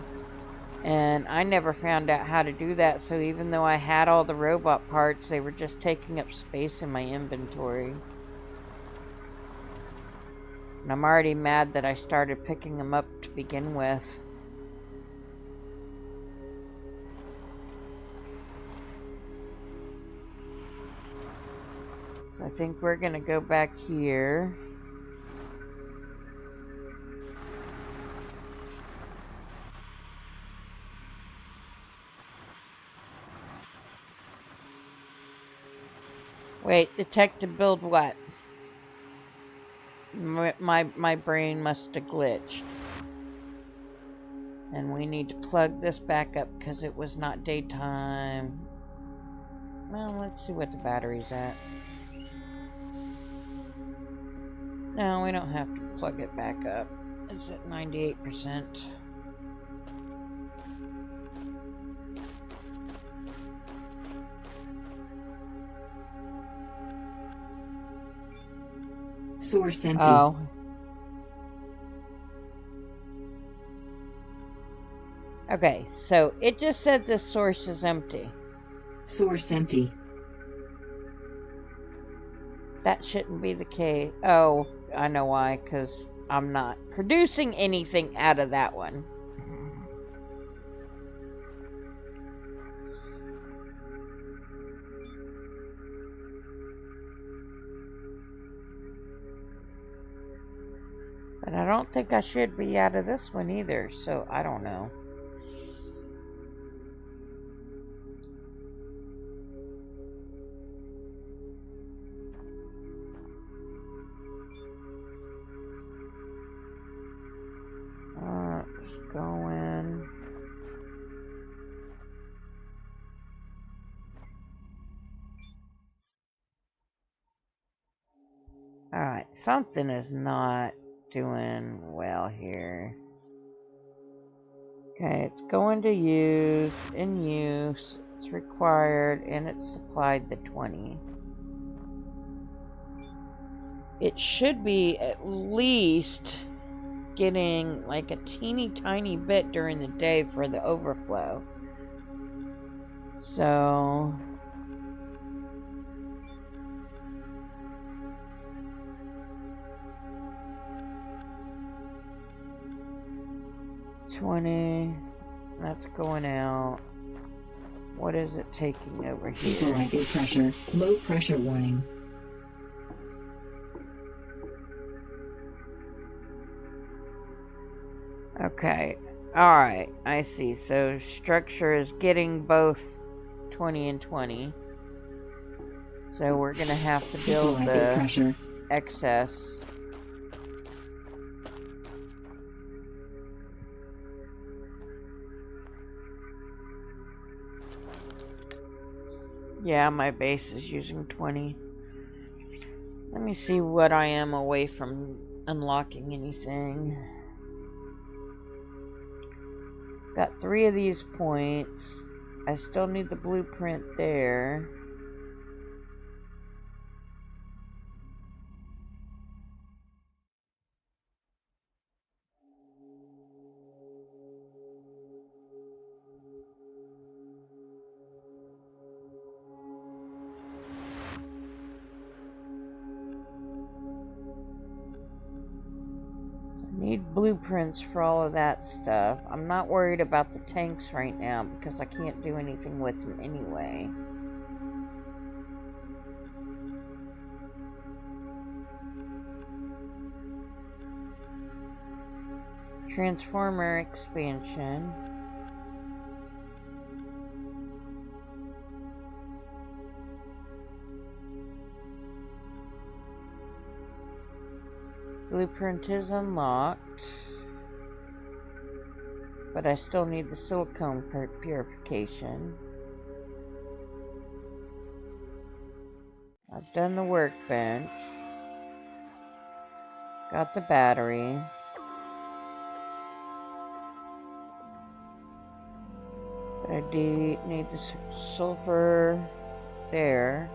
And I never found out how to do that, so even though I had all the robot parts, they were just taking up space in my inventory. And I'm already mad that I started picking them up to begin with. So I think we're gonna go back here. Wait, detective build what? My brain must have glitched. And we need to plug this back up because it was not daytime. Well, let's see what the battery's at. No, we don't have to plug it back up. It's at 98%. Source empty. Oh. Okay, so it just said this source is empty. Source empty. That shouldn't be the case. Oh, I know why, because I'm not producing anything out of that one. But I don't think I should be out of this one either, so I don't know. Just go in. Alright, something is not doing well here. Okay, it's going to use, in use, it's required, and it's supplied the 20. It should be at least getting like a teeny tiny bit during the day for the overflow. So... $20, that's going out. What is it taking over here? Equalizing pressure. Low pressure warning. Okay. Alright, I see. So structure is getting both 20 and 20. So we're gonna have to build Equalizing pressure. the excess. Yeah, my base is using 20. Let me see what I am away from unlocking anything. Got 3 of these points. I still need the blueprint there. Need blueprints for all of that stuff. I'm not worried about the tanks right now because I can't do anything with them anyway. Transformer expansion. Blueprint is unlocked, but I still need the silicone purification. I've done the workbench. Got the battery. But I do need the sulfur there.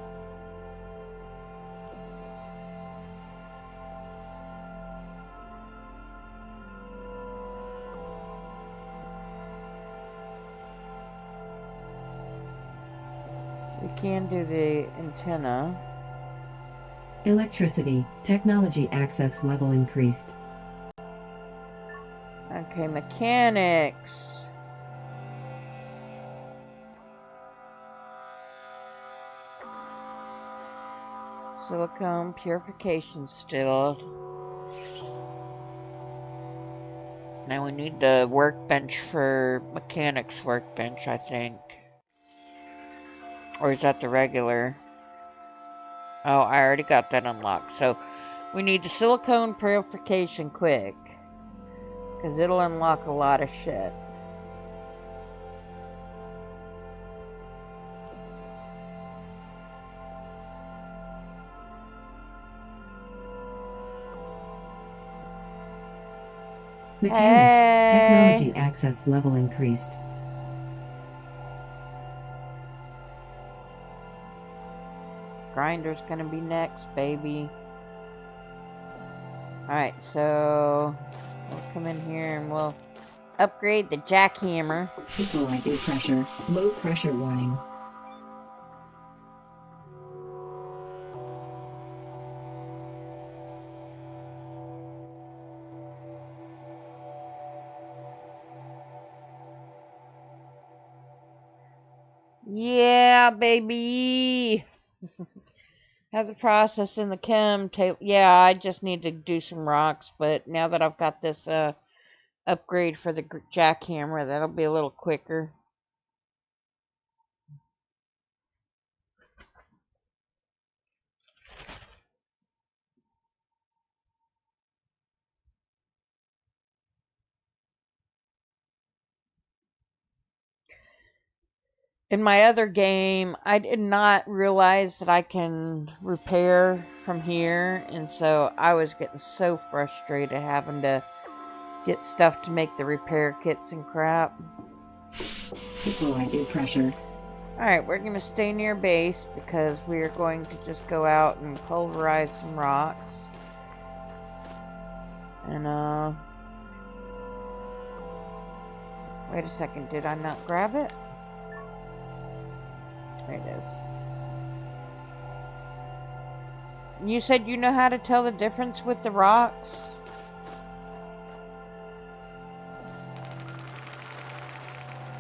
We can do the antenna. Electricity. Technology access level increased. Okay, mechanics. Silicone purification still. Now we need the workbench for mechanics workbench, I think. Or is that the regular? Oh, I already got that unlocked. So we need the silicone purification quick, because it'll unlock a lot of shit. Mechanics. Hey. Technology access level increased. Grinder's gonna be next, baby. Alright, so we'll come in here and we'll upgrade the jackhammer. Equalizing pressure. Low pressure warning. Yeah, baby. Have the process in the chem tape. Yeah, I just need to do some rocks, but now that I've got this upgrade for the jackhammer, that'll be a little quicker. In my other game, I did not realize that I can repair from here, and so I was getting so frustrated having to get stuff to make the repair kits and crap. Equalizing pressure. Alright, we're going to stay near base because we are going to just go out and pulverize some rocks. And, wait a second, did I not grab it? There it is. You said you know how to tell the difference with the rocks?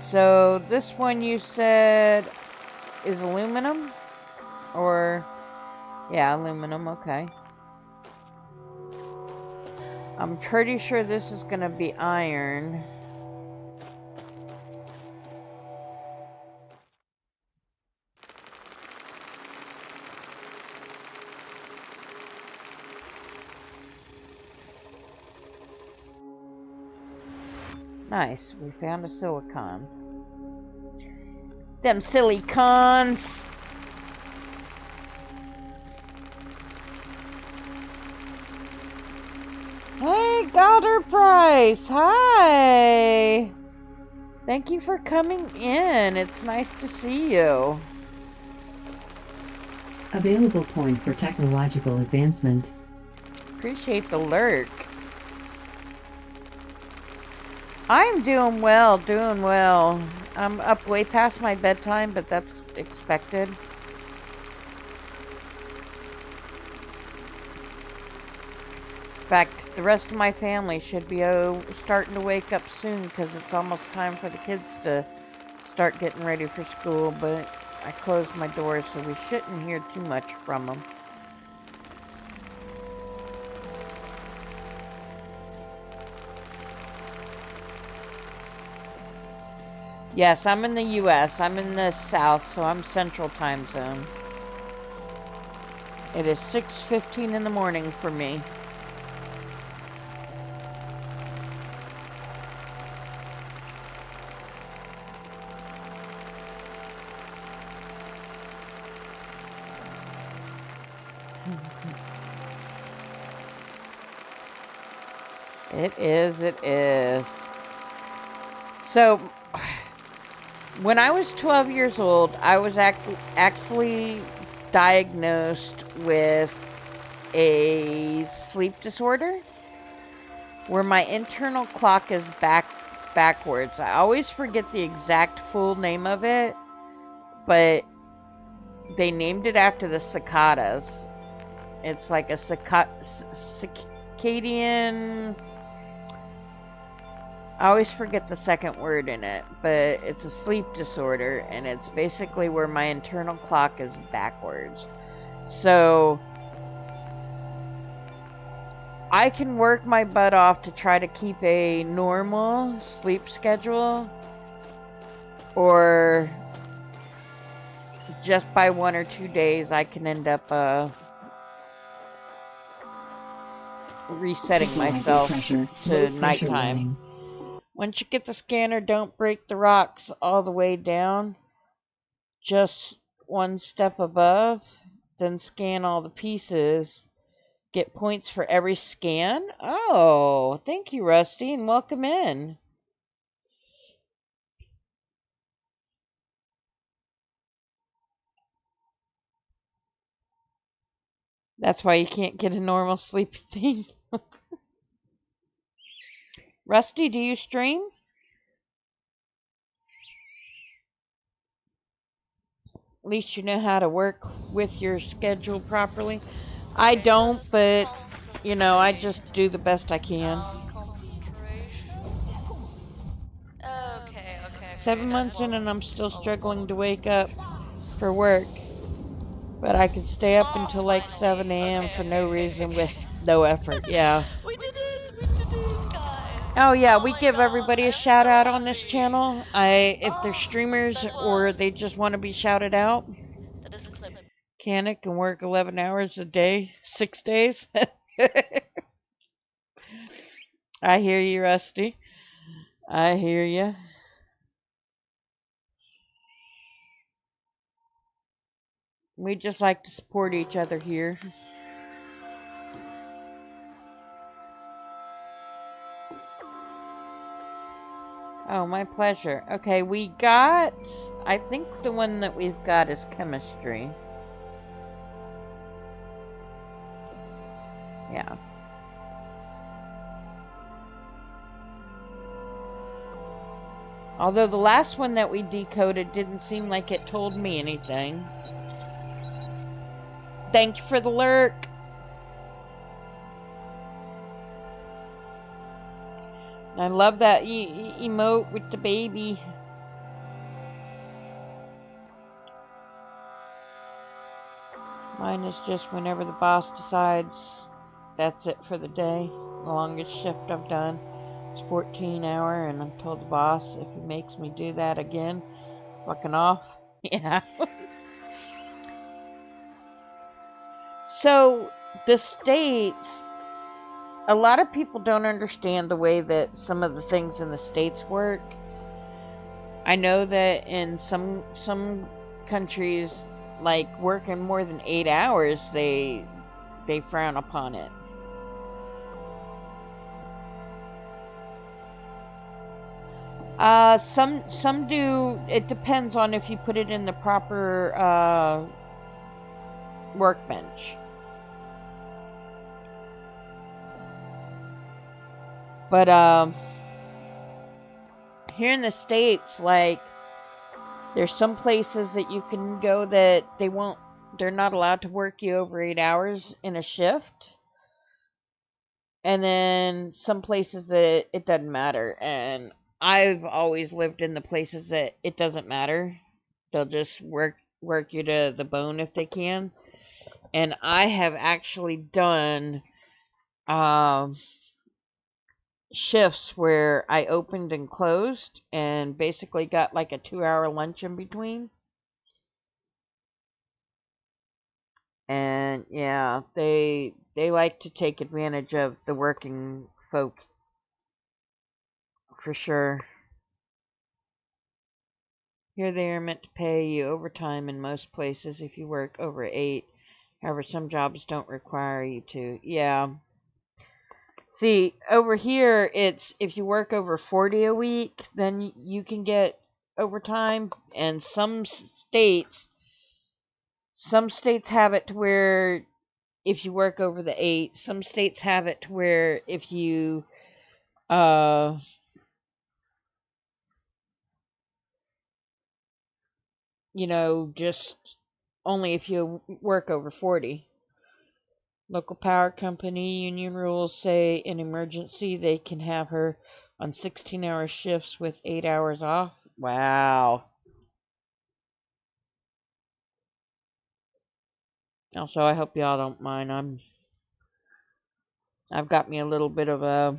So this one you said is aluminum? Or, yeah, aluminum, okay. I'm pretty sure this is gonna be iron. Nice. We found a silicon. Them silly cons. Hey, Goddard Price. Hi. Thank you for coming in. It's nice to see you. Available point for technological advancement. Appreciate the lurk. I'm doing well, doing well. I'm up way past my bedtime, but that's expected. In fact, the rest of my family should be starting to wake up soon because it's almost time for the kids to start getting ready for school, but I closed my doors so we shouldn't hear too much from them. Yes, I'm in the U.S. I'm in the South, so I'm Central Time Zone. It is 6:15 in the morning for me. It is. So, when I was 12 years old, I was actually diagnosed with a sleep disorder where my internal clock is backwards. I always forget the exact full name of it, but they named it after the cicadas. It's like a circadian... I always forget the second word in it, but it's a sleep disorder, and it's basically where my internal clock is backwards. So I can work my butt off to try to keep a normal sleep schedule, or just by 1 or 2 days I can end up resetting myself to nighttime. Once you get the scanner, don't break the rocks all the way down. Just one step above. Then scan all the pieces. Get points for every scan. Oh, thank you, Rusty, and welcome in. That's why you can't get a normal sleep thing. Rusty, do you stream? At least you know how to work with your schedule properly. I don't, but, you know, I just do the best I can. Okay. 7 months in and I'm still struggling to wake up for work. But I could stay up until like 7 a.m. for no reason with no effort, yeah. We did it, guys. Oh yeah, we give everybody a shout out on this channel. If they're streamers or they just want to be shouted out. That is a clip. Can work 11 hours a day, 6 days. I hear you, Rusty. I hear you. We just like to support each other here. Oh, my pleasure. Okay, we got... I think the one that we've got is chemistry. Yeah. Although the last one that we decoded didn't seem like it told me anything. Thank you for the lurk. I love that emote with the baby. Mine is just whenever the boss decides that's it for the day. The longest shift I've done is 14-hour, and I've told the boss if he makes me do that again, fucking off. Yeah. So, the states a lot of people don't understand the way that some of the things in the States work. I know that in some countries, like working more than 8 hours, they frown upon it. Some do. It depends on if you put it in the proper workbench. But here in the States, like, there's some places that you can go that they're not allowed to work you over 8 hours in a shift. And then some places that it doesn't matter. And I've always lived in the places that it doesn't matter. They'll just work you to the bone if they can. And I have actually done shifts where I opened and closed and basically got like a 2-hour lunch in between. And yeah, they like to take advantage of the working folk, for sure. Here they are meant to pay you overtime in most places if you work over 8. However, some jobs don't require you to. Yeah. See, over here, it's if you work over 40 a week, then you can get overtime. And some states have it to where if you work over the 8, some states have it to where if you just only if you work over 40. Local power company union rules say in emergency they can have her on 16-hour shifts with 8 hours off. Wow. Also, I hope y'all don't mind. I've got me a little bit of a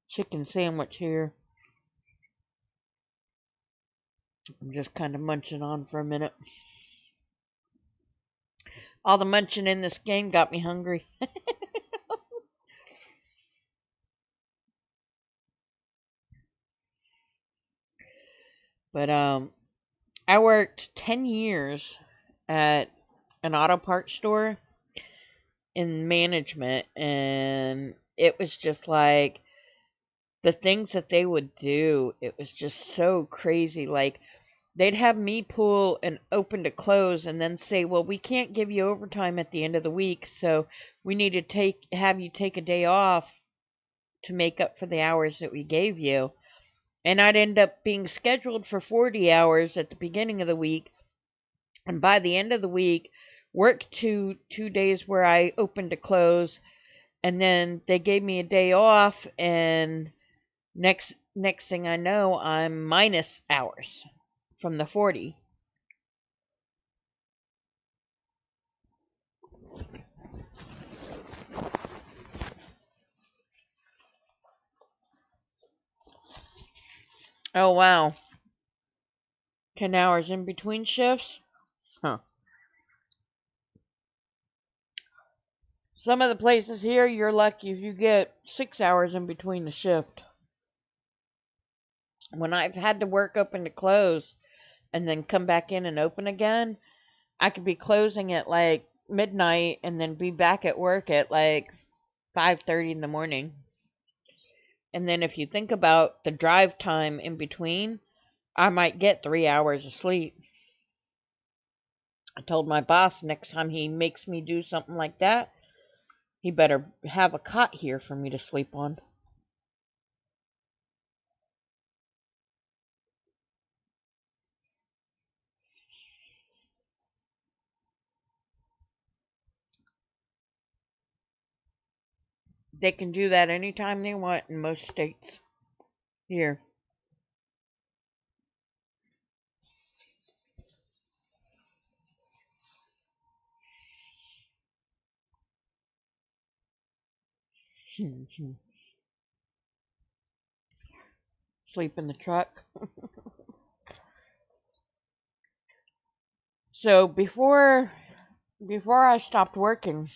chicken sandwich here. I'm just kind of munching on for a minute. All the munching in this game got me hungry. But I worked 10 years at an auto parts store in management, and it was just like the things that they would do, it was just so crazy. Like, they'd have me pull and open to close and then say, well, we can't give you overtime at the end of the week, so we need to have you take a day off to make up for the hours that we gave you. And I'd end up being scheduled for 40 hours at the beginning of the week. And by the end of the week, work 2 days where I opened to close. And then they gave me a day off. And next thing I know, I'm minus hours from the 40. Oh, wow. 10 hours in between shifts? Huh. Some of the places here, you're lucky if you get 6 hours in between the shift. When I've had to work open to close and then come back in and open again, I could be closing at like midnight and then be back at work at like 5:30 in the morning. And then if you think about the drive time in between, I might get 3 hours of sleep. I told my boss next time he makes me do something like that, he better have a cot here for me to sleep on. They can do that anytime they want in most states here. Sleep in the truck. So before I stopped working,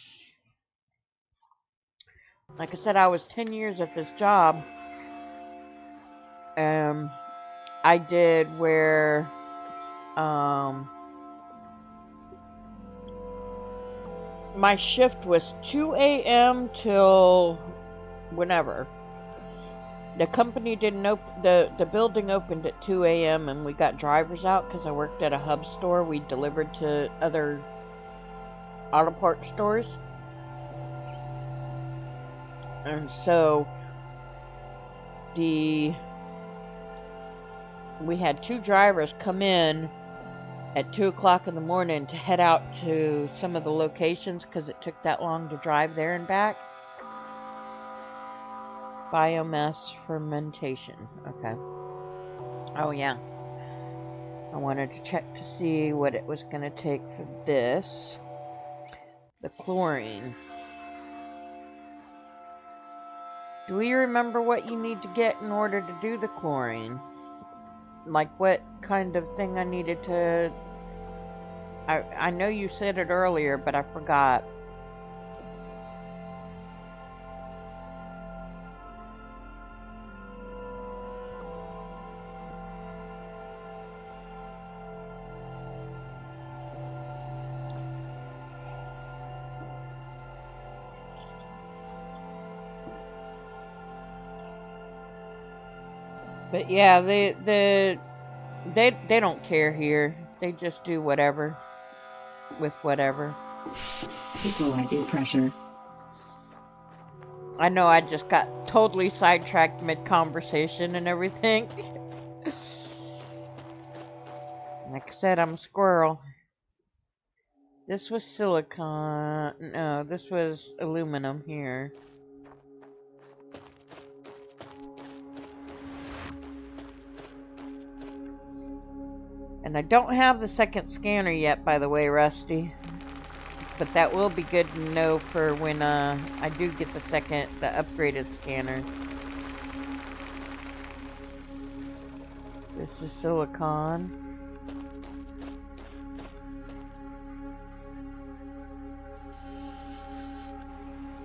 Like I said, I was 10 years at this job. I did where my shift was 2 a.m. till whenever. The company didn't open, the building opened at 2 a.m. and we got drivers out because I worked at a hub store. We delivered to other auto parts stores. And so we had 2 drivers come in at 2 o'clock in the morning to head out to some of the locations because it took that long to drive there and back. Biomass fermentation. Okay. Oh, yeah. I wanted to check to see what it was going to take for this. The chlorine. Do we remember what you need to get in order to do the chlorine? Like what kind of thing I needed to... I know you said it earlier, but I forgot. But yeah, they don't care here. They just do whatever with whatever. Equalizing pressure. I know I just got totally sidetracked mid-conversation and everything. Like I said, I'm a squirrel. This was silicon. No, this was aluminum here. And I don't have the second scanner yet, by the way, Rusty. But that will be good to know for when I do get the upgraded scanner. This is silicon.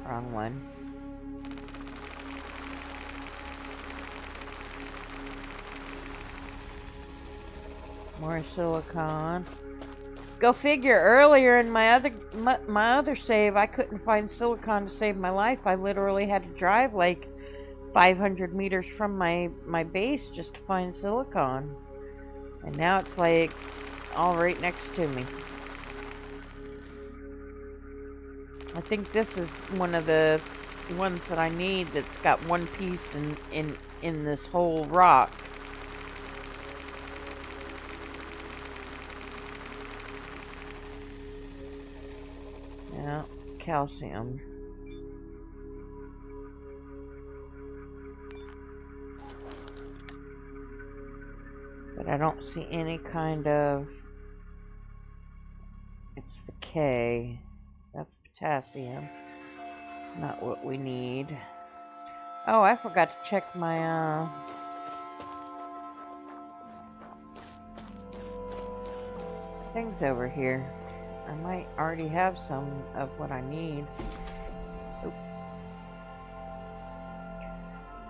Wrong one. More silicon. Go figure. Earlier in my other save, I couldn't find silicon to save my life. I literally had to drive like 500 meters from my base just to find silicon. And now it's like all right next to me. I think this is one of the ones that I need that's got one piece in this whole rock. Yeah, calcium. But I don't see any kind of... It's the K. That's potassium. It's not what we need. Oh, I forgot to check my, things over here. I might already have some of what I need. Oop.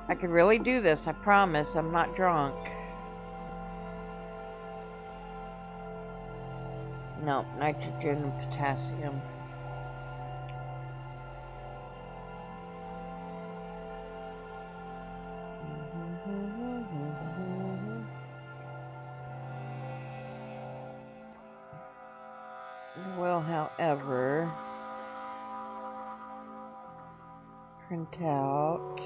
I could really do this, I promise. I'm not drunk. No, nitrogen and potassium. Well, however, print out.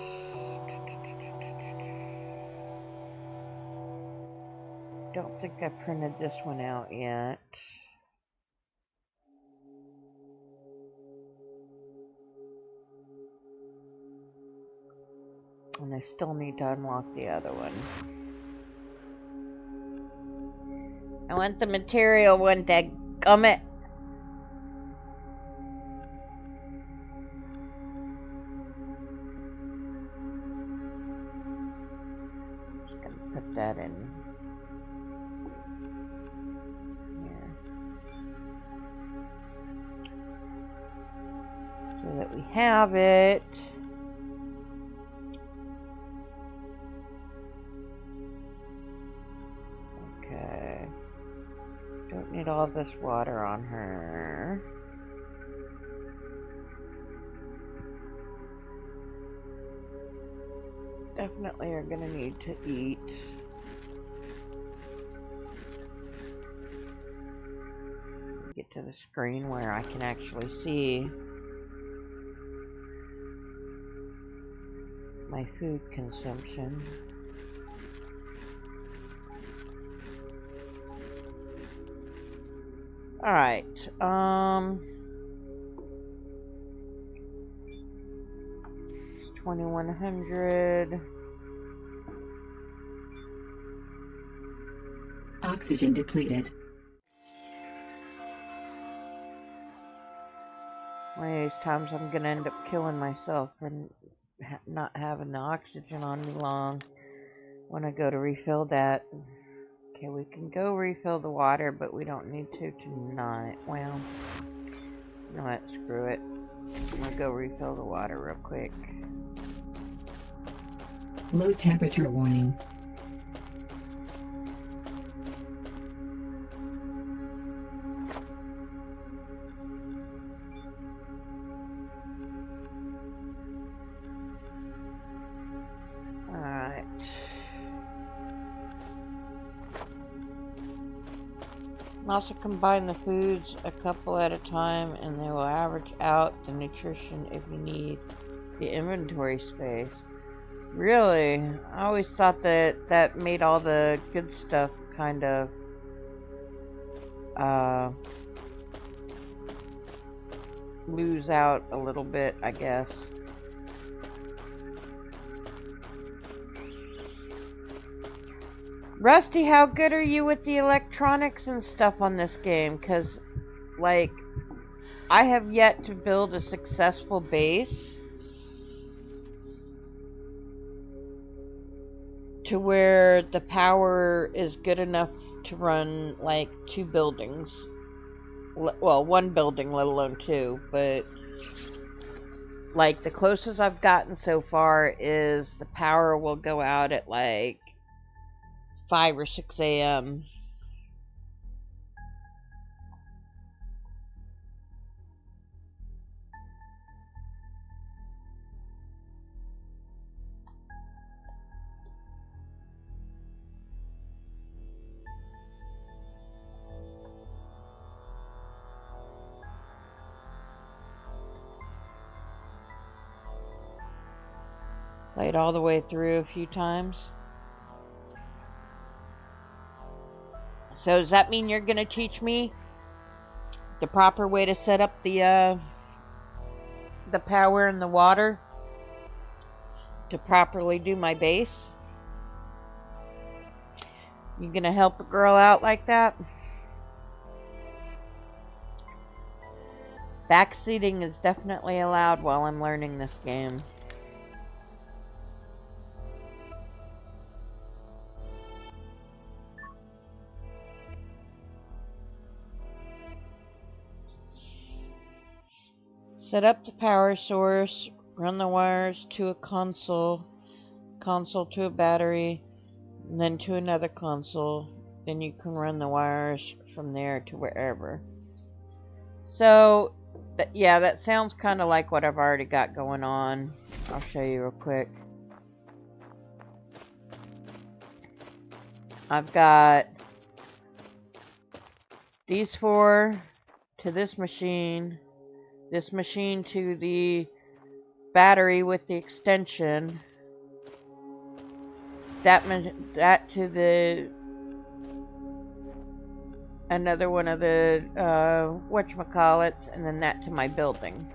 Don't think I printed this one out yet. And I still need to unlock the other one. I want the material one, dadgummit. Just gonna put that in here. So that we have it. all this water on her. Definitely are gonna need to eat. Get to the screen where I can actually see my food consumption. Alright, it's 2100. Oxygen depleted. One of these times I'm gonna end up killing myself for not having the oxygen on me long when I go to refill that. Okay, we can go refill the water, but we don't need to tonight. Well, you know what? Screw it. I'm gonna go refill the water real quick. Low temperature warning. Alright. Also combine the foods a couple at a time and they will average out the nutrition if you need the inventory space. Really? I always thought that made all the good stuff kind of lose out a little bit, I guess. Rusty, how good are you with the electronics and stuff on this game? Because, like, I have yet to build a successful base to where the power is good enough to run, like, 2 buildings. Well, 1 building, let alone 2, but, like, the closest I've gotten so far is the power will go out at, like, 5 or 6 a.m. Played all the way through a few times. So does that mean you're going to teach me the proper way to set up the power and the water to properly do my base? You going to help a girl out like that? Backseating is definitely allowed while I'm learning this game. Set up the power source, run the wires to a console to a battery, and then to another console. Then you can run the wires from there to wherever. So, yeah, that sounds kind of like what I've already got going on. I'll show you real quick. I've got these 4 to this machine to the battery with the extension, that to the another one of the whatchamacallits, and then that to my building.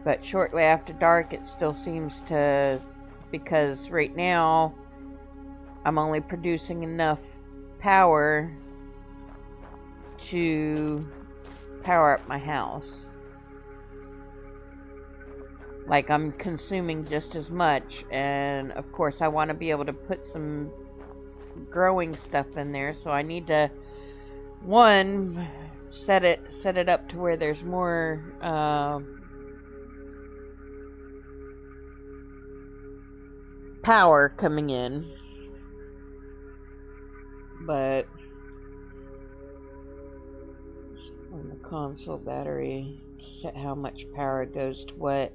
But shortly after dark, it still seems to, because right now I'm only producing enough power to power up my house. Like, I'm consuming just as much, and of course I want to be able to put some growing stuff in there, so I need to, one, set it up to where there's more power coming in, but on the console battery, set how much power goes to what,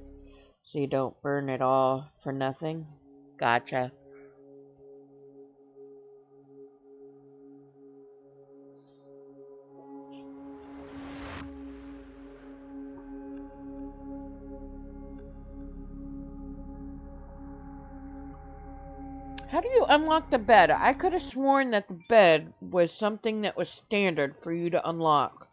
so you don't burn it all for nothing. Gotcha. How do you unlock the bed? I could have sworn that the bed was something that was standard for you to unlock.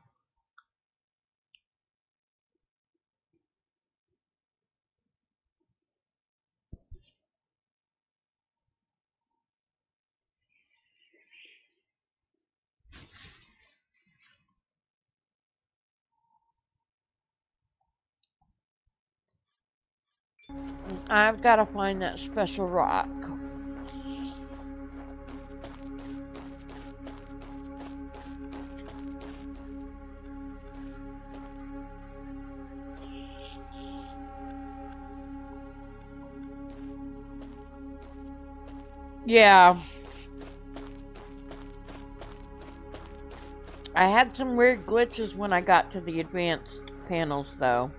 I've got to find that special rock. Yeah. I had some weird glitches when I got to the advanced panels, though.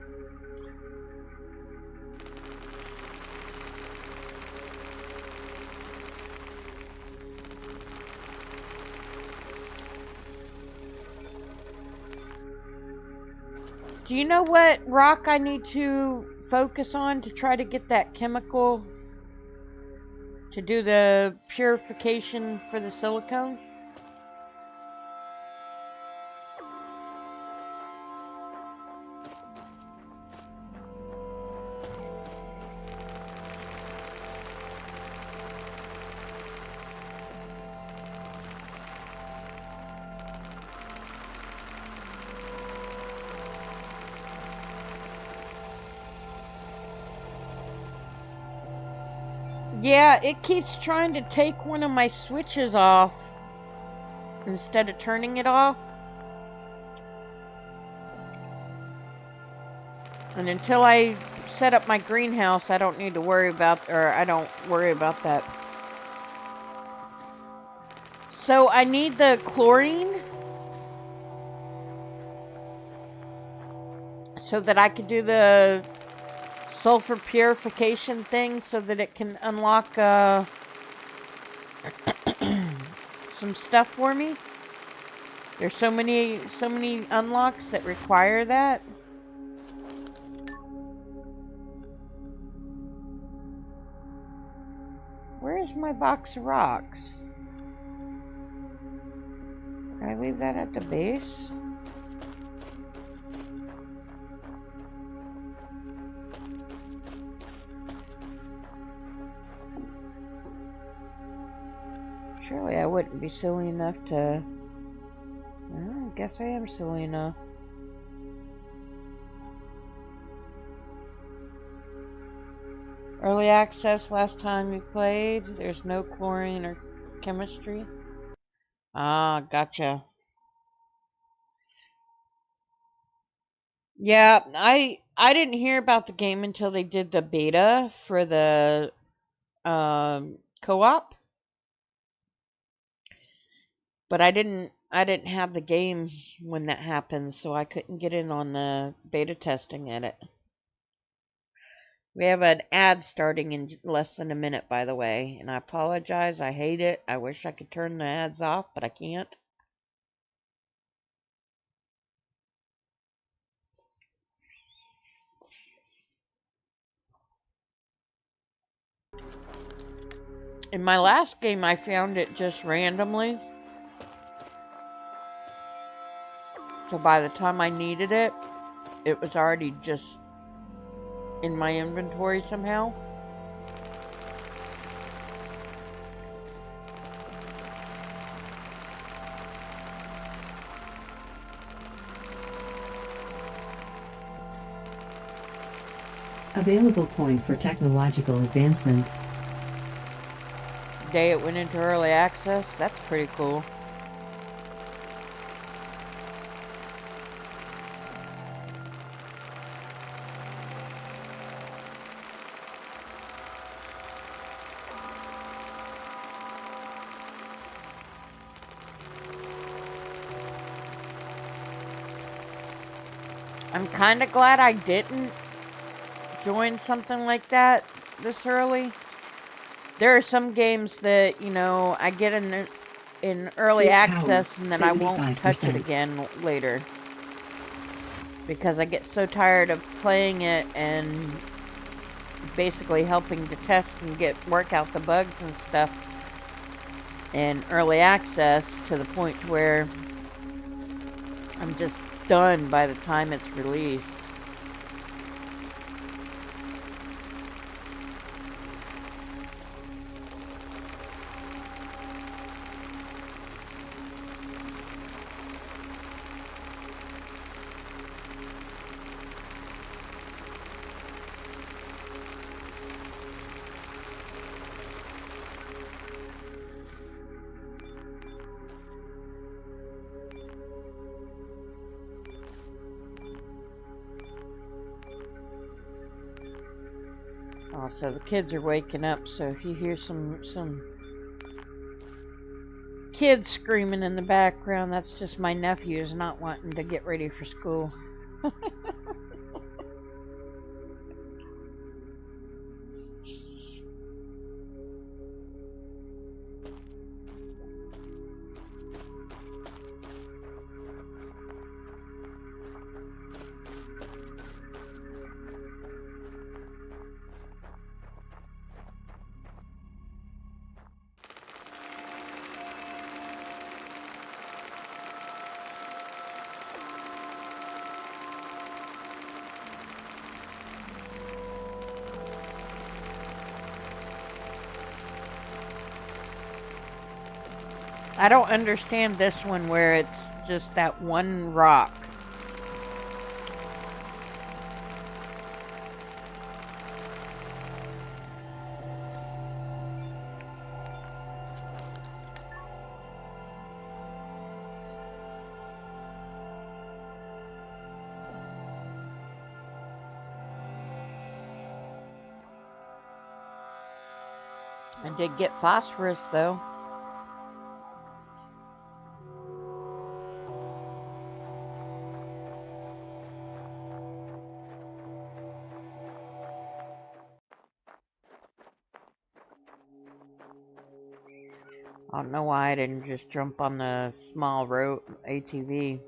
Do you know what rock I need to focus on to try to get that chemical to do the purification for the silicone? Yeah, it keeps trying to take one of my switches off instead of turning it off. And until I set up my greenhouse, I don't need to worry about, or I don't worry about that. So I need the chlorine so that I could do the sulfur purification thing so that it can unlock some stuff for me. There's so many unlocks that require that. Where is my box of rocks? Did I leave that at the base? Surely I wouldn't be silly enough to... Well, I guess I am silly enough. Early access last time you played. There's no chlorine or chemistry. Ah, gotcha. Yeah, I didn't hear about the game until they did the beta for the co-op. But I didn't have the game when that happened, so I couldn't get in on the beta testing at it. We have an ad starting in less than a minute, by the way, and I apologize. I hate it. I wish I could turn the ads off, but I can't. In my last game, I found it just randomly. So by the time I needed it, it was already just in my inventory somehow. Available point for technological advancement. The day it went into early access, that's pretty cool. I'm kind of glad I didn't join something like that this early. There are some games that, you know, I get in early Seat access power, and then I won't touch it 75%. again later. Because I get so tired of playing it and basically helping to test and work out the bugs and stuff in early access to the point where I'm just done by the time it's released. Oh, so the kids are waking up, so if you hear some kids screaming in the background, that's just my nephews not wanting to get ready for school. I don't understand this one where it's just that one rock. I did get phosphorus though. I don't know why I didn't just jump on the small road ATV.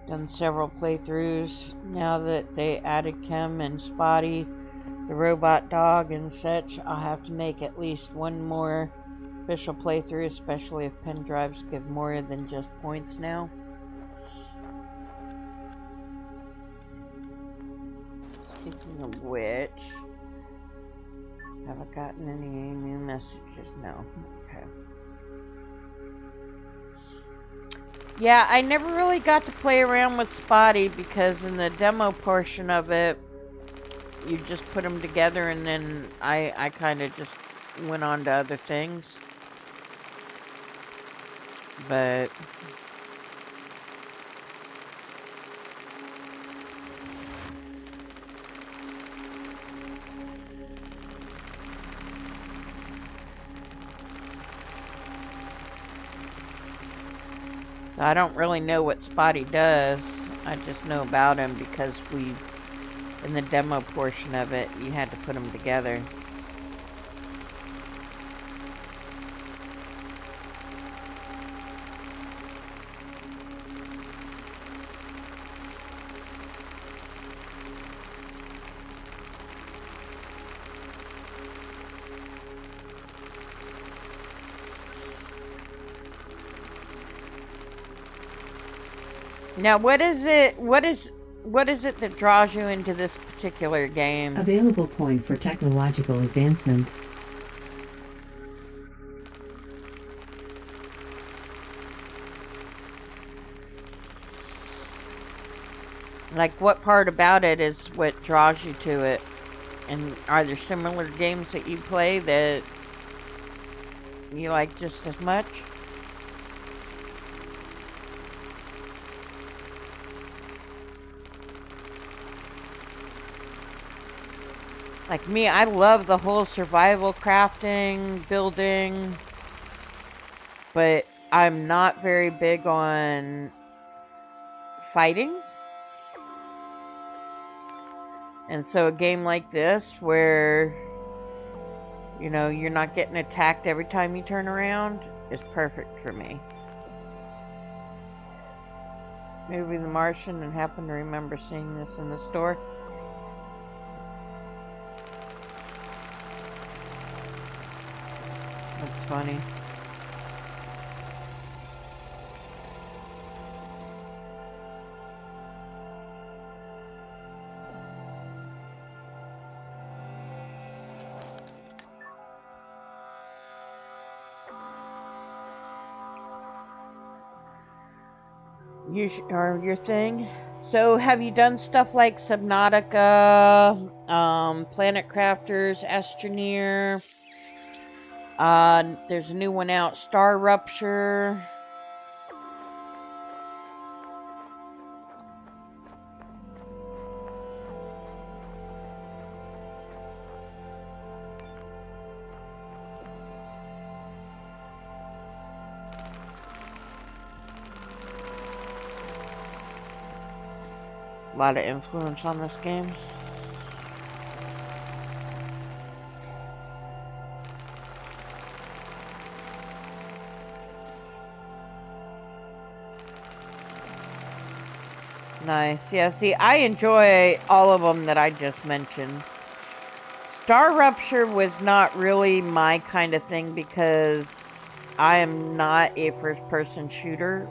Done several playthroughs now that they added Chem and Spotty, the robot dog and such. I'll have to make at least one more official playthrough, especially if pen drives give more than just points now. Speaking of which, have I gotten any new messages? No. Okay. Yeah, I never really got to play around with Spotty because in the demo portion of it, you just put them together and then I kind of just went on to other things. But so I don't really know what Spotty does. I just know about him because in the demo portion of it, you had to put them together. Now, what is it that draws you into this particular game? Available point for technological advancement. Like, what part about it is what draws you to it? And are there similar games that you play that you like just as much? Like me, I love the whole survival crafting, building, but I'm not very big on fighting. And so a game like this where, you know, you're not getting attacked every time you turn around is perfect for me. Movie The Martian and happen to remember seeing this in the store. That's funny. Or your thing. So, have you done stuff like Subnautica, Planet Crafters, Astroneer? There's a new one out, Star Rupture. A lot of influence on this game. Nice. Yeah, see, I enjoy all of them that I just mentioned. Star Rupture was not really my kind of thing because I am not a first-person shooter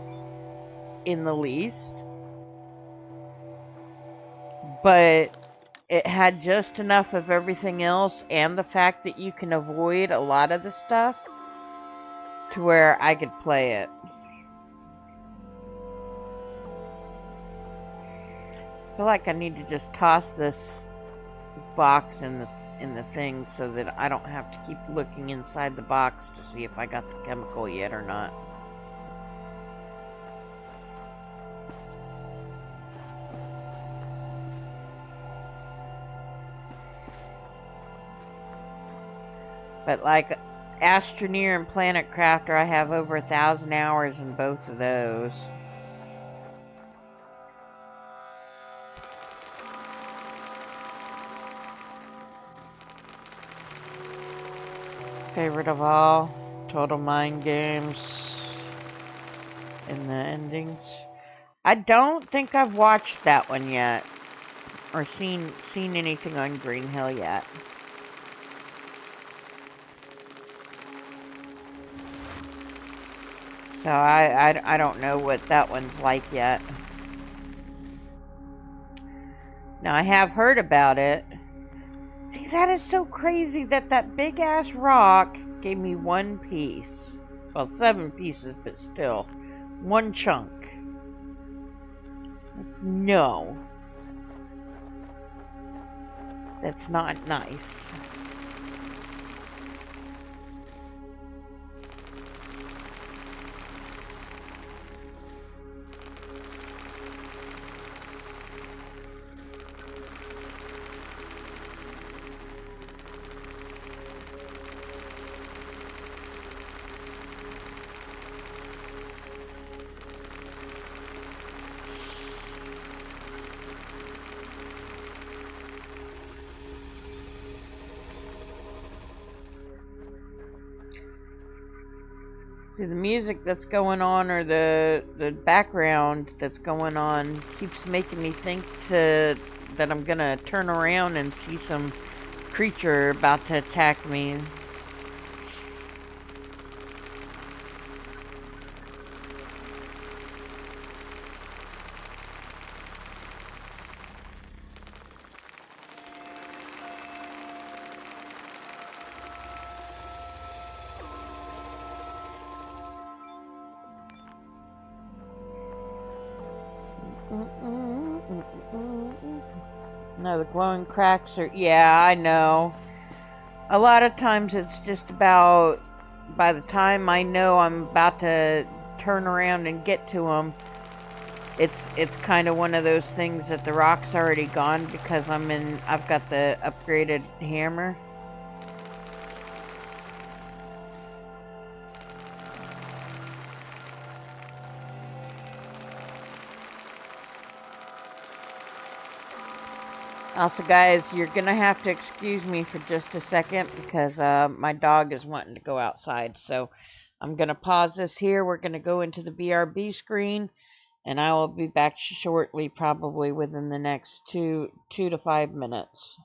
in the least. But it had just enough of everything else and the fact that you can avoid a lot of the stuff to where I could play it. I feel like I need to just toss this box in the thing so that I don't have to keep looking inside the box to see if I got the chemical yet or not. But like Astroneer and Planet Crafter, I have over 1,000 hours in both of those. Favorite of all, Total Mind Games and the endings. I don't think I've watched that one yet, or seen anything on Green Hill yet. So I don't know what that one's like yet. Now I have heard about it. See, that is so crazy that big ass rock gave me one piece. Well, 7 pieces, but still. One chunk. No. That's not nice. See, the music that's going on, or the background that's going on, keeps making me think that I'm gonna turn around and see some creature about to attack me. No, the glowing cracks are... Yeah, I know. A lot of times it's just about... By the time I know I'm about to turn around and get to them, it's kind of one of those things that the rock's already gone because I've got the upgraded hammer. Also, guys, you're going to have to excuse me for just a second because my dog is wanting to go outside. So I'm going to pause this here. We're going to go into the BRB screen, and I will be back shortly, probably within the next 2 to 5 minutes.